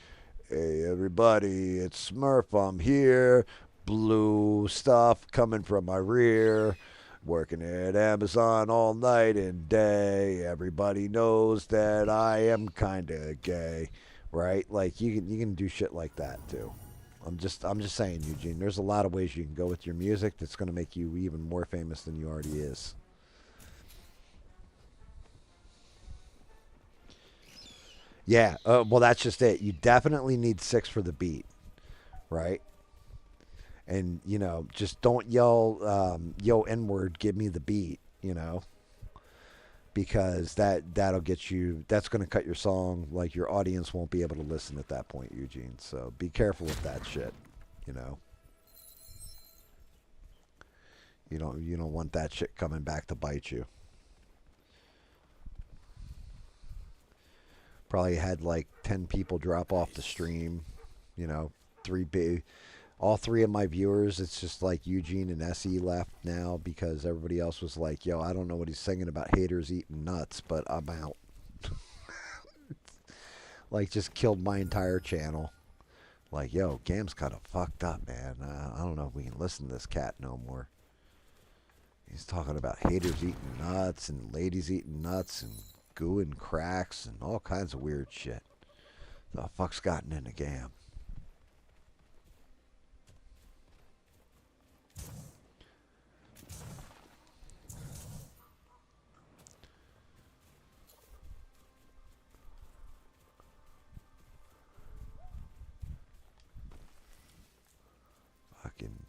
hey, everybody, it's Smurf. I'm here. Blue stuff coming from my rear. Working at Amazon all night and day. Everybody knows that I am kind of gay, right? Like, you can do shit like that too. I'm just saying, Eugene. There's a lot of ways you can go with your music that's going to make you even more famous than you already is. Yeah, well, that's just it. You definitely need 6 for the beat, right? And, you know, just don't yell, yo, N-word, give me the beat, you know? Because that'll get you, that's going to cut your song. Like, your audience won't be able to listen at that point, Eugene. So be careful with that shit, you know? You don't want that shit coming back to bite you. Probably had like 10 people drop off the stream, you know, all 3 of my viewers, it's just like Eugene and SE left now because everybody else was like, yo, I don't know what he's singing about haters eating nuts, but I'm out. Like, just killed my entire channel. Like, yo, GAM's kind of fucked up, man. I don't know if we can listen to this cat no more. He's talking about haters eating nuts and ladies eating nuts and goo and cracks and all kinds of weird shit. The fuck's gotten into GAM? Fucking.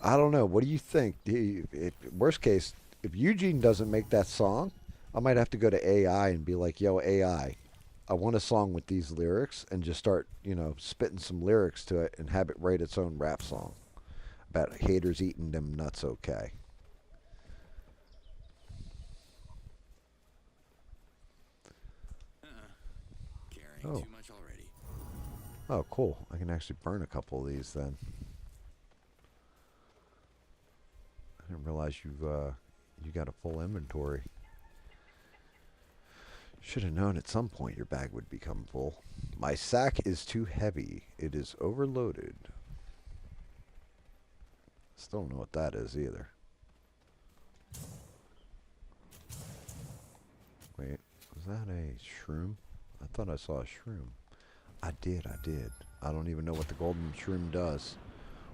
I don't know. What do you think? Worst case, if Eugene doesn't make that song, I might have to go to AI and be like, yo, AI, I want a song with these lyrics, and just start, spitting some lyrics to it and have it write its own rap song about haters eating them nuts, okay? Carrying too much already. Oh, cool. I can actually burn a couple of these then. I didn't realize you got a full inventory. Should have known at some point your bag would become full. My sack is too heavy. It is overloaded. Still don't know what that is either. Wait, was that a shroom? I thought I saw a shroom. I did. I don't even know what the golden shroom does.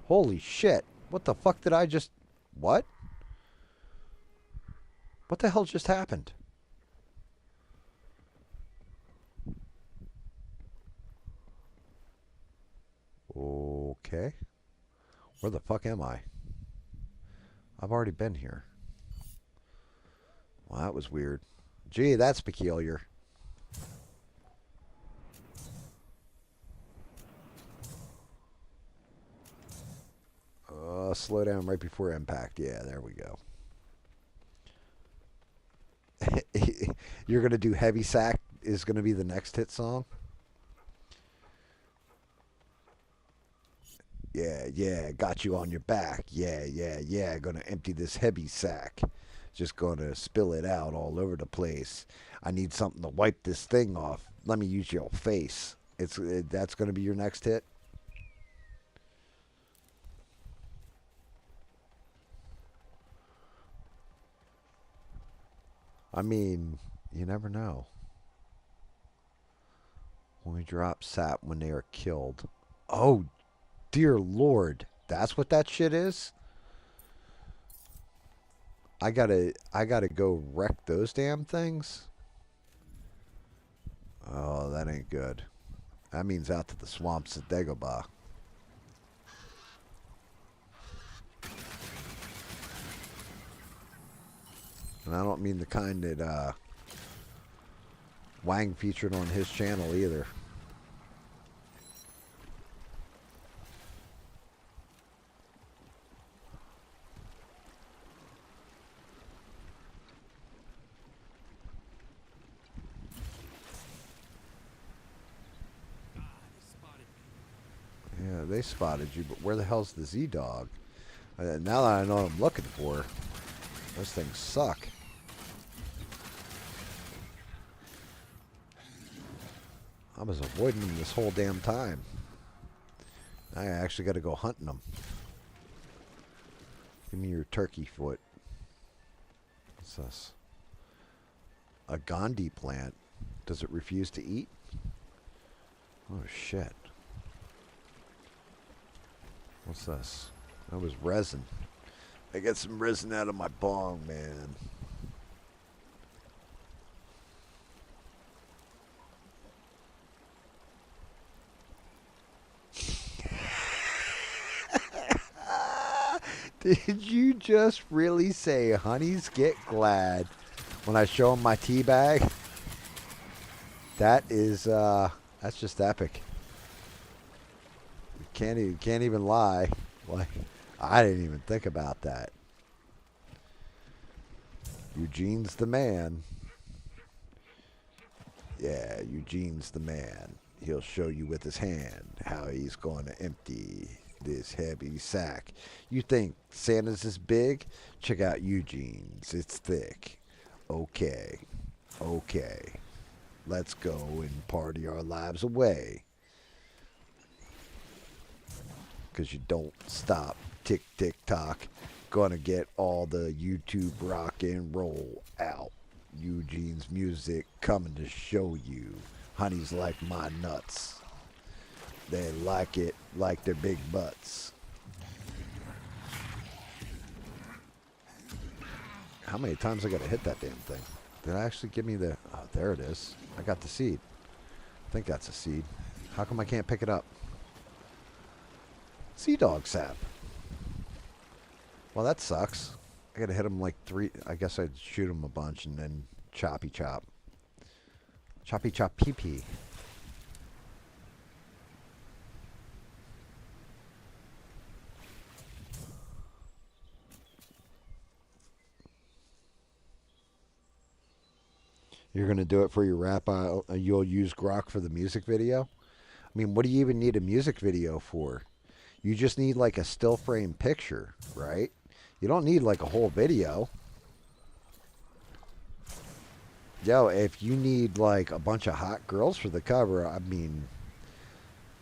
Holy shit. What the fuck did I just... What? What the hell just happened? Okay. Where the fuck am I? I've already been here. Well, that was weird. Gee, that's peculiar. Slow down right before impact. Yeah, there we go. You're going to do Heavy Sack is going to be the next hit song? Yeah, got you on your back. Yeah, gonna empty this heavy sack. Just gonna spill it out all over the place. I need something to wipe this thing off. Let me use your face. That's gonna be your next hit? I mean, you never know. When we drop sap when they are killed. Oh, dear Lord. That's what that shit is? I gotta go wreck those damn things? Oh, that ain't good. That means out to the swamps of Dagobah. And I don't mean the kind that Wang featured on his channel either. Yeah, they spotted you, but where the hell's the Z-Dog? Now that I know what I'm looking for, those things suck. I was avoiding them this whole damn time. I actually got to go hunting them. Give me your turkey foot. What's this? A Gandhi plant. Does it refuse to eat? Oh, shit. What's this? That was resin. I got some resin out of my bong, man. Did you just really say honeys get glad when I show them my tea bag? That is, that's just epic. Can't even lie. Like, I didn't even think about that. Eugene's the man. Yeah, Eugene's the man. He'll show you with his hand how he's going to empty this heavy sack. You think Santa's is big? Check out Eugene's. It's thick. Okay. Let's go and party our lives away. because you don't stop. Tick, tick, tock. Gonna get all the YouTube rock and roll out. Eugene's music coming to show you. Honeys like my nuts. They like it like their big butts. How many times I gotta hit that damn thing? Did it actually give me the... Oh, there it is. I got the seed. I think that's a seed. How come I can't pick it up? Sea dog sap. Well, that sucks. I gotta hit him like 3... I guess I'd shoot him a bunch and then choppy chop. Choppy chop pee pee. You're going to do it for your rap. You'll use Grok for the music video. I mean, what do you even need a music video for? You just need like a still frame picture, right? You don't need like a whole video. Yo, if you need like a bunch of hot girls for the cover, I mean,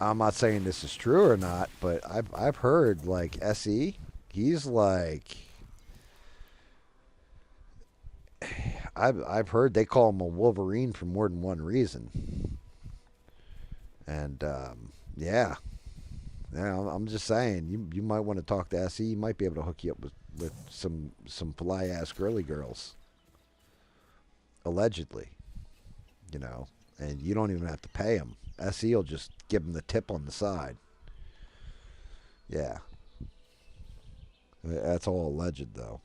I'm not saying this is true or not, but I've heard like SE, he's like... I've heard they call him a Wolverine for more than one reason. And, yeah. I'm just saying, you might want to talk to SE. He might be able to hook you up with some fly-ass girly girls. Allegedly. You know. And you don't even have to pay him. SE will just give him the tip on the side. Yeah. That's all alleged, though.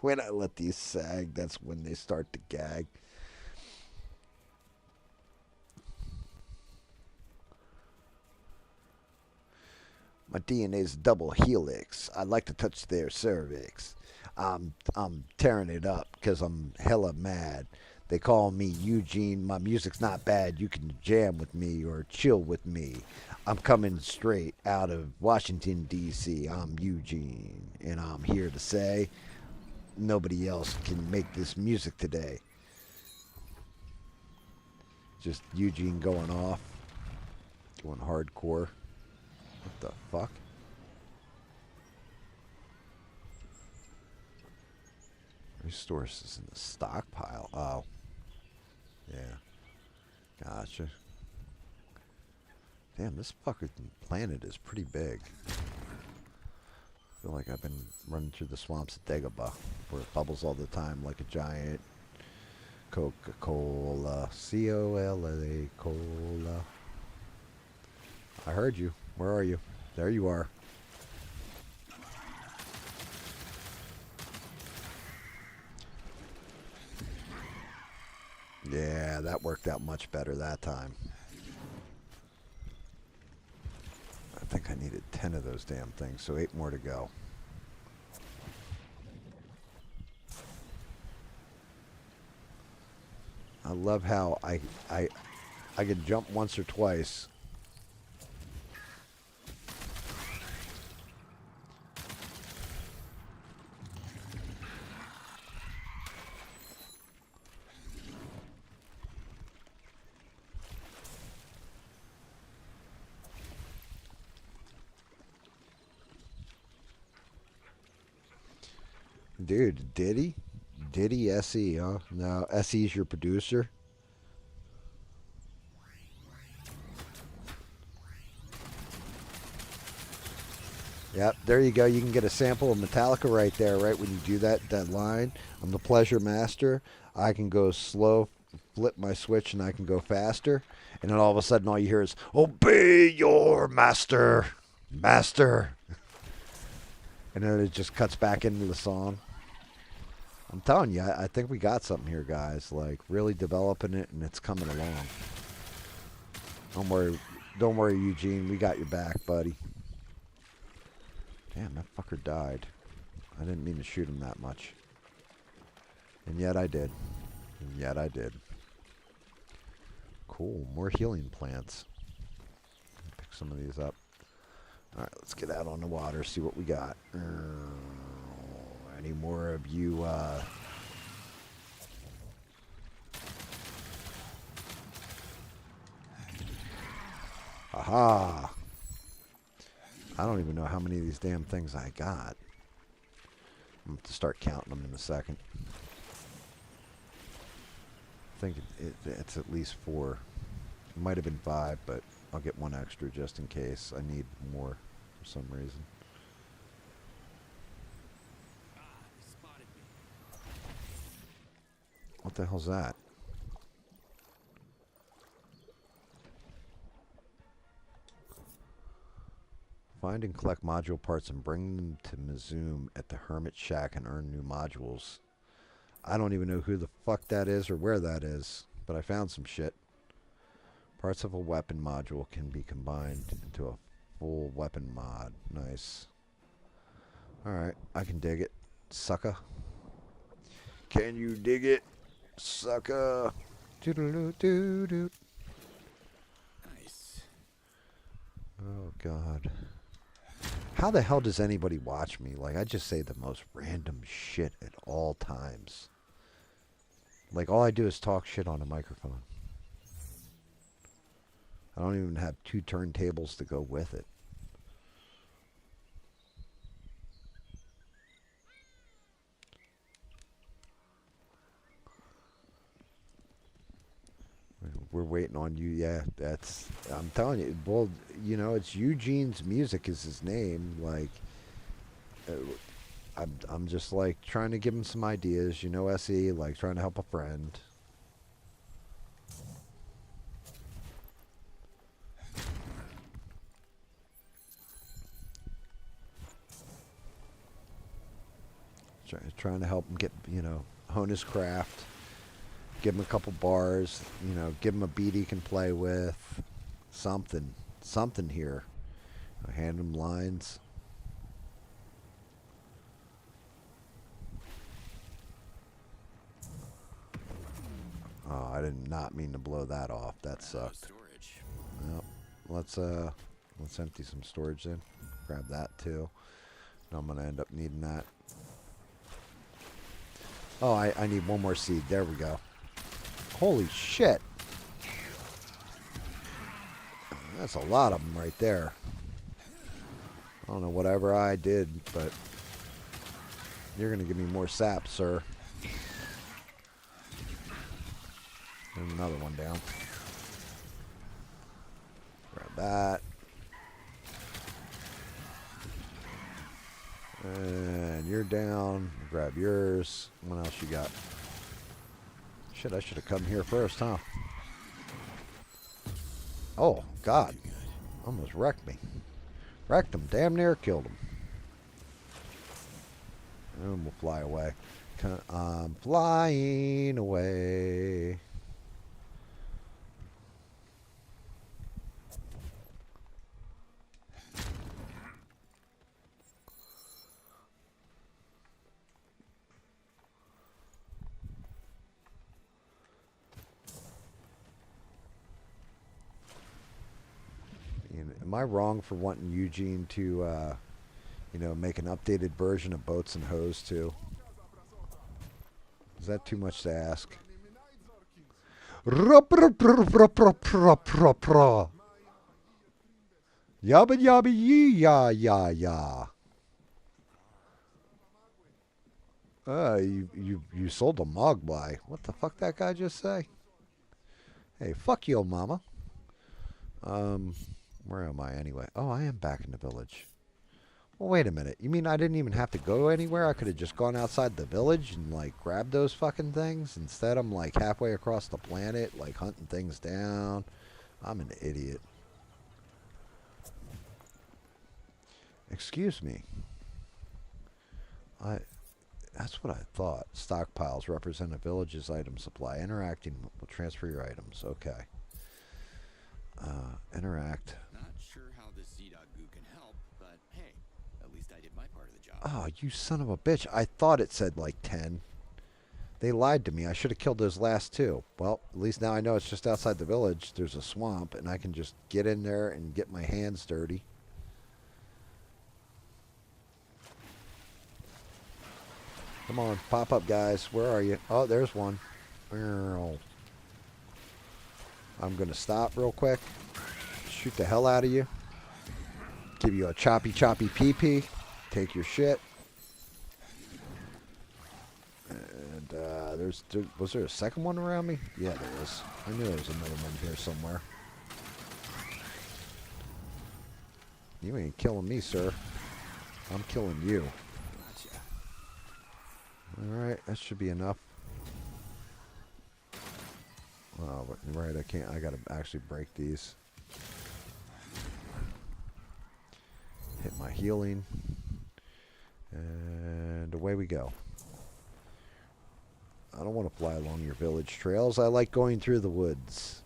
When I let these sag, that's when they start to gag. My DNA's double helix. I like to touch their cervix. I'm tearing it up because I'm hella mad. They call me Eugene. My music's not bad. You can jam with me or chill with me. I'm coming straight out of Washington, D.C. I'm Eugene, and I'm here to say nobody else can make this music today. Just Eugene going off. Going hardcore. What the fuck? Resources in the stockpile. Oh. Yeah. Gotcha. Damn, this fucking planet is pretty big. I feel like I've been running through the swamps of Dagobah, where it bubbles all the time like a giant Coca-Cola. C-O-L-A, cola. I heard you. Where are you? There you are. Yeah, that worked out much better that time. I think I needed 10 of those damn things, so 8 more to go. I love how I can jump once or twice. Dude, Diddy? Diddy SE, huh? No, SE's your producer? Yep, there you go. You can get a sample of Metallica right there, right when you do that line. I'm the pleasure master. I can go slow, flip my switch, and I can go faster. And then all of a sudden, all you hear is, obey your master, master. And then it just cuts back into the song. I'm telling you, I think we got something here, guys. Like, really developing it, and it's coming along. Don't worry, Eugene. We got your back, buddy. Damn, that fucker died. I didn't mean to shoot him that much. And yet I did. And yet I did. Cool, more healing plants. Pick some of these up. Alright, let's get out on the water, see what we got. Any more of you, Aha! I don't even know how many of these damn things I got. I'm going to start counting them in a second. I think it's at least 4. It might have been 5, but I'll get 1 extra just in case I need more for some reason. What the hell's that? Find and collect module parts and bring them to Mizoom at the Hermit Shack and earn new modules. I don't even know who the fuck that is or where that is, but I found some shit. Parts of a weapon module can be combined into a full weapon mod. Nice. Alright, I can dig it. Sucker. Can you dig it? Sucker. Doodle-doo-doo-doo. Nice. Oh, God. How the hell does anybody watch me? Like, I just say the most random shit at all times. Like, all I do is talk shit on a microphone. I don't even have 2 turntables to go with it. We're waiting on you. Yeah, that's... I'm telling you. Well, you know, it's Eugene's Music is his name. Like, I'm just, like, trying to give him some ideas. You know, SE, like, trying to help a friend. Trying to help him get, you know, hone his craft. Give him a couple bars, you know, give him a beat he can play with. Something here. Hand him lines. Oh, I did not mean to blow that off. That sucked. Well, let's empty some storage in. Grab that too. I'm gonna end up needing that. Oh, I need 1 more seed. There we go. Holy shit. That's a lot of them right there. I don't know whatever I did, but you're going to give me more sap, sir. There's another one down. Grab that. And you're down. Grab yours. What else you got? Shit, I should have come here first, huh? Oh, God. Almost wrecked me. Wrecked him. Damn near killed him. And we'll fly away. I'm flying away. Am I wrong for wanting Eugene to, you know, make an updated version of Boats and Hose too? Is that too much to ask? Yabba yabba yee ya ya ya. You sold a mogwai. What the fuck that guy just say? Hey, fuck your mama. Where am I anyway? Oh, I am back in the village. Well, wait a minute. You mean I didn't even have to go anywhere? I could have just gone outside the village and, like, grabbed those fucking things? Instead, I'm, like, halfway across the planet, like, hunting things down. I'm an idiot. Excuse me. That's what I thought. Stockpiles represent a village's item supply. Interacting will transfer your items. Okay. Interact. Not sure how this Z-Dog goo can help, but hey, at least I did my part of the job. Oh, you son of a bitch. I thought it said like 10. They lied to me. I should have killed those last 2. Well, at least now I know it's just outside the village. There's a swamp, and I can just get in there and get my hands dirty. Come on, pop up, guys. Where are you? Oh, there's one. I'm going to stop real quick. shoot the hell out of you. Give you a choppy pee-pee. Take your shit. And was there a second one around me? Yeah, there is. I knew there was another one here somewhere. You ain't killing me, sir. I'm killing you. Alright, that should be enough. Oh, right, I can't. I gotta actually break these. Hit my healing. And away we go. I don't want to fly along your village trails. I like going through the woods.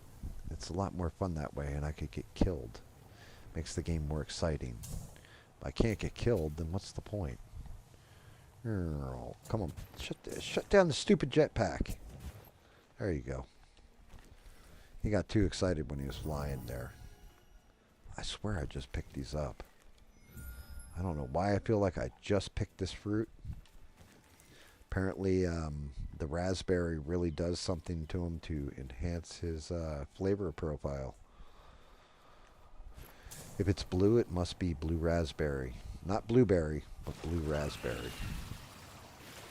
It's a lot more fun that way, and I could get killed. Makes the game more exciting. If I can't get killed, then what's the point? Oh, come on. Shut down the stupid jetpack. There you go. He got too excited when he was flying there. I swear I just picked these up. I don't know why I feel like I just picked this fruit. Apparently, the raspberry really does something to him to enhance his flavor profile. If it's blue, it must be blue raspberry. Not blueberry, but blue raspberry.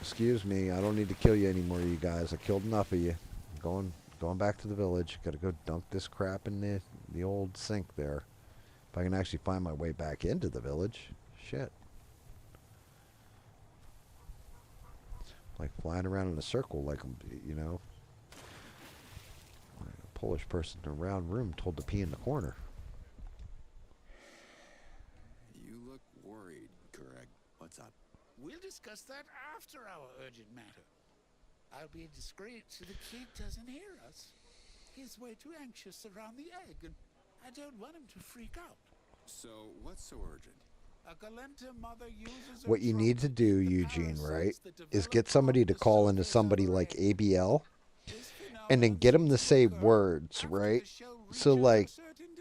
Excuse me, I don't need to kill you anymore, you guys. I killed enough of you. I'm going back to the village. Gotta go dunk this crap in the old sink there. If I can actually find my way back into the village. Shit. Like flying around in a circle like, you know, a Polish person in a round room told to pee in the corner. You look worried, Greg. What's up? We'll discuss that after our urgent matter. I'll be discreet so the kid doesn't hear us. He's way too anxious around the egg, and I don't want him to freak out. So, what's so urgent? A Galenta mother uses What you need to do, Eugene, right, is get somebody to call into somebody like ABL and then get them to say words, right? So, like,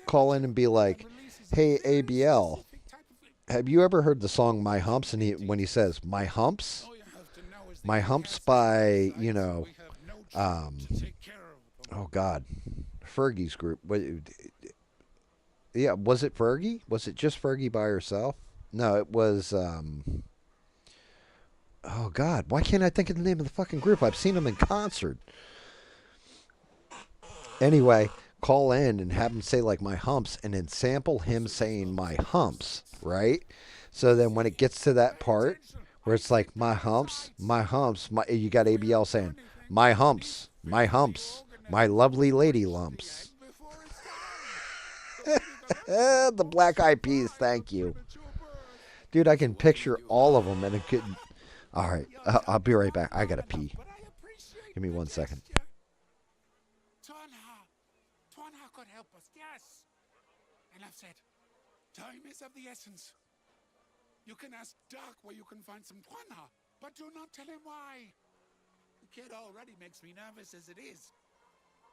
call in and be like, hey, ABL, have you ever heard the song My Humps? And when he says, My Humps? My Humps by, you know, oh, God, Fergie's group. Yeah, was it Fergie? Was it just Fergie by herself? No, it was, oh, God, why can't I think of the name of the fucking group? I've seen them in concert. Anyway, call in and have him say, like, My Humps, and then sample him saying My Humps, right? So then when it gets to that part where it's like, My humps, you got ABL saying, My humps, my lovely lady lumps. The Black Eyed Peas, thank you. Dude, I can picture all of them, and it could. All right, I'll be right back. I gotta pee. Give me 1 second. Twanha could help us, yes. Enough said. Time is of the essence. You can ask Doc where you can find some Twanha, but do not tell him why. The kid already makes me nervous as it is.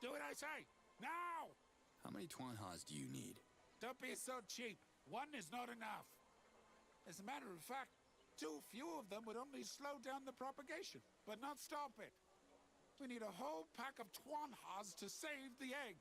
Do what I say, now! How many Twanhas do you need? Don't be so cheap. One is not enough. As a matter of fact, too few of them would only slow down the propagation, but not stop it. We need a whole pack of Twanhas to save the egg.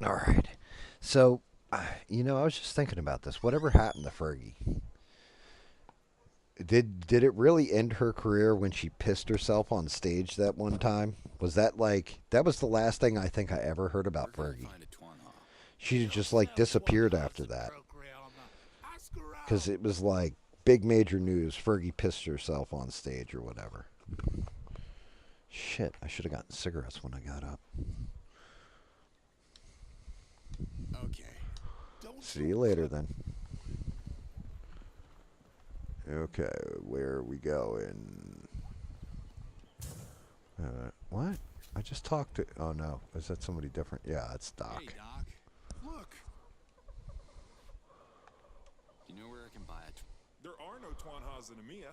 All right. So, you know, I was just thinking about this. Whatever happened to Fergie? Did it really end her career when she pissed herself on stage that one time? Was that like that was the last thing I think I ever heard about Fergie? She just like disappeared after that. Because it was like big major news. Fergie pissed herself on stage or whatever. Shit, I should have gotten cigarettes when I got up. Okay. See you later then. Okay, where are we going? What? I just talked to... Oh, no. Is that somebody different? Yeah, it's Doc. Hey, Doc. Look. You know where I can buy it? There are no Twanhas in EMEA.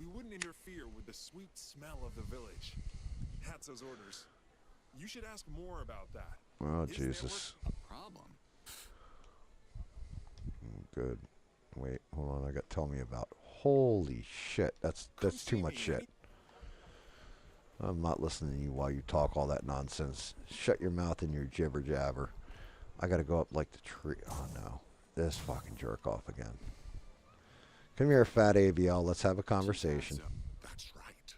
We wouldn't interfere with the sweet smell of the village. Hatzo's orders. You should ask more about that. Oh, Jesus. A problem? Good. Wait, hold on. I got to tell me about... Holy shit. That's too much shit. I'm not listening to you while you talk all that nonsense. Shut your mouth and your jibber jabber. I got to go up like the tree. Oh, no. This fucking jerk off again. Come here, fat AVL. Let's have a conversation. That's right.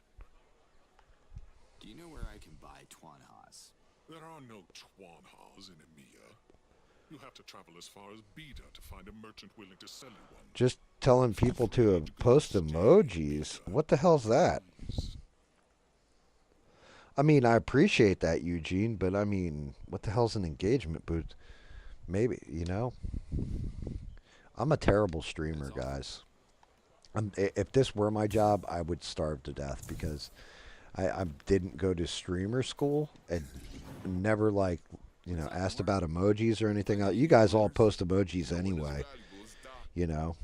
Do you know where I can buy Twanhas? There are no Twanhas in EMEA. You'll have to travel as far as Beta to find a merchant willing to sell you one. Just telling people to post emojis. What the hell's that? I mean, I appreciate that, Eugene, but I mean, what the hell's an engagement booth? Maybe, you know? I'm a terrible streamer, guys. If this were my job, I would starve to death because I didn't go to streamer school and never, like, you know, asked about emojis or anything else. You guys all post emojis anyway, you know?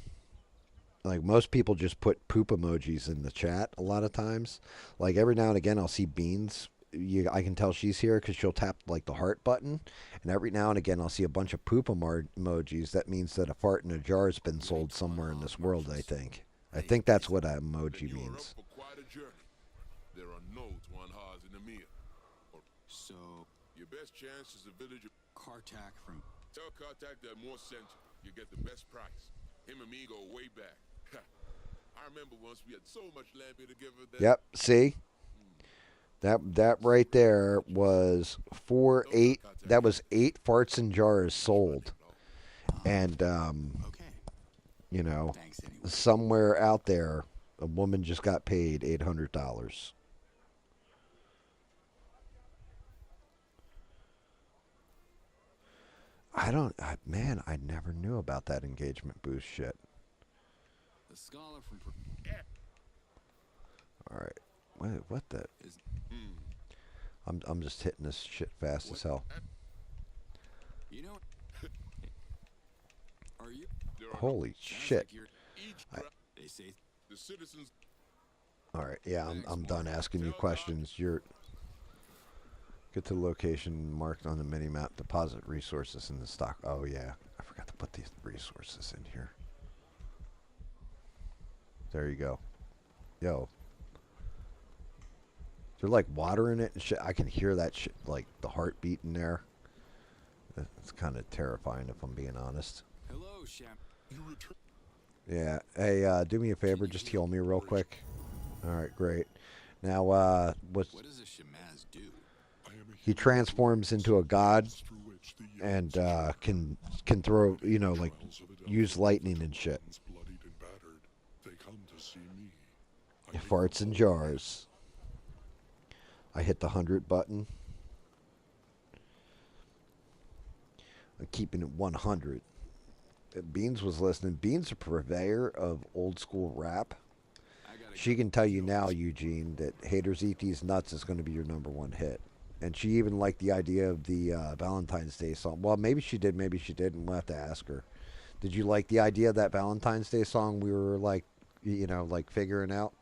Like, most people just put poop emojis in the chat a lot of times. Like, every now and again, I'll see Beans. I can tell she's here because she'll tap, like, the heart button. And every now and again, I'll see a bunch of poop emojis. That means that a fart in a jar has been sold somewhere in this world, I think. I think that's what an emoji means. There are no Twanhas in EMEA. So, Your best chance is a village of Kartak from... Tell Kartak that more sent you. You get the best price. Him and me go way back. I remember once we had so much land together that... Yep, see? That right there was 8. That was 8 farts in jars sold. And, you know, somewhere out there, a woman just got paid $800. Man, I never knew about that engagement boost shit. The scholar from... All right. Wait, what the? I'm just hitting this shit fast as hell. You know... Are you... Holy shit. They say... The citizens... All right, yeah, I'm done asking you questions. Get to the location marked on the mini-map. Deposit resources in the stock. Oh, yeah. I forgot to put these resources in here. There you go. Yo. They're like water in it and shit. I can hear that shit, like the heartbeat in there. It's kind of terrifying if I'm being honest. Hello, Sham. Yeah. Hey, do me a favor. Just heal me real quick. All right, great. Now, what does a Shamaz do? He transforms into a god and can throw, you know, like use lightning and shit. Farts in jars. I hit the 100 button. I'm keeping it 100. Beans was listening. Beans a purveyor of old school rap. She can tell you now, Eugene, that Haters Eat These Nuts is going to be your #1 hit. And she even liked the idea of the Valentine's Day song. Well, maybe she did, maybe she didn't. We'll have to ask her. Did you like the idea of that Valentine's Day song we were, like, you know, like figuring out?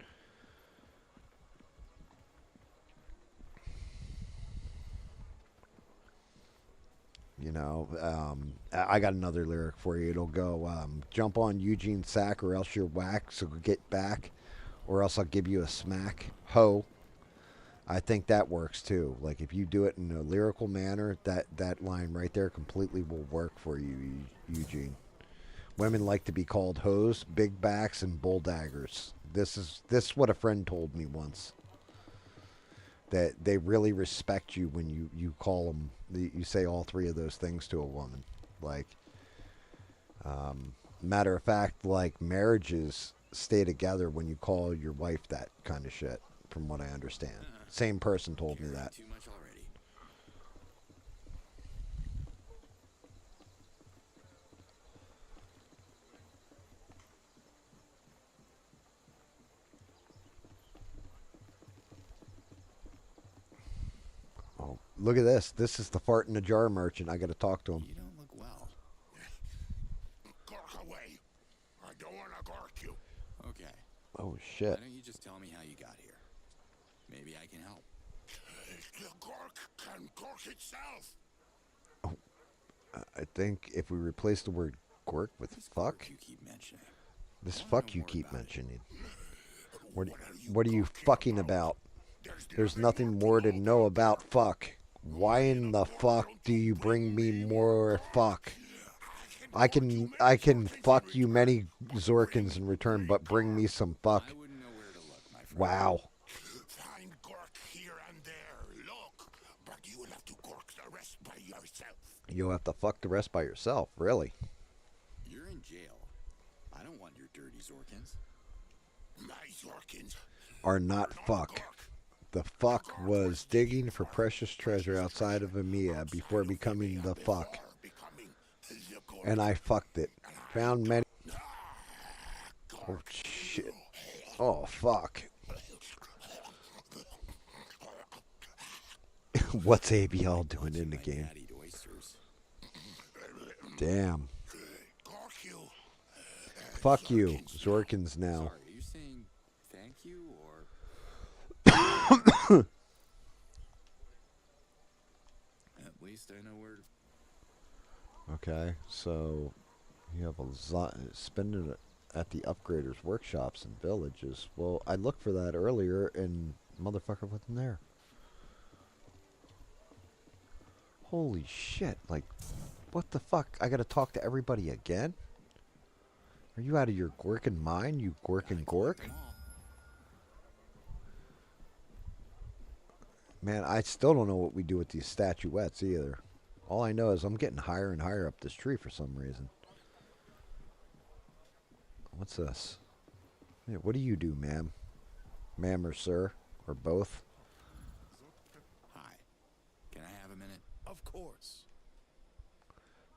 You know, I got another lyric for you. It'll go, jump on Eugene's sack or else you're whack, so get back. Or else I'll give you a smack. Ho. I think that works too. Like if you do it in a lyrical manner, that line right there completely will work for you, Eugene. Women like to be called hoes, big backs, and bull daggers. This is what a friend told me once. That they really respect you when you call them. You say all three of those things to a woman. Like, matter of fact, like marriages stay together when you call your wife that kind of shit. From what I understand, same person told me that. Too much already. Oh, look at this. This is the fart in a jar merchant. I got to talk to him. You don't look well. Gork away. I don't want to gork you. Okay. Oh shit. Why don't you just tell me how you got here? Maybe I can help. The gork can gork itself. I think if we replace the word gork with fuck, You keep mentioning. this fuck you keep mentioning. What are you fucking about? There's nothing more to know about fuck. Why in the fuck do you bring me more fuck? I can fuck you many Zorkins in return, but bring me some fuck. Wow. Find gork here and there. Look, but you will have to gork the rest by yourself. You'll have to fuck the rest by yourself, really. You're in jail. I don't want your dirty Zorkins. My Zorkins Are not fuck. The fuck was digging for precious treasure outside of EMEA before becoming the fuck. And I fucked it. Found many... Oh, shit. Oh, fuck. What's ABL doing in the game? Damn. Fuck you. Zorkins now. Sorry, are you saying thank you or? At least I know where to. Okay, so you have spending it at the upgraders workshops and villages. Well, I looked for that earlier and motherfucker wasn't there. Holy shit, like, what the fuck? I gotta talk to everybody again? Are you out of your Gorkin mind, you Gorkin Gork? Man, I still don't know what we do with these statuettes either. All I know is I'm getting higher and higher up this tree for some reason. What's this? Yeah, what do you do, ma'am? Ma'am or sir? Or both? Hi. Can I have a minute? Of course.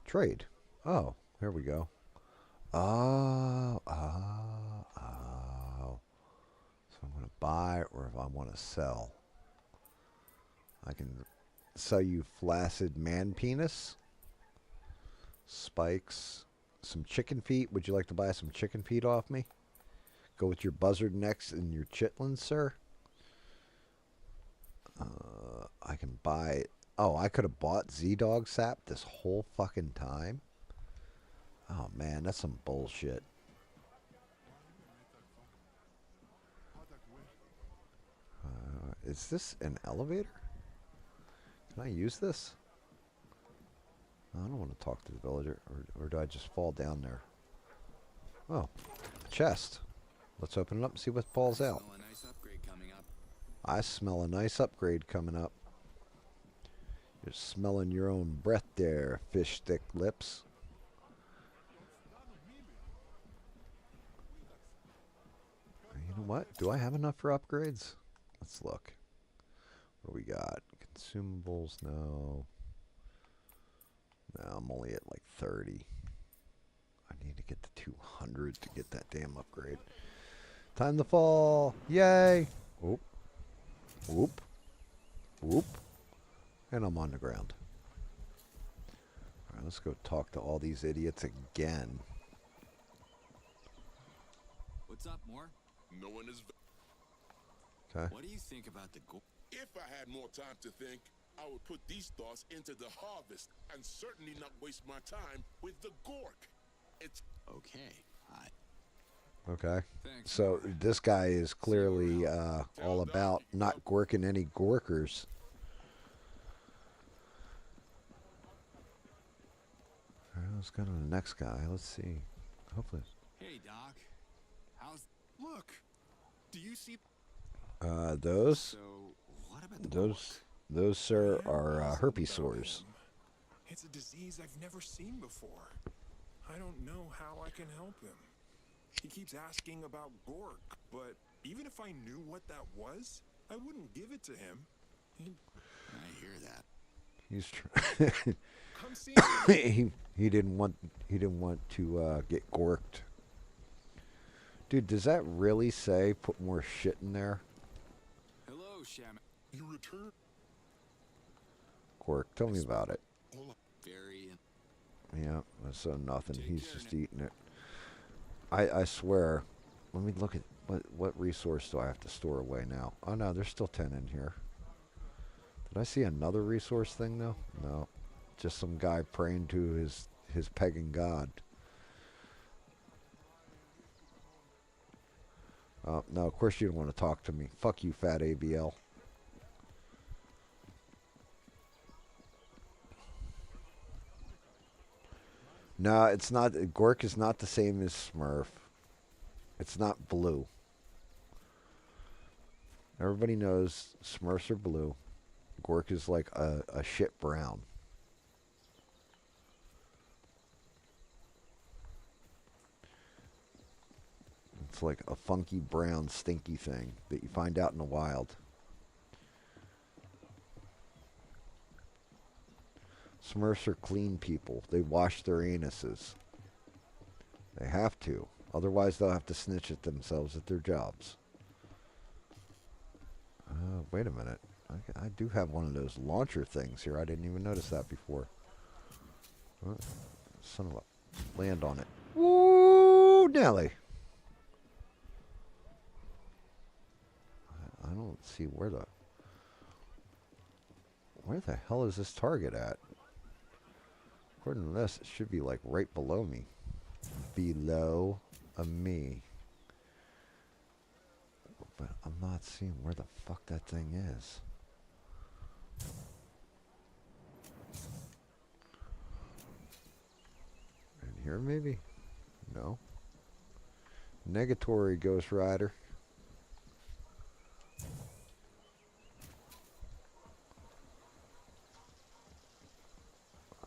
Trade. Oh, here we go. Oh, oh, oh. So I'm going to buy or if I want to sell. I can sell you flaccid man penis. Spikes. Some chicken feet. Would you like to buy some chicken feet off me? Go with your buzzard necks and your chitlins, sir. I can buy... Oh, I could have bought Z-Dog sap this whole fucking time? Oh, man, that's some bullshit. Is this an elevator? Can I use this? I don't want to talk to the villager. Or do I just fall down there? Oh, chest. Let's open it up and see what falls out. I smell a nice upgrade coming up. You're smelling your own breath there, fish stick lips. You know what? Do I have enough for upgrades? Let's look. What do we got? Consumables? No. No, I'm only at like 30. I need to get to 200 to get that damn upgrade. Time to fall. Yay. Whoop. Whoop. Whoop. And I'm on the ground. Alright, let's go talk to all these idiots again. What's up, Moore? No one is... Okay. What do you think about the gold? If I had more time to think, I would put these thoughts into the harvest and certainly not waste my time with the gork. It's... Okay. Okay. Thanks. So this guy is clearly all about not gorking any gorkers. Alright, let's go to the next guy. Let's see. Hopefully. Hey, Doc. How's... Look. Do you see... Those. So, what about the Those, sir, are herpes sores. It's a disease I've never seen before. I don't know how I can help him. He keeps asking about Gork, but even if I knew what that was, I wouldn't give it to him. I hear that. He's Come see me. he didn't want to get gorked. Dude, does that really say put more shit in there? Hello, Shaman. You return. Gork, tell me about it. Very. Yeah, so nothing. He's just eating it. I swear. Let me look at what resource do I have to store away now? Oh no, there's still 10 in here. Did I see another resource thing though? No, just some guy praying to his pagan god. Oh no, of course you don't want to talk to me. Fuck you, fat ABL. No, it's not. Gork is not the same as Smurf. It's not blue. Everybody knows Smurfs are blue. Gork is like a shit brown. It's like a funky brown stinky thing that you find out in the wild. Smurfs are clean people. They wash their anuses. They have to. Otherwise, they'll have to snitch at themselves at their jobs. Wait a minute. I do have one of those launcher things here. I didn't even notice that before. Oh, son of a... Land on it. Woo, Nelly. I don't see where the... Where the hell is this target at? According to this, it should be like right below me. Below me. But I'm not seeing where the fuck that thing is. In here maybe? No. Negatory, Ghost Rider. I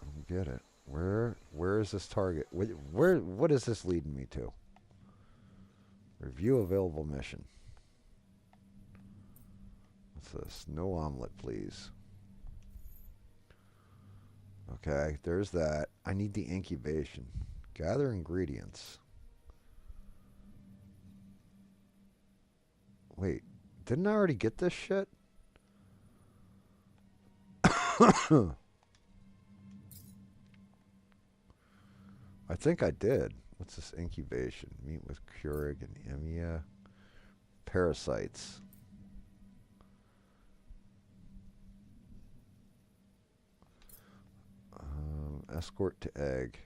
don't get it. Where is this target? What is this leading me to? Review available mission. What's this? No omelet, please. Okay, there's that. I need the incubation. Gather ingredients. Wait, didn't I already get this shit? I think I did. What's this incubation? Meet with Keurig and Emia. Parasites. Escort to egg.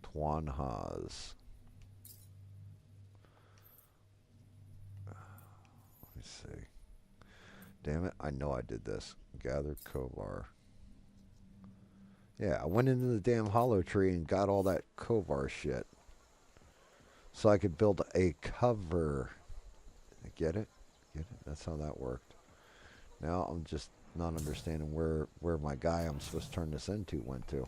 Tuan Haas. Let me see. Damn it, I know I did this. Gather Kovar. Yeah, I went into the damn hollow tree and got all that Kovar shit. So I could build a cover. Get it? Get it? That's how that worked. Now I'm just not understanding where my guy I'm supposed to turn this into went to.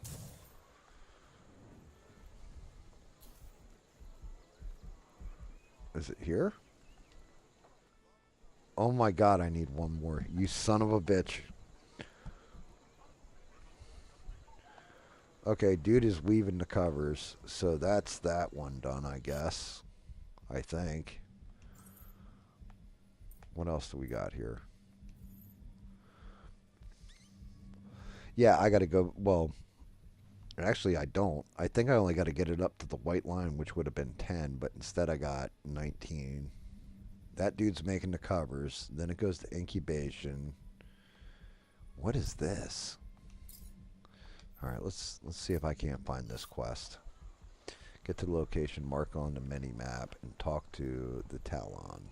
Is it here? Oh my god, I need one more. You son of a bitch. Okay, dude is weaving the covers, so that's that one done, I guess. I think. What else do we got here? Yeah, I gotta go, well, actually I don't. I think I only gotta get it up to the white line, which would have been 10, but instead I got 19. That dude's making the covers, then it goes to incubation. What is this? Alright, let's see if I can't find this quest. Get to the location, mark on the mini-map, and talk to the Talon.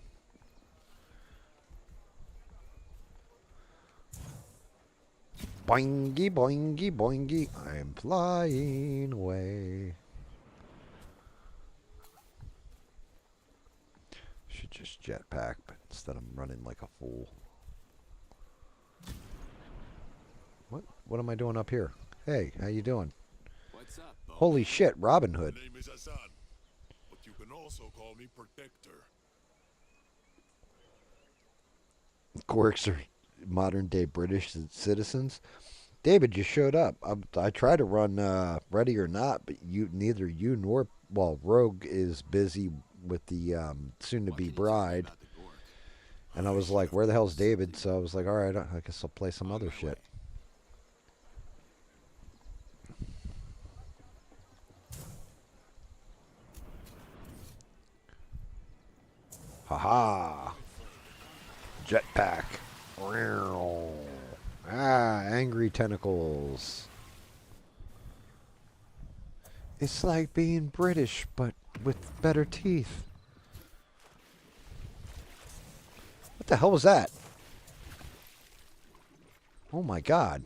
Boingy, boingy, boingy, I'm flying away. just jetpack, but instead I'm running like a fool. What am I doing up here? Hey, how you doing? What's up, Bo? Holy shit, Robin Hood. My name is Hassan, but you can also call me Protector. Quirks are modern day British citizens. David just showed up. I tried to run Ready or Not, but neither you nor Rogue is busy with the soon-to-be bride. And I was like, where the hell's David? So I was like, all right, I guess I'll play some other shit. Haha! Jetpack. Ah, angry tentacles. It's like being British, but with better teeth. What the hell was that? Oh my god.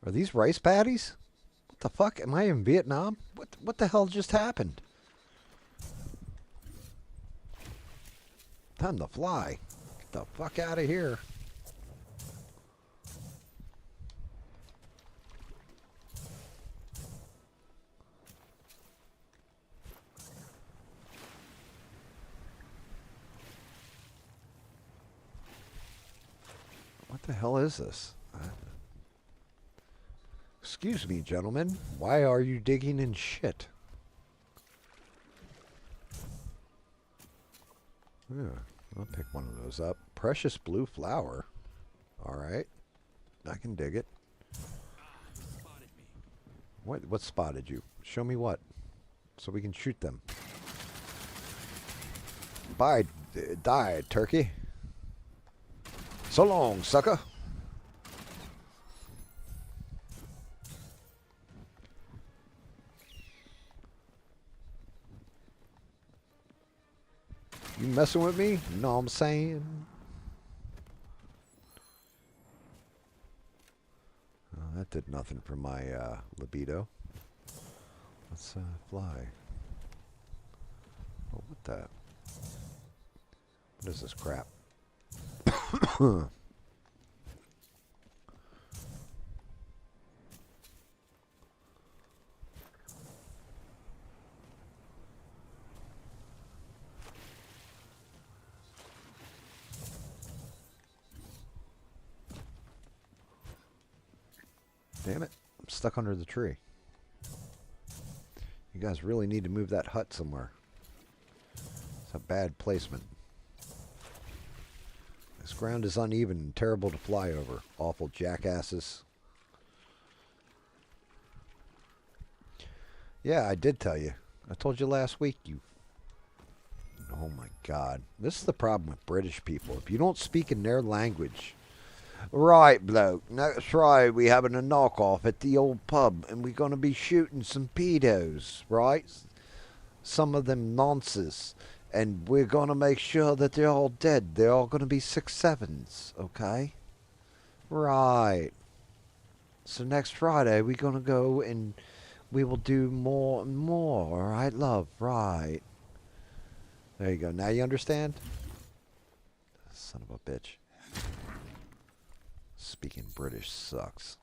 Are these rice patties? What the fuck? Am I in Vietnam? What the hell just happened? Time to fly. Get the fuck out of here. What the hell is this? Excuse me, gentlemen. Why are you digging in shit? Yeah, I'll pick one of those up. Precious blue flower. Alright. I can dig it. What spotted you? Show me what. So we can shoot them. Bye, die, turkey. So long, sucker. You messing with me? You know what I'm saying? Oh, that did nothing for my libido. Let's fly. Oh, what the? What is this crap? Damn it. I'm stuck under the tree. You guys really need to move that hut somewhere. It's a bad placement. This ground is uneven and terrible to fly over. Awful jackasses. Yeah, I did tell you. I told you last week, you... Oh my god. This is the problem with British people. If you don't speak in their language... Right, bloke. That's right. We having a knockoff at the old pub, and we're going to be shooting some pedos, right? Some of them nonsense. And we're going to make sure that they're all dead. They're all going to be 6-7s, okay? Right. So next Friday, we're going to go and we will do more and more, all right, love? Right. There you go. Now you understand? Son of a bitch. Speaking British sucks.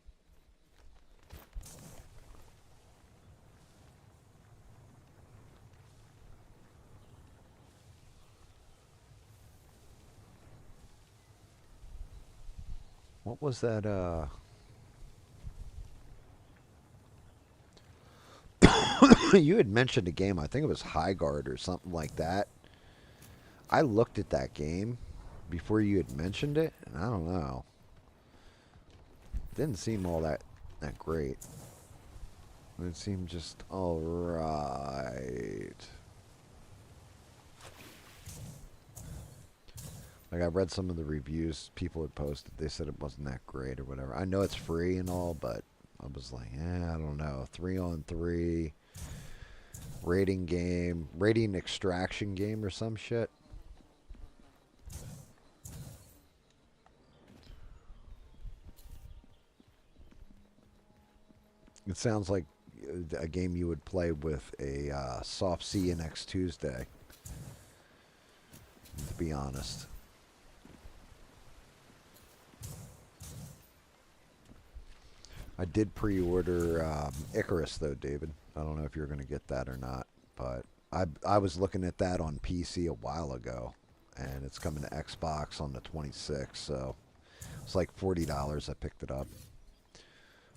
What was that, you had mentioned a game, I think it was Highguard or something like that. I looked at that game before you had mentioned it, and I don't know. Didn't seem all that great. It seemed just alright. Like, I read some of the reviews people had posted. They said it wasn't that great or whatever. I know it's free and all, but I was like, I don't know. 3-on-3 rating game, rating extraction game or some shit. It sounds like a game you would play with a soft C next Tuesday. To be honest. I did pre-order Icarus though, David. I don't know if you're going to get that or not, but I was looking at that on PC a while ago, and it's coming to Xbox on the 26th, so it's like $40. I picked it up.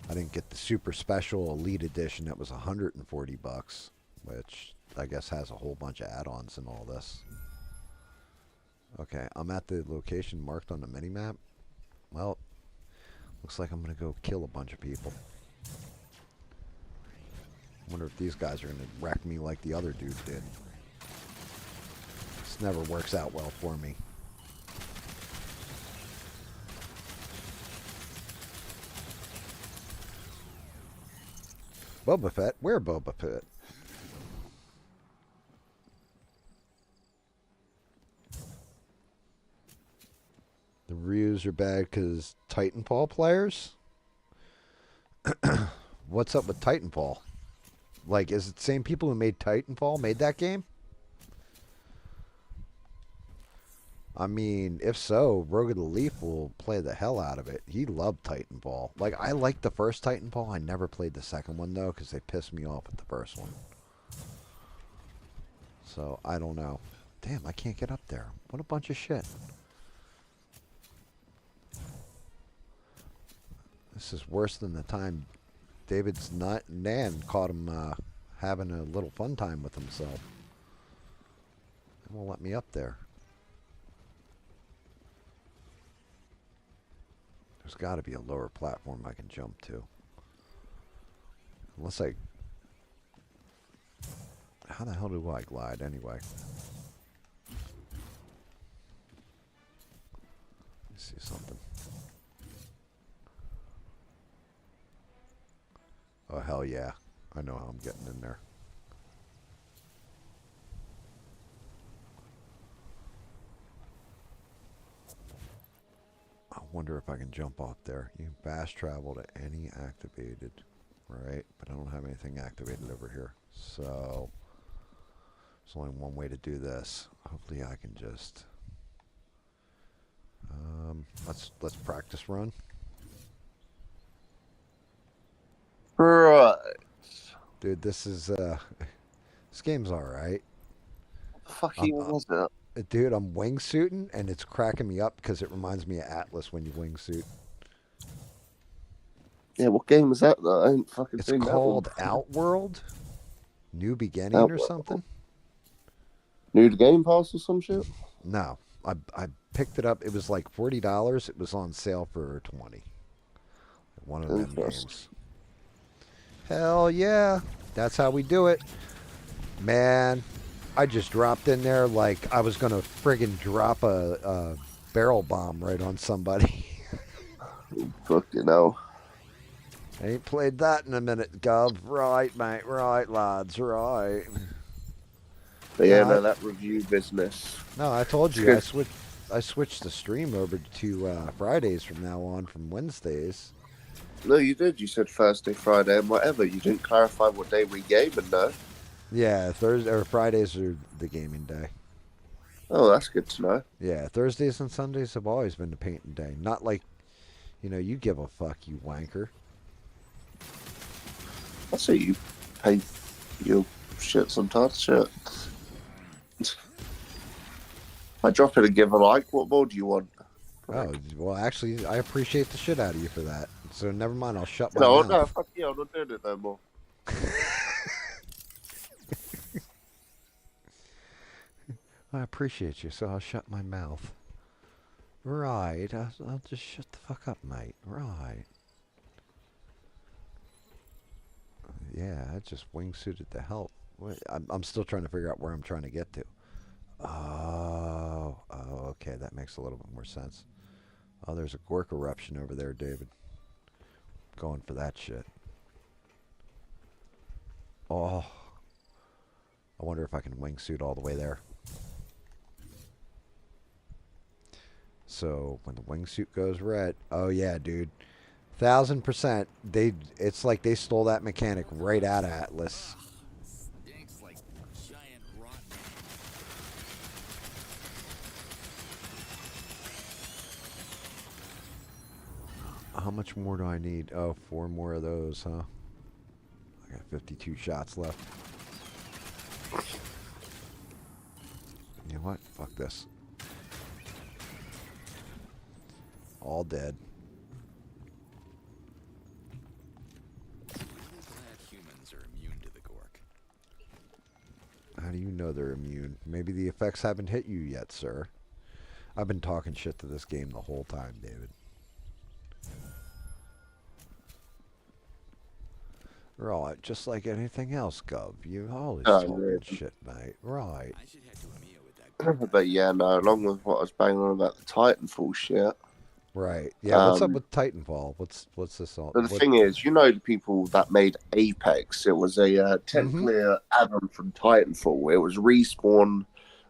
I didn't get the super special Elite Edition that was $140, which I guess has a whole bunch of add-ons and all this. Okay, I'm at the location marked on the minimap. Well, looks like I'm going to go kill a bunch of people. Wonder if these guys are going to wreck me like the other dude did. This never works out well for me. Boba Fett? Where Boba Fett? The reviews are bad because Titanfall players? What's up with Titanfall? Like, is it the same people who made Titanfall made that game? I mean, if so, Rogue of the Leaf will play the hell out of it. He loved Titanfall. Like, I liked the first Titanfall. I never played the second one, though, because they pissed me off with the first one. So, I don't know. Damn, I can't get up there. What a bunch of shit. This is worse than the time David's Nan caught him having a little fun time with himself. It won't let me up there. There's got to be a lower platform I can jump to. Unless I... How the hell do I glide anyway? Let's see something. Oh, hell yeah. I know how I'm getting in there. I wonder if I can jump off there. You can fast travel to any activated, right? But I don't have anything activated over here. So, there's only one way to do this. Hopefully I can just... let's practice run. Right. Dude, this is, this game's alright. What the fuck even was that? Dude, I'm wingsuiting, and it's cracking me up because it reminds me of Atlas when you wingsuit. Yeah, what game is that, though? I ain't fucking It's seen that one. called Outworld? New Beginning or Outworld. something? New to Game Pass or some shit? No. I picked it up. It was like $40. It was on sale for $20. One of them games. Hell yeah. That's how we do it. Man, I just dropped in there like I was going to friggin' drop a barrel bomb right on somebody. Fucking hell. I ain't played that in a minute, Gov. Right, mate. Right, lads. Right. But yeah, no, that review business. No, I told you. I switched the stream over to Fridays from now on from Wednesdays. No, you did. You said Thursday, Friday, and whatever. You didn't clarify what day we gaming, though. Yeah, Thursday or Fridays are the gaming day. Oh, that's good to know. Yeah, Thursdays and Sundays have always been the painting day. Not like, you give a fuck, you wanker. I see you paint your shit sometimes. Shit. I drop it and give a like. What more do you want? Oh, well, actually, I appreciate the shit out of you for that. So never mind, I'll shut my mouth. No, fuck you. I'm not doing it no more. I appreciate you, so I'll shut my mouth. Right, I'll just shut the fuck up, mate. Right. Yeah, I just wingsuited to help. I'm still trying to figure out where I'm trying to get to. Oh, okay, that makes a little bit more sense. Oh, there's a Gork eruption over there, David. Going for that shit. Oh. I wonder if I can wingsuit all the way there. So, when the wingsuit goes red... Oh, yeah, dude. 1,000%. It's like they stole that mechanic right out of Atlas. Stinks like giant rotten. How much more do I need? Oh, 4 more of those, huh? I got 52 shots left. You know what? Fuck this. All dead. Really glad humans are immune to the Gork. How do you know they're immune? Maybe the effects haven't hit you yet, sir. I've been talking shit to this game the whole time, David. Right, just like anything else, Gov. You always talking shit, mate. Right. I should head to EMEA with that. But yeah, no, along with what I was banging on about the Titanfall shit. Right. Yeah, what's up with Titanfall? What's this all? But the thing is, you know the people that made Apex, it was a technically an add-on from Titanfall. It was Respawn,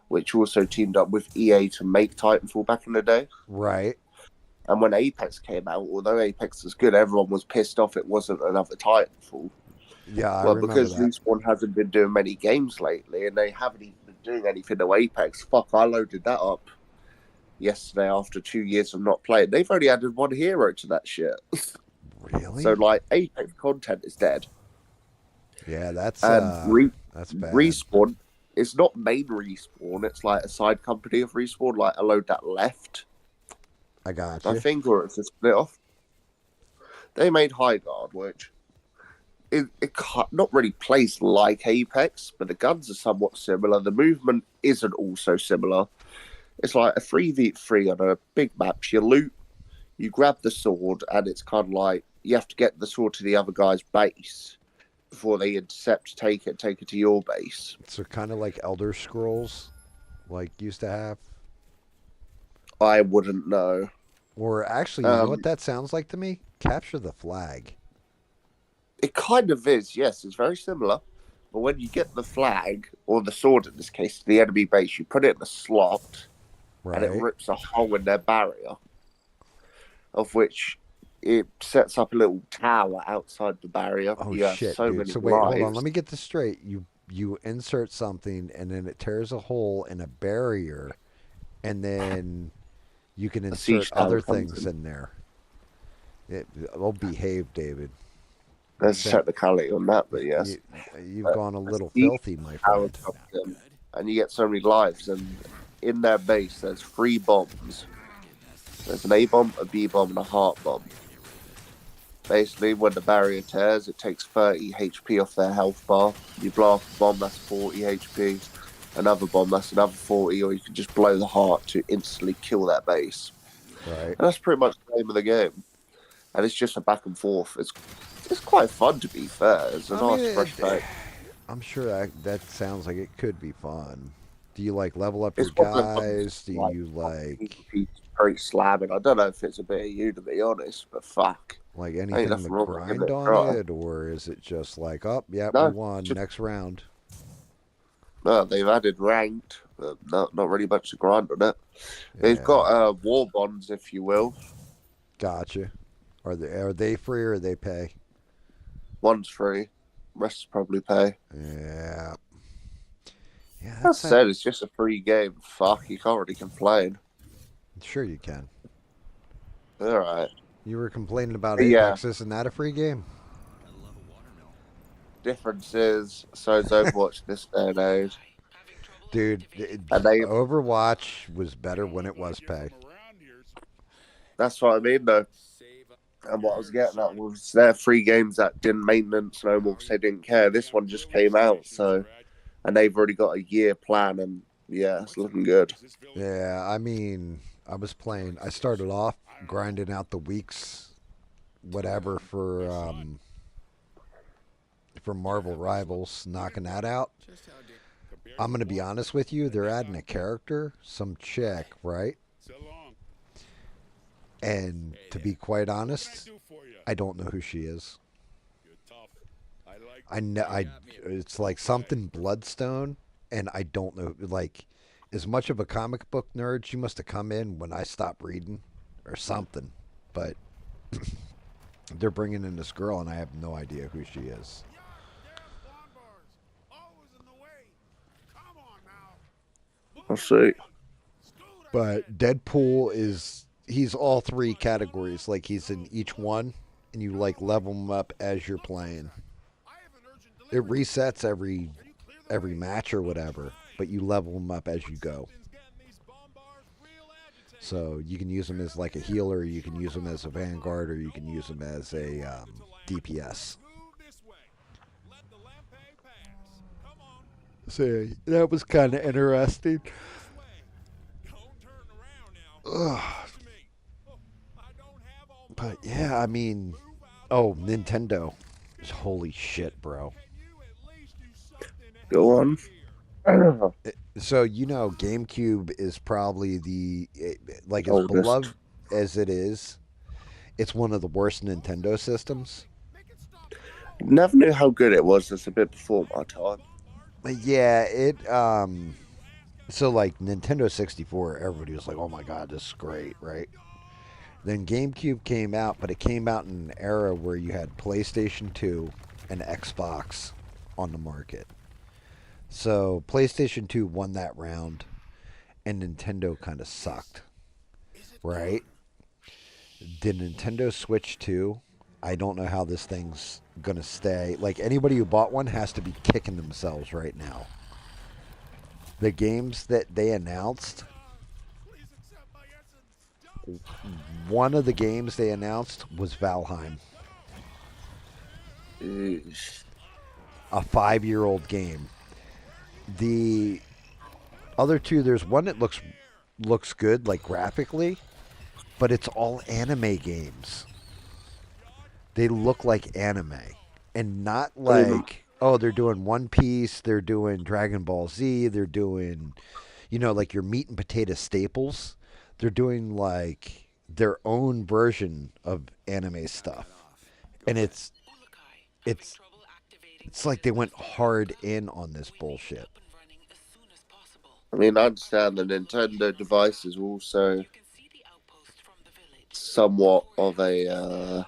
which also teamed up with EA to make Titanfall back in the day. Right. And when Apex came out, although Apex was good, everyone was pissed off it wasn't another Titanfall. Yeah, I well, remember because that. Respawn hasn't been doing many games lately, and they haven't even been doing anything to Apex. Fuck, I loaded that up yesterday after 2 years of not playing. They've only added one hero to that shit. Really? So, like, Apex content is dead. Yeah, that's bad. Respawn, it's not main Respawn, it's like a side company of Respawn, like a load that left. I got you. I think, or it's a split off. They made High Guard, which it not really plays like Apex, but the guns are somewhat similar. The movement isn't also similar. It's like a 3v3 on a big map. You loot, you grab the sword, and it's kind of like you have to get the sword to the other guy's base before they intercept, take it to your base. So kind of like Elder Scrolls, like used to have. I wouldn't know. Or actually, you know what that sounds like to me? Capture the Flag. It kind of is, yes. It's very similar. But when you get the flag, or the sword in this case, to the enemy base, you put it in the slot, and it rips a hole in their barrier, of which it sets up a little tower outside the barrier. Oh, you shit, have so dude. many So wait, hold on. lives. Let me get this straight. You insert something, and then it tears a hole in a barrier, and then you can insert other things in there. It'll behave, David. There's a technicality on that, but yes. You've gone a little filthy, my friend. And you get so many lives, and in their base, there's 3 bombs. There's an A bomb, a B bomb, and a heart bomb. Basically, when the barrier tears, it takes 30 HP off their health bar. You blow off a bomb, that's 40 HP. Another bomb, that's another 40, or you can just blow the heart to instantly kill that base. Right. And that's pretty much the name of the game. And it's just a back and forth. It's quite fun, to be fair. It's a nice fresh take. I'm sure that sounds like it could be fun. Do you like level up your guys? Do you like very slamming? I don't know if it's a bit of you, to be honest, but fuck. Like anything to grind on it, or is it just like, oh, yeah, we won, next round? No, they've added ranked, but not really much to grind on it. They've got war bonds, if you will. Gotcha. Are they free or they pay? One's free. Rest probably pay. Yeah. Yeah. That said, it's just a free game. Fuck, you can't really complain. Sure you can. All right. You were complaining about Apex. Isn't that a free game? Difference is, so is Overwatch this day and age. Dude, Overwatch was better when it was pay. That's what I mean, though. And what I was getting at was their free games that didn't maintenance no more because they didn't care. This one just came out, and they've already got a year plan, and yeah, it's looking good. Yeah, I mean, I started off grinding out the weeks, whatever, for Marvel Rivals, knocking that out. I'm going to be honest with you, they're adding a character, some chick, right? And to be quite honest, I don't know who she is. It's like something Bloodstone, and I don't know, like, as much of a comic book nerd, she must have come in when I stopped reading or something, but they're bringing in this girl, and I have no idea who she is. I'll see. But Deadpool he's all three categories. Like he's in each one, and you like level him up as you're playing. It resets every match or whatever, but you level him up as you go. So you can use him as like a healer, you can use him as a vanguard, or you can use him as a DPS. So that was kind of interesting. Ugh. But yeah, I mean, oh, Nintendo. Holy shit, bro. Go on. So, you know, GameCube is probably like as Oldest. beloved as it is, it's one of the worst Nintendo systems. Never knew how good it was. It's a bit before my time. Yeah, so like Nintendo 64, everybody was like, oh my God, this is great, right? Then GameCube came out, but it came out in an era where you had PlayStation 2 and Xbox on the market. So PlayStation 2 won that round, and Nintendo kind of sucked, right? Did Nintendo Switch 2? I don't know how this thing's going to stay. Like, anybody who bought one has to be kicking themselves right now. The games that they announced, one of the games they announced was Valheim. A 5-year-old game. The other two, there's one that looks good, like graphically, but it's all anime games. They look like anime, and not like, oh, they're doing One Piece, they're doing Dragon Ball Z, they're doing, like your meat and potato staples. They're doing like their own version of anime stuff, and it's like they went hard in on this bullshit. I mean, I understand the Nintendo device is also somewhat of a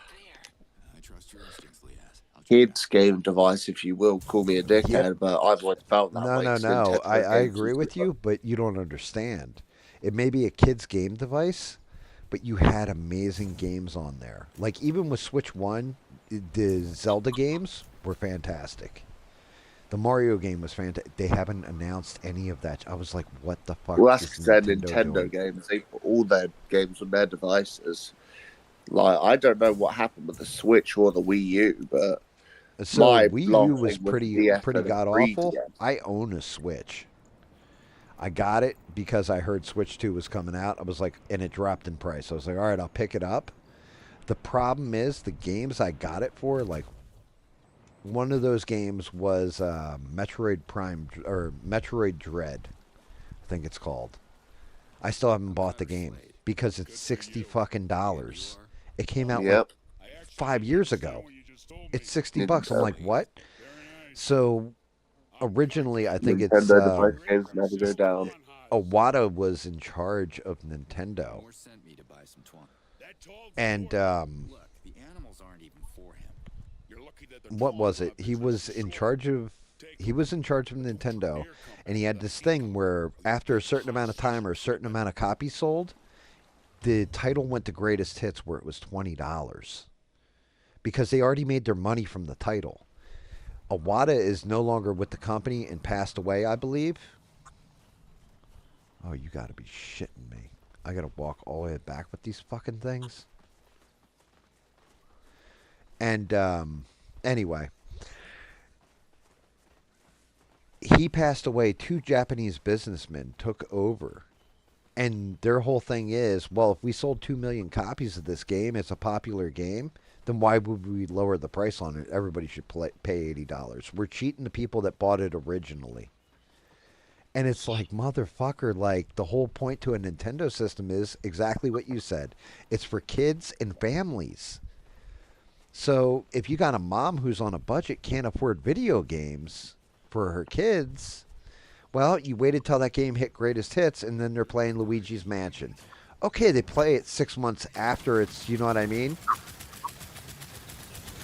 kids game device, if you will. Call me a dickhead, Yep. but I've always felt that way. No. I agree with you, but you don't understand. It may be a kid's game device, but you had amazing games on there. Like, even with Switch 1, the Zelda games were fantastic. The Mario game was fantastic. They haven't announced any of that. I was like, what the fuck? Well, that's is because they're Nintendo Nintendo doing? games. They put all their games on their devices. Like, I don't know what happened with the Switch or the Wii U, but So my Wii long U was thing with pretty DS and god 3DS. awful. I own a Switch. I got it because I heard Switch 2 was coming out. I was like, and it dropped in price. I was like, all right, I'll pick it up. The problem is the games I got it for, like, one of those games was Metroid Prime or Metroid Dread, I think it's called. I still haven't bought the game because it's $60 It came out like 5 years ago. It's $60. I'm like, what? So originally, I think it's Nintendo device games never go down. Iwata was in charge of Nintendo, and what was it? He was in charge of Nintendo, and he had this thing where after a certain amount of time or a certain amount of copies sold, the title went to greatest hits where it was $20 because they already made their money from the title. Iwata is no longer with the company and passed away, I believe. Oh, you gotta be shitting me. I gotta walk all the way back with these fucking things. And anyway, he passed away. 2 Japanese businessmen took over. And their whole thing is, well, if we sold 2 million copies of this game, it's a popular game, then why would we lower the price on it? Everybody should pay $80. We're cheating the people that bought it originally. And it's like, motherfucker, like, the whole point to a Nintendo system is exactly what you said. It's for kids and families. So if you got a mom who's on a budget, can't afford video games for her kids, well, you waited till that game hit greatest hits, and then they're playing Luigi's Mansion. Okay, they play it 6 months after it's, you know what I mean?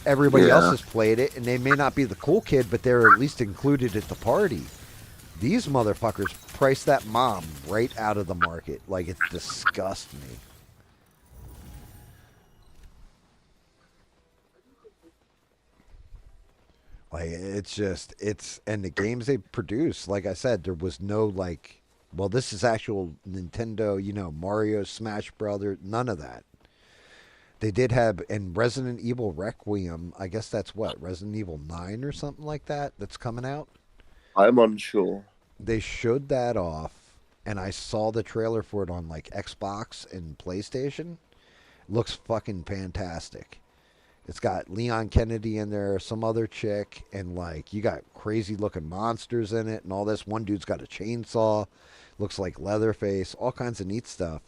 everybody else Yeah. has played it, and they may not be the cool kid, but they're at least included at the party. These motherfuckers price that mom right out of the market. Like, it disgusts me. Like, it's just, and the games they produce, like I said, there was no, like, well, this is actual Nintendo, Mario, Smash Brothers, none of that. They did have, and Resident Evil Requiem, I guess that's what, Resident Evil 9 or something like that, that's coming out? I'm unsure. They showed that off, and I saw the trailer for it on, like, Xbox and PlayStation. Looks fucking fantastic. It's got Leon Kennedy in there, some other chick, and like you got crazy looking monsters in it and all this. One dude's got a chainsaw, looks like Leatherface, all kinds of neat stuff.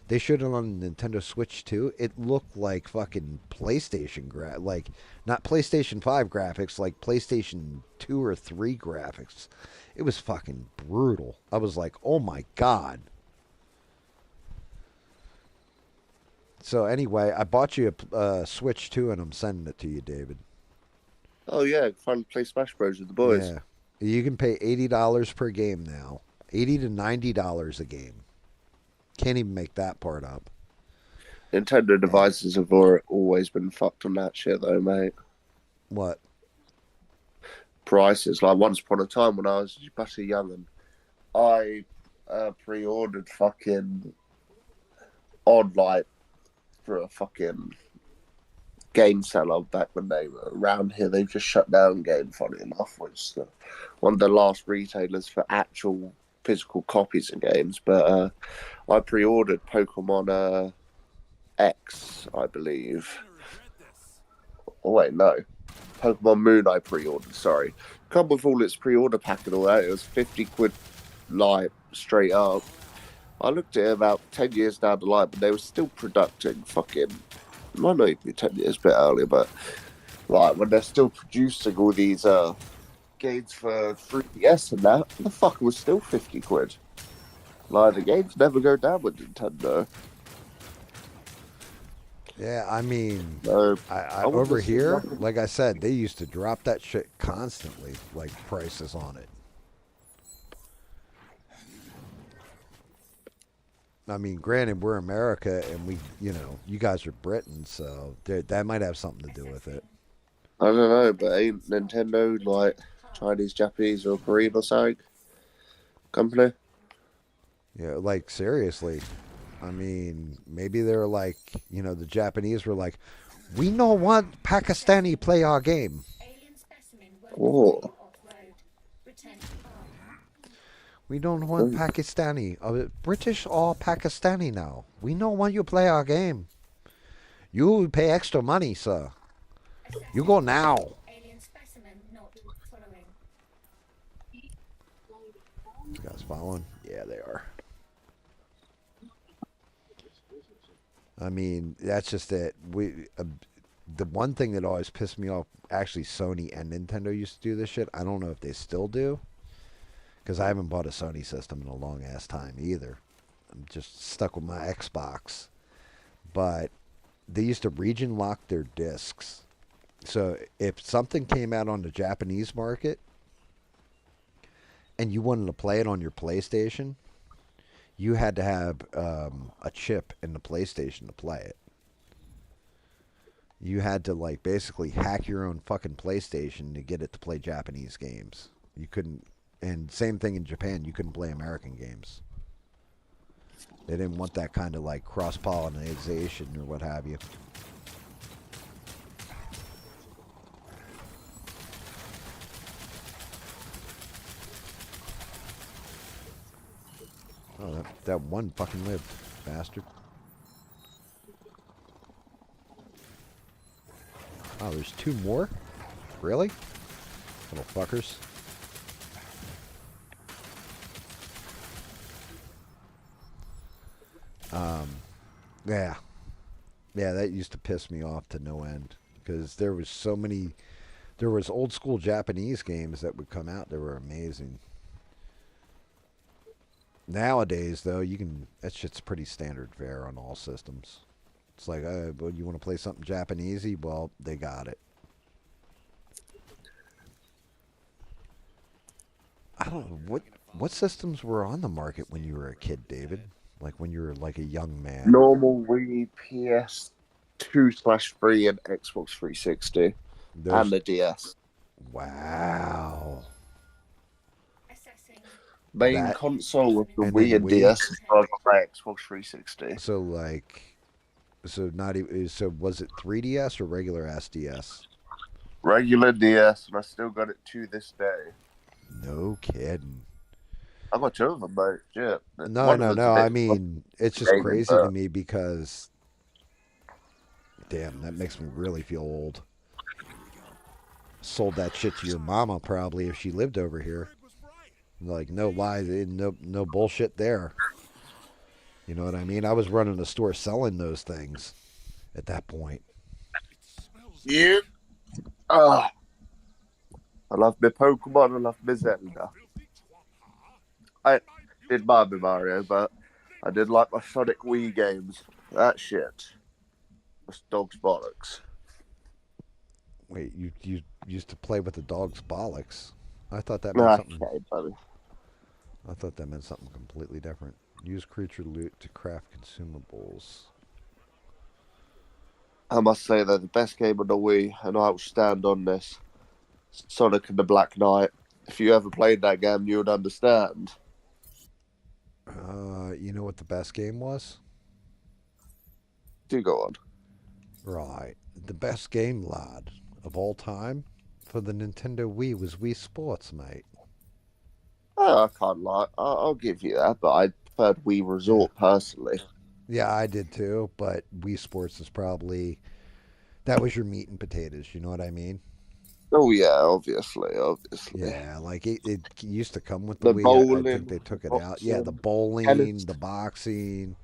They showed it on Nintendo Switch too. It looked like fucking PlayStation like not PlayStation 5 graphics, like PlayStation 2 or 3 graphics. It was fucking brutal. I was like, "Oh my god." So anyway, I bought you a Switch too, and I'm sending it to you, David. Oh yeah, finally play Smash Bros with the boys. Yeah, you can pay $80 per game now, $80 to $90 a game. Can't even make that part up. Nintendo devices have always been fucked on that shit, though, mate. What? Prices. Like, once upon a time when I was much young, I pre-ordered fucking on, like, for a fucking game seller back when they were around here. They've just shut down Game, funny enough, which is one of the last retailers for actual physical copies of games. But I pre-ordered Pokemon X, I believe. Oh, wait, no. Pokemon Moon I pre-ordered, sorry. Come with all its pre-order pack and all that. It was 50 quid, like, straight up. I looked at it about 10 years down the line, but they were still producing fucking, might not even be 10 years, a bit earlier, but like when they're still producing all these games for 3DS and that, the fucker was still 50 quid. Like, the games never go down with Nintendo. Yeah, I mean, I over here, like I said, they used to drop that shit constantly, like prices on it. I mean, granted, we're America, and you guys are Britain, so that might have something to do with it. I don't know, but ain't Nintendo like Chinese, Japanese, or Korean or something company? Yeah, like seriously. I mean, maybe they're like, the Japanese were like, we don't want Pakistani play our game. Oh. We don't want Pakistani. British or Pakistani now. We don't want you to play our game. You pay extra money, sir. You go now. You guys following? Yeah, they are. I mean, that's just it. The one thing that always pissed me off, actually, Sony and Nintendo used to do this shit. I don't know if they still do, because I haven't bought a Sony system in a long ass time either. I'm just stuck with my Xbox. But they used to region lock their discs. So if something came out on the Japanese market and you wanted to play it on your PlayStation, you had to have a chip in the PlayStation to play it. You had to like basically hack your own fucking PlayStation to get it to play Japanese games. You couldn't, and same thing in Japan, you couldn't play American games. They didn't want that kind of like cross-pollination or what have you. Oh, that one fucking lived, bastard. Oh, there's two more? Really? Little fuckers. Yeah. Yeah, that used to piss me off to no end. Because there was so many... There was old school Japanese games that would come out that were amazing. Nowadays, though, that shit's pretty standard fare on all systems. It's like, well, you want to play something Japanesey? Well, they got it. I don't know what systems were on the market when you were a kid, David. Like when you were like a young man. Normal Wii, PS2/3, and Xbox 360, and the DS. Wow. Main That console of the and Wii then and Wii. DS is on my Xbox 360. So like, so not even. So was it 3DS or regular SDS? Regular DS, and I still got it to this day. No kidding. I got two of them, mate. Yeah. No, One of no, them's a no. I bit mean, it's just complicated, crazy to but me because, damn, that makes me really feel old. Sold that shit to your mama probably if she lived over here. Like no lies, no bullshit there. You know what I mean? I was running a store selling those things at that point. yeah. Ah, I love my Pokemon. I love my Zelda. I did my Mario, but I did like my Sonic Wii games. That shit was dog's bollocks. Wait, you used to play with the dog's bollocks? I thought that meant something. Okay, buddy. I thought that meant something completely different. Use creature loot to craft consumables. I must say they're the best game on the Wii, and I will stand on this. Sonic and the Black Knight. If you ever played that game, you would understand. You know what the best game was? Do go on. Right. The best game, lad, of all time for the Nintendo Wii was Wii Sports, mate. Oh, I can't lie. I'll give you that, but I preferred Wii Resort personally. Yeah, I did too, but Wii Sports is probably that was your meat and potatoes. You know what I mean? Oh yeah, obviously. Yeah, like it used to come with the The Wii. I bowling, think they took it out. Yeah, the boxing, bowling, tennis. the boxing.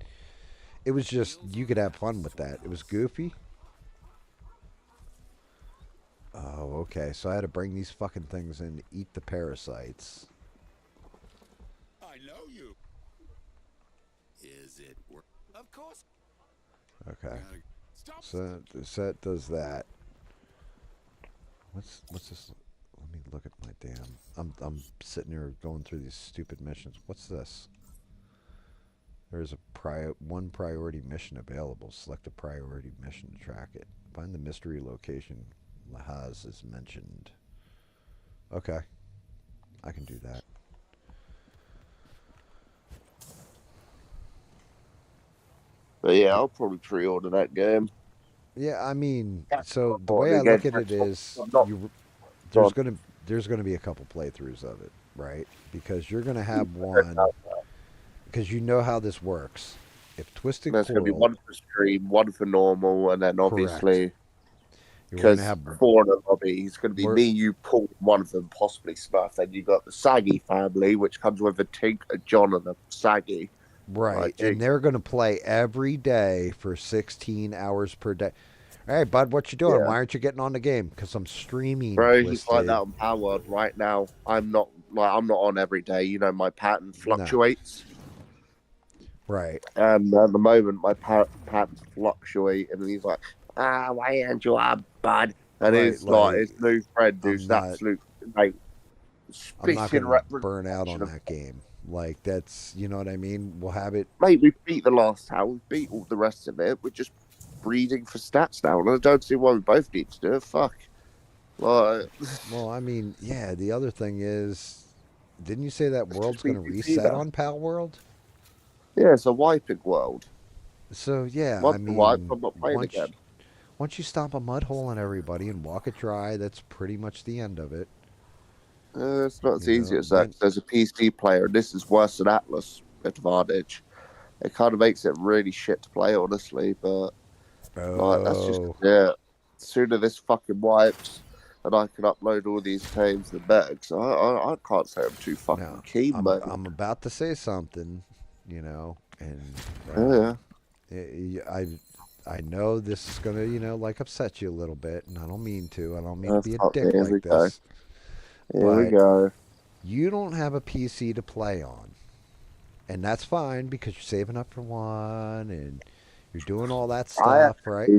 It was just you could have fun with that. It was goofy. Oh, okay. So I had to bring these fucking things in to eat the parasites. I know you. Is it work? Of course. Okay. So that does that. What's this? Let me look at my damn. I'm sitting here going through these stupid missions. What's this? There's one priority mission available. Select a priority mission to track it. Find the mystery location. Lahaz is mentioned. Okay, I can do that. But yeah, I'll probably pre-order that game. Yeah, I mean, so the way I look at it is, there's gonna be a couple playthroughs of it, right? Because you're gonna have one, because you know how this works. If Twisted There's going to be Coil, one for stream, one for normal, and then obviously, you're gonna because have 4 in the lobby, it's going to be more- me, you, Paul, one of them, possibly Smurf. Then you got the Saggy family, which comes with a Tink, a John, and a Saggy. right, Like, and they're gonna play every day for 16 hours per day. Hey, bud, what you doing? Yeah. Why aren't you getting on the game? Because I'm streaming. Bro, Twisted. he's like that on Power World right now. I'm not on every day. You know, my pattern fluctuates. Right. And at the moment, my patterns fluctuate, and he's like, why aren't you up, bud? And Right, he's like, like, his new friend who's not- absolute, like, I'm not spitting gonna burn out on representation of- that game. Like that's, you know what I mean. We'll have it. Mate, we beat the last town, we beat all the rest of it. We're just breeding for stats now, and I don't see why we both need to do it. Fuck. Like, Well, I mean, yeah. The other thing is, didn't you say that world's be going to PvP reset now. on Pal World? yeah, it's a wiping world. So yeah, Once I the mean, wipe, I'm not playing once, again. once you stomp a mud hole on everybody and walk it dry, that's pretty much the end of it. It's not as You easy know, as that. There's a PC player, and this is worse than Atlas advantage. It kind of makes it really shit to play, honestly. But like, that's just yeah. Sooner this fucking wipes, and I can upload all these games, the better. Cause I can't say I'm too fucking keen, mate. I'm about to say something, you know, and I know this is gonna, you know, like upset you a little bit, and I don't mean to. I don't mean to be a dick Here we like go. this. Here we go. You don't have a PC to play on, and that's fine because you're saving up for one and you're doing all that stuff, right?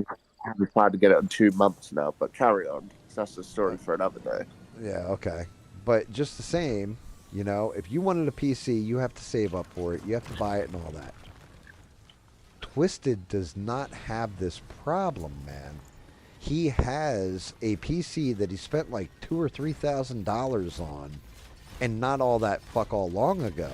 I've tried to get it in 2 months now, but carry on. That's a story for another day. Yeah, okay. But just the same, You know, if you wanted a PC, you have to save up for it. You have to buy it and all that. Twisted does not have this problem, man. He has a PC that he spent like $2,000 or $3,000 on, and not all that fuck all long ago.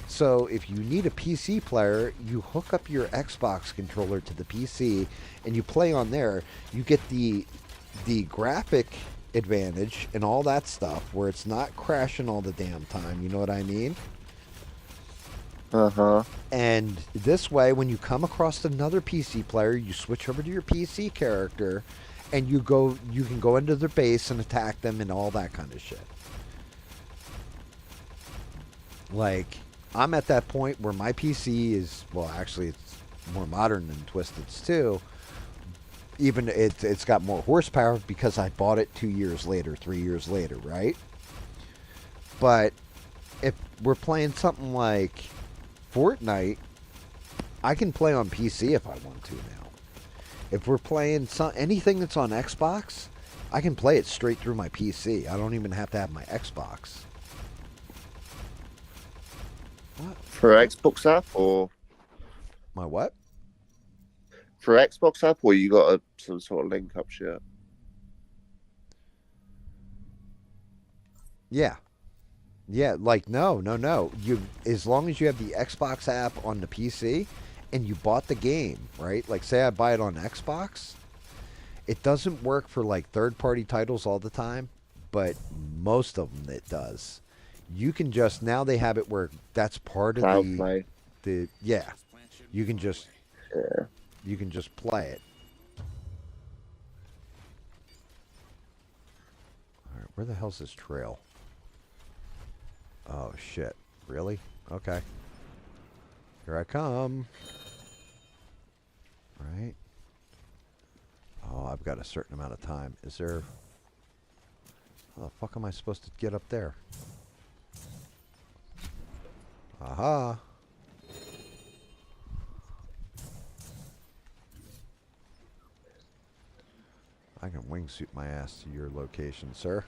So if you need a PC player, you hook up your Xbox controller to the PC, and you play on there. You get the graphic advantage and all that stuff, where it's not crashing all the damn time. You know what I mean? Uh-huh. And this way, when you come across another PC player, you switch over to your PC character, and you can go into their base and attack them and all that kind of shit. Like, I'm at that point where my PC is, well, actually, it's more modern than Twisted's too. Even it's got more horsepower because I bought it 2 years later, 3 years later, right? But if we're playing something like Fortnite, I can play on PC if I want to now. If we're playing anything that's on Xbox, I can play it straight through my PC. I don't even have to have my Xbox. What? For Xbox app or my what? For Xbox app, or you got some sort of link up shit? Yeah. Yeah, like no. You, as long as you have the Xbox app on the PC and you bought the game, right? Like say I buy it on Xbox, it doesn't work for like third-party titles all the time, but most of them it does. You can just, now they have it where that's part of the yeah. You can just play it. All right, where the hell's this trail? Oh, shit. Really? Okay. Here I come. Right. Oh, I've got a certain amount of time. Is there... How the fuck am I supposed to get up there? Aha. I can wingsuit my ass to your location, sir.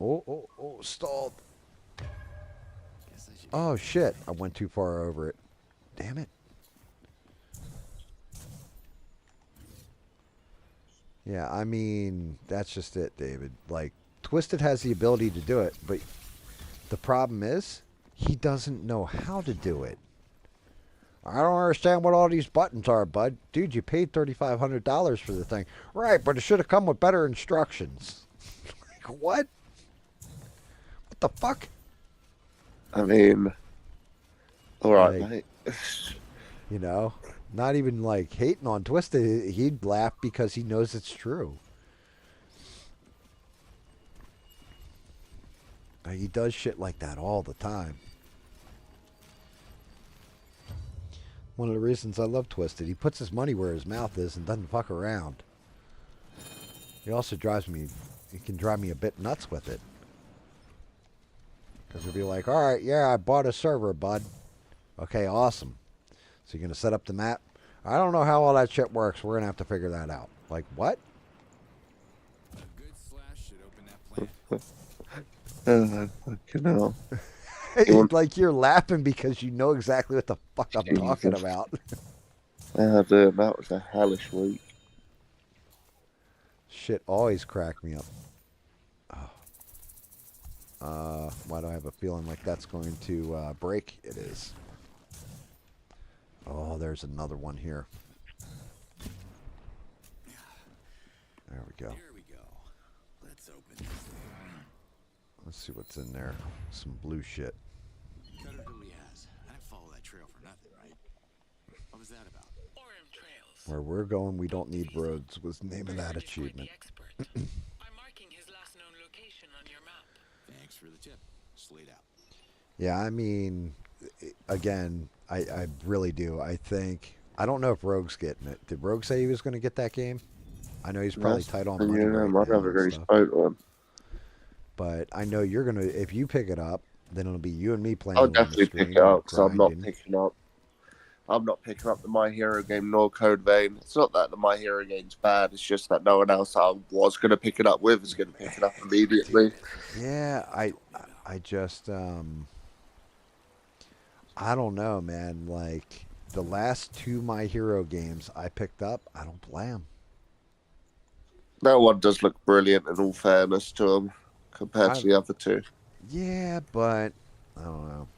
Oh, stalled. Oh, shit. I went too far over it. Damn it. Yeah, I mean, that's just it, David. Like, Twisted has the ability to do it, but the problem is, he doesn't know how to do it. I don't understand what all these buttons are, bud. Dude, you paid $3,500 for the thing. Right, but it should have come with better instructions. Like, what? What the fuck? I mean, alright, Like, mate. You know, not even like hating on Twisted. He'd laugh because he knows it's true. Like, he does shit like that all the time. One of the reasons I love Twisted, he puts his money where his mouth is and doesn't fuck around. He also he can drive me a bit nuts with it. Because he'll be like, alright, yeah, I bought a server, bud. Okay, awesome. So you're going to set up the map? I don't know how all that shit works. We're going to have to figure that out. Like, what? A good slash should open that plant. Fucking hell. Like you're laughing because you know exactly what the fuck I'm talking about. Yeah, dude, that was a hellish week. Shit always crack me up. Why do I have a feeling like that's going to break? It is. Oh, there's another one here. There we go. There we go. Let's open this thing. Let's see what's in there. Some blue shit. Cutter Diaz. I didn't follow that trail for nothing, right? What was that about? Where we're going, we don't need roads was the name of that achievement. I'm marking his last known location on your map. Thanks for the tip. Slate out. Yeah, I mean, again, I really do. I don't know if Rogue's getting it. Did Rogue say he was going to get that game? I know he's probably tight on money right now and stuff. But I know you're going to, if you pick it up, then it'll be you and me playing. I'll definitely pick it up because I'm not picking up. I'm not picking up the My Hero game nor Code Vein. It's not that the My Hero game's bad. It's just that no one else I was going to pick it up with is going to pick it up immediately. Yeah, I just I don't know, man. Like the last two My Hero games I picked up, I don't play them. That one does look brilliant in all fairness to them compared I to the other two. Yeah, but I don't know.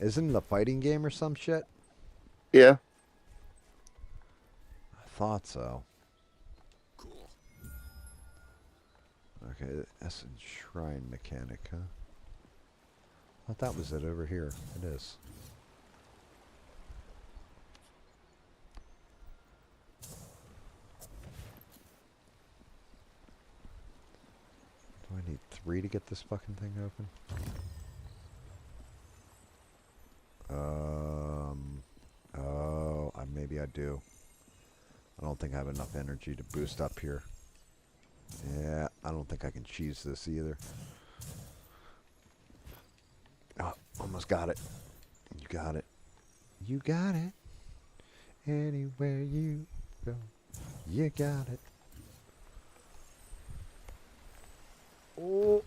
Isn't it a fighting game or some shit? Yeah. I thought so. Okay, Essence Shrine mechanic, huh? I thought that was it over here. It is. Do I need 3 to get this fucking thing open? Oh, maybe I do. I don't think I have enough energy to boost up here. Yeah, I don't think I can cheese this either. Oh, almost got it. You got it. You got it. Anywhere you go, you got it. Oh.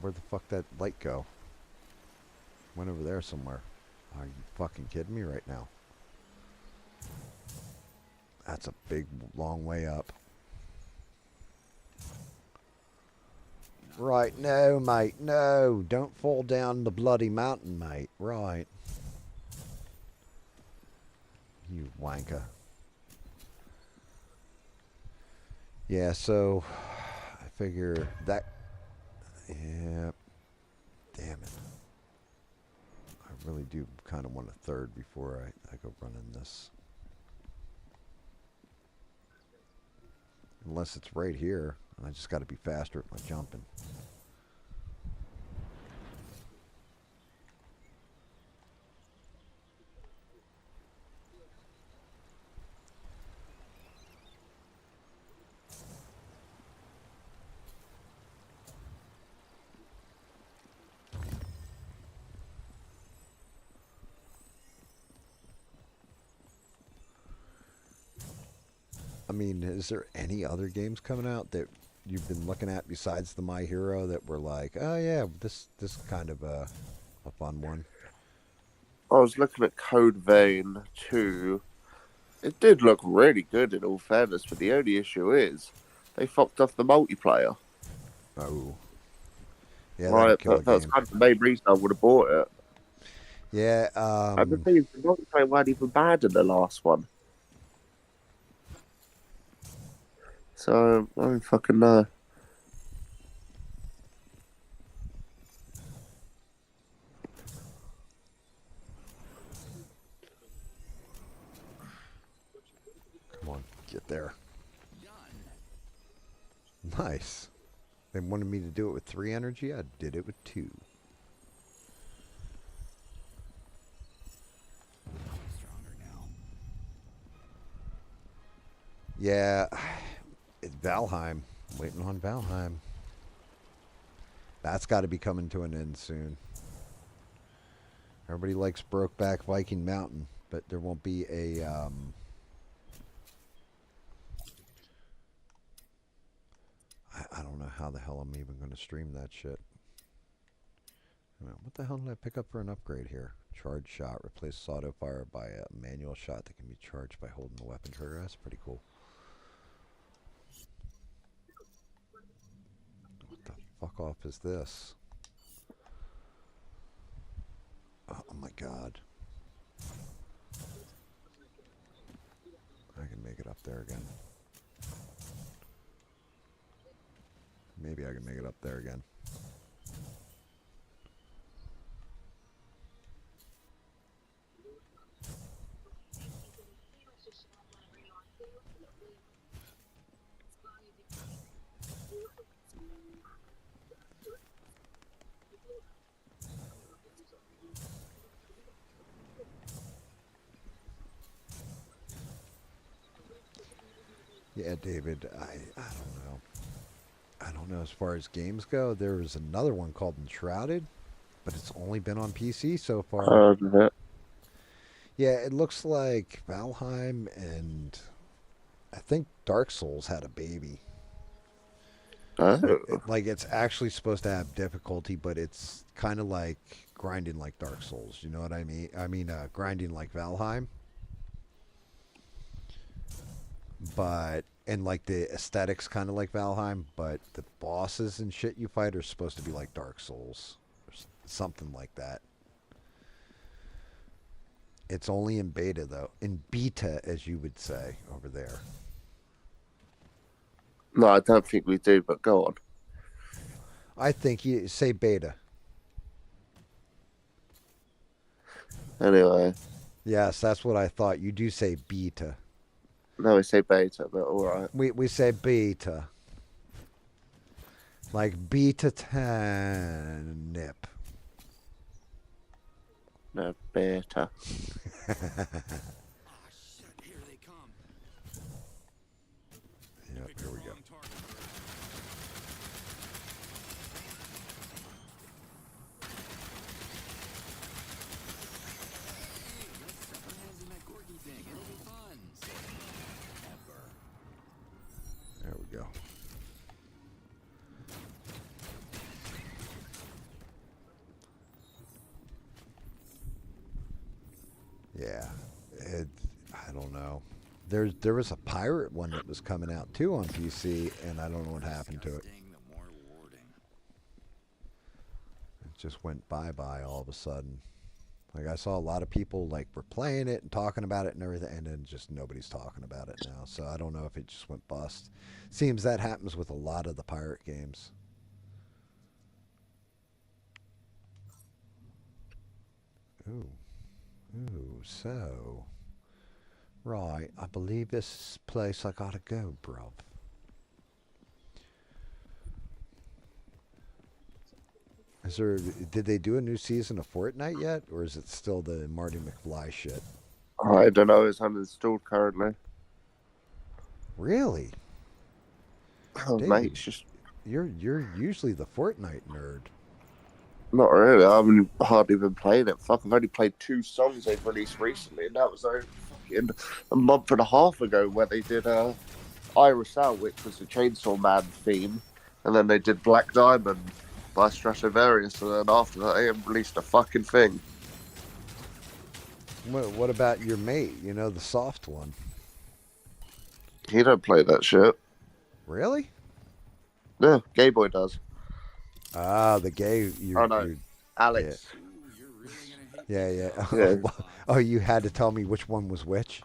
Where'd the fuck that light go? Went over there somewhere. Are you fucking kidding me right now? That's a big, long way up. Right, no, mate, no. Don't fall down the bloody mountain, mate. Right. You wanker. Yeah, so I figure that... Yeah. Damn it. I really do kind of want a third before I go running this. Unless it's right here. I just got to be faster at my jumping. I mean, is there any other games coming out that you've been looking at besides the My Hero that were like, oh yeah, this kind of a fun one? I was looking at Code Vein 2. It did look really good in all fairness, but the only issue is they fucked off the multiplayer. Oh. Yeah, Right, kill a that's game. kind of the main reason I would have bought it. Yeah, And the thing is, the multiplayer weren't even bad in the last one. So, I don't fucking know. Come on, get there. Nice. They wanted me to do it with 3 energy. I did it with 2. Stronger now. Yeah, it's Valheim. Waiting on Valheim. That's got to be coming to an end soon. Everybody likes Brokeback Viking Mountain, but there won't be a I don't know how the hell I'm even going to stream that shit. What the hell did I pick up for an upgrade here? Charge shot. Replace auto fire by a manual shot that can be charged by holding the weapon trigger. That's pretty cool. What the fuck off is this? Oh my god. I can make it up there again. Maybe I can make it up there again. Yeah, David, I don't know. I don't know as far as games go. There was another one called Enshrouded. but it's only been on PC so far. Heard of it. Yeah, it looks like Valheim and I think Dark Souls had a baby. Oh. Like it's actually supposed to have difficulty, but it's kind of like grinding like Dark Souls. You know what I mean? Grinding like Valheim. But and like the aesthetics kind of like Valheim, but the bosses and shit you fight are supposed to be like Dark Souls, or something like that. It's only in beta though, in beta as you would say over there. No, I don't think we do, but go on. I think you say beta. Anyway. Yes, that's what I thought. You do say beta. No, we say beta, but alright. We say beta. Like beta turnip. No, beta. Yep, here we go. There we go. Yeah, I don't know. There was a pirate one that was coming out too on PC, and I don't know what happened to it. It just went bye-bye all of a sudden. Like I saw a lot of people like were playing it and talking about it and everything, and then just nobody's talking about it now. So I don't know if it just went bust. Seems that happens with a lot of the pirate games. Ooh. Ooh, so. Right, I believe this place I gotta go, bruv. Did they do a new season of Fortnite yet? Or is it still the Marty McFly shit? I don't know, it's uninstalled currently. Really? Oh, David, mate, it's just... You're usually the Fortnite nerd. Not really, I haven't hardly been playing it. Fuck, I've only played 2 songs they've released recently, and that was only fucking a month and a half ago where they did Iris Out, which was the Chainsaw Man theme, and then they did Black Diamond by Stratovarius, and then after that they haven't released a fucking thing. What about your mate? You know, the soft one. He don't play that shit. Really? No, Gay Boy does. Ah, the gay. Oh no, Alex. Yeah. Yeah. Oh, you had to tell me which one was which.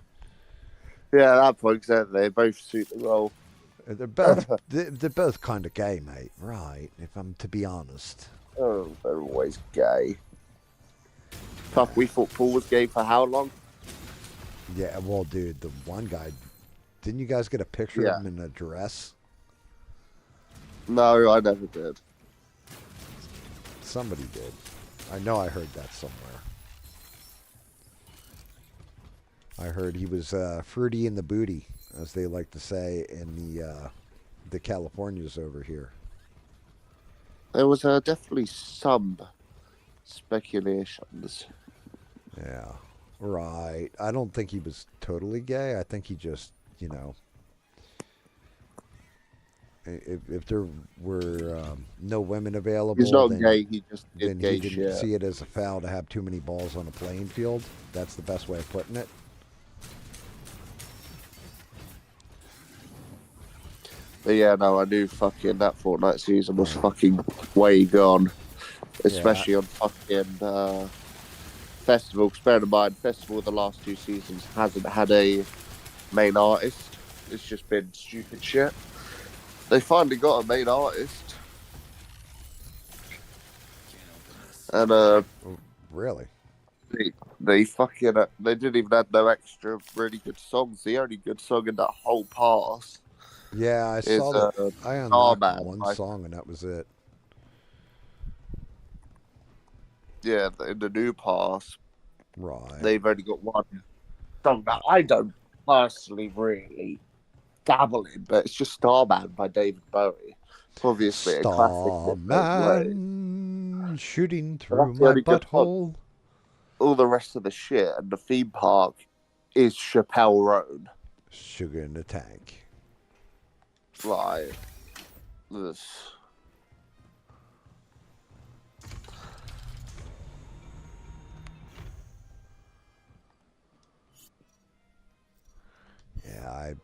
Yeah, at that point, exactly. They both suit the role. They're both kind of gay, mate. Right? If I'm to be honest. Oh, they're always gay. Fuck, we thought Paul was gay for how long? Yeah, well, dude, the one guy. Didn't you guys get a picture of him in a dress? No, I never did. Somebody did. I know I heard that somewhere. I heard he was fruity in the booty, as they like to say in the Californias over here. There was definitely some speculations. Yeah, right. I don't think he was totally gay. I think he just, you know, if there were no women available, he's not then, gay. He just then gay he didn't shit. see it as a foul to have too many balls on a playing field. That's the best way of putting it. But yeah, no, I knew fucking that Fortnite season was fucking way gone. Especially on fucking Festival. Because bear in mind, Festival the last 2 seasons hasn't had a main artist. It's just been stupid shit. They finally got a main artist. And really? They fucking they didn't even have no extra really good songs. The only good song in that whole pass. Yeah, I saw that. I unlocked one song and that was it. Yeah, in the new pass. Right. They've only got one song that I don't personally really dabble in, but it's just Starman by David Bowie. Obviously, a classic. Starman, gun shooting That's through the my only good one. butthole. All the rest of the shit and the theme park is Chappelle Road. Sugar in the tank. Like this. Yeah, I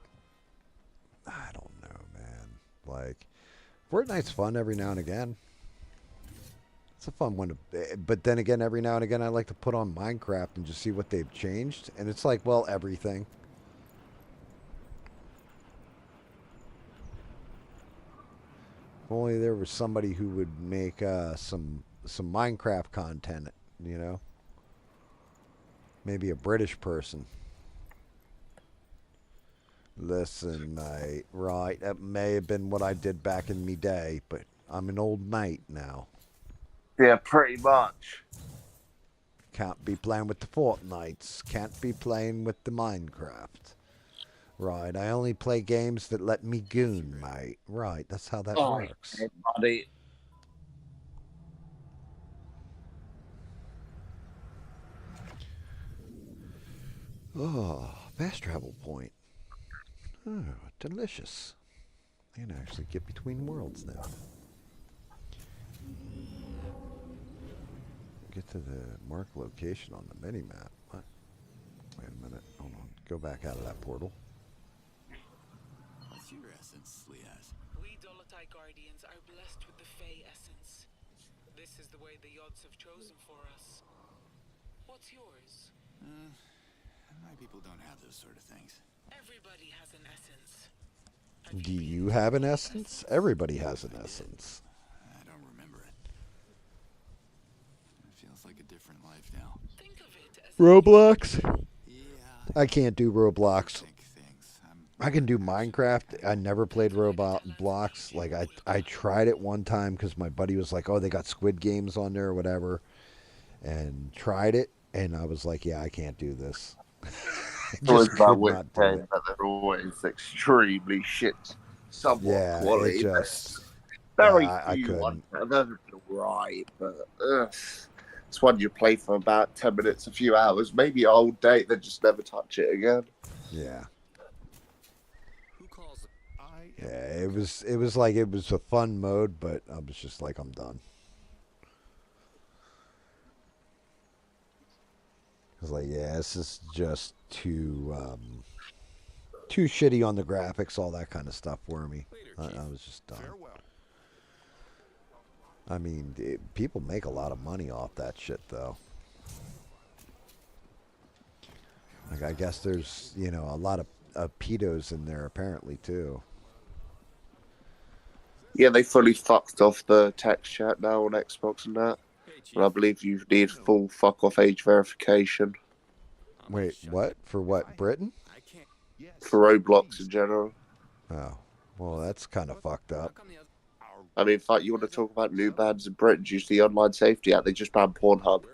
don't know, man. Like, Fortnite's fun every now and again. It's a fun one to, but then again, every now and again, I like to put on Minecraft and just see what they've changed, and it's like, well, everything. If only there was somebody who would make some Minecraft content, you know. Maybe a British person. Listen, mate, right, that may have been what I did back in me day, but I'm an old mate now. Yeah, pretty much. Can't be playing with the Fortnites. Can't be playing with the Minecraft. Right, I only play games that let me goon, mate. Right, that's how that works. Hey, buddy. Oh, fast travel point. Oh, delicious. I can actually get between worlds now. Get to the marked location on the mini-map. What? Wait a minute. Hold on. Go back out of that portal. What's your essence, Liaz? We Dolotai Guardians are blessed with the Fey essence. This is the way the Yods have chosen for us. What's yours? My people don't have those sort of things. Everybody has an essence. Do you have an essence? Everybody has an essence. I don't remember it. It feels like a different life now. Think of it as Roblox? Yeah. I can't do Roblox. I can do Minecraft. I never played Roblox. Like, I tried it one time because my buddy was like, oh, they got Squid Games on there or whatever. And tried it. And I was like, yeah, I can't do this. Always Just about could which not do game it. that they're always extremely shit, somewhat Yeah, quality. it just... Very yeah, I few couldn't. ones that have ever been right, but it's one you play for about 10 minutes, a few hours, maybe a whole day, then just never touch it again. Yeah. Who calls? Yeah, it was like, it was a fun mode, but I was just like, I'm done. I was like, yeah, this is just too shitty on the graphics, all that kind of stuff for me. I was just done. I mean, people make a lot of money off that shit, though. Like, I guess there's, you know, a lot of pedos in there, apparently, too. Yeah, they fully fucked off the text chat now on Xbox and that. And I believe you need full fuck off age verification. Wait, what? For what? Britain? For Roblox in general. Oh, well, that's kind of fucked up. I mean, in fact, you want to talk about new bans in Britain due to the Online Safety Act, they just banned Pornhub.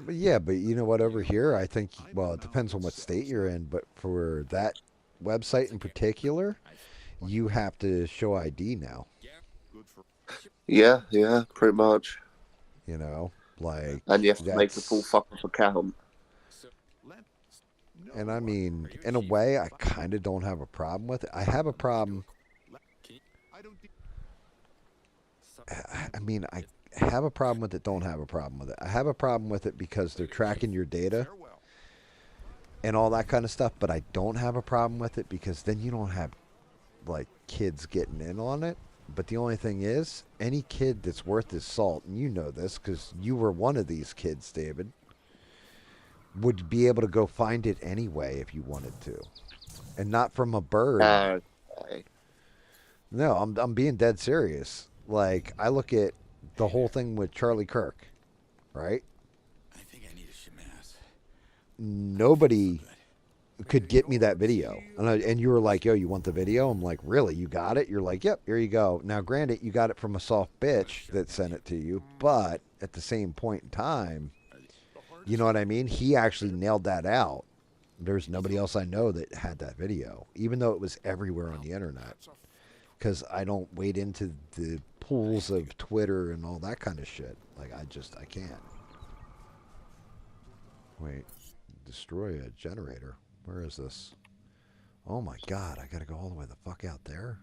But yeah, but you know what? Over here, I think, well, it depends on what state you're in, but for that website in particular, you have to show ID now. Yeah, pretty much. You know, like... And you have to make a full fuck off account. And I mean, in a way, I kind of don't have a problem with it. I have a problem... I mean, I have a problem with it, don't have a problem with it. I have a problem with it because they're tracking your data and all that kind of stuff, but I don't have a problem with it because then you don't have, like, kids getting in on it. But the only thing is, any kid that's worth his salt, and you know this because you were one of these kids, David, would be able to go find it anyway if you wanted to. And not from a bird. No, I'm being dead serious. Like, I look at the whole thing with Charlie Kirk, right? I think I need a shamas. Nobody could get me that video. And you were like, yo, you want the video? I'm like, really? You got it? You're like, yep, here you go. Now, granted, you got it from a soft bitch that sent it to you, but at the same point in time, you know what I mean? He actually nailed that out. There's nobody else I know that had that video, even though it was everywhere on the internet. because I don't wade into the pools of Twitter and all that kind of shit. Like, I can't. Wait, destroy a generator. Where is this? Oh my god, I gotta go all the way the fuck out there?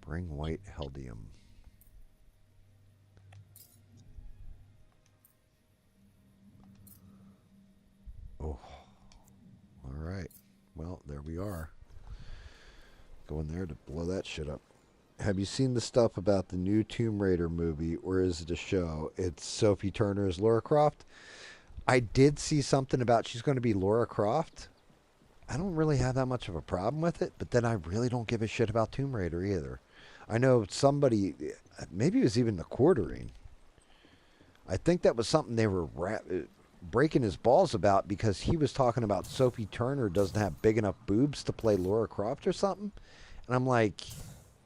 Bring white heldium. Oh. Alright. Well, there we are. Going there to blow that shit up. Have you seen the stuff about the new Tomb Raider movie, or is it a show? It's Sophie Turner as Lara Croft. I did see something about she's going to be Lara Croft. I don't really have that much of a problem with it, but then I really don't give a shit about Tomb Raider either. I know somebody, maybe it was even the Quartering. I think that was something they were breaking his balls about because he was talking about Sophie Turner doesn't have big enough boobs to play Lara Croft or something. And I'm like,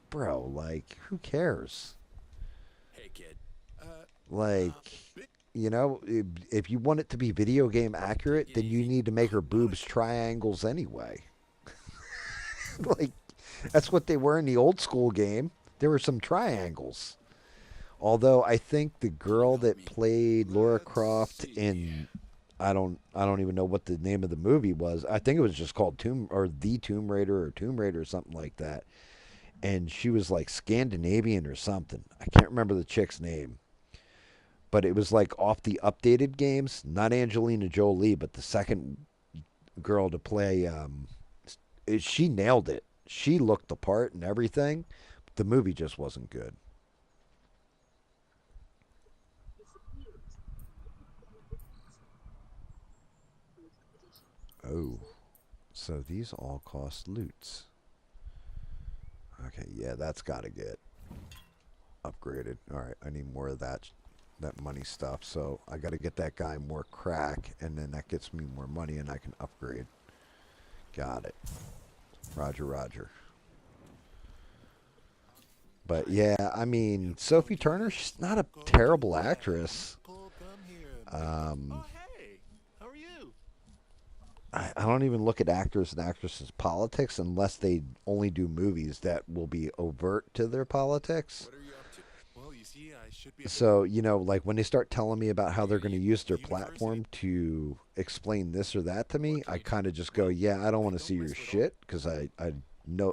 bro, like, who cares? Hey, kid. Like, you know, if you want it to be video game accurate, then you need to make her boobs triangles anyway. Like, that's what they were in the old school game. There were some triangles. Although I think the girl that played Lara Croft in I don't even know what the name of the movie was. I think it was just called The Tomb Raider or Tomb Raider or something like that. And she was like Scandinavian or something. I can't remember the chick's name. But it was like off the updated games, not Angelina Jolie, but the second girl to play she nailed it. She looked the part and everything. But the movie just wasn't good. Oh, so these all cost loots. Okay, yeah, that's got to get upgraded. All right, I need more of that money stuff. So I got to get that guy more crack, and then that gets me more money, and I can upgrade. Got it. Roger, Roger. But yeah, I mean, Sophie Turner, she's not a terrible actress. I don't even look at actors and actresses' politics unless they only do movies that will be overt to their politics. So, you know, like when they start telling me about how they're going to use their platform to explain this or that to me, I kind of just go, yeah, I don't want to see your shit because I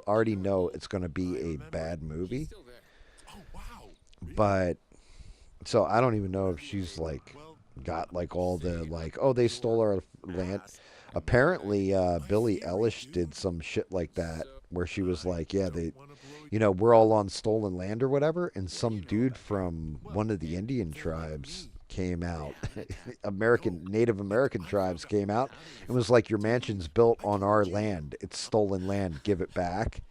already know it's going to be a bad movie. But, so I don't even know if she's like got like all the like, oh, they stole our land. Apparently, Billie Eilish did some shit like that where she was like, yeah, we're all on stolen land or whatever. And some dude from one of the Indian tribes came out, Native American tribes came out and was like, your mansion's built on our land. It's stolen land. Give it back.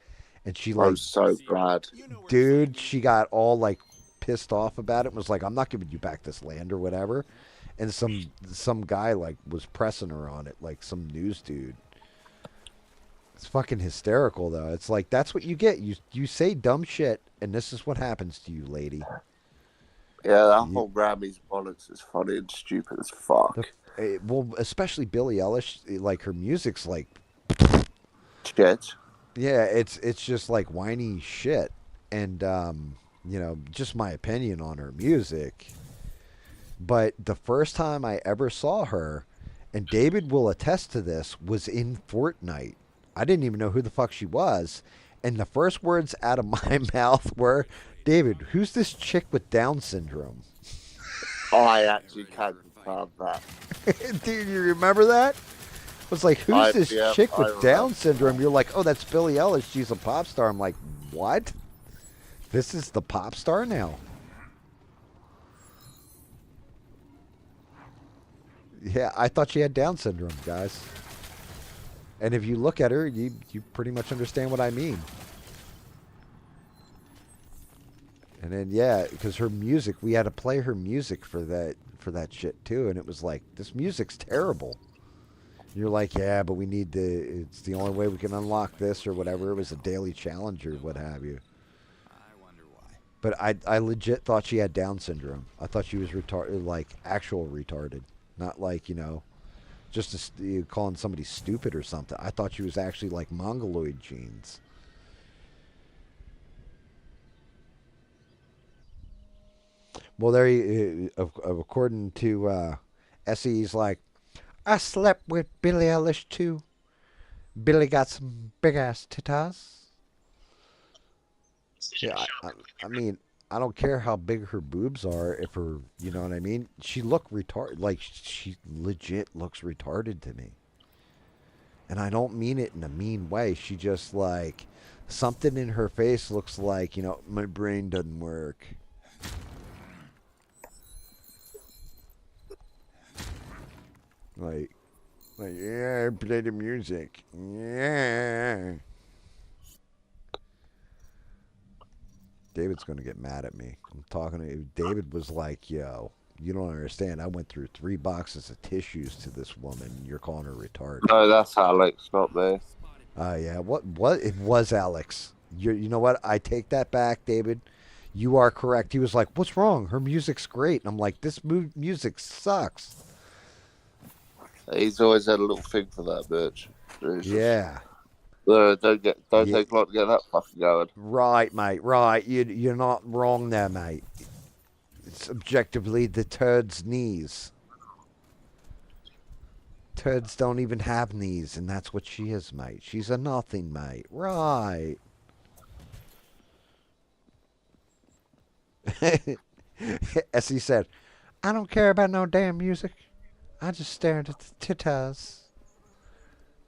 And she like, I'm so glad. Dude, she got all like pissed off about it and was like, I'm not giving you back this land or whatever. And some guy like was pressing her on it, like some news dude. It's fucking hysterical though. It's like that's what you get. You say dumb shit, and this is what happens to you, lady. Yeah, that whole Grammys bollocks is funny and stupid as fuck. Well, especially Billie Eilish, like her music's like shit. Yeah, it's just like whiny shit, and just my opinion on her music. But the first time I ever saw her, and David will attest to this, was in Fortnite. I didn't even know who the fuck she was. And the first words out of my mouth were, David, who's this chick with Down syndrome? I actually can confirm that. Dude, you remember that? I was like, who's this chick with Down syndrome? You're like, oh, that's Billie Eilish. She's a pop star. I'm like, what? This is the pop star now? Yeah, I thought she had Down syndrome, guys. And if you look at her, you pretty much understand what I mean. And then yeah, because her music, we had to play her music for that shit too, and it was like, this music's terrible. And you're like, yeah, but it's the only way we can unlock this or whatever. It was a daily challenge or what have you. I wonder why. But I legit thought she had Down syndrome. I thought she was retarded, like actual retarded. Not like, just calling somebody stupid or something. I thought she was actually like mongoloid genes. Well, according to Essie, he's like, I slept with Billie Eilish too. Billy got some big ass titas. Yeah, I mean, I don't care how big her boobs are. If her, you know what I mean. She looked retarded. Like she legit looks retarded to me. And I don't mean it in a mean way. She just like something in her face looks like, my brain doesn't work. Like, yeah, play the music. Yeah. David's going to get mad at me. I'm talking to you. David was like, yo, you don't understand. I went through 3 boxes of tissues to this woman. You're calling her retarded. No, that's Alex, not me. Yeah. What? It was Alex. You know what? I take that back, David. You are correct. He was like, what's wrong? Her music's great. And I'm like, this music sucks. He's always had a little thing for that bitch. Jesus. Yeah. Don't take long to get that fucking going. Right, mate. Right. You're not wrong there, mate. It's objectively the turd's knees. Turds don't even have knees, and that's what she is, mate. She's a nothing, mate. Right. As he said, I don't care about no damn music. I just stared at the titas.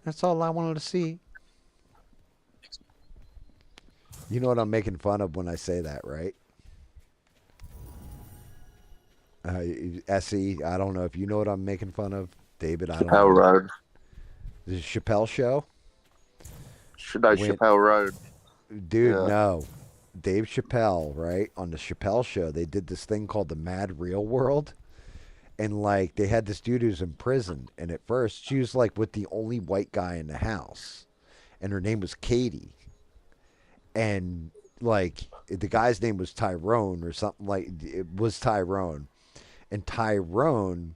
That's all I wanted to see. You know what I'm making fun of when I say that, right? Essie, I don't know if you know what I'm making fun of. David, I don't know. Chappelle Road. The Chappelle Show? Chappelle Road. Dude, yeah. No. Dave Chappelle, right? On the Chappelle Show, they did this thing called the Mad Real World. And, like, they had this dude who's in prison. And at first, she was, like, with the only white guy in the house. And her name was Katie. And, like, the guy's name was Tyrone or something like... It was Tyrone. And Tyrone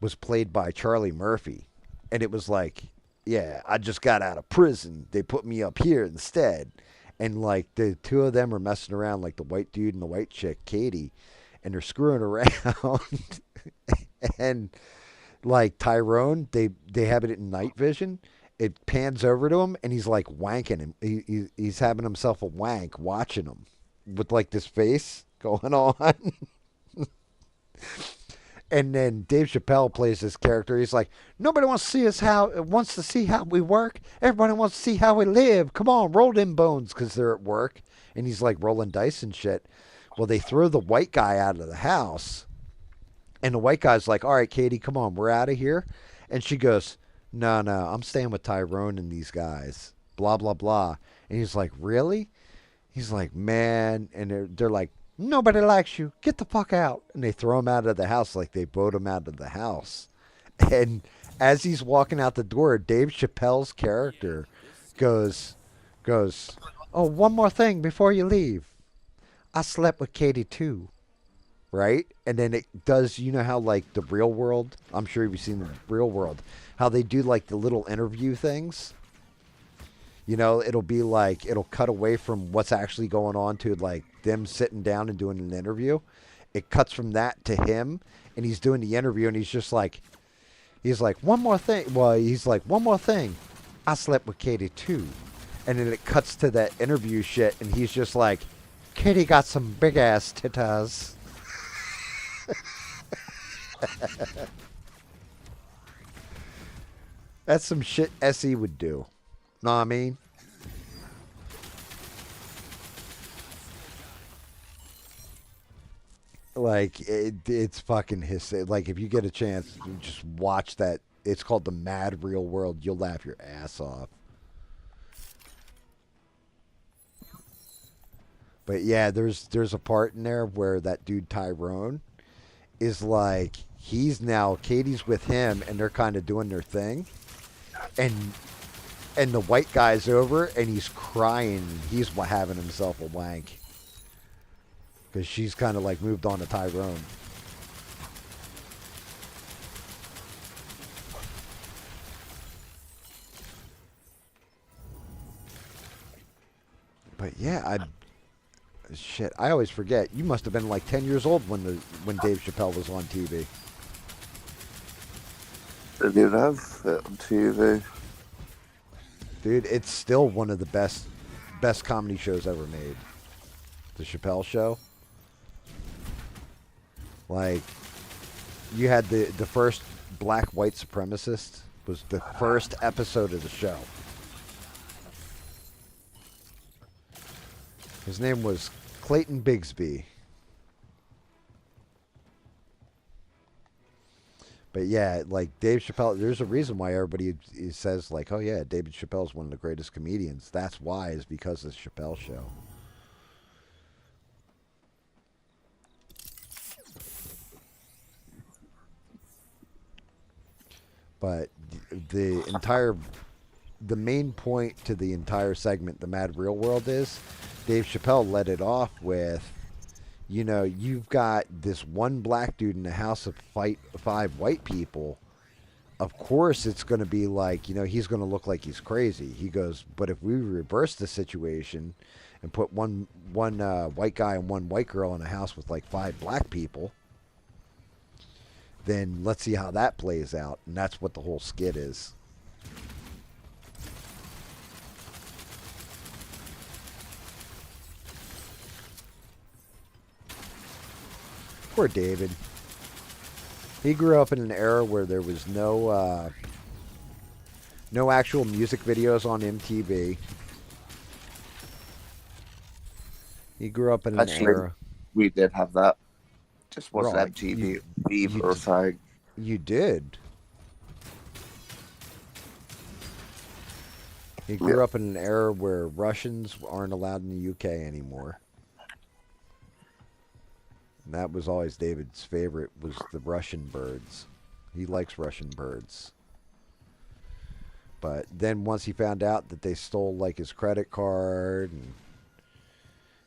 was played by Charlie Murphy. And it was like, yeah, I just got out of prison. They put me up here instead. And, like, the two of them are messing around, like the white dude and the white chick, Katie. And they're screwing around. And, like, Tyrone, they have it in night vision. It pans over to him, and he's, like, wanking him. He's having himself a wank watching him with, like, this face going on. And then Dave Chappelle plays this character. He's like, nobody wants to see how we work. Everybody wants to see how we live. Come on, roll them bones, because they're at work. And he's like rolling dice and shit. Well, they throw the white guy out of the house. And the white guy's like, all right, Katie, come on, we're out of here. And she goes, no, I'm staying with Tyrone and these guys. Blah, blah, blah. And he's like, really? He's like, man. And they're like, nobody likes you. Get the fuck out. And they throw him out of the house like they vote him out of the house. And as he's walking out the door, Dave Chappelle's character goes, oh, one more thing before you leave. I slept with Katie too. Right? And then it does, you know how like the Real World, I'm sure you've seen the Real World, how they do like the little interview things. You know, it'll be like, it'll cut away from what's actually going on to like them sitting down and doing an interview. It cuts from that to him, and he's doing the interview, and he's like, one more thing. Well, he's like, one more thing. I slept with Katie too. And then it cuts to that interview shit, and he's just like, Katie got some big ass titas. That's some shit Essie would do. Know what I mean? Like, it's fucking like, if you get a chance, just watch that. It's called The Mad Real World. You'll laugh your ass off. But yeah, there's a part in there where that dude Tyrone is like, he's now, Katie's with him, and they're kind of doing their thing. And the white guy's over, and he's crying. He's having himself a wank. Because she's kind of like moved on to Tyrone. But yeah, shit, I always forget. You must have been like 10 years old when Dave Chappelle was on TV. They did have it on TV. Dude, it's still one of the best comedy shows ever made. The Chappelle Show. Like, you had the first black white supremacist was the first episode of the show. His name was Clayton Bigsby. But yeah, like Dave Chappelle, there's a reason why everybody says like, oh yeah, David Chappelle's one of the greatest comedians. That's why, is because of the Chappelle Show. But the main point to the entire segment, The Mad Real World, is Dave Chappelle led it off with, you know, you've got this one black dude in a house of five white people. Of course it's going to be like, you know, he's going to look like he's crazy. He goes, but if we reverse the situation and put one white guy and one white girl in a house with like five black people, then let's see how that plays out. And that's what the whole skit is. Poor David. He grew up in an era where there was no actual music videos on MTV. He grew up in an era. We did have that. Just wasn't Right. MTV either or something. You did. He grew up in an era where Russians aren't allowed in the UK anymore. And that was always David's favorite, was the Russian birds. He likes Russian birds. But then once he found out that they stole like his credit card and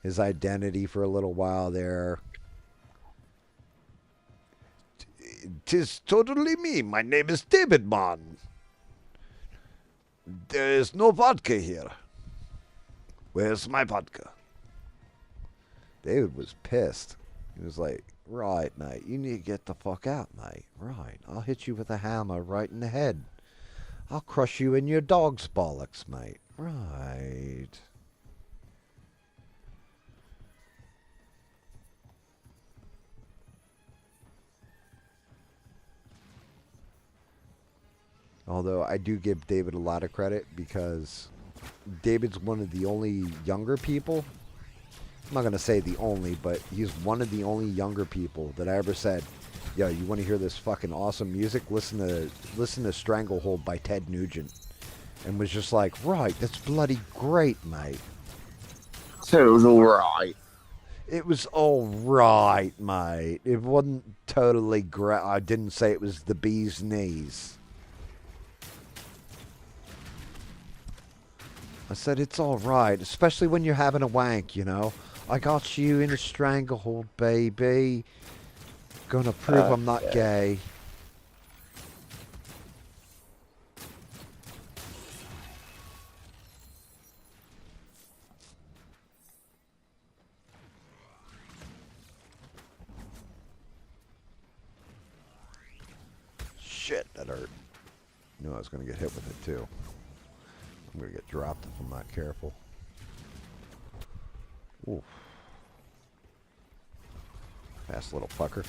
his identity for a little while there. "'Tis totally me. My name is David, man. There is no vodka here. Where's my vodka?" David was pissed. He was like, "Right, mate, you need to get the fuck out, mate. Right, I'll hit you with a hammer right in the head. I'll crush you in your dog's bollocks, mate. Right." Although I do give David a lot of credit because David's one of the only younger people. I'm not going to say the only, but he's one of the only younger people that I ever said, "Yo, you want to hear this fucking awesome music? Listen to Stranglehold by Ted Nugent." And was just like, "Right, that's bloody great, mate." So it was alright. It was alright, mate. It wasn't totally great. I didn't say it was the bee's knees. I said it's alright, especially when you're having a wank, you know. I got you in a stranglehold, baby. Gonna prove I'm not gay. Shit, that hurt. Knew I was gonna get hit with it too. I'm gonna get dropped if I'm not careful. Oof. Fast little fucker.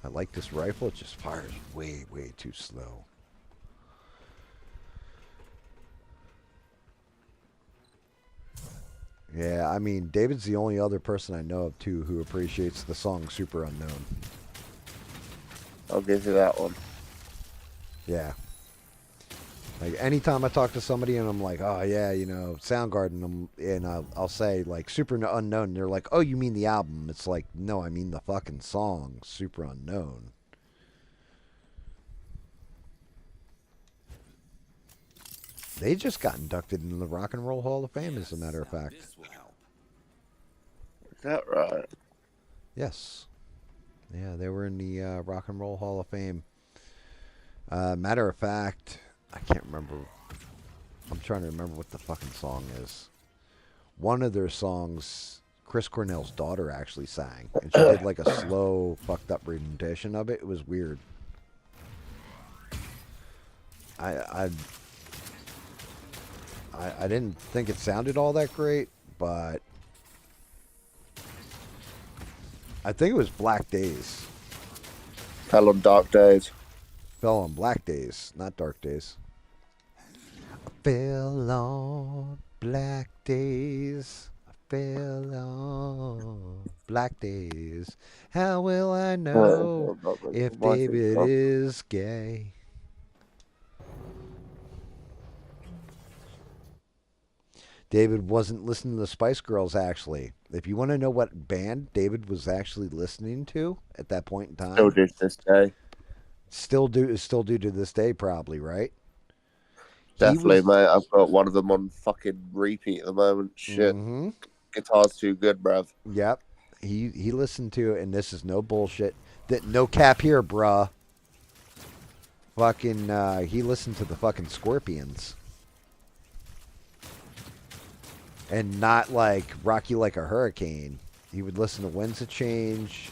I like this rifle. It just fires way, way too slow. Yeah, I mean, David's the only other person I know of, too, who appreciates the song Super Unknown. I'll give you that one. Yeah. Like, anytime I talk to somebody and I'm like, "Oh, yeah, you know, Soundgarden," and I'll say, like, Super Unknown, and they're like, "Oh, you mean the album?" It's like, no, I mean the fucking song, Super Unknown. They just got inducted into the Rock and Roll Hall of Fame, as a matter of fact. Is that right? Yes. Yeah, they were in the Rock and Roll Hall of Fame. Matter of fact, I can't remember. I'm trying to remember what the fucking song is. One of their songs, Chris Cornell's daughter actually sang, and she did like a slow, fucked up rendition of it. It was weird. I didn't think it sounded all that great, but I think it was Black Days. Fell on Dark Days. Fell on Black Days, not Dark Days. I fell on Black Days. I fell on Black Days. How will I know if David is gay? David wasn't listening to the Spice Girls, actually. If you want to know what band David was actually listening to at that point in time, Still do to this day. Still do to this day, probably, right? Definitely, mate. I've got one of them on fucking repeat at the moment. Shit. Mm-hmm. Guitar's too good, bruv. Yep. He listened to it, and this is no bullshit. No cap here, bruh. Fucking, he listened to the fucking Scorpions. And not like Rock You Like a Hurricane. He would listen to Winds of Change.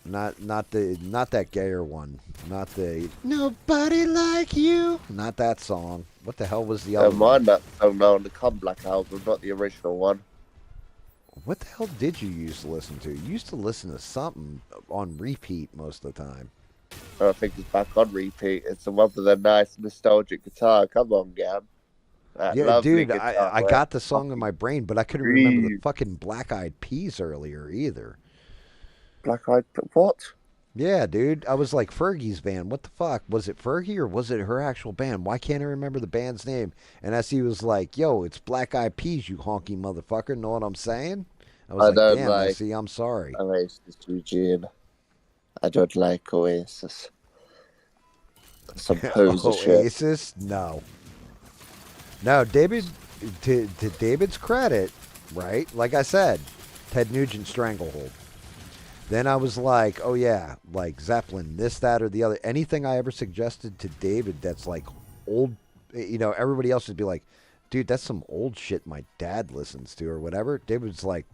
Not that gayer one. Not the Nobody Like You. Not that song. What the hell was the other Don't mind that song now on the Come Black album, not the original one. What the hell did you used to listen to? You used to listen to something on repeat most of the time. I think it's back on repeat. It's the one with the nice nostalgic guitar. Come on, Gam. Yeah, dude, I got the song in my brain, but I couldn't remember the fucking Black Eyed Peas earlier either. Black Eyed what? Yeah, dude. I was like, Fergie's band. What the fuck? Was it Fergie or was it her actual band? Why can't I remember the band's name? And as he was like, yo, it's Black Eyed Peas, you honky motherfucker. Know what I'm saying? I was like, damn, Messi, I'm sorry. Oasis, Eugene. I don't like Oasis. Some poser shit. Oasis? No. No, David, to David's credit, right? Like I said, Ted Nugent Stranglehold. Then I was like, oh yeah, like Zeppelin, this, that, or the other. Anything I ever suggested to David that's like old, everybody else would be like, dude, that's some old shit my dad listens to or whatever. David's like,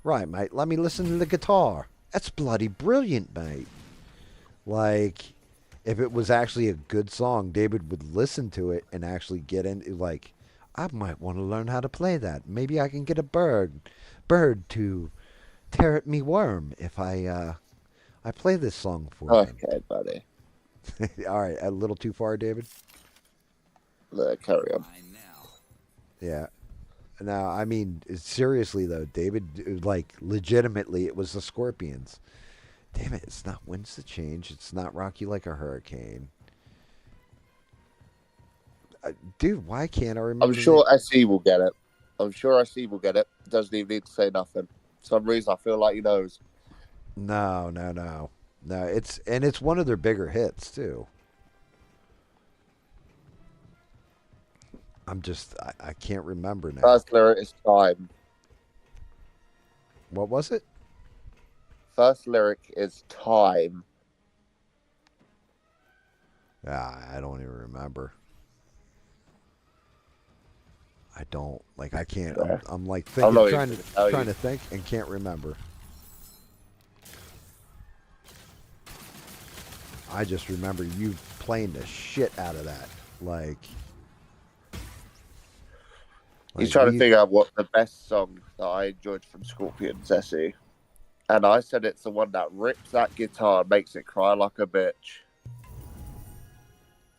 right, mate, let me listen to the guitar. That's bloody brilliant, mate. Like, if it was actually a good song, David would listen to it and actually get into, like, I might want to learn how to play that. Maybe I can get a bird to tear at me worm if I play this song for him. Okay, buddy. All right, a little too far, David? Carry on. Yeah. Now, I mean, seriously, though, David, like, legitimately, it was the Scorpions. Damn it, it's not Winds to Change. It's not Rock You Like a Hurricane. Dude, why can't I remember? I'm sure SE will get it. Doesn't even need to say nothing. For some reason, I feel like he knows. No. It's one of their bigger hits, too. I can't remember now. First lyric is time. What was it? First lyric is time. I don't even remember. I don't. Like, I can't. I'm like thinking, trying to think and can't remember. I just remember you playing the shit out of that. Like he's trying to figure out what the best song that I enjoyed from Scorpions SE. And I said it's the one that rips that guitar and makes it cry like a bitch.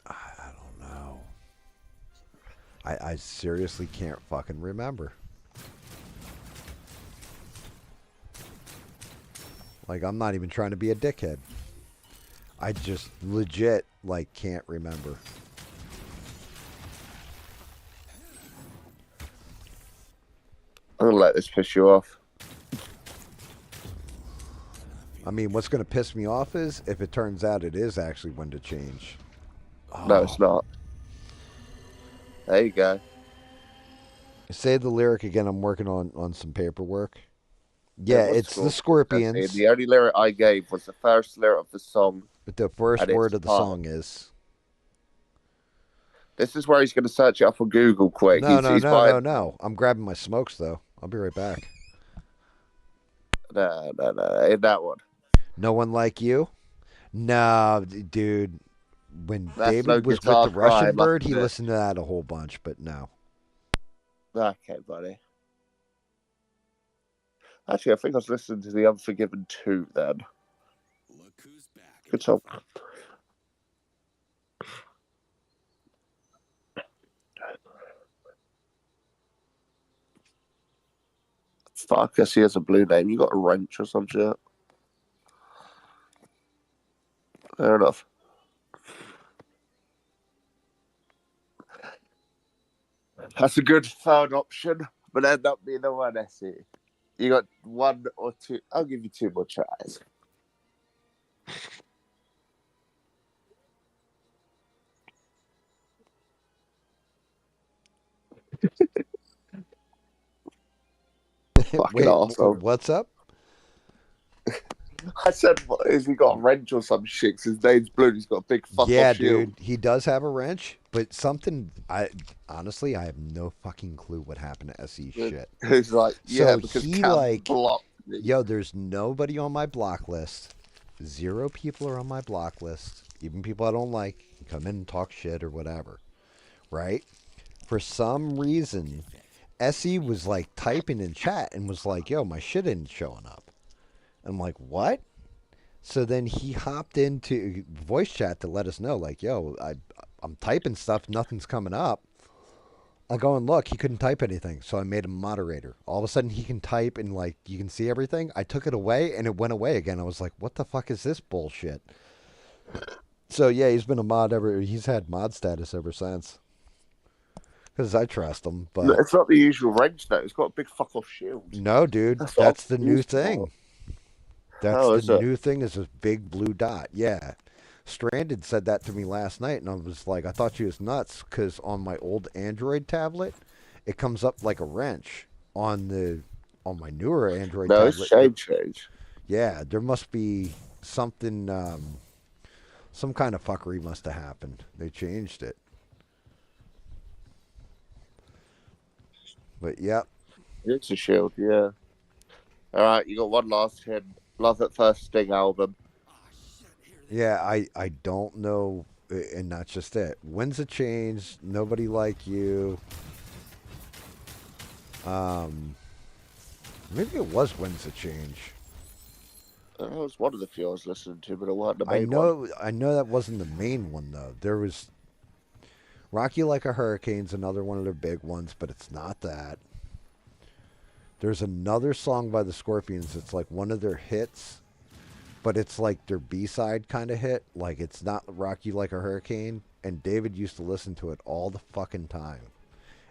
I don't know. I seriously can't fucking remember. Like, I'm not even trying to be a dickhead. I just legit, like, can't remember. I'm going to let this piss you off. I mean, what's going to piss me off is if it turns out it is actually When to Change. Oh. No, it's not. There you go. Say the lyric again. I'm working on some paperwork. Yeah, it's the Scorpions. The only lyric I gave was the first lyric of the song. But the first word of the song is... This is where he's going to search it up on Google quick. No. I'm grabbing my smokes, though. I'll be right back. No. In that one. No One Like You? No, dude. When That's David no was with guitar the Russian cry, bird, he must it? listened to that a whole bunch, but no. Okay, buddy. Actually, I think I was listening to The Unforgiven 2 then. Look who's back. Good song. Fuck, I guess he has a blue name. You got a wrench or some shit. Fair enough. That's a good third option, but end up being the one, Essie. You got one or two. I'll give you two more tries. Fucking Wait, arsehole. what's up? I said, what, has he got a wrench or some shit? 'Cause his name's blue. He's got a big fuck Yeah, off shield. dude, he does have a wrench, but something. Honestly, I have no fucking clue what happened to SE shit. He's like, yeah, So because he Cam blocked me. yo, there's nobody on my block list. 0 people are on my block list. Even people I don't like come in and talk shit or whatever, right? For some reason, SE was like typing in chat and was like, "Yo, my shit ain't showing up." I'm like, "What?" So then he hopped into voice chat to let us know, like, "Yo, I'm typing stuff, nothing's coming up." I go and look, he couldn't type anything, so I made him moderator. All of a sudden, he can type and like you can see everything. I took it away and it went away again. I was like, "What the fuck is this bullshit?" So yeah, he's been a mod ever. He's had mod status ever since. Because I trust him, but It's not the usual wrench though. It's got a big fuck off shield. no, dude, That's that's what the I'm new used thing. for. That's Oh, is the it? new thing is this big blue dot. Yeah. Stranded said that to me last night, and I was like, I thought she was nuts because on my old Android tablet, it comes up like a wrench. On my newer Android No, tablet, it's change. yeah, there must be something, some kind of fuckery must have happened. They changed it. But yep. It's a shield, yeah. All right, you got one last hit. Love at First Sting album. Yeah, I don't know, and that's just it. When's the change? Nobody Like You. Maybe it was When's the Change. That was one of the few I was listening to, but it wasn't the I main one. know that wasn't the main one though. There was Rock You Like a Hurricane's another one of their big ones, but it's not that. There's another song by the Scorpions that's like one of their hits, but it's like their B-side kind of hit. Like it's not Rock You Like a Hurricane, and David used to listen to it all the fucking time.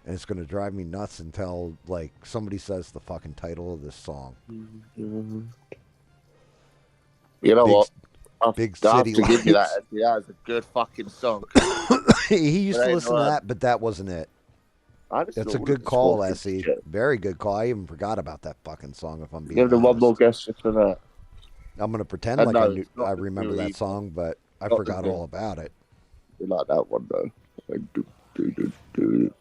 And it's going to drive me nuts until like somebody says the fucking title of this song. Mm-hmm. You know Big, what? I Big have City to give you that. Lights. Yeah, it's a good fucking song. He used to listen to that, but that wasn't it. That's a good call, Essie. Very good call. I even forgot about that fucking song, if I'm being honest. Give them one more guess just for that. I'm going to pretend like no, I remember that song, but I Not forgot the all about it. You like that one, though. Like, do.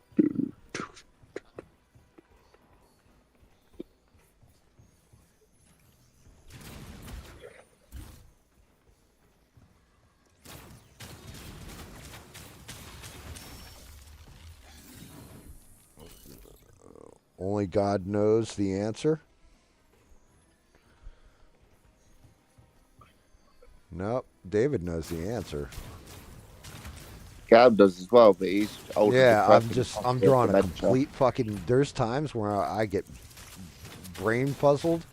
Only God knows the answer. Nope. David knows the answer. GAM does as well, but he's older. Yeah, I'm drawing a complete fucking. There's times where I get brain puzzled,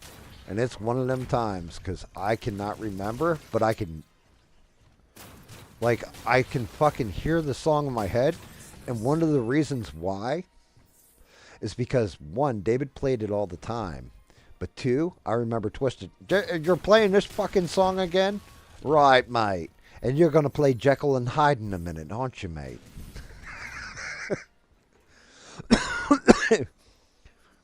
and it's one of them times because I cannot remember, but I can. Like, I can fucking hear the song in my head, and one of the reasons why is because, one, David played it all the time, but two, I remember Twisted. You're playing this fucking song again? Right, mate. And you're going to play Jekyll and Hyde in a minute, aren't you, mate?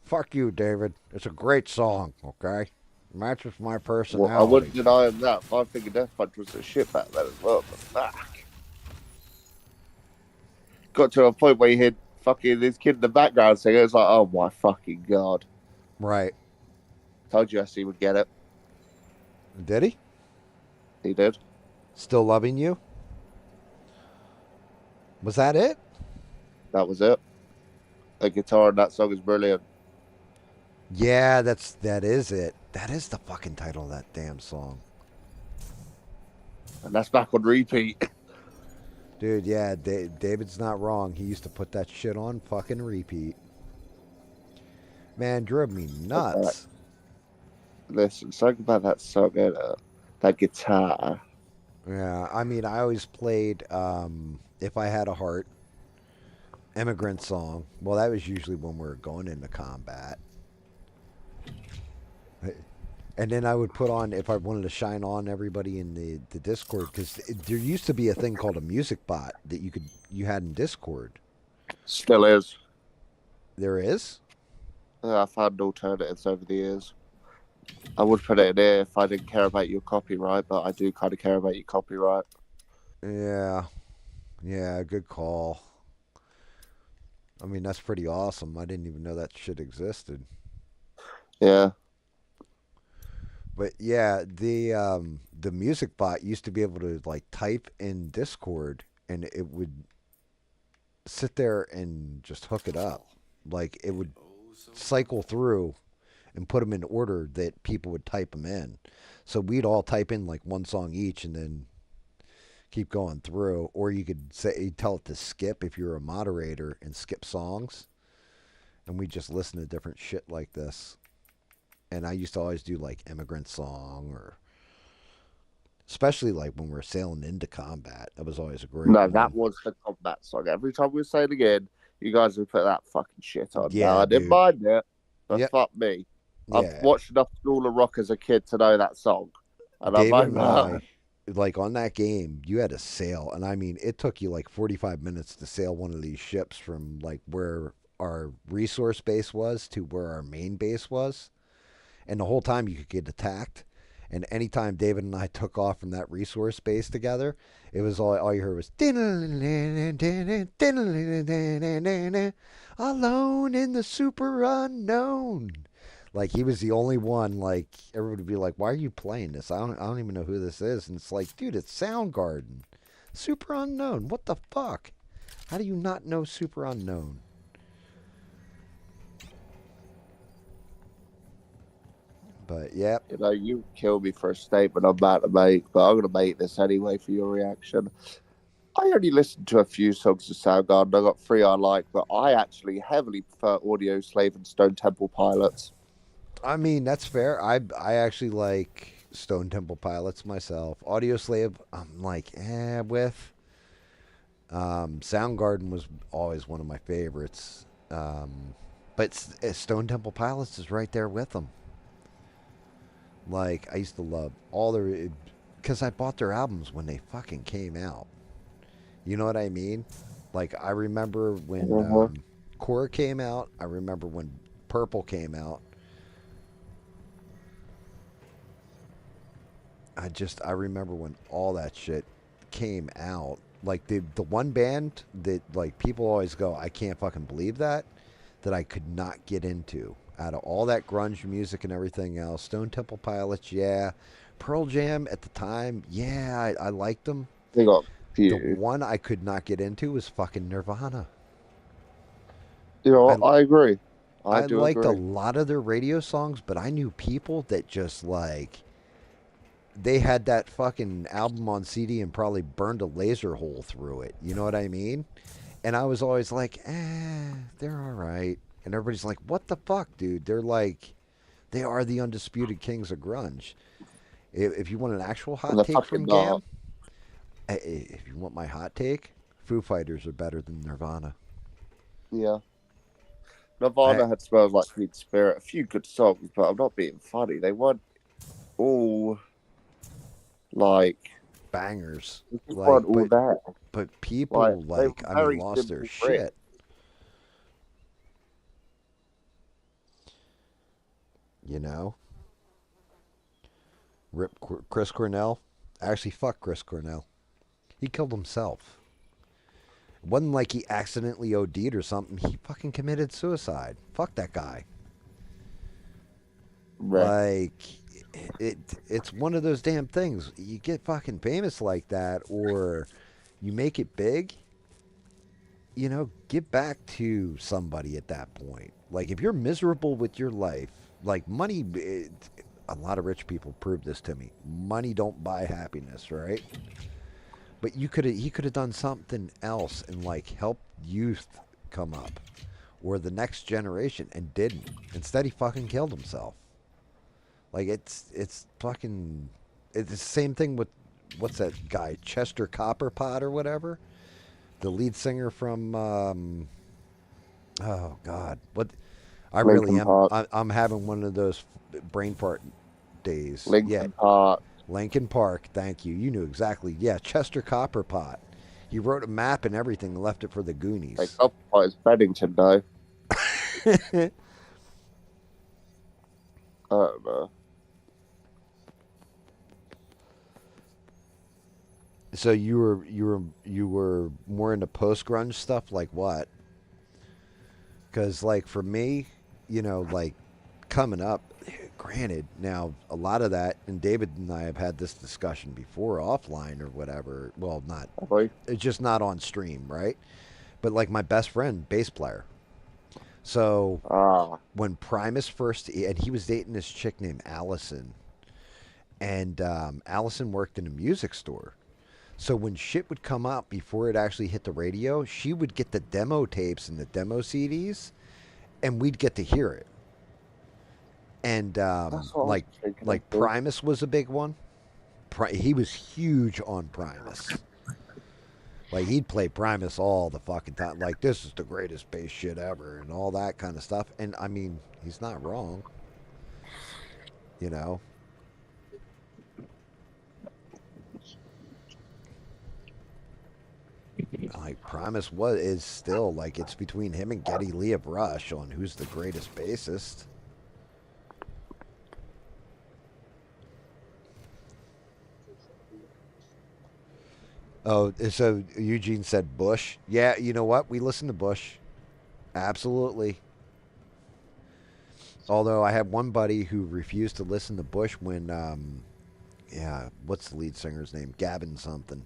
Fuck you, David. It's a great song, okay? Matches my personality. Well, I wouldn't deny him that. I think Death Punch was a shit back then as well, but fuck. got to a point where you heard fucking this kid in the background singing. It's like, oh my fucking god! Right. Told you he would get it. Did he? He did. Still Loving You? Was that it? That was it. The guitar in that song is brilliant. Yeah, that is it. That is the fucking title of that damn song. And that's back on repeat. Dude, yeah, David's not wrong. He used to put that shit on fucking repeat. Man, drove me nuts. Listen, something about that song and that guitar. Yeah, I mean, I always played If I Had a Heart, Immigrant Song. Well, that was usually when we were going into combat. And then I would put on, if I wanted to shine on everybody in the Discord, because there used to be a thing called a music bot that you had in Discord. Still is. There is? I found alternatives over the years. I would put it in there if I didn't care about your copyright, but I do kind of care about your copyright. Yeah. Yeah, good call. I mean, that's pretty awesome. I didn't even know that shit existed. Yeah. But yeah, the music bot used to be able to like type in Discord and it would sit there and just hook it up. Like it would cycle through and put them in order that people would type them in. So we'd all type in like one song each and then keep going through. Or you could say tell it to skip if you're a moderator and skip songs. And we just listen to different shit like this. And I used to always do like Immigrant Song or especially like when we're sailing into combat. That was always a great one. That was the combat song. Every time we were sailing in, you guys would put that fucking shit on. Yeah, I didn't mind it, but fuck me. Yeah. I've watched enough School of Rock as a kid to know that song. And David I'm and like, I, like on that game, you had to sail. And I mean, it took you like 45 minutes to sail one of these ships from like where our resource base was to where our main base was. And the whole time you could get attacked. And anytime David and I took off from that resource base together, it was all you heard was alone in the super unknown. Like he was the only one. Like everybody would be like, "Why are you playing this? I don't even know who this is." And it's like, dude, it's Soundgarden, Super Unknown. What the fuck? How do you not know Super Unknown? But yeah, you know, you kill me for a statement I'm about to make, but I'm going to make this anyway for your reaction. I only listened to a few songs of Soundgarden. I got 3 I like, but I actually heavily prefer Audio Slave and Stone Temple Pilots. I mean, that's fair. I actually like Stone Temple Pilots myself. Audio Slave, I'm like, with. Soundgarden was always one of my favorites. But Stone Temple Pilots is right there with them. Like, I used to love all their... Because I bought their albums when they fucking came out. You know what I mean? Like, I remember when Core came out. I remember when Purple came out. I remember when all that shit came out. Like, the one band that, like, people always go, I can't fucking believe that I could not get into. Out of all that grunge music and everything else, Stone Temple Pilots, yeah. Pearl Jam at the time, yeah, I liked them. They got few. The one I could not get into was fucking Nirvana. You know, I agree. I liked a lot of their radio songs, but I knew people that just like they had that fucking album on CD and probably burned a laser hole through it. You know what I mean? And I was always like, they're all right. And everybody's like, what the fuck, dude? They're like, they are the undisputed kings of grunge. If you want an actual hot take from GAM, if you want my hot take, Foo Fighters are better than Nirvana. Yeah. Nirvana had Smells Like Teen Spirit, a few good songs, but I'm not being funny. They weren't all like bangers. Like, weren't all that. But people lost their shit. You know? Rip Chris Cornell. Actually, fuck Chris Cornell. He killed himself. It wasn't like he accidentally OD'd or something. He fucking committed suicide. Fuck that guy. Right. Like, it's one of those damn things. You get fucking famous like that, or you make it big. Give back to somebody at that point. Like, if you're miserable with your life, like money, a lot of rich people prove this to me. Money don't buy happiness, right? But he could have done something else and like helped youth come up, or the next generation, and didn't. Instead, he fucking killed himself. Like it's fucking. It's the same thing with what's that guy, Chester Copperpot or whatever, the lead singer from. Oh God, what? I really Linkin am. Park. I'm having one of those brain fart days. Linkin Park. Linkin Park. Thank you. You knew exactly. Yeah, Chester Copperpot. He wrote a map and everything and left it for the Goonies. Hey, Copperpot is Bennington, though. I don't know. So you were more into post grunge stuff, like what? Because like for me, like coming up, granted, now a lot of that, and David and I have had this discussion before offline or whatever. Well, not, it's just not on stream, right? But like my best friend, bass player. So when Primus first, and he was dating this chick named Allison, and Allison worked in a music store. So when shit would come out before it actually hit the radio, she would get the demo tapes and the demo CDs, and we'd get to hear it. And like Primus was a big one. He was huge on Primus. Like he'd play Primus all the fucking time. Like this is the greatest bass shit ever, and all that kind of stuff. And I mean, he's not wrong. Like Primus is still like it's between him and Geddy Lee of Rush on who's the greatest bassist. Oh, so Eugene said Bush. Yeah, you know what? We listen to Bush. Absolutely. Although I had one buddy who refused to listen to Bush when, what's the lead singer's name? Gavin something.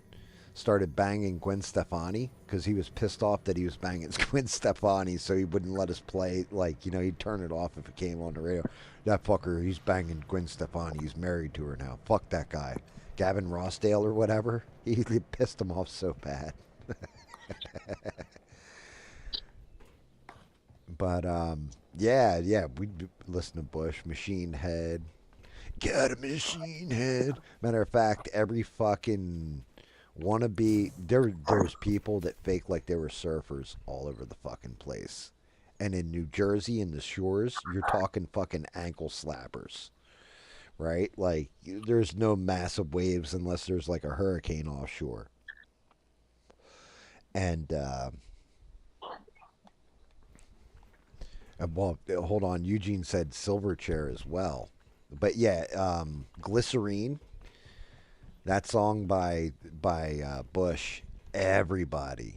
Started banging Gwen Stefani because he was pissed off that he was banging Gwen Stefani, so he wouldn't let us play. Like, he'd turn it off if it came on the radio. That fucker, he's banging Gwen Stefani. He's married to her now. Fuck that guy. Gavin Rossdale or whatever. He pissed him off so bad. But, we'd listen to Bush, Machine Head. Got a machine head. Matter of fact, every fucking wannabe, there's people that fake like they were surfers all over the fucking place. And in New Jersey and the shores, you're talking fucking ankle slappers. Right? Like, there's no massive waves unless there's like a hurricane offshore. And, well, hold on. Eugene said Silverchair as well. But yeah, Glycerine, that song by Bush, everybody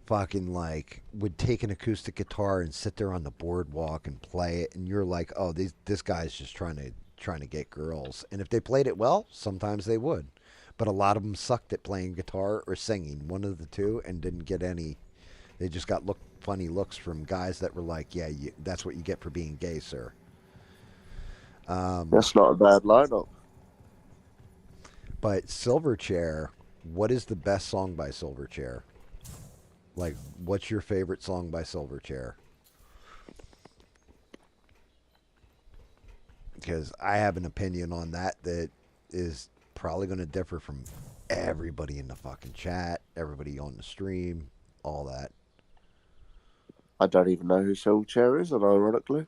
fucking like would take an acoustic guitar and sit there on the boardwalk and play it, and you're like, oh, this guy's just trying to get girls. And if they played it well, sometimes they would, but a lot of them sucked at playing guitar or singing, one of the two, and didn't get any. They just got funny looks from guys that were like, yeah, that's what you get for being gay, sir. That's not a bad lineup. But Silverchair, what is the best song by Silverchair? Like, what's your favorite song by Silverchair? Because I have an opinion on that is probably going to differ from everybody in the fucking chat, everybody on the stream, all that. I don't even know who Silverchair is, and ironically.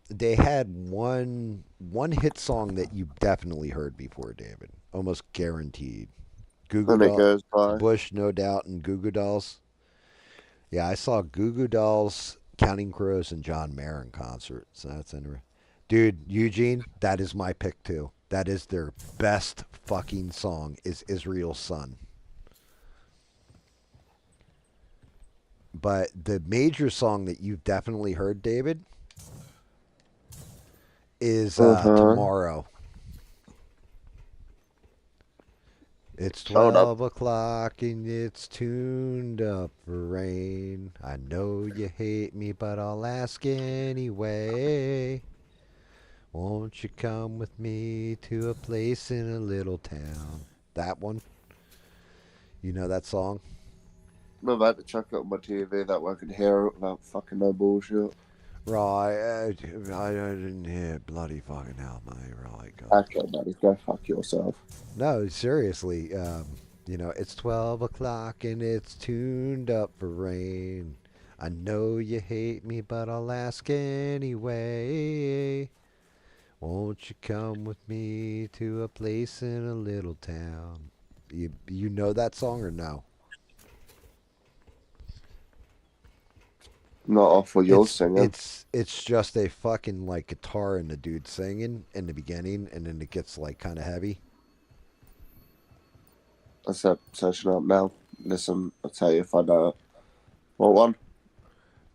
They had one hit song that you definitely heard before, David. Almost guaranteed. Bush, No Doubt, and Goo Goo Dolls. Yeah, I saw Goo Goo Dolls, Counting Crows, and John Mayer in concert. So that's interesting. Dude, Eugene, that is my pick too. That is their best fucking song, is Israel's Son. But the major song that you've definitely heard, David, is Tomorrow. It's Hold up. 12 o'clock and it's tuned up for rain. I know you hate me, but I'll ask anyway. Won't you come with me to a place in a little town? That one? You know that song? I'm about to chuck it on my TV that way I can hear it without fucking no bullshit. Right, I didn't hear bloody fucking hell, mate. Right, God. Okay, buddy, go fuck yourself. No, seriously. You know, it's 12 o'clock and it's tuned up for rain. I know you hate me, but I'll ask anyway. Won't you come with me to a place in a little town? You know that song or no? Not off what you're singing. It's just a fucking like guitar and the dude singing in the beginning, and then it gets like kind of heavy. Let's searching up now. Listen, I'll tell you if I know it. What one?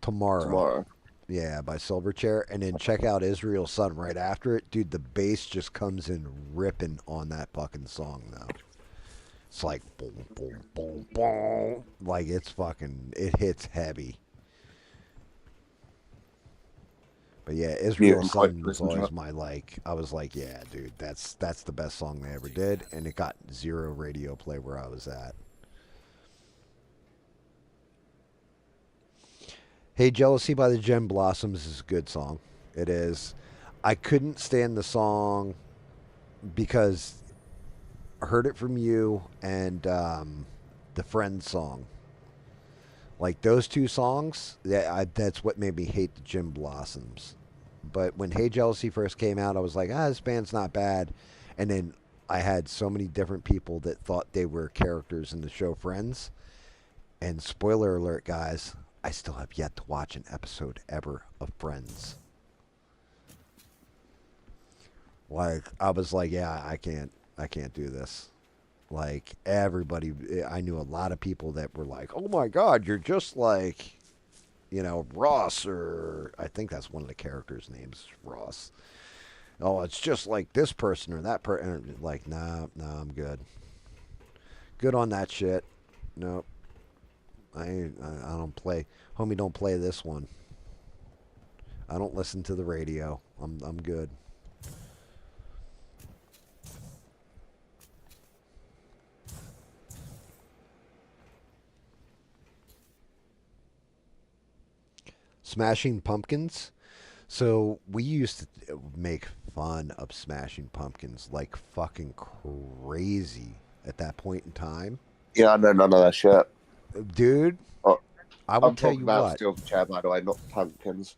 Tomorrow. Yeah, by Silverchair. And then check out Israel's Son right after it. Dude, the bass just comes in ripping on that fucking song, though. It's like boom, boom, boom, boom. Like it's fucking, it hits heavy. But yeah, Israel's Son was always my like, I was like, yeah, dude, that's the best song they ever did. And it got 0 radio play where I was at. Hey, Jealousy by the Gem Blossoms is a good song. It is. I couldn't stand the song because I heard it from you and the Friends song. Like those two songs, that's what made me hate the Gem Blossoms. But when Hey Jealousy first came out, I was like, this band's not bad. And then I had so many different people that thought they were characters in the show Friends. And spoiler alert, guys, I still have yet to watch an episode ever of Friends. Like, I was like, yeah, I can't do this. Like, everybody, I knew a lot of people that were like, oh my God, you're just like, you know, Ross, or I think that's one of the characters' names, Ross. Oh, it's just like this person or that person. Like, nah, I'm good. Good on that shit. Nope. I don't play. Homie, don't play this one. I don't listen to the radio. I'm good. Smashing Pumpkins. So we used to make fun of Smashing Pumpkins like fucking crazy at that point in time. Yeah, I know none of that shit. Dude, I will tell you what. Steel Chair, by the way, not Pumpkins.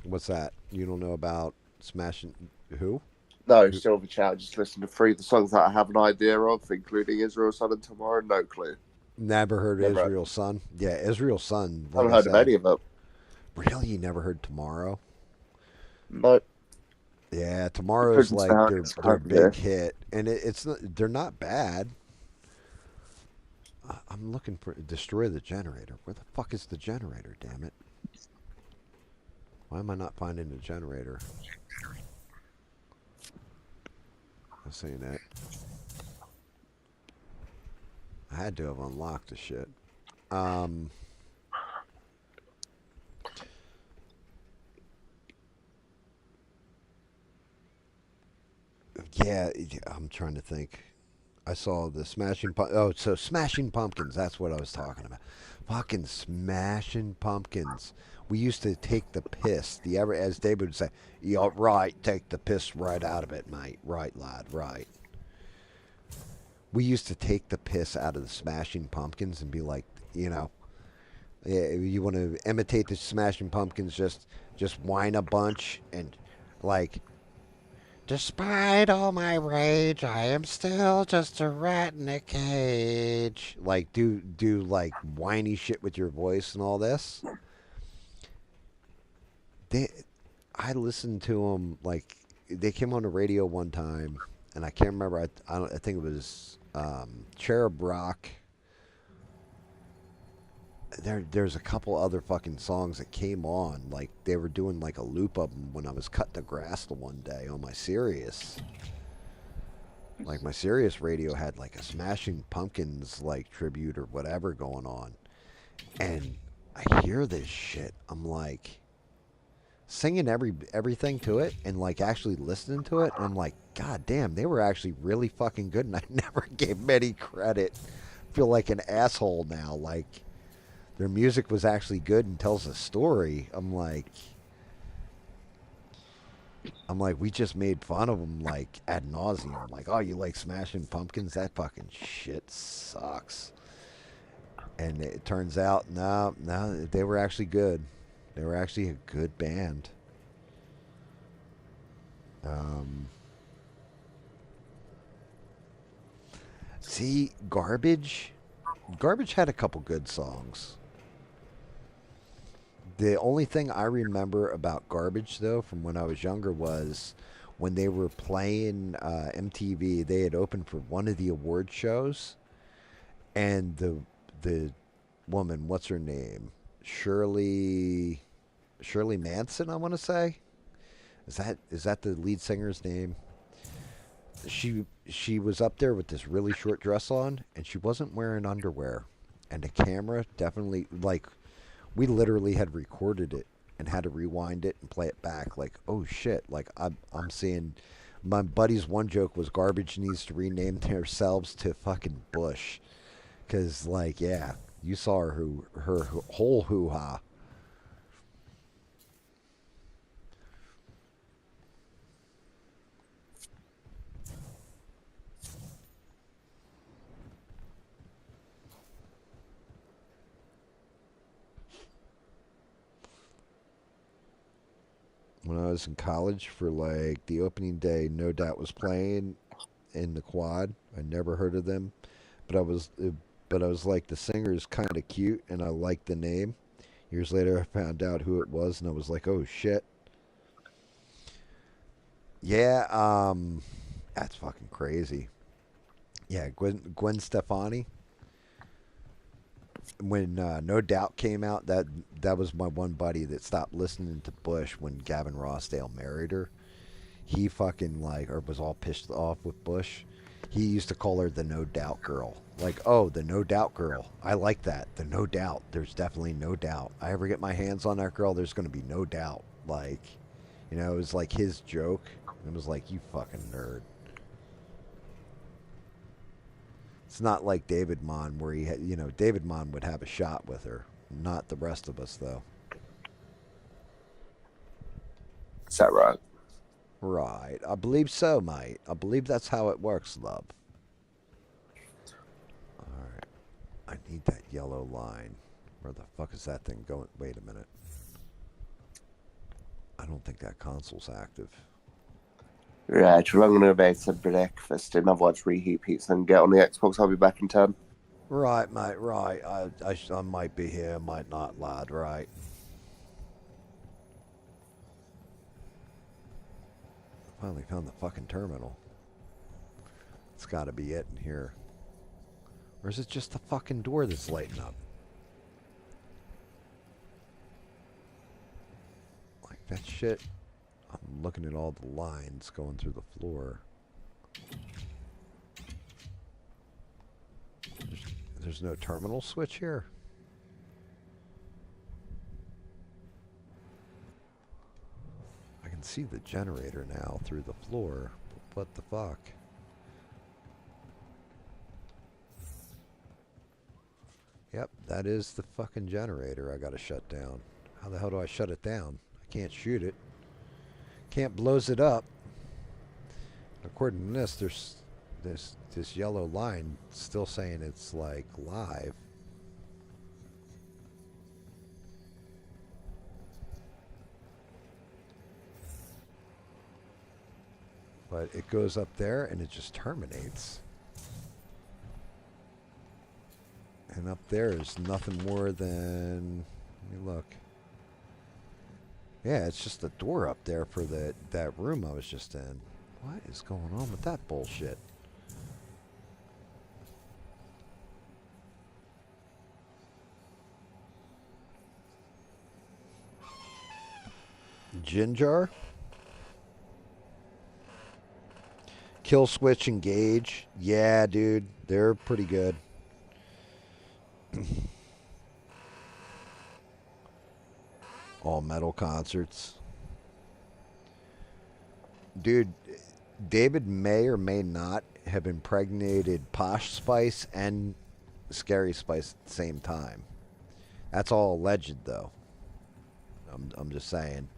What's that? You don't know about Smashing who? No, Silverchair. Just listen to 3 of the songs that I have an idea of, including Israel's Son and Tomorrow. No clue. Never heard of Israel's Son? Yeah, Israel's Son. Like I haven't heard of any of them. Really? You never heard Tomorrow? No. Yeah, Tomorrow's like their big hit. And they're not bad. I'm looking for Destroy the Generator. Where the fuck is the generator, damn it? Why am I not finding the generator? I'm saying that. I had to have unlocked the shit. Yeah, I'm trying to think. I saw the Smashing Smashing Pumpkins. That's what I was talking about. Fucking Smashing Pumpkins. We used to take the piss. As David would say, "Yeah, right. Take the piss right out of it, mate. Right, lad. Right." We used to take the piss out of the Smashing Pumpkins and be like, you know, yeah, you want to imitate the Smashing Pumpkins, just whine a bunch and like. Despite all my rage, I am still just a rat in a cage. Like, do like whiny shit with your voice and all this. I listened to them, like, they came on the radio one time, and I can't remember, I think it was Cherub Rock there's a couple other fucking songs that came on. Like they were doing like a loop of them when I was cutting the grass the one day on my Sirius. Like my Sirius radio had like a Smashing Pumpkins like tribute or whatever going on, and I hear this shit. I'm like singing everything to it and like actually listening to it, and I'm like, God damn, they were actually really fucking good, and I never gave them any credit. I feel like an asshole now. Like their music was actually good and tells a story. I'm like, we just made fun of them like ad nauseum. Like, oh, you like Smashing Pumpkins? That fucking shit sucks. And it turns out, no, they were actually good. They were actually a good band. See, Garbage had a couple good songs. The only thing I remember about Garbage, though, from when I was younger, was when they were playing MTV. They had opened for one of the award shows, and the woman, what's her name, Shirley Manson, I want to say. Is that the lead singer's name? She was up there with this really short dress on, and she wasn't wearing underwear, and the camera definitely, like, we literally had recorded it and had to rewind it and play it back. Like, oh shit! Like I'm seeing. My buddy's one joke was Garbage needs to rename themselves to fucking Bush, because like yeah, you saw her whole hoo ha. When I was in college for like the opening day, No Doubt was playing in the quad. I never heard of them, but I was like, the singer is kind of cute and I liked the name. Years later, I found out who it was, and I was like, oh shit. Yeah, that's fucking crazy. Yeah, Gwen Stefani. When No Doubt came out, that was my one buddy that stopped listening to Bush when Gavin Rossdale married her. He fucking like, or was all pissed off with Bush. He used to call her the No Doubt girl. Like, oh, the No Doubt girl. I like that. The No Doubt. There's definitely no doubt. I ever get my hands on that girl, there's going to be no doubt. Like, it was like his joke. It was like, you fucking nerd. It's not like David Mon, where David Mon would have a shot with her. Not the rest of us, though. Is that right? Right. I believe so, mate. I believe that's how it works, love. Alright. I need that yellow line. Where the fuck is that thing going? Wait a minute. I don't think that console's active. Right, well, I'm going to make some breakfast and otherwise reheat pizza and get on the Xbox. I'll be back in 10. Right, mate, right. I might be here, might not, lad, right. Finally found the fucking terminal. It's gotta be it in here. Or is it just the fucking door that's lighting up? Like that shit. I'm looking at all the lines going through the floor. There's no terminal switch here. I can see the generator now through the floor. What the fuck? Yep, that is the fucking generator I gotta shut down. How the hell do I shut it down? I can't shoot it. Can't blows it up. According to this, there's this yellow line still saying it's like live. But it goes up there and it just terminates. And up there is nothing more than, let me look. Yeah, it's just the door up there for that room I was just in. What is going on with that bullshit? Ginger. Kill Switch Engage. Yeah, dude. They're pretty good. All metal concerts. Dude, David may or may not have impregnated Posh Spice and Scary Spice at the same time. That's all alleged, though. I'm just saying.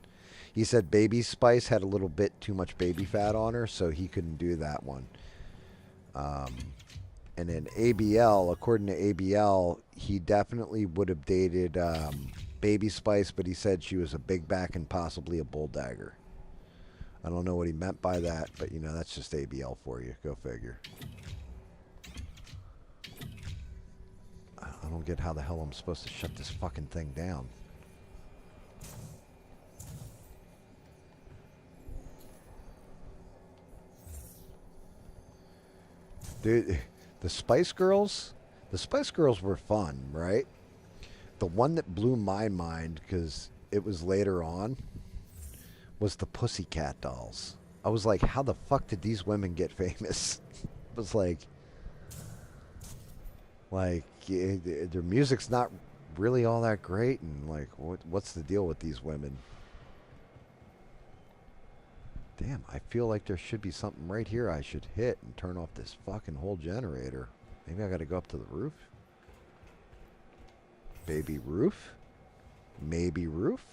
He said Baby Spice had a little bit too much baby fat on her, so he couldn't do that one. And then ABL, according to ABL, he definitely would have dated Baby Spice, but he said she was a big back and possibly a bull dagger. I don't know what he meant by that, but, you know, that's just ABL for you. Go figure. I don't get how the hell I'm supposed to shut this fucking thing down. Dude, the Spice Girls were fun, right? The one that blew my mind, because it was later on, was the Pussycat Dolls. I was like, how the fuck did these women get famous? It was like their music's not really all that great, and like, what's the deal with these women? Damn, I feel like there should be something right here I should hit and turn off this fucking whole generator. Maybe I gotta go up to the roof? Baby roof? Maybe roof?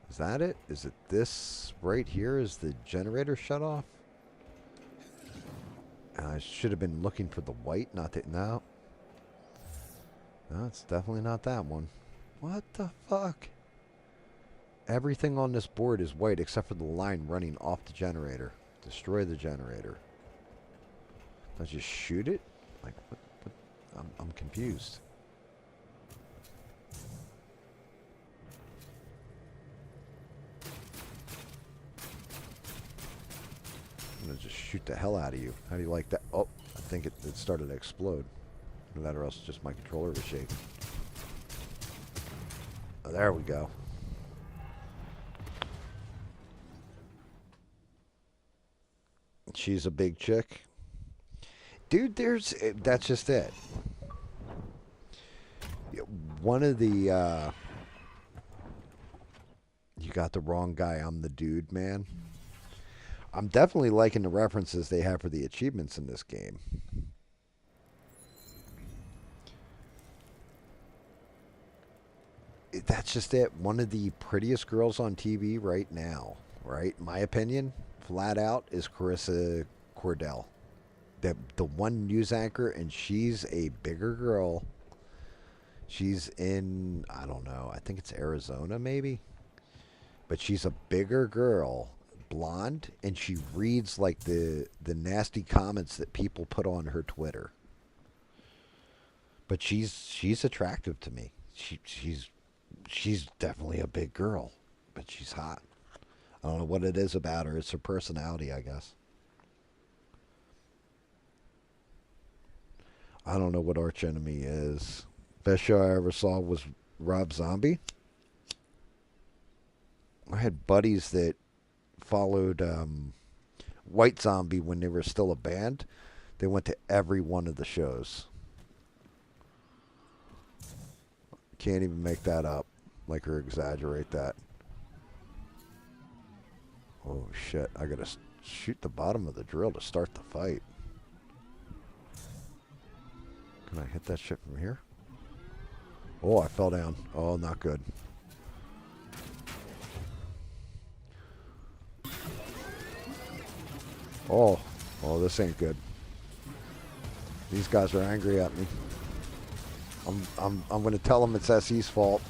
Is that it? Is it this right here? Is the generator shut off? I should have been looking for the white, not that. No. No, it's definitely not that one. What the fuck? Everything on this board is white except for the line running off the generator. Destroy the generator. I just shoot it? Like, what? I'm confused. I'm gonna just shoot the hell out of you. How do you like that? Oh, I think it started to explode. Either that or else just my controller was shaking. Oh, there we go. She's a big chick. Dude, that's just it. One of the, you got the wrong guy, I'm the dude, man. I'm definitely liking the references they have for the achievements in this game. That's just it. One of the prettiest girls on TV right now, right? In my opinion, flat out, is Carissa Cordell. The one news anchor, and she's a bigger girl. She's in, I don't know, I think it's Arizona maybe. But she's a bigger girl, blonde, and she reads like the nasty comments that people put on her Twitter. But she's attractive to me. She's definitely a big girl, but she's hot. I don't know what it is about her. It's her personality, I guess. I don't know what Arch Enemy is. Best show I ever saw was Rob Zombie. I had buddies that followed White Zombie when they were still a band. They went to every one of the shows. Can't even make that up, like, or exaggerate that. Oh shit, I gotta shoot the bottom of the drill to start the fight. Can I hit that shit from here? Oh, I fell down. Oh, not good. Oh, this ain't good. These guys are angry at me. I'm going to tell them it's SE's fault.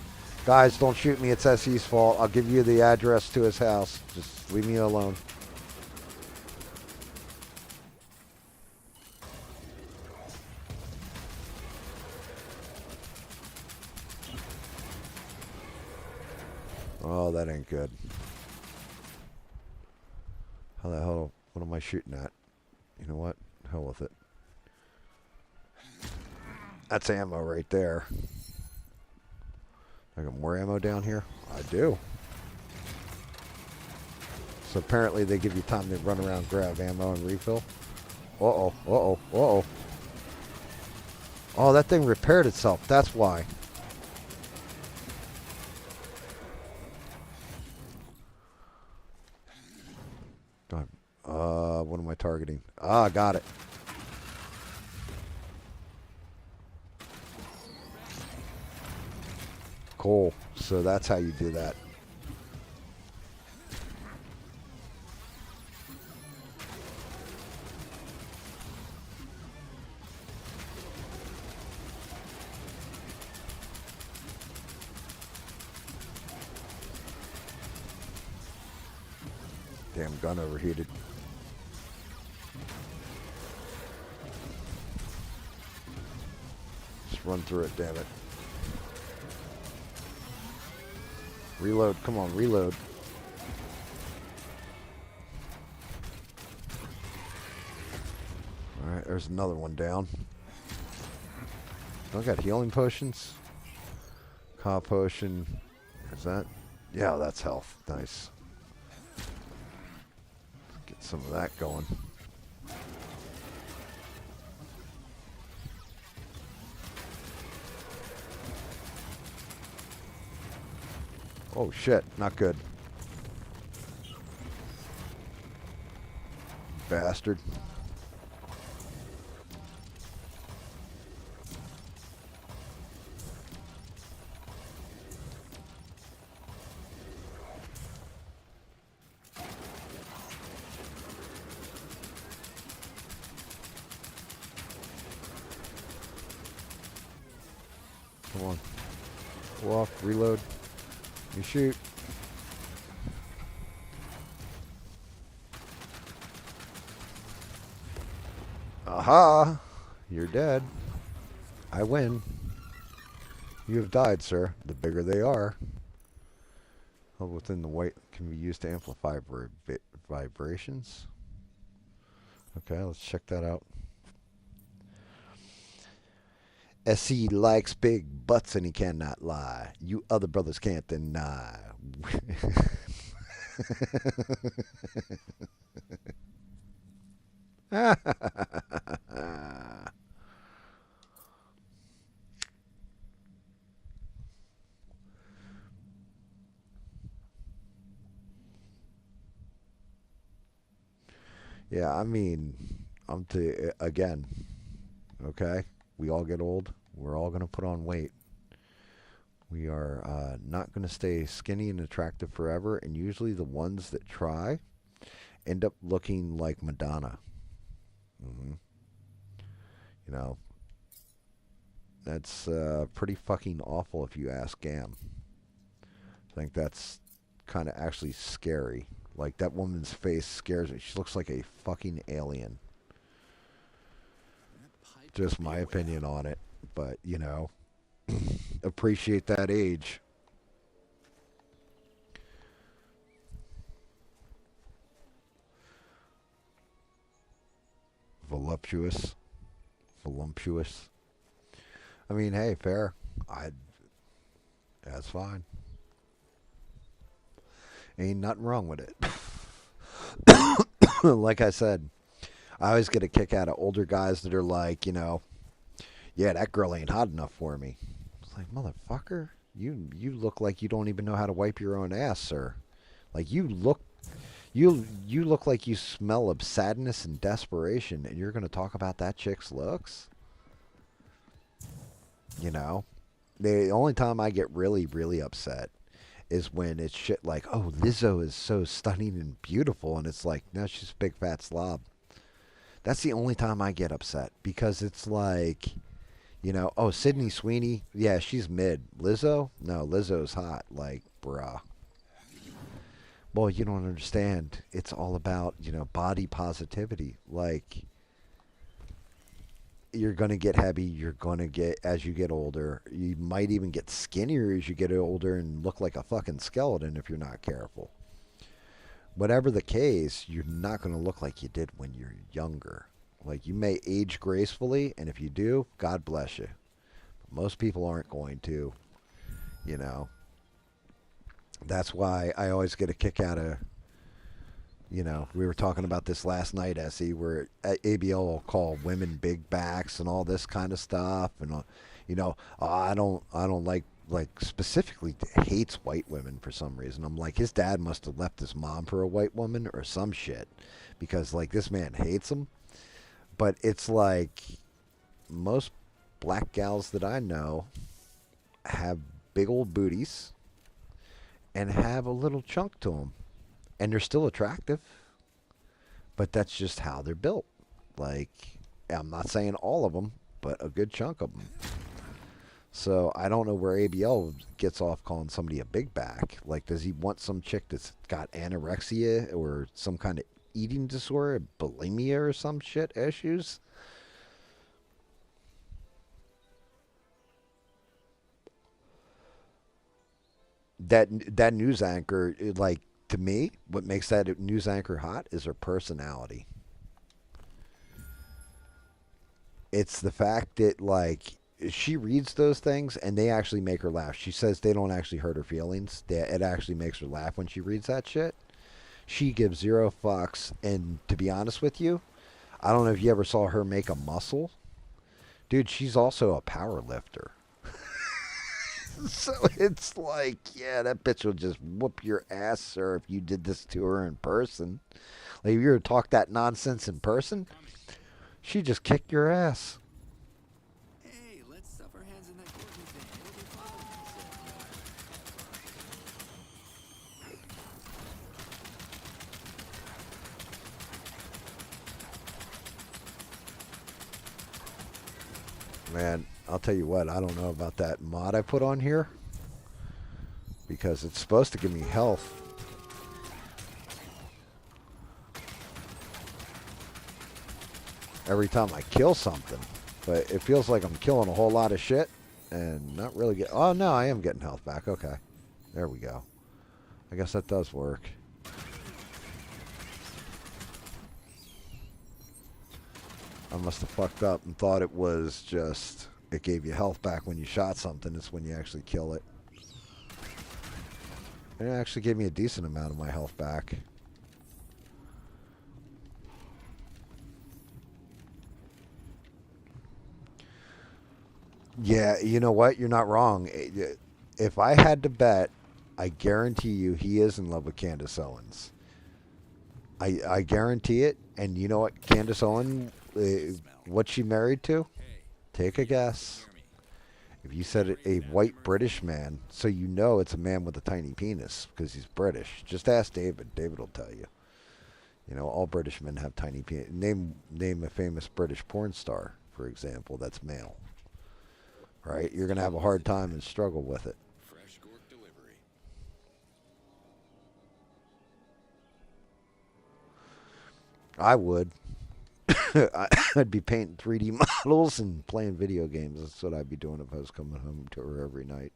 Guys, don't shoot me. It's SE's fault. I'll give you the address to his house. Just leave me alone. Oh, that ain't good. How the hell? What am I shooting at? You know what? Hell with it. That's ammo right there. I got more ammo down here? I do. So apparently they give you time to run around, grab ammo, and refill. Uh-oh, uh-oh, uh-oh. Oh, that thing repaired itself. That's why. What am I targeting? Ah, got it. Cool. So that's how you do that. Damn gun overheated. Just run through it, damn it. Reload, come on, reload. Alright, there's another one down. I got healing potions. Cop potion. Is that? Yeah, that's health. Nice. Get some of that going. Oh shit, not good. Bastard. Come on. Walk, reload. You shoot. Aha! You're dead. I win. You have died, sir. The bigger they are. Held within the weight can be used to amplify vibrations. Okay, let's check that out. SC likes big butts and he cannot lie. You other brothers can't deny. Yeah, I mean, again, okay? We all get old. We're all going to put on weight. We are not going to stay skinny and attractive forever, and usually the ones that try end up looking like Madonna. You know, that's pretty fucking awful if you ask GAM. I think that's kind of actually scary. Like, that woman's face scares me. She looks like a fucking alien. Just my opinion on it. But, you know, appreciate that age. Voluptuous. I mean, hey, fair. That's fine. Ain't nothing wrong with it. Like I said, I always get a kick out of older guys that are like, you know, yeah, that girl ain't hot enough for me. It's like, motherfucker, you look like you don't even know how to wipe your own ass, sir. Like, you look like you smell of sadness and desperation, and you're gonna talk about that chick's looks? You know, the only time I get really, really upset is when it's shit like, oh, Lizzo is so stunning and beautiful, and it's like, no, she's a big fat slob. That's the only time I get upset, because it's like, you know, oh, Sydney Sweeney, yeah, she's mid. Lizzo? No, Lizzo's hot. Like, bruh. Well, you don't understand. It's all about, you know, body positivity. Like, you're going to get heavy. You're going to get, as you get older, you might even get skinnier as you get older and look like a fucking skeleton if you're not careful. Whatever the case, you're not going to look like you did when you're younger. Like, you may age gracefully, and if you do, God bless you. But most people aren't going to, you know. That's why I always get a kick out of You know, we were talking about this last night, Essie, where ABL will call women big backs and all this kind of stuff, and I don't like specifically hates white women for some reason. I'm like, his dad must have left his mom for a white woman or some shit, because like this man hates them. But it's like most black gals that I know have big old booties and have a little chunk to them, and they're still attractive, but that's just how they're built. Like, I'm not saying all of them, but a good chunk of them. So I don't know where ABL gets off calling somebody a big back. Like, does he want some chick that's got anorexia or some kind of eating disorder, bulimia or some shit issues? That news anchor, like, to me, what makes that news anchor hot is her personality. It's the fact that, like, she reads those things and they actually make her laugh. She says they don't actually hurt her feelings. It actually makes her laugh when she reads that shit. She gives zero fucks. And to be honest with you, I don't know if you ever saw her make a muscle. Dude, she's also a power lifter. So it's like, yeah, that bitch will just whoop your ass, sir, if you did this to her in person. Like, if you were to talk that nonsense in person, she'd just kick your ass. Hey, let's stuff our hands in that Gordon thing. It'll be fun. Man, I'll tell you what, I don't know about that mod I put on here, because it's supposed to give me health. Every time I kill something. But it feels like I'm killing a whole lot of shit and not really get. Oh, no, I am getting health back. Okay. There we go. I guess that does work. I must have fucked up and thought it was just, it gave you health back when you shot something. It's when you actually kill it. And it actually gave me a decent amount of my health back. Yeah, you know what? You're not wrong. If I had to bet, I guarantee you he is in love with Candace Owens. I guarantee it. And you know what Candace Owens, what she married to? Take a guess. If you said a white British man, so you know it's a man with a tiny penis because he's British. Just ask David. David will tell you. You know, all British men have tiny penis. Name a famous British porn star, for example, that's male. Right? You're going to have a hard time and struggle with it. Fresh Gork delivery. I would. I'd be painting 3D models and playing video games. That's what I'd be doing if I was coming home to her every night.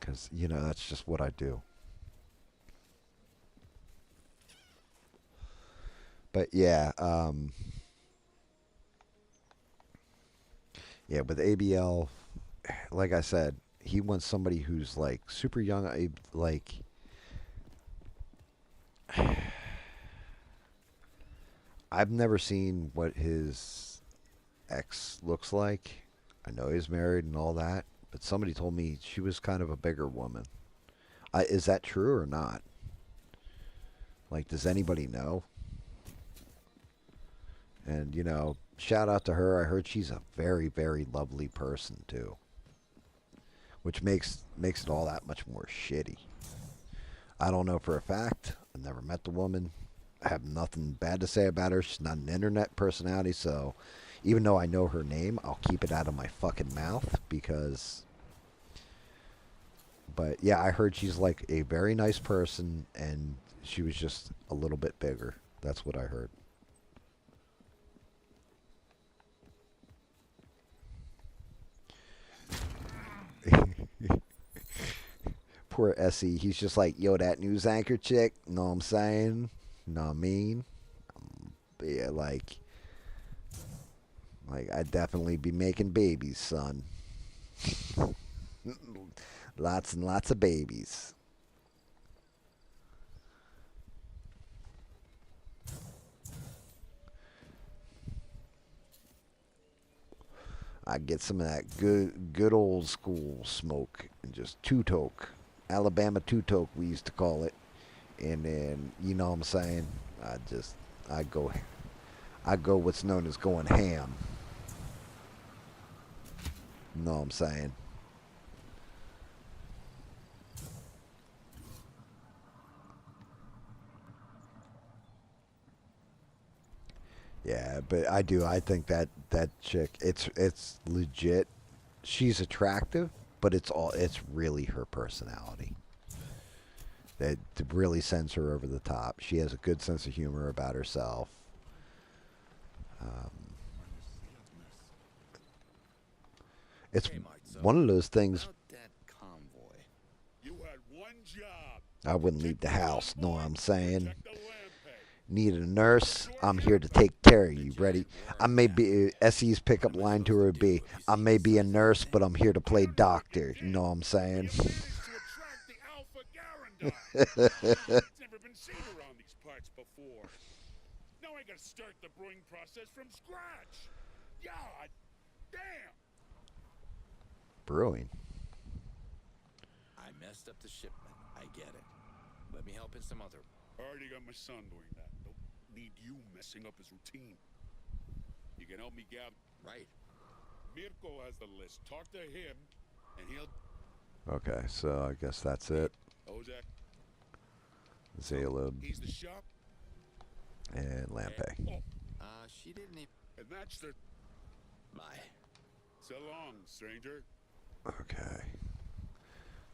Because, you know, that's just what I do. But, yeah. Yeah, with ABL, like I said, he wants somebody who's, like, super young. Like, I've never seen what his ex looks like. I know he's married and all that, but somebody told me she was kind of a bigger woman. Is that true or not? Like, does anybody know? And, you know, shout out to her. I heard she's a very, very lovely person, too. Which makes it all that much more shitty. I don't know for a fact. I've never met the woman. I have nothing bad to say about her. She's not an internet personality, so even though I know her name, I'll keep it out of my fucking mouth because... But, yeah, I heard she's, like, a very nice person, and she was just a little bit bigger. That's what I heard. Poor Essie. He's just like, yo, that news anchor chick. Know what I'm saying? Know what I mean? Yeah, like I'd definitely be making babies, son. Lots and lots of babies. I get some of that good old school smoke and just two-toke. Alabama two-toke, we used to call it. And then, you know what I'm saying? I go what's known as going ham. You know what I'm saying? Yeah, but I do. I think that chick, it's legit. She's attractive, but it's really her personality that really sends her over the top. She has a good sense of humor about herself. It's one of those things. I wouldn't leave the house. Know what I'm saying? Need a nurse? I'm here to take care of you. Ready? I may be SE's pickup line to her would be, I may be a nurse, but I'm here to play doctor. You know what I'm saying? It's never been seen around these parts before. Now I gotta start the brewing process from scratch. God damn! Brewing. I messed up the shipment. I get it. Let me help in some other. Already got my son doing that. Don't need you messing up his routine. You can help me, Gab. Right. Mirko has the list. Talk to him, and he'll. Okay, so I guess that's it. Ozak. Zaleb. He's the shop. And Lampe. She didn't even. And that's the. Bye. So long, stranger. Okay.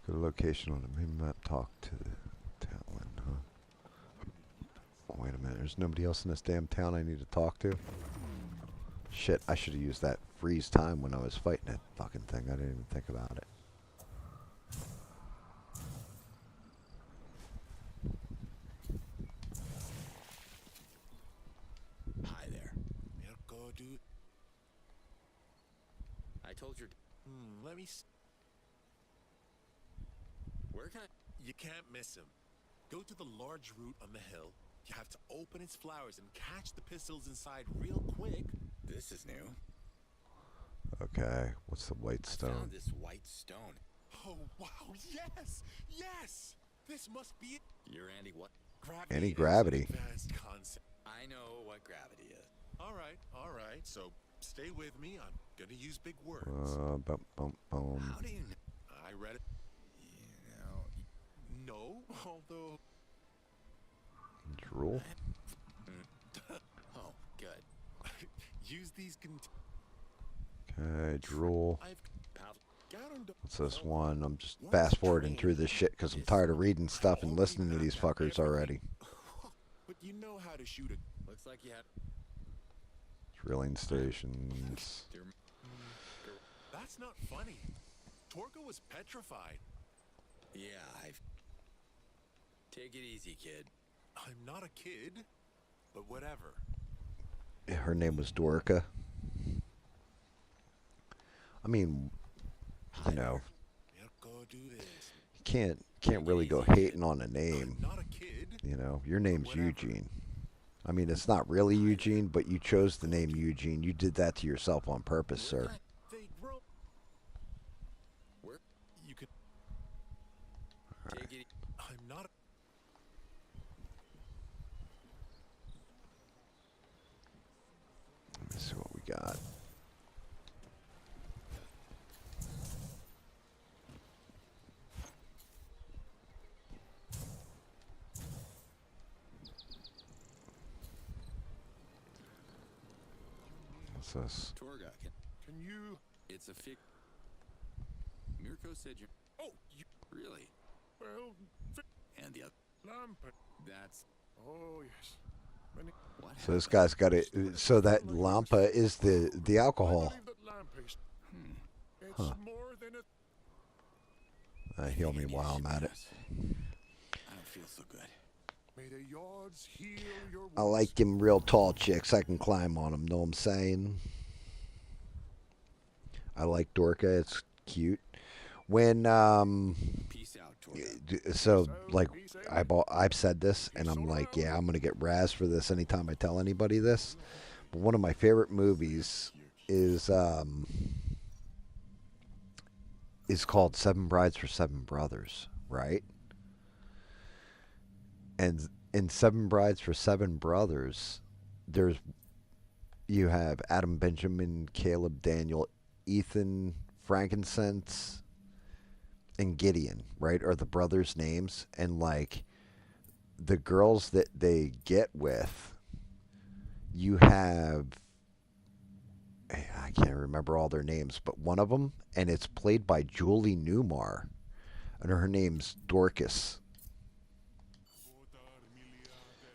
Go to location on the main map. Talk to the Talon, huh? Oh, wait a minute. There's nobody else in this damn town I need to talk to? Shit, I should have used that freeze time when I was fighting that fucking thing. I didn't even think about it. Hi there. Mirko, dude. I told you. Let me. Where can I? You can't miss him. Go to the large root on the hill. You have to open its flowers and catch the pistols inside real quick. This is new. Okay, what's the white stone? I found this white stone. Oh wow! Yes, yes. This must be it. You're Andy. What? Gravity. Anti-gravity. Is an advanced concept. I know what gravity is. All right. So stay with me. I'm gonna use big words. Bum, bum, bum. How do you know? I read it. No, although. Drool. Oh, good. Use these. Okay, drool. Got him. What's this one? I'm just fast forwarding through this shit because I'm tired of reading stuff and listening to these fuckers already. But you know how to shoot it. Looks like you have. Drilling stations. That's not funny. Torgo was petrified. Yeah, I've. Take it easy, kid. I'm not a kid, but whatever. Her name was Dorka. I mean, you know, you can't really go hating on a name. You know, your name's Eugene. I mean, it's not really Eugene, but you chose the name Eugene. You did that to yourself on purpose, sir. You could. Take it. I'm not. Let me see what we got. What's this? Torga, Can you? it's a fig. Mirko said you're. Oh, you. Really? Well, And the other. lamp. That's. Oh yes. What? So this guy's got it. So that lampa is the alcohol. It's Huh. more than a. Heal me while I'm at it. I don't feel so good. May the yards heal your. I like them real tall chicks. I can climb on them. Know what I'm saying? I like Dorka. It's cute. When Peace out, Torga. so like I've said this and I'm like, yeah, I'm gonna get razzed for this anytime I tell anybody this. But one of my favorite movies is called Seven Brides for Seven Brothers, right? And in Seven Brides for Seven Brothers, there's you have Adam, Benjamin, Caleb, Daniel, Ethan, Frankincense, and Gideon, right? Are the brothers' names, and like the girls that they get with, you have I can't remember all their names, but one of them, and it's played by Julie Newmar, and her name's Dorcas.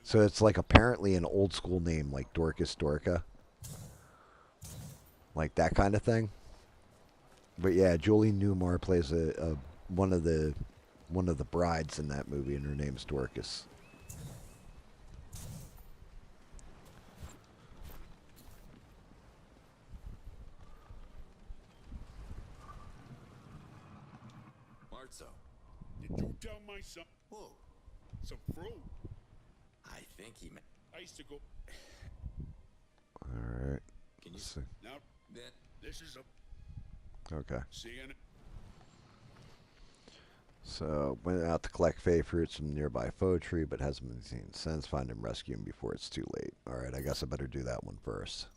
So it's like apparently an old school name, like Dorcas Dorca, like that kind of thing. But yeah, Julie Newmar plays a one of the brides in that movie, and her name's Dorcas. Marzo. Did you tell my son? Whoa. Some fruit. I think he meant. I used to go. All right. Can you see? Now, this is a. Okay. Seeing it. So went out to collect fey fruits from the nearby faux tree, but hasn't been seen since. Find him, rescue him before it's too late. All right, I guess I better do that one first.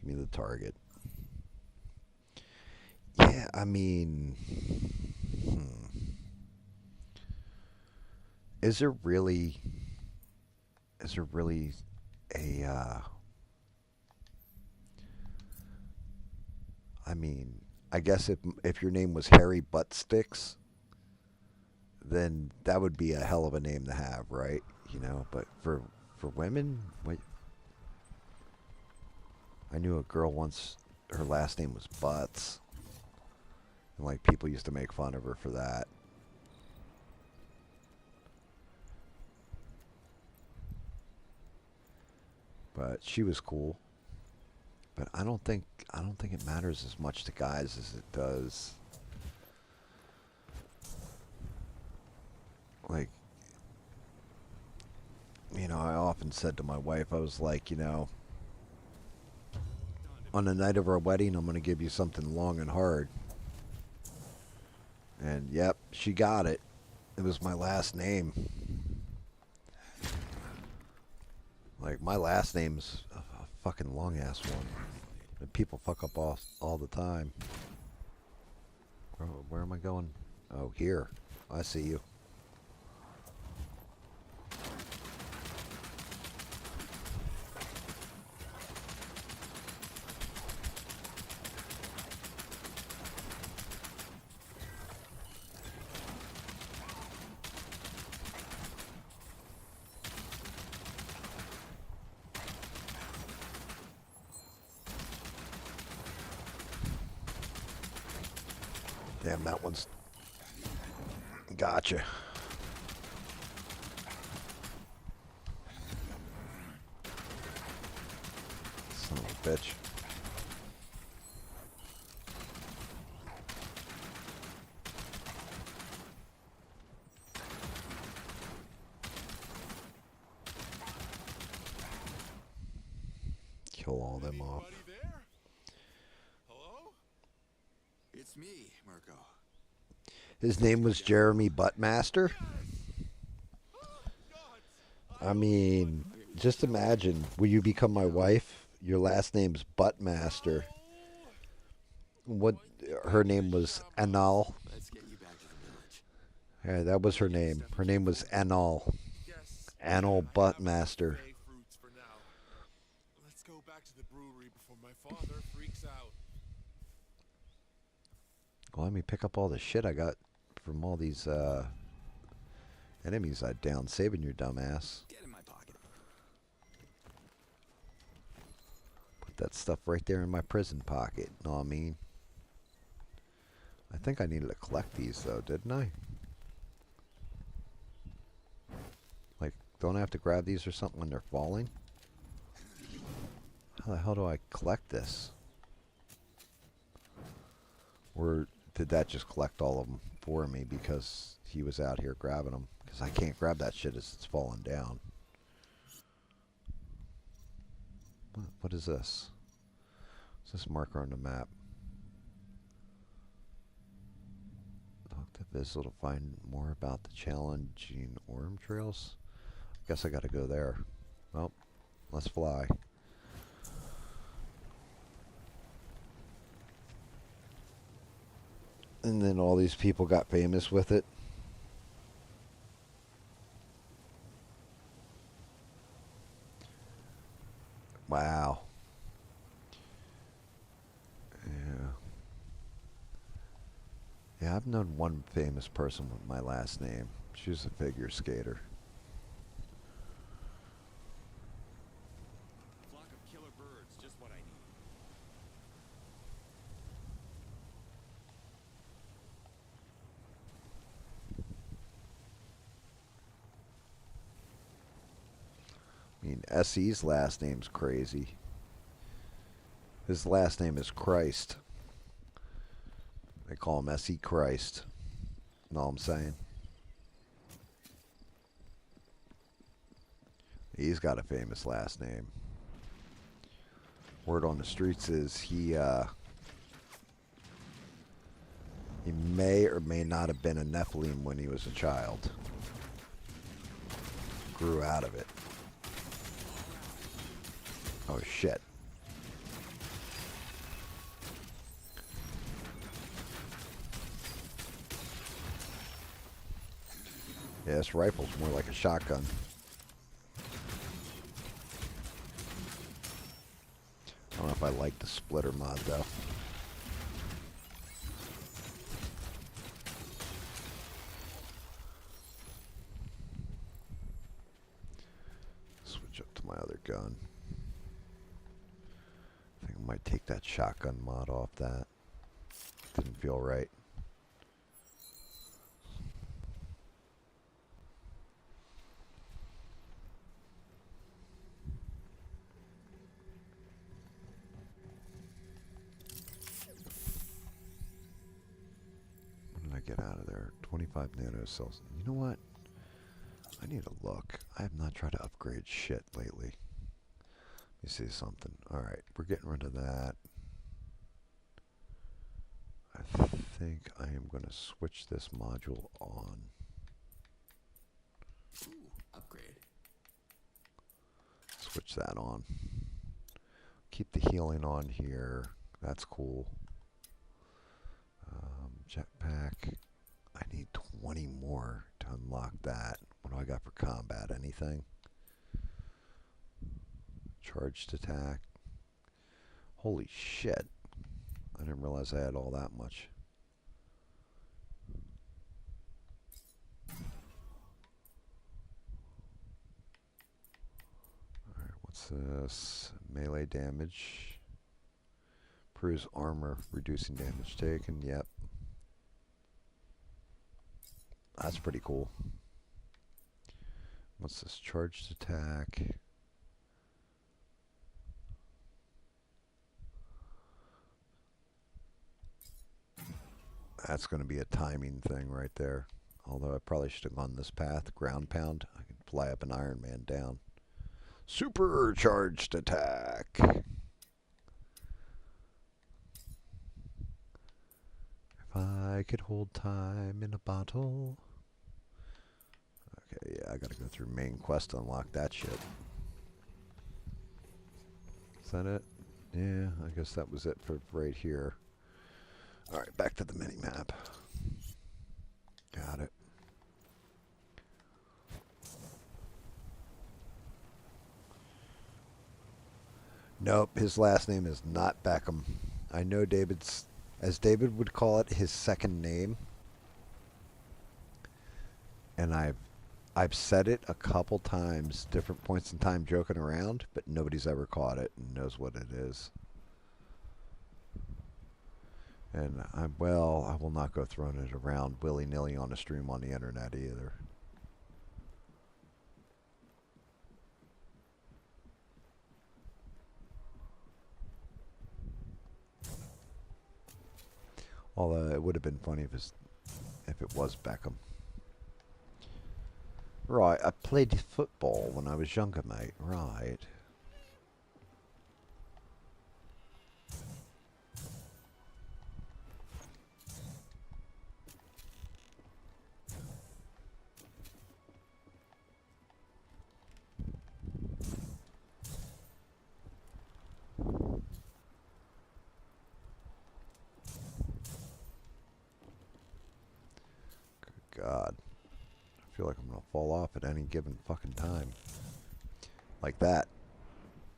Give me the target. Yeah, I mean, is there really a? I mean, I guess if your name was Harry Buttsticks, then that would be a hell of a name to have, right? You know, but for women, what? I knew a girl once, her last name was Butts. And like people used to make fun of her for that. But she was cool. But I don't think it matters as much to guys as it does. Like, you know, I often said to my wife, I was like, you know, on the night of our wedding, I'm going to give you something long and hard. And yep, she got it. It was my last name. Like, my last name's a fucking long ass one. And people fuck up all the time. Where am I going? Oh, here. I see you. Damn, that one's... Gotcha. Son of a bitch. Kill all them off. It's me, Mirko. His name was Jeremy Buttmaster. I mean, just imagine, will you become my wife? Your last name's Buttmaster. What? Her name was Anal. Let's get you back to the village. Yeah, that was her name. Her name was Anal. Anal Buttmaster. Let's go back to the brewery before my father freaks out. Well, let me pick up all the shit I got from all these enemies I downed, saving your dumb ass. Get in my pocket. Put that stuff right there in my prison pocket. Know what I mean? I think I needed to collect these though, didn't I? Like, don't I have to grab these or something when they're falling? How the hell do I collect this? Or did that just collect all of them for me because he was out here grabbing them? Because I can't grab that shit as it's falling down. What is this? What's this marker on the map? Talk to Vissel to find more about the challenging Orm trails. Guess I gotta go there. Well, let's fly. And then all these people got famous with it. Wow. Yeah, I've known one famous person with my last name. She was a figure skater. Flock of killer birds, just what I need. I mean, SE's last name's crazy. His last name is Christ. They call him S.E. Christ. Know what I'm saying? He's got a famous last name. Word on the streets is he may or may not have been a Nephilim when he was a child. Grew out of it. Oh shit. Yeah, this rifle's more like a shotgun. I don't know if I like the splitter mod though. Switch up to my other gun. I think I might take that shotgun mod off that. Didn't feel right. Get out of there. 25 nanocells. You know what? I need to look. I have not tried to upgrade shit lately. Let me see something. Alright, we're getting rid of that. I think I am going to switch this module on. Ooh, upgrade. Switch that on. Keep the healing on here. That's cool. Jetpack. I need 20 more to unlock that. What do I got for combat? Anything? Charged attack. Holy shit. I didn't realize I had all that much. Alright, what's this? Melee damage. Proves armor, reducing damage taken. Yep. That's pretty cool. What's this? Charged attack. That's going to be a timing thing right there. Although I probably should have gone this path. Ground pound. I can fly up an Iron Man down. Supercharged attack. If I could hold time in a bottle. Okay, yeah, I gotta go through main quest to unlock that shit. Is that it? Yeah, I guess that was it for right here. Alright, back to the mini-map. Got it. Nope, his last name is not Beckham. I know David's, as David would call it, his second name. And I've said it a couple times, different points in time, joking around, but nobody's ever caught it and knows what it is. And I will not go throwing it around willy-nilly on a stream on the internet either. Although it would have been funny if it was Beckham. Right, I played football when I was younger, mate. Right. feel like I'm gonna fall off at any given fucking time. Like that.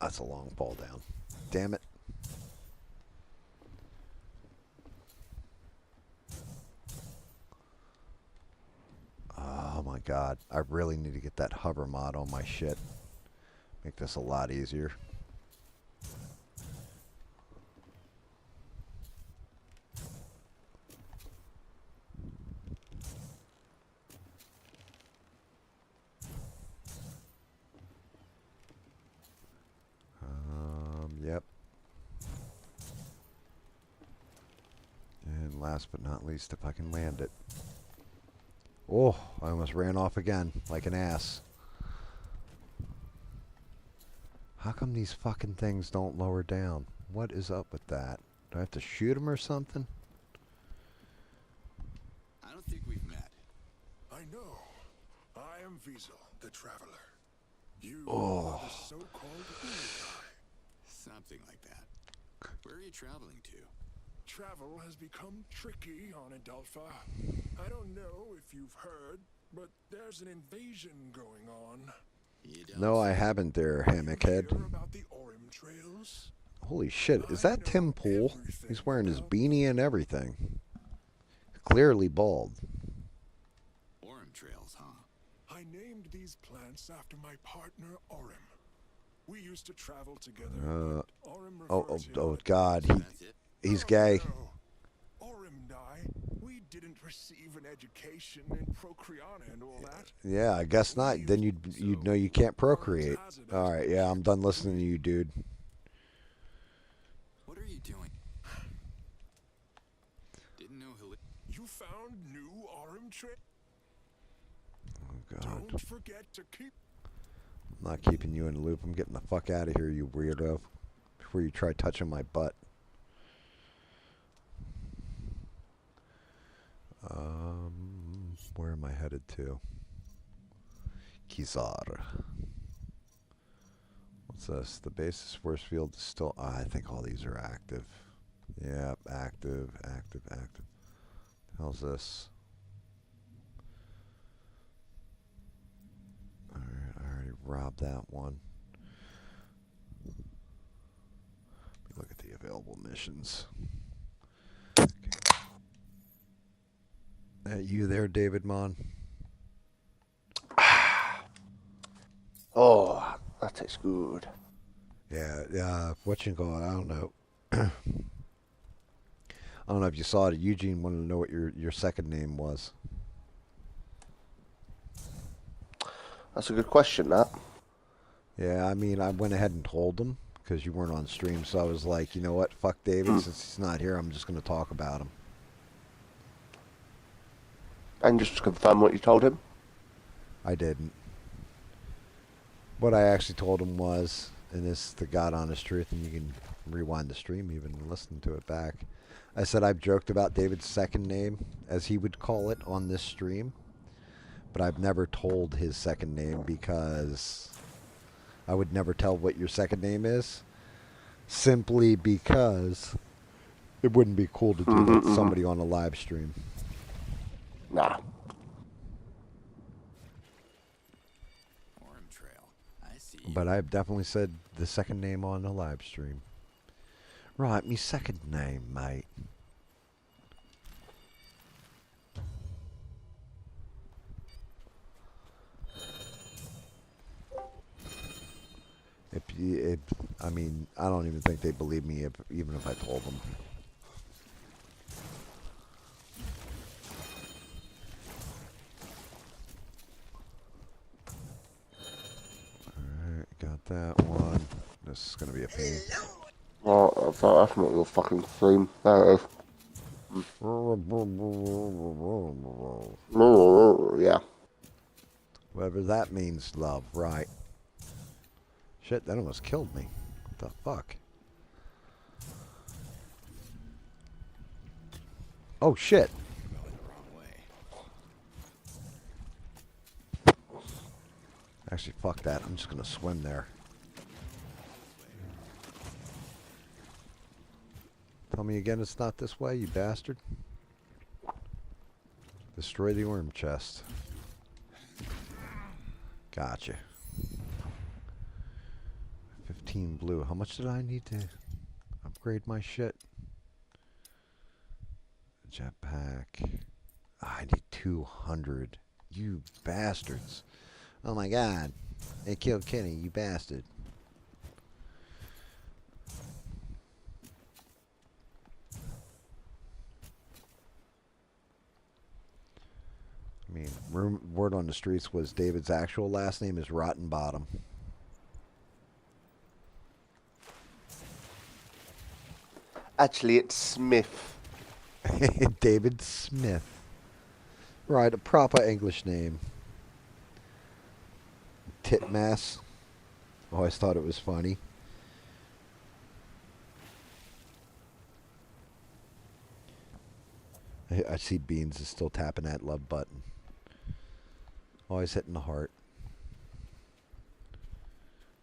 That's a long fall down. Damn it. Oh my god. I really need to get that hover mod on my shit. Make this a lot easier. Yep. And last but not least, if I can land it. Oh, I almost ran off again, like an ass. How come these fucking things don't lower down? What is up with that? Do I have to shoot them or something? I don't think we've met. I know. I am Wiesel, the Traveler. You Oh. are the so-called Uruk-hai. Something like that. Where are you traveling to? Travel has become tricky on Adelpha. I don't know if you've heard, but there's an invasion going on. No, I haven't there, Hammockhead. Hear about the Orim trails? Holy shit, is that Tim Pool? He's wearing his beanie and everything. Clearly bald. Orim trails, huh? I named these plants after my partner Orim. We used to travel together. Orim Oh God, he's gay. Orim and I, we didn't receive an education in Procreana and all that. Yeah, I guess not. Then you'd know you can't procreate. All right, yeah, I'm done listening to you, dude. What are you doing? Didn't know he'll... You found new Orim trails? Oh God. Don't forget to keep... I'm not keeping you in the loop. I'm getting the fuck out of here, you weirdo. Before you try touching my butt. Where am I headed to? Kizar. What's this? The basis force field is still... I think all these are active. Yep, active. How's this? Alright, I already robbed that one. Let me look at the available missions. You there, David Mon? Oh, that tastes good. Yeah, what you call it? I don't know. I don't know if you saw it. Eugene wanted to know what your second name was. That's a good question, that. Yeah, I mean, I went ahead and told him because you weren't on stream, so I was like, you know what? Fuck David. Since he's not here, I'm just going to talk about him. And just to confirm what you told him? I didn't. What I actually told him was, and this is the God honest truth, and you can rewind the stream even and listen to it back. I said I've joked about David's second name, as he would call it, on this stream. But I've never told his second name because I would never tell what your second name is. Simply because it wouldn't be cool to do with somebody on a live stream. Nah. Orim trail. I see. But I've definitely said the second name on the live stream. Right, me second name, mate. I mean, I don't even think they believe me even if I told them. Alright, got that one. This is gonna be a pain. Oh, that's not your fucking stream. That is. Yeah. Whatever that means, love, right? Shit, that almost killed me. What the fuck? Oh, shit. Actually, fuck that. I'm just gonna swim there. Tell me again it's not this way, you bastard. Destroy the worm chest. Gotcha. 15 blue. How much did I need to upgrade my shit? Jetpack. I need 200. You bastards. Oh my god. They killed Kenny, you bastard. I mean, word on the streets was David's actual last name is Rotten Bottom. Actually, it's Smith. David Smith. Right, a proper English name. Titmass. Always thought it was funny. I see Beans is still tapping that love button. Always hitting the heart.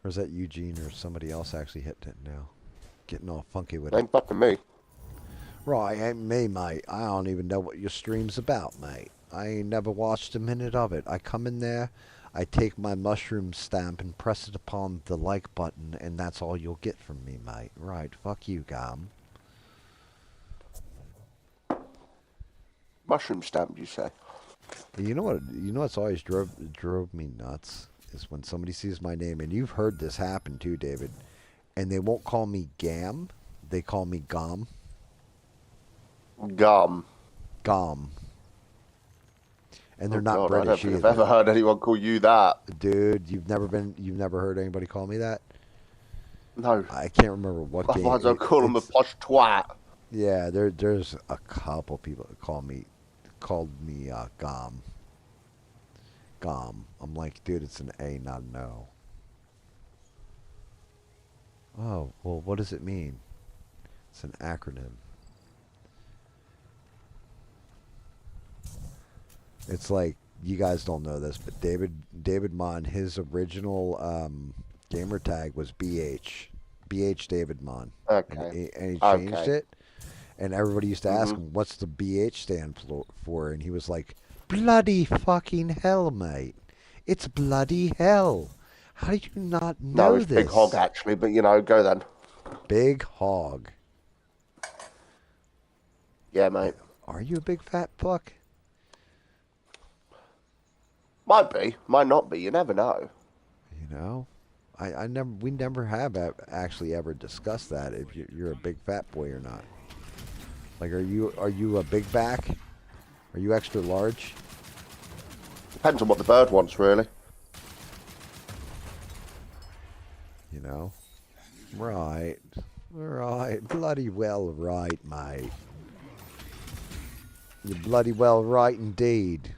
Or is that Eugene or somebody else actually hitting it now? Getting all funky with it. Ain't fucking me. Right, ain't me, mate. I don't even know what your stream's about, mate. I ain't never watched a minute of it. I come in there, I take my mushroom stamp and press it upon the like button, and that's all you'll get from me, mate. Right, fuck you, GAM. Mushroom stamp, you say? You know what? You know what's always drove me nuts is when somebody sees my name, and you've heard this happen too, David, and they won't call me GAM, they call me GAM. Gum. GAM. And they're not God, British I don't think either. I've ever heard anyone call you that. Dude, you've never heard anybody call me that? No. I can't remember what game. Otherwise, I'll call him a posh twat. Yeah, there's a couple people that called me GAM. GAM. I'm like, dude, it's an A, not an O. Oh, well, what does it mean? It's an acronym. It's like, you guys don't know this, but David Mon, his original gamer tag was BH. BH David Mon. Okay. And he changed it. And everybody used to ask him, what's the BH stand for? And he was like, bloody fucking hell, mate. It's bloody hell. How did you not know it's this? Big Hog, actually, but, you know, go then. Big Hog. Yeah, mate. Are you a big fat fuck? Might be. Might not be. You never know. You know? We never have actually ever discussed that, if you're a big fat boy or not. Like, are you a big back? Are you extra large? Depends on what the bird wants, really. You know? Right. Right. Bloody well right, mate. You're bloody well right indeed.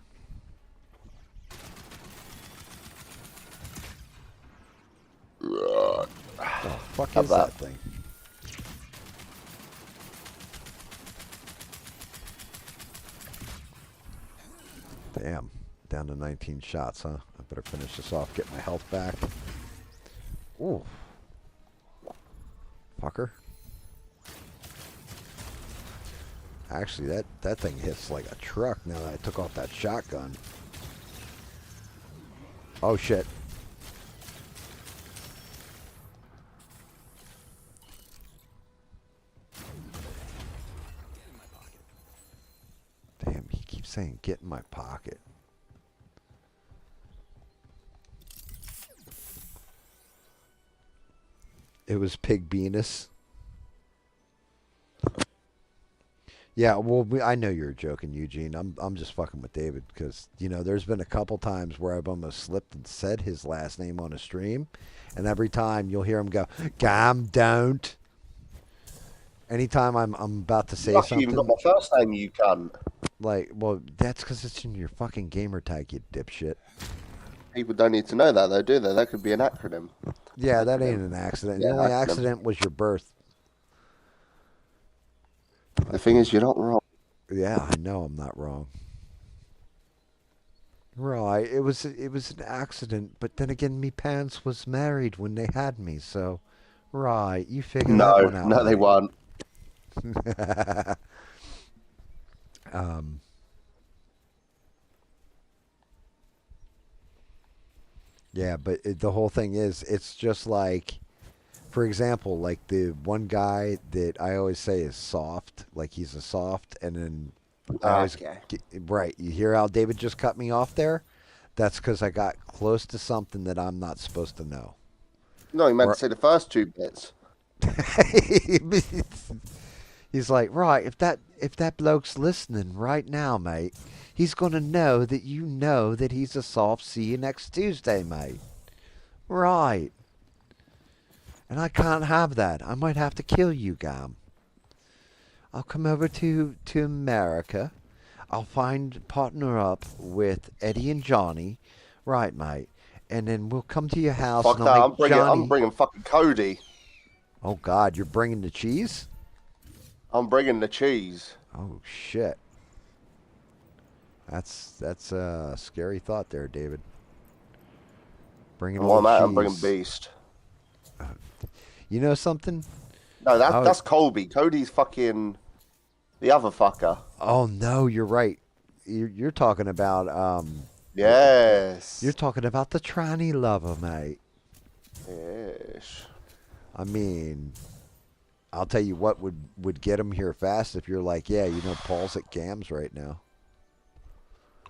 Right. Oh, fuck is that thing? Damn. Down to 19 shots, huh? I better finish this off, get my health back. Ooh. Fucker. Actually, that thing hits like a truck now that I took off that shotgun. Oh, shit. Damn, he keeps saying, get in my pocket. It was Pig Venus. Yeah, well, I know you're joking, Eugene. I'm just fucking with David because, you know, there's been a couple times where I've almost slipped and said his last name on a stream, and every time you'll hear him go, "Gam, don't." Anytime I'm about to say something. You even got my first name, you cunt. Like, well, that's because it's in your fucking gamer tag, you dipshit. People don't need to know that, though, do they? That could be an acronym. Yeah, that ain't an accident. Yeah, the only acronym. accident was your birth. The thing is, you're not wrong. Yeah, I know I'm not wrong. Right, it was an accident, but then again, me parents was married when they had me, so right, you figure that one out. No, they weren't. Yeah, but the whole thing is, it's just like, for example, like the one guy that I always say is soft, like he's a soft, and then I always Okay. right. You hear how David just cut me off there? That's because I got close to something that I'm not supposed to know. No, you meant Or to say the first two bits. he's like, right, if that bloke's listening right now, mate, he's gonna know that he's a soft. See you next Tuesday, mate. Right. And I can't have that. I might have to kill you, Gam. I'll come over to America. I'll partner up with Eddie and Johnny. Right, mate. And then we'll come to your house Fuck and I'll that. make I'm Johnny. bringing fucking Cody. Oh, God, you're bringing the cheese? I'm bringing the cheese. Oh, shit. That's a scary thought there, David. Bringing And all while the I'm at it, cheese. I'm bringing Beast. You know something? No, that's Colby. Cody's fucking the other fucker. Oh no, you're right. You're talking about Yes. You're talking about the tranny lover, mate. Yes. I mean, I'll tell you what would get him here fast if you're like, yeah, Paul's at GAM's right now.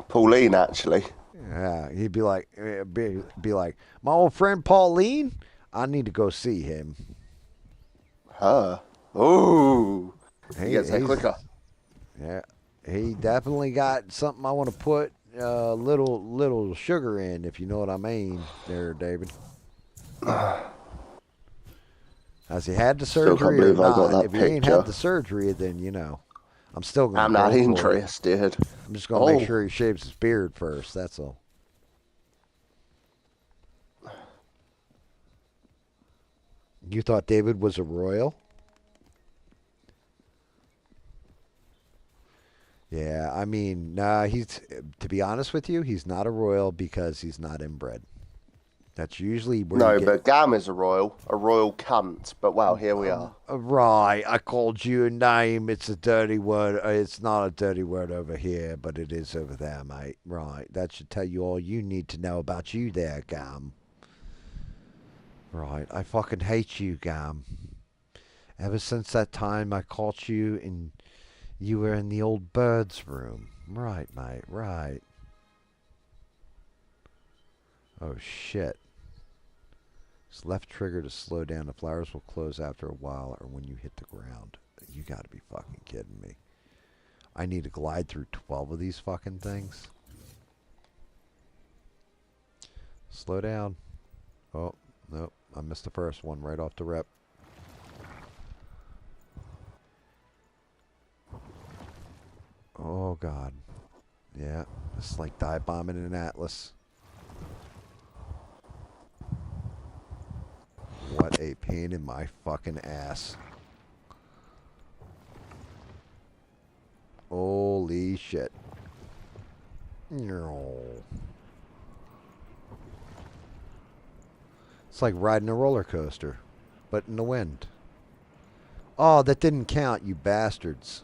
Pauline, actually. Yeah, he'd be like, be like, my old friend Pauline. I need to go see him. Her. Ooh. He gets there he's- quicker. Yeah, he definitely got something I want to put little sugar in, if you know what I mean, there, David. Has he had the Still surgery can't believe or I got not? that If he ain't picture. had the surgery, then I'm still gonna. I'm not go for it. interested. I'm just gonna make sure he shaves his beard first. That's all. You thought David was a royal? Yeah, I mean, nah. To be honest with you, he's not a royal because he's not inbred. That's usually where No, you get. but Gam is a royal cunt. But wow, here we are. Right, I called you a name. It's a dirty word. It's not a dirty word over here, but it is over there, mate. Right, that should tell you all you need to know about you there, Gam. Right, I fucking hate you, Gam. Ever since that time I caught you and you were in the old bird's room. Right, mate, right. Oh, shit. It's left trigger to slow down. The flowers will close after a while or when you hit the ground. You gotta be fucking kidding me. I need to glide through 12 of these fucking things. Slow down. Oh, nope. I missed the first one right off the rip. Oh, God. Yeah, it's like dive bombing in an Atlas. What a pain in my fucking ass. Holy shit. It's like riding a roller coaster, but in the wind. Oh, that didn't count, you bastards.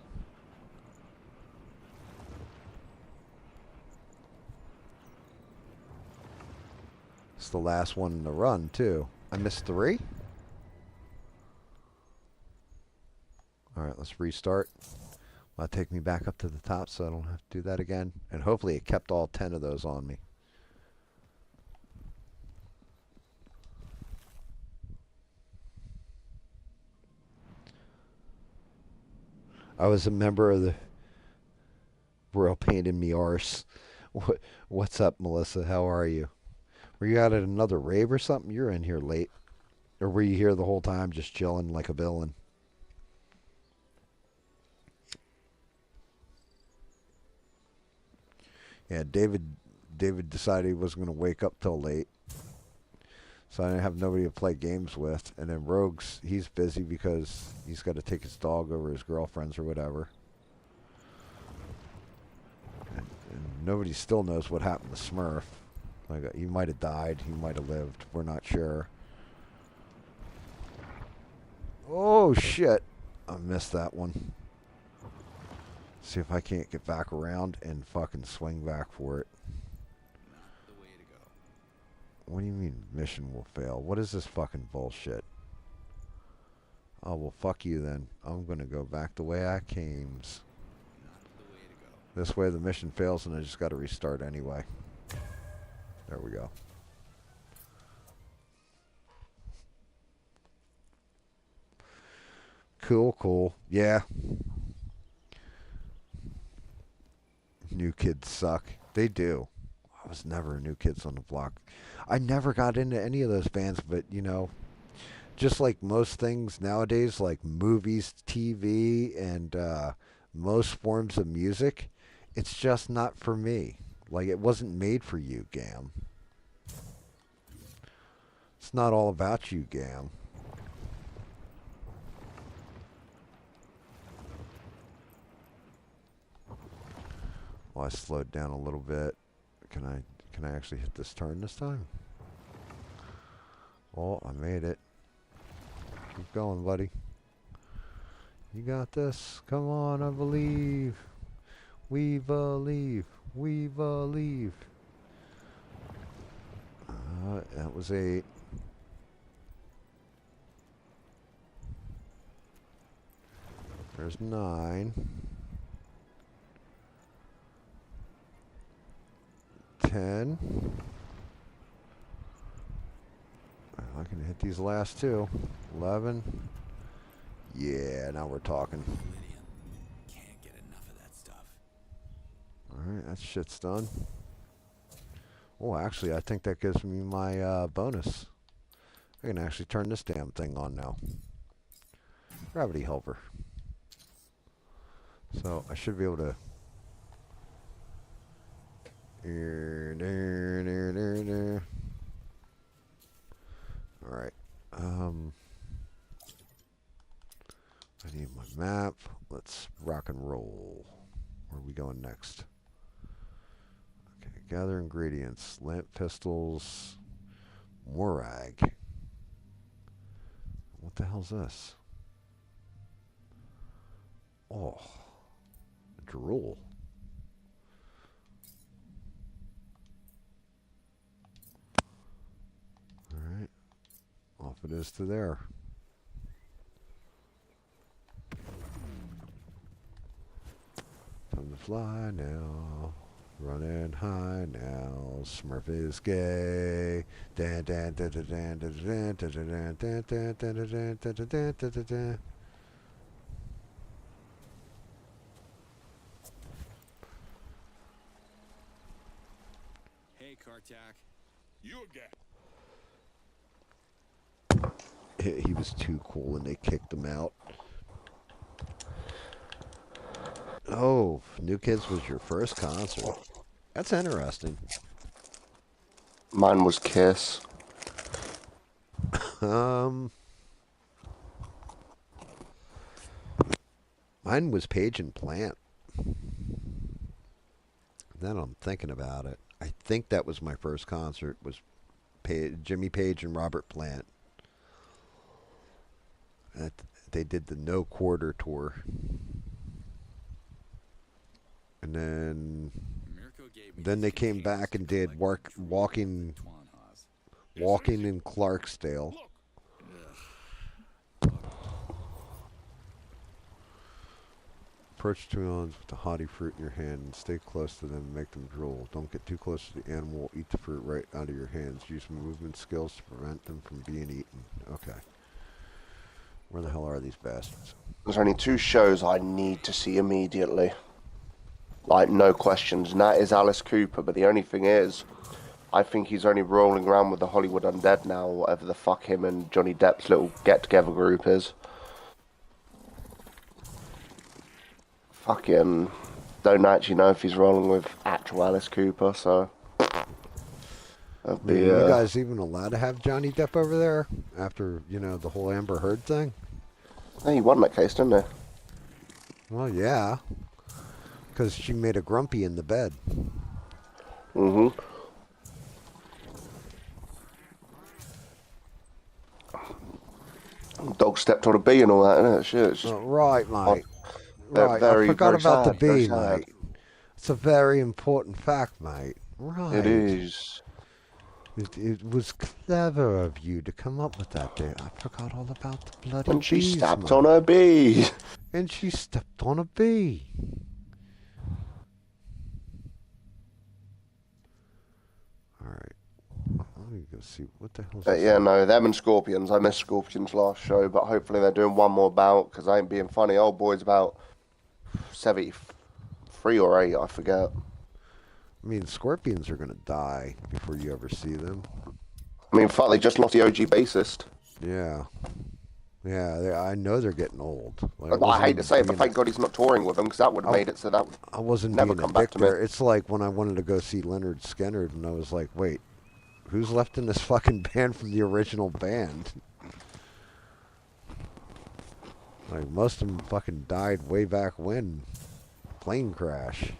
It's the last one in the run, too. I missed 3? Alright, let's restart. That'll take me back up to the top so I don't have to do that again. And hopefully it kept all 10 of those on me. I was a member of the Royal Pain in Me Arse. What's up, Melissa? How are you? Were you out at another rave or something? You're in here late. Or were you here the whole time just chilling like a villain? Yeah, David decided he wasn't going to wake up till late. So I didn't have nobody to play games with. And then Rogue's, he's busy because he's got to take his dog over his girlfriend's or whatever. And nobody still knows what happened to Smurf. Like, he might have died. He might have lived. We're not sure. Oh, shit. I missed that one. See if I can't get back around and fucking swing back for it. What do you mean mission will fail? What is this fucking bullshit? Oh, well, fuck you then. I'm going to go back the way I came. This way the mission fails and I just got to restart anyway. There we go. Cool, cool. Yeah. New Kids suck. They do. I was never a New Kids on the Block. I never got into any of those bands, but, you know, just like most things nowadays, like movies, TV, and most forms of music, it's just not for me. Like, it wasn't made for you, GAM. It's not all about you, GAM. Well, I slowed down a little bit. Can I actually hit this turn this time? Oh, I made it. Keep going, buddy. You got this. Come on, I believe. We believe. We believe. That was 8. There's 9. 10. I can hit these last 2. 11. Yeah, now we're talking. Can't get enough of that stuff. Alright, that shit's done. Oh, actually, I think that gives me my bonus. I can actually turn this damn thing on now. Gravity helper. So, I should be able to... Alright. I need my map. Let's rock and roll. Where are we going next? Okay, gather ingredients. Lamp pistols. Morag. What the hell's this? Oh. Drool. Alright. Off it is to there. Time to fly now. Running high now. Smurf is gay. Dan dan dan dan dan dan dan dan dan dan dan dan dan dan. Hey, Kartak. You again. He was too cool and they kicked him out. Oh, New Kids was your first concert. That's interesting. Mine was Kiss. Mine was Page and Plant. Then I'm thinking about it. I think that was my first concert. Was Jimmy Page and Robert Plant. They did the No Quarter tour. And then they came back and did walking in Clarksdale. Approach two animals with the haughty fruit in your hand and stay close to them and make them drool. Don't get too close to the animal. Eat the fruit right out of your hands. Use movement skills to prevent them from being eaten. Okay. Where the hell are these bastards? There's only 2 shows I need to see immediately. Like, no questions. And that is Alice Cooper. But the only thing is, I think he's only rolling around with the Hollywood Undead now, whatever the fuck him and Johnny Depp's little get-together group is. Fucking don't actually know if he's rolling with actual Alice Cooper, so... Are you guys even allowed to have Johnny Depp over there after, you know, the whole Amber Heard thing? Hey, he won that case, didn't he? Well, yeah. Because she made a grumpy in the bed. Mm-hmm. Dog stepped on a bee and all that, innit? Shit. It's just right, mate. Right, very, I forgot very about sad, the very bee, sad. mate. It's a very important fact, mate. Right. It is. It was clever of you to come up with that there. I forgot all about the bloody And she bees, stepped man. on a bee. And she stepped on a bee. Alright. Let me go see. What the hell's this? Yeah, no, them and Scorpions. I missed Scorpions last show, but hopefully they're doing one more bout, because I ain't being funny. Old boy's about 73 or 8, I forget. I mean, Scorpions are going to die before you ever see them. I mean, fuck, they just lost the OG bassist. Yeah. Yeah, I know they're getting old. Like, I hate to say it, but thank God he's not touring with them, because that would have made it so that would I wasn't never being come a back dick to me. there. It's like when I wanted to go see Leonard Skinner, and I was like, wait, who's left in this fucking band from the original band? Like, most of them fucking died way back when. Plane crash.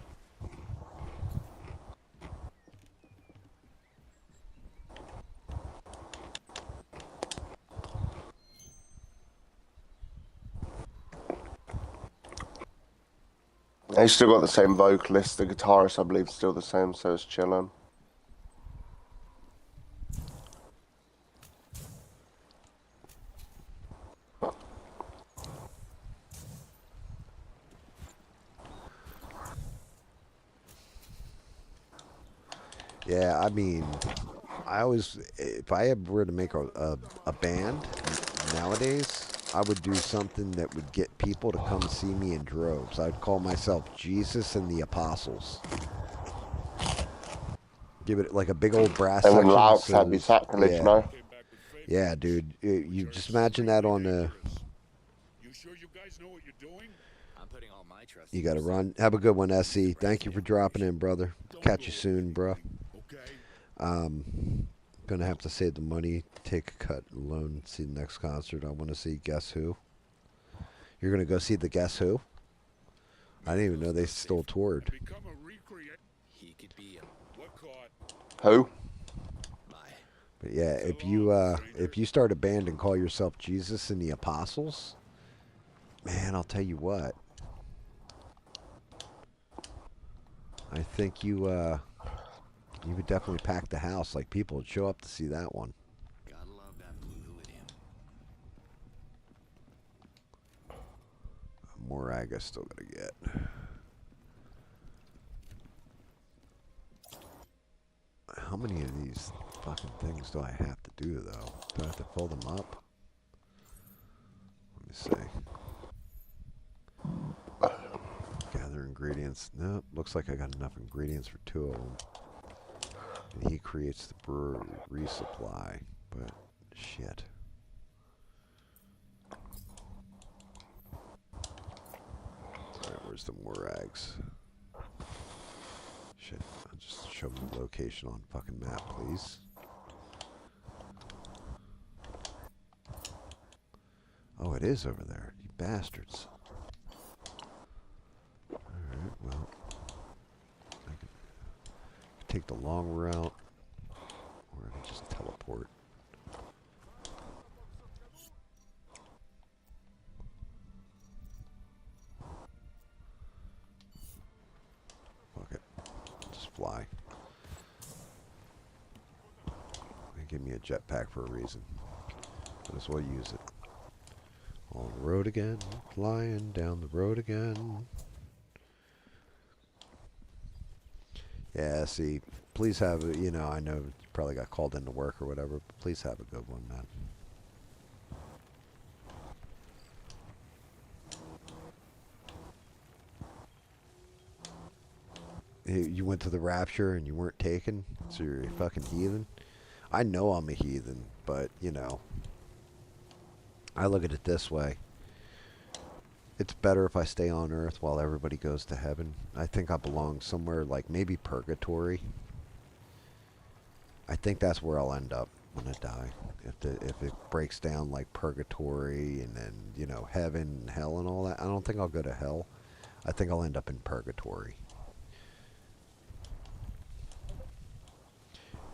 They still got the same vocalist. The guitarist, I believe, is still the same, so it's Chillin. Yeah, I mean, I always, if I ever were to make a band nowadays, I would do something that would get people to come see me in droves. I'd call myself Jesus and the Apostles. Give it like a big old brass And section. when Laux had me sacrilege, yeah. no? Yeah, dude. You just imagine that on the... You sure you guys know what you're doing? I'm putting all my trust. You got to run. Have a good one, SC. Thank you for dropping in, brother. Catch you soon, bro. Gonna have to save the money, take a cut alone, see the next concert. I want to see Guess Who. You're gonna go see the Guess Who? I didn't even know they still toured. He could be Who? But yeah, if you start a band and call yourself Jesus and the Apostles, man, I'll tell you what. I think you would definitely pack the house. Like, people would show up to see that one. Gotta love that blue iridium. More ag I still gotta get. How many of these fucking things do I have to do, though? Do I have to fill them up? Let me see. Gather ingredients. Nope. Looks like I got enough ingredients for 2 of them. And he creates the brewery resupply. But, shit. Alright, where's the Morags? Shit. Just show me the location on fucking map, please. Oh, it is over there. You bastards. Alright, well. I can take the long route. Or I can just teleport. Fuck it. Just fly. They give me a jetpack for a reason. Might as well use it. On the road again, flying down the road again. Yeah, see, please have, you know, I know you probably got called into work or whatever, but please have a good one, man. You went to the rapture and you weren't taken, so you're a fucking heathen? I know I'm a heathen, but, you know, I look at it this way. It's better if I stay on Earth while everybody goes to heaven. I think I belong somewhere like maybe purgatory. I think that's where I'll end up when I die. If it breaks down like purgatory and then, you know, heaven and hell and all that, I don't think I'll go to hell. I think I'll end up in purgatory.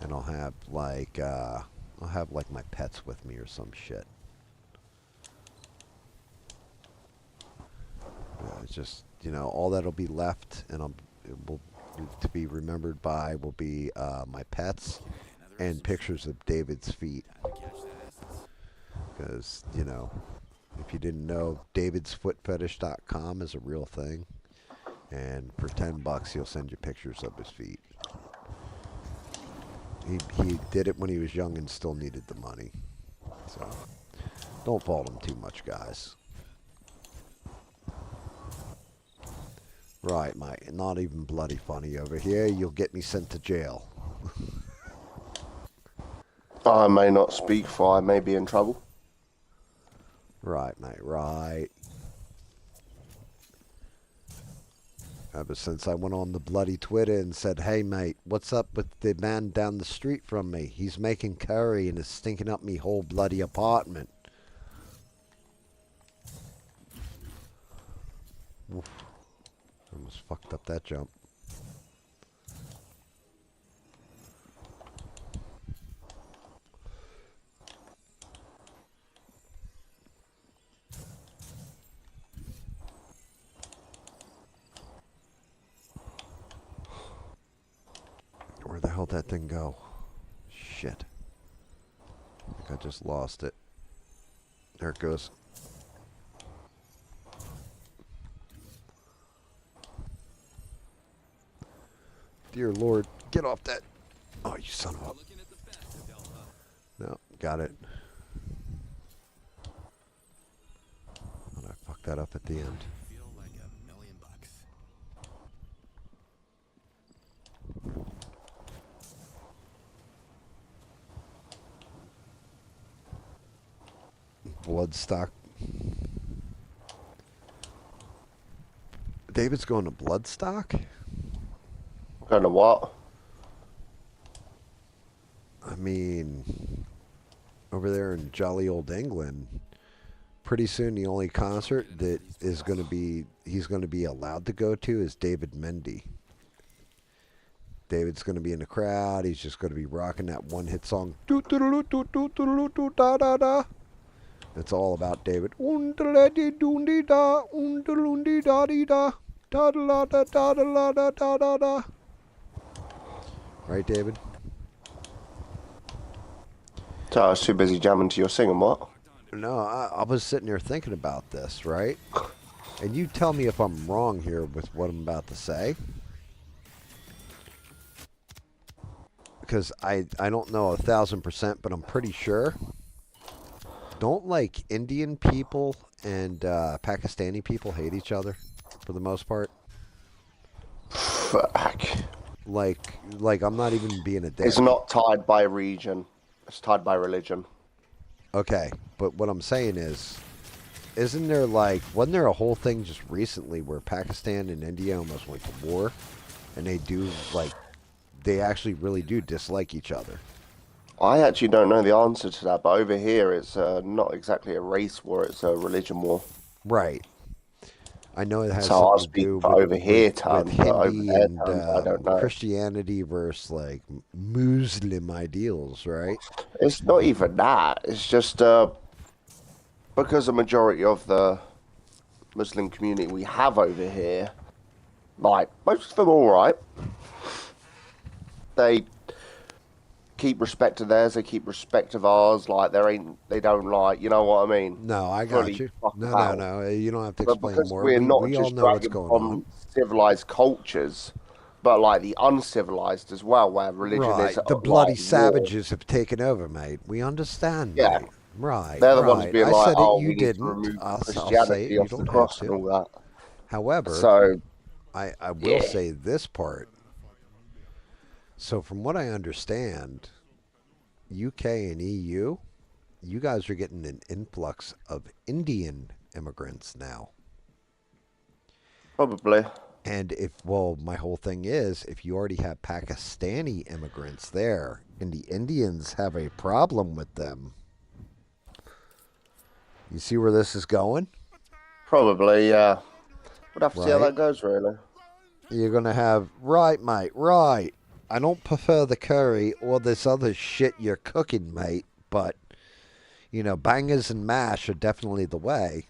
And I'll have like my pets with me or some shit. It's just, you know, all that'll be left and to be remembered by will be my pets and pictures of David's feet. Because, you know, if you didn't know, davidsfootfetish.com is a real thing. And for $10, he'll send you pictures of his feet. He did it when he was young and still needed the money. So, don't fault him too much, guys. Right, Mike. Not even bloody funny over here. You'll get me sent to jail. I may not speak, for I may be in trouble. Right, mate, right. Ever since I went on the bloody Twitter and said, hey, mate, what's up with the man down the street from me? He's making curry and is stinking up me whole bloody apartment. Oof. Almost fucked up that jump. Where the hell did that thing go? Shit. I think I just lost it. There it goes. Dear Lord, get off that. Oh, you son of a. No, got it. And I fucked that up at the end. Bloodstock. David's going to Bloodstock? Going to what? I mean, over there in jolly old England, pretty soon the only concert that is going to be, he's going to be allowed to go to is David Mendy. David's going to be in the crowd. He's just going to be rocking that one hit song. It's all about David. Right, David? So I was too busy jamming to your singing, what? No, I was sitting there thinking about this, right? And you tell me if I'm wrong here with what I'm about to say. Because I don't know 1,000%, but I'm pretty sure. Don't, like, Indian people and Pakistani people hate each other for the most part? Fuck. Like I'm not even being a dick. It's not tied by region. It's tied by religion. Okay, but what I'm saying is, isn't there wasn't there a whole thing just recently where Pakistan and India almost went to war? And they actually really do dislike each other. I actually don't know the answer to that, but over here it's not exactly a race war, it's a religion war. Right. I know it has so I'll something to speak do for with, over here terms, with but over Hindi there and terms, I don't know. Christianity versus Muslim ideals, right? It's not even that. It's just because the majority of the Muslim community we have over here, most of them all right. They keep respect to theirs. They keep respect of ours. They don't you know what I mean? No, I got you. No. You don't have to explain because more. We're not we just all know what's dragging going from on. civilized cultures, but the uncivilized as well, where religion is The bloody war. savages have taken over, mate. We understand, Yeah. mate. Right. They're the ones being I said it, you we need to didn't. remove I'll say it. Christianity You off the don't have cross to. and all that. However, So I will say this part. So from what I understand, UK and EU, you guys are getting an influx of Indian immigrants now. Probably. And my whole thing is, if you already have Pakistani immigrants there, and the Indians have a problem with them, you see where this is going? Probably, yeah. We'll have to see how Right. that goes, really. You're going to have, right, mate, right. I don't prefer the curry or this other shit you're cooking, mate, but, bangers and mash are definitely the way.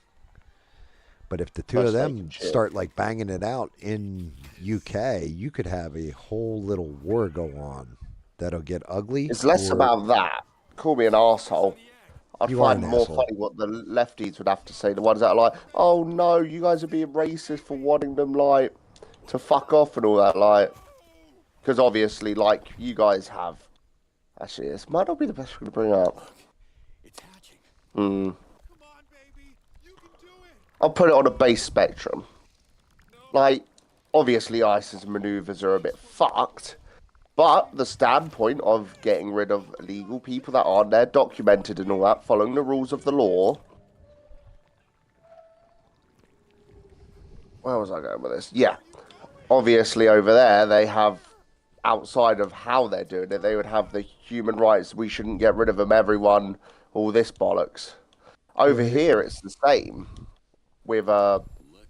But if the two of them start banging it out in UK, you could have a whole little war go on. that'll get ugly? It's less or about that. Call me an asshole. I'd You are find an more asshole. funny what the lefties would have to say. The ones that are like, "Oh no, you guys are being racist for wanting them like to fuck off and all that." Like, because obviously, like you guys have. Actually, this might not be the best thing to bring up. Hmm. I'll put it on a base spectrum. Like, obviously, ISIS maneuvers are a bit fucked. But the standpoint of getting rid of illegal people that aren't there, documented and all that, following the rules of the law. Where was I going with this? Yeah. Obviously, over there, they have, outside of how they're doing it, they would have the human rights. We shouldn't get rid of them, everyone, all this bollocks. Over here, it's the same. With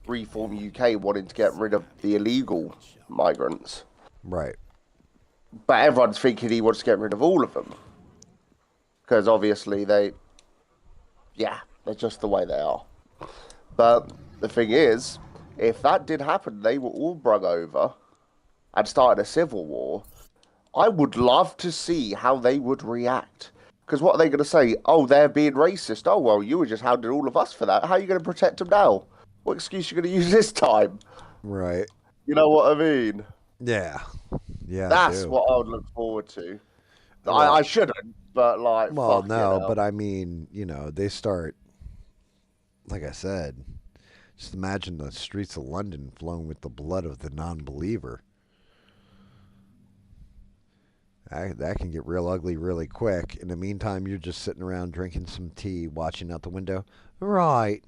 Reform UK wanting to get rid of the illegal migrants. Right. But everyone's thinking he wants to get rid of all of them. Because obviously they're just the way they are. But the thing is, if that did happen, they were all brung over and started a civil war, I would love to see how they would react. Because what are they going to say? Oh, they're being racist. Oh, well, you were just hounding all of us for that. How are you going to protect them now? What excuse are you going to use this time? Right. You know what I mean? Yeah. Yeah. That's what I would look forward to. Well, I shouldn't, but like, well, fuck no, you know. but I mean, they start. Like I said, just imagine the streets of London flowing with the blood of the non-believer. That can get real ugly really quick. In the meantime, you're just sitting around drinking some tea, watching out the window. Right.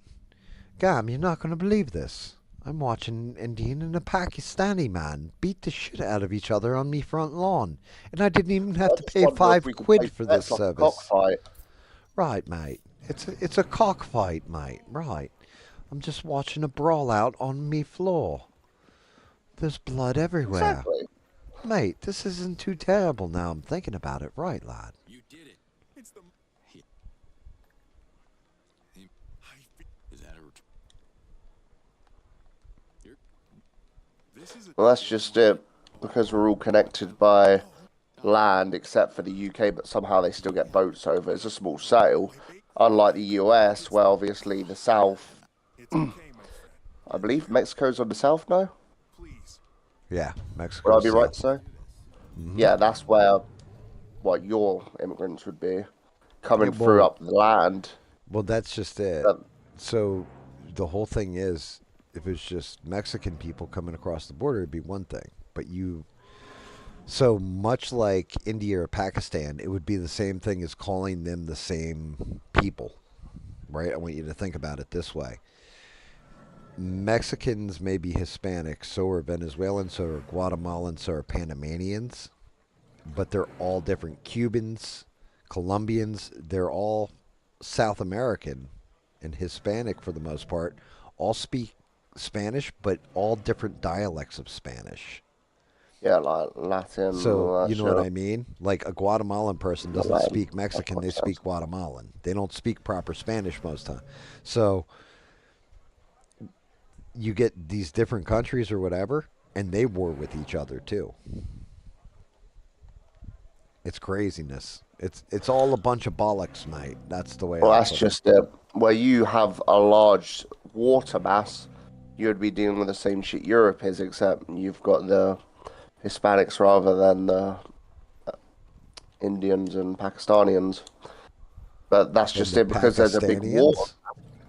GAM, you're not going to believe this. I'm watching an Indian and a Pakistani man beat the shit out of each other on me front lawn. And I didn't even have to pay £5 for this service. Cockfight. Right, mate. It's a cockfight, mate. Right. I'm just watching a brawl out on me floor. There's blood everywhere. Exactly. Mate, this isn't too terrible now I'm thinking about it. Right, lad? You did it. It's the... Is that a... Well, that's just it. Because we're all connected by land, except for the UK, but somehow they still get boats over. It's a small sail. Unlike the US, where obviously the South... I believe Mexico's on the South now? Yeah, Mexico. Would I be right to say? Mm-hmm. Yeah, that's where your immigrants would be coming through up the land. Well, that's just it. So the whole thing is, if it's just Mexican people coming across the border, it'd be one thing. But so much like India or Pakistan, it would be the same thing as calling them the same people, right? I want you to think about it this way. Mexicans may be Hispanic, so are Venezuelans, so are Guatemalans, so are Panamanians, but they're all different. Cubans, Colombians, they're all South American and Hispanic for the most part, all speak Spanish, but all different dialects of Spanish. Yeah, like Latin. So, you know what I mean? Like a Guatemalan person doesn't speak Mexican, they speak Guatemalan. They don't speak proper Spanish most of the time. So you get these different countries or whatever, and they war with each other too. It's craziness. It's all a bunch of bollocks, mate. That's the way. Well, that's just it. Where you have a large water mass, you would be dealing with the same shit Europe is, except you've got the Hispanics rather than the Indians and Pakistanians. But that's just it because there's a big war.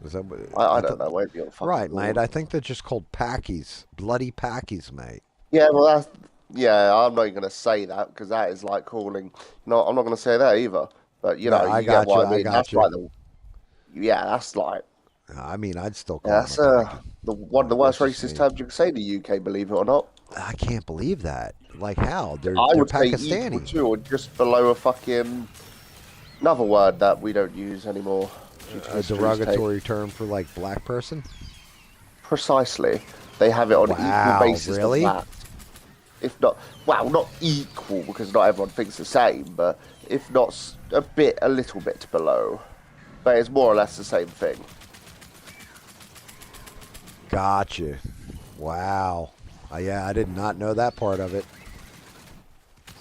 Is that what, I don't know. Wait, right, mate. I think they're just called Pakis. Bloody Pakis, mate. Yeah, well, that's... Yeah, I'm not even going to say that because that is like calling... No, I'm not going to say that either. But, you know, I you got get what you. I mean. Got That's you. like the... Yeah, that's like... I mean, I'd still call that's one of the worst racist terms you can say in the UK, believe it or not. I can't believe that. Like how? They're would Pakistani. say equal to or just below a fucking... Another word that we don't use anymore. A derogatory term for like black person? Precisely. They have it on equal basis really? of that. If not, well, not equal because not everyone thinks the same, but if not a little bit below. But it's more or less the same thing. Gotcha. Wow. Yeah, I did not know that part of it.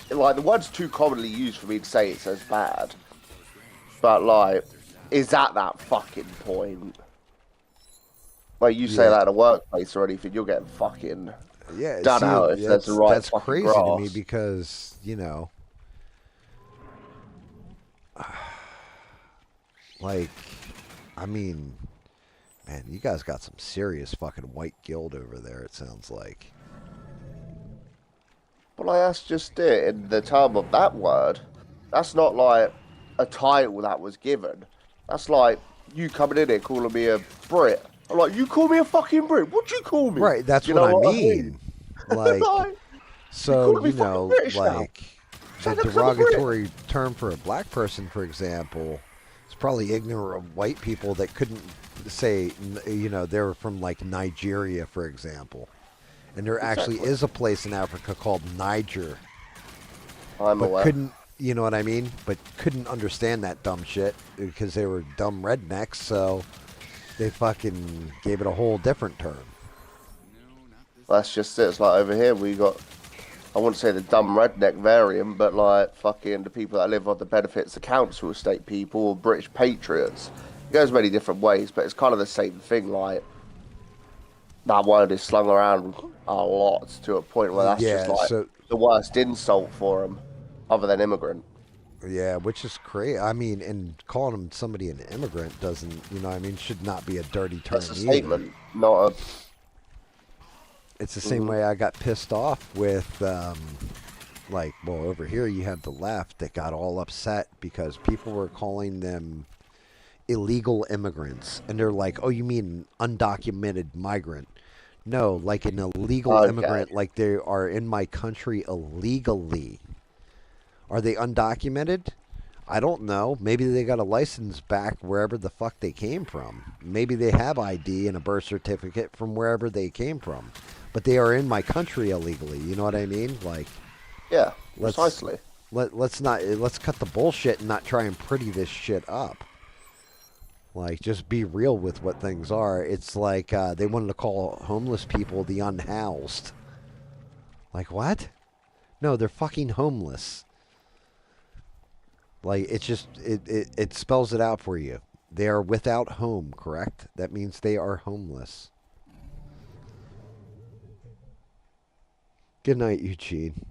like the word's too commonly used for me to say it's as bad. But like, is that fucking point? Like you say Yeah. that at a workplace or anything, you're getting fucking Yeah, done see, out if there's the right that's fucking crazy to me grass. because, like, I mean, man, you guys got some serious fucking white guilt over there, it sounds like. But like, that's just it. In the term of that word, that's not like a title that was given. That's like you coming in here calling me a Brit. I'm like, you call me a fucking Brit? What'd you call me? Right, that's You what know I what I mean? mean. Like, Like, you so, calling me fucking British now? like, Say the that 'cause I'm a Brit. derogatory term for a black person, for example, is probably ignorant of white people that couldn't say, they're from, like, Nigeria, for example. And there actually Exactly. is a place in Africa called Niger. I'm But aware. couldn't, you know what I mean? But couldn't understand that dumb shit because they were dumb rednecks, so they fucking gave it a whole different term. That's just it. It's like over here we got, I wouldn't say the dumb redneck variant, but like fucking the people that live on the benefits of council estate people or British patriots. It goes many different ways, but it's kind of the same thing. Like that word is slung around a lot to a point where that's just Yeah, like so the worst insult for them, other than immigrant. yeah, which is crazy. I mean, and calling them somebody an immigrant doesn't, what I mean, should not be a dirty term That's a either. statement, not a. It's the same way I got pissed off with, over here you have the left that got all upset because people were calling them illegal immigrants. And they're like, oh, you mean undocumented migrant? No, like an illegal immigrant, like they are in my country illegally. Are they undocumented? I don't know. Maybe they got a license back wherever the fuck they came from. Maybe they have ID and a birth certificate from wherever they came from. But they are in my country illegally. You know what I mean? Like, Yeah, let's, precisely. let's cut the bullshit and not try and pretty this shit up. Like, just be real with what things are. It's like they wanted to call homeless people the unhoused. Like, what? No, they're fucking homeless. Like, it's just, it spells it out for you. They are without home, correct? That means they are homeless. Good night, Eugene.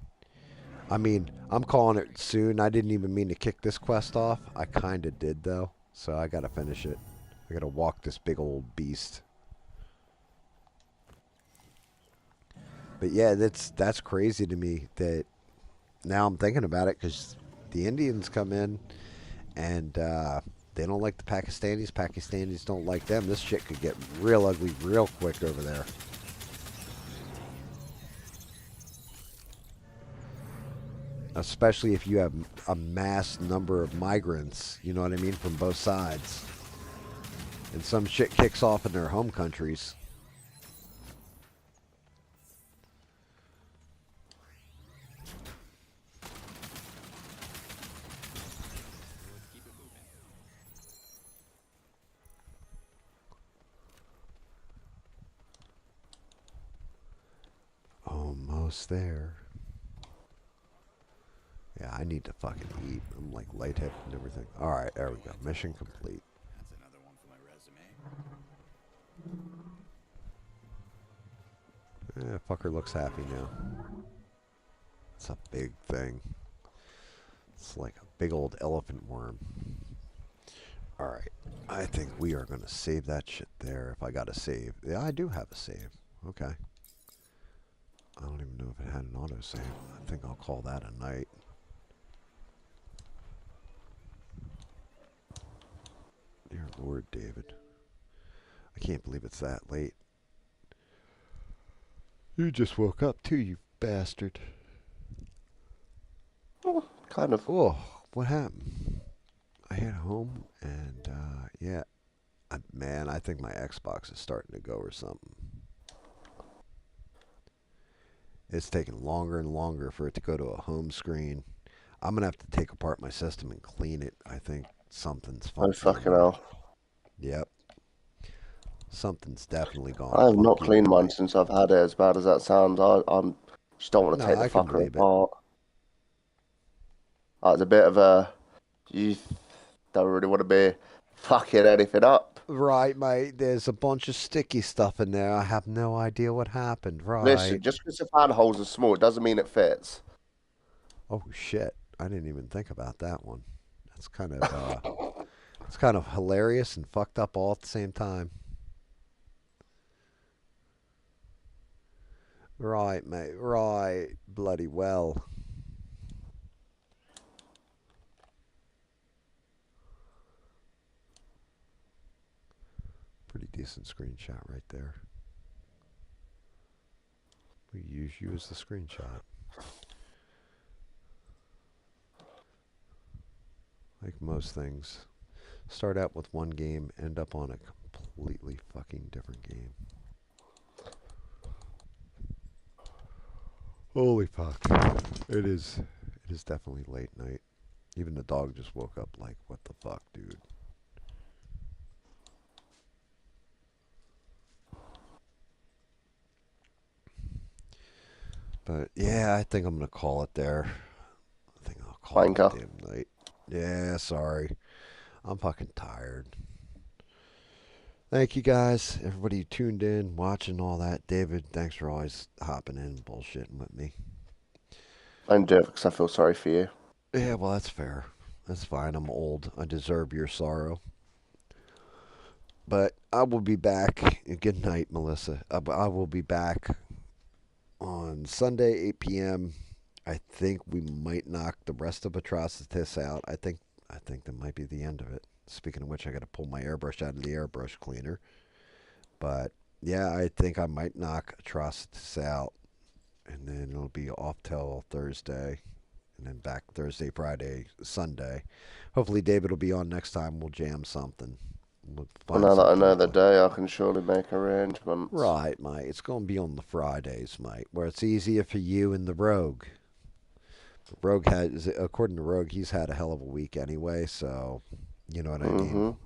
I mean, I'm calling it soon. I didn't even mean to kick this quest off. I kind of did, though. So I got to finish it. I got to walk this big old beast. But yeah, that's crazy to me that now I'm thinking about it because the Indians come in and they don't like the Pakistanis. Pakistanis don't like them. This shit could get real ugly real quick over there. Especially if you have a mass number of migrants, you know what I mean, from both sides. And some shit kicks off in their home countries. Almost there. Yeah, I need to fucking eat. I'm like lightheaded and everything. Alright, there we go. Mission complete. That's another one for my resume. Yeah, fucker looks happy now. It's a big thing. It's like a big old elephant worm. Alright. I think we are going to save that shit there if I got a save. Yeah, I do have a save. Okay. I don't even know if it had an autosave. I think I'll call that a night. Dear Lord, David. I can't believe it's that late. You just woke up too, you bastard. Oh, kind of. Oh, what happened? I hit home and, yeah. Man, I think my Xbox is starting to go or something. It's taking longer and longer for it to go to a home screen. I'm going to have to take apart my system and clean it. I think something's funky. Oh, fucking hell. Yep. Something's definitely gone. I have not funky cleaned with mine me. since I've had it, as bad as that sounds. I'm just don't want to No, take the I can fucker believe it. apart. It's a bit of a you don't really want to be fucking anything up. Right, mate. There's a bunch of sticky stuff in there. I have no idea what happened. Listen, Right. just because the fan holes are small, it doesn't mean it fits. Oh shit! I didn't even think about that one. That's kind of it's kind of hilarious and fucked up all at the same time. Right, mate. Right. Bloody well. Pretty decent screenshot right there. We use you as the screenshot. Like most things, start out with one game, end up on a completely fucking different game. Holy fuck. It is definitely late night. Even the dog just woke up like, what the fuck, dude? But yeah, I think I'm gonna call it there. I think I'll call it a damn night. Yeah, sorry. I'm fucking tired. Thank you guys, everybody who tuned in, watching all that. David, thanks for always hopping in and bullshitting with me. I didn't do it because I feel sorry for you. Yeah, well, that's fair. That's fine. I'm old. I deserve your sorrow. But I will be back. Good night, Melissa. I will be back on Sunday, 8 p.m. I think we might knock the rest of Atrocitus out. I think that might be the end of it. Speaking of which, I got to pull my airbrush out of the airbrush cleaner. But yeah, I think I might knock Atrocitus out, and then it'll be off till Thursday, and then back Thursday, Friday, Sunday. Hopefully, David will be on next time. We'll jam something. We'll Now that I know the day, I can surely make arrangements. Right, mate. It's going to be on the Fridays, mate, where it's easier for you and the Rogue. Rogue has, according to Rogue, he's had a hell of a week anyway, so you know what I mean.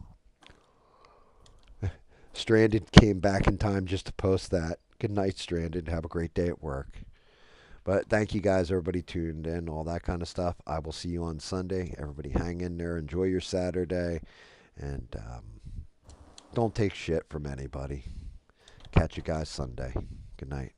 Stranded came back in time just to post that. Good night, Stranded. Have a great day at work. But thank you guys, everybody tuned in, all that kind of stuff. I will see you on Sunday. Everybody hang in there. Enjoy your Saturday. And don't take shit from anybody. Catch you guys Sunday. Good night.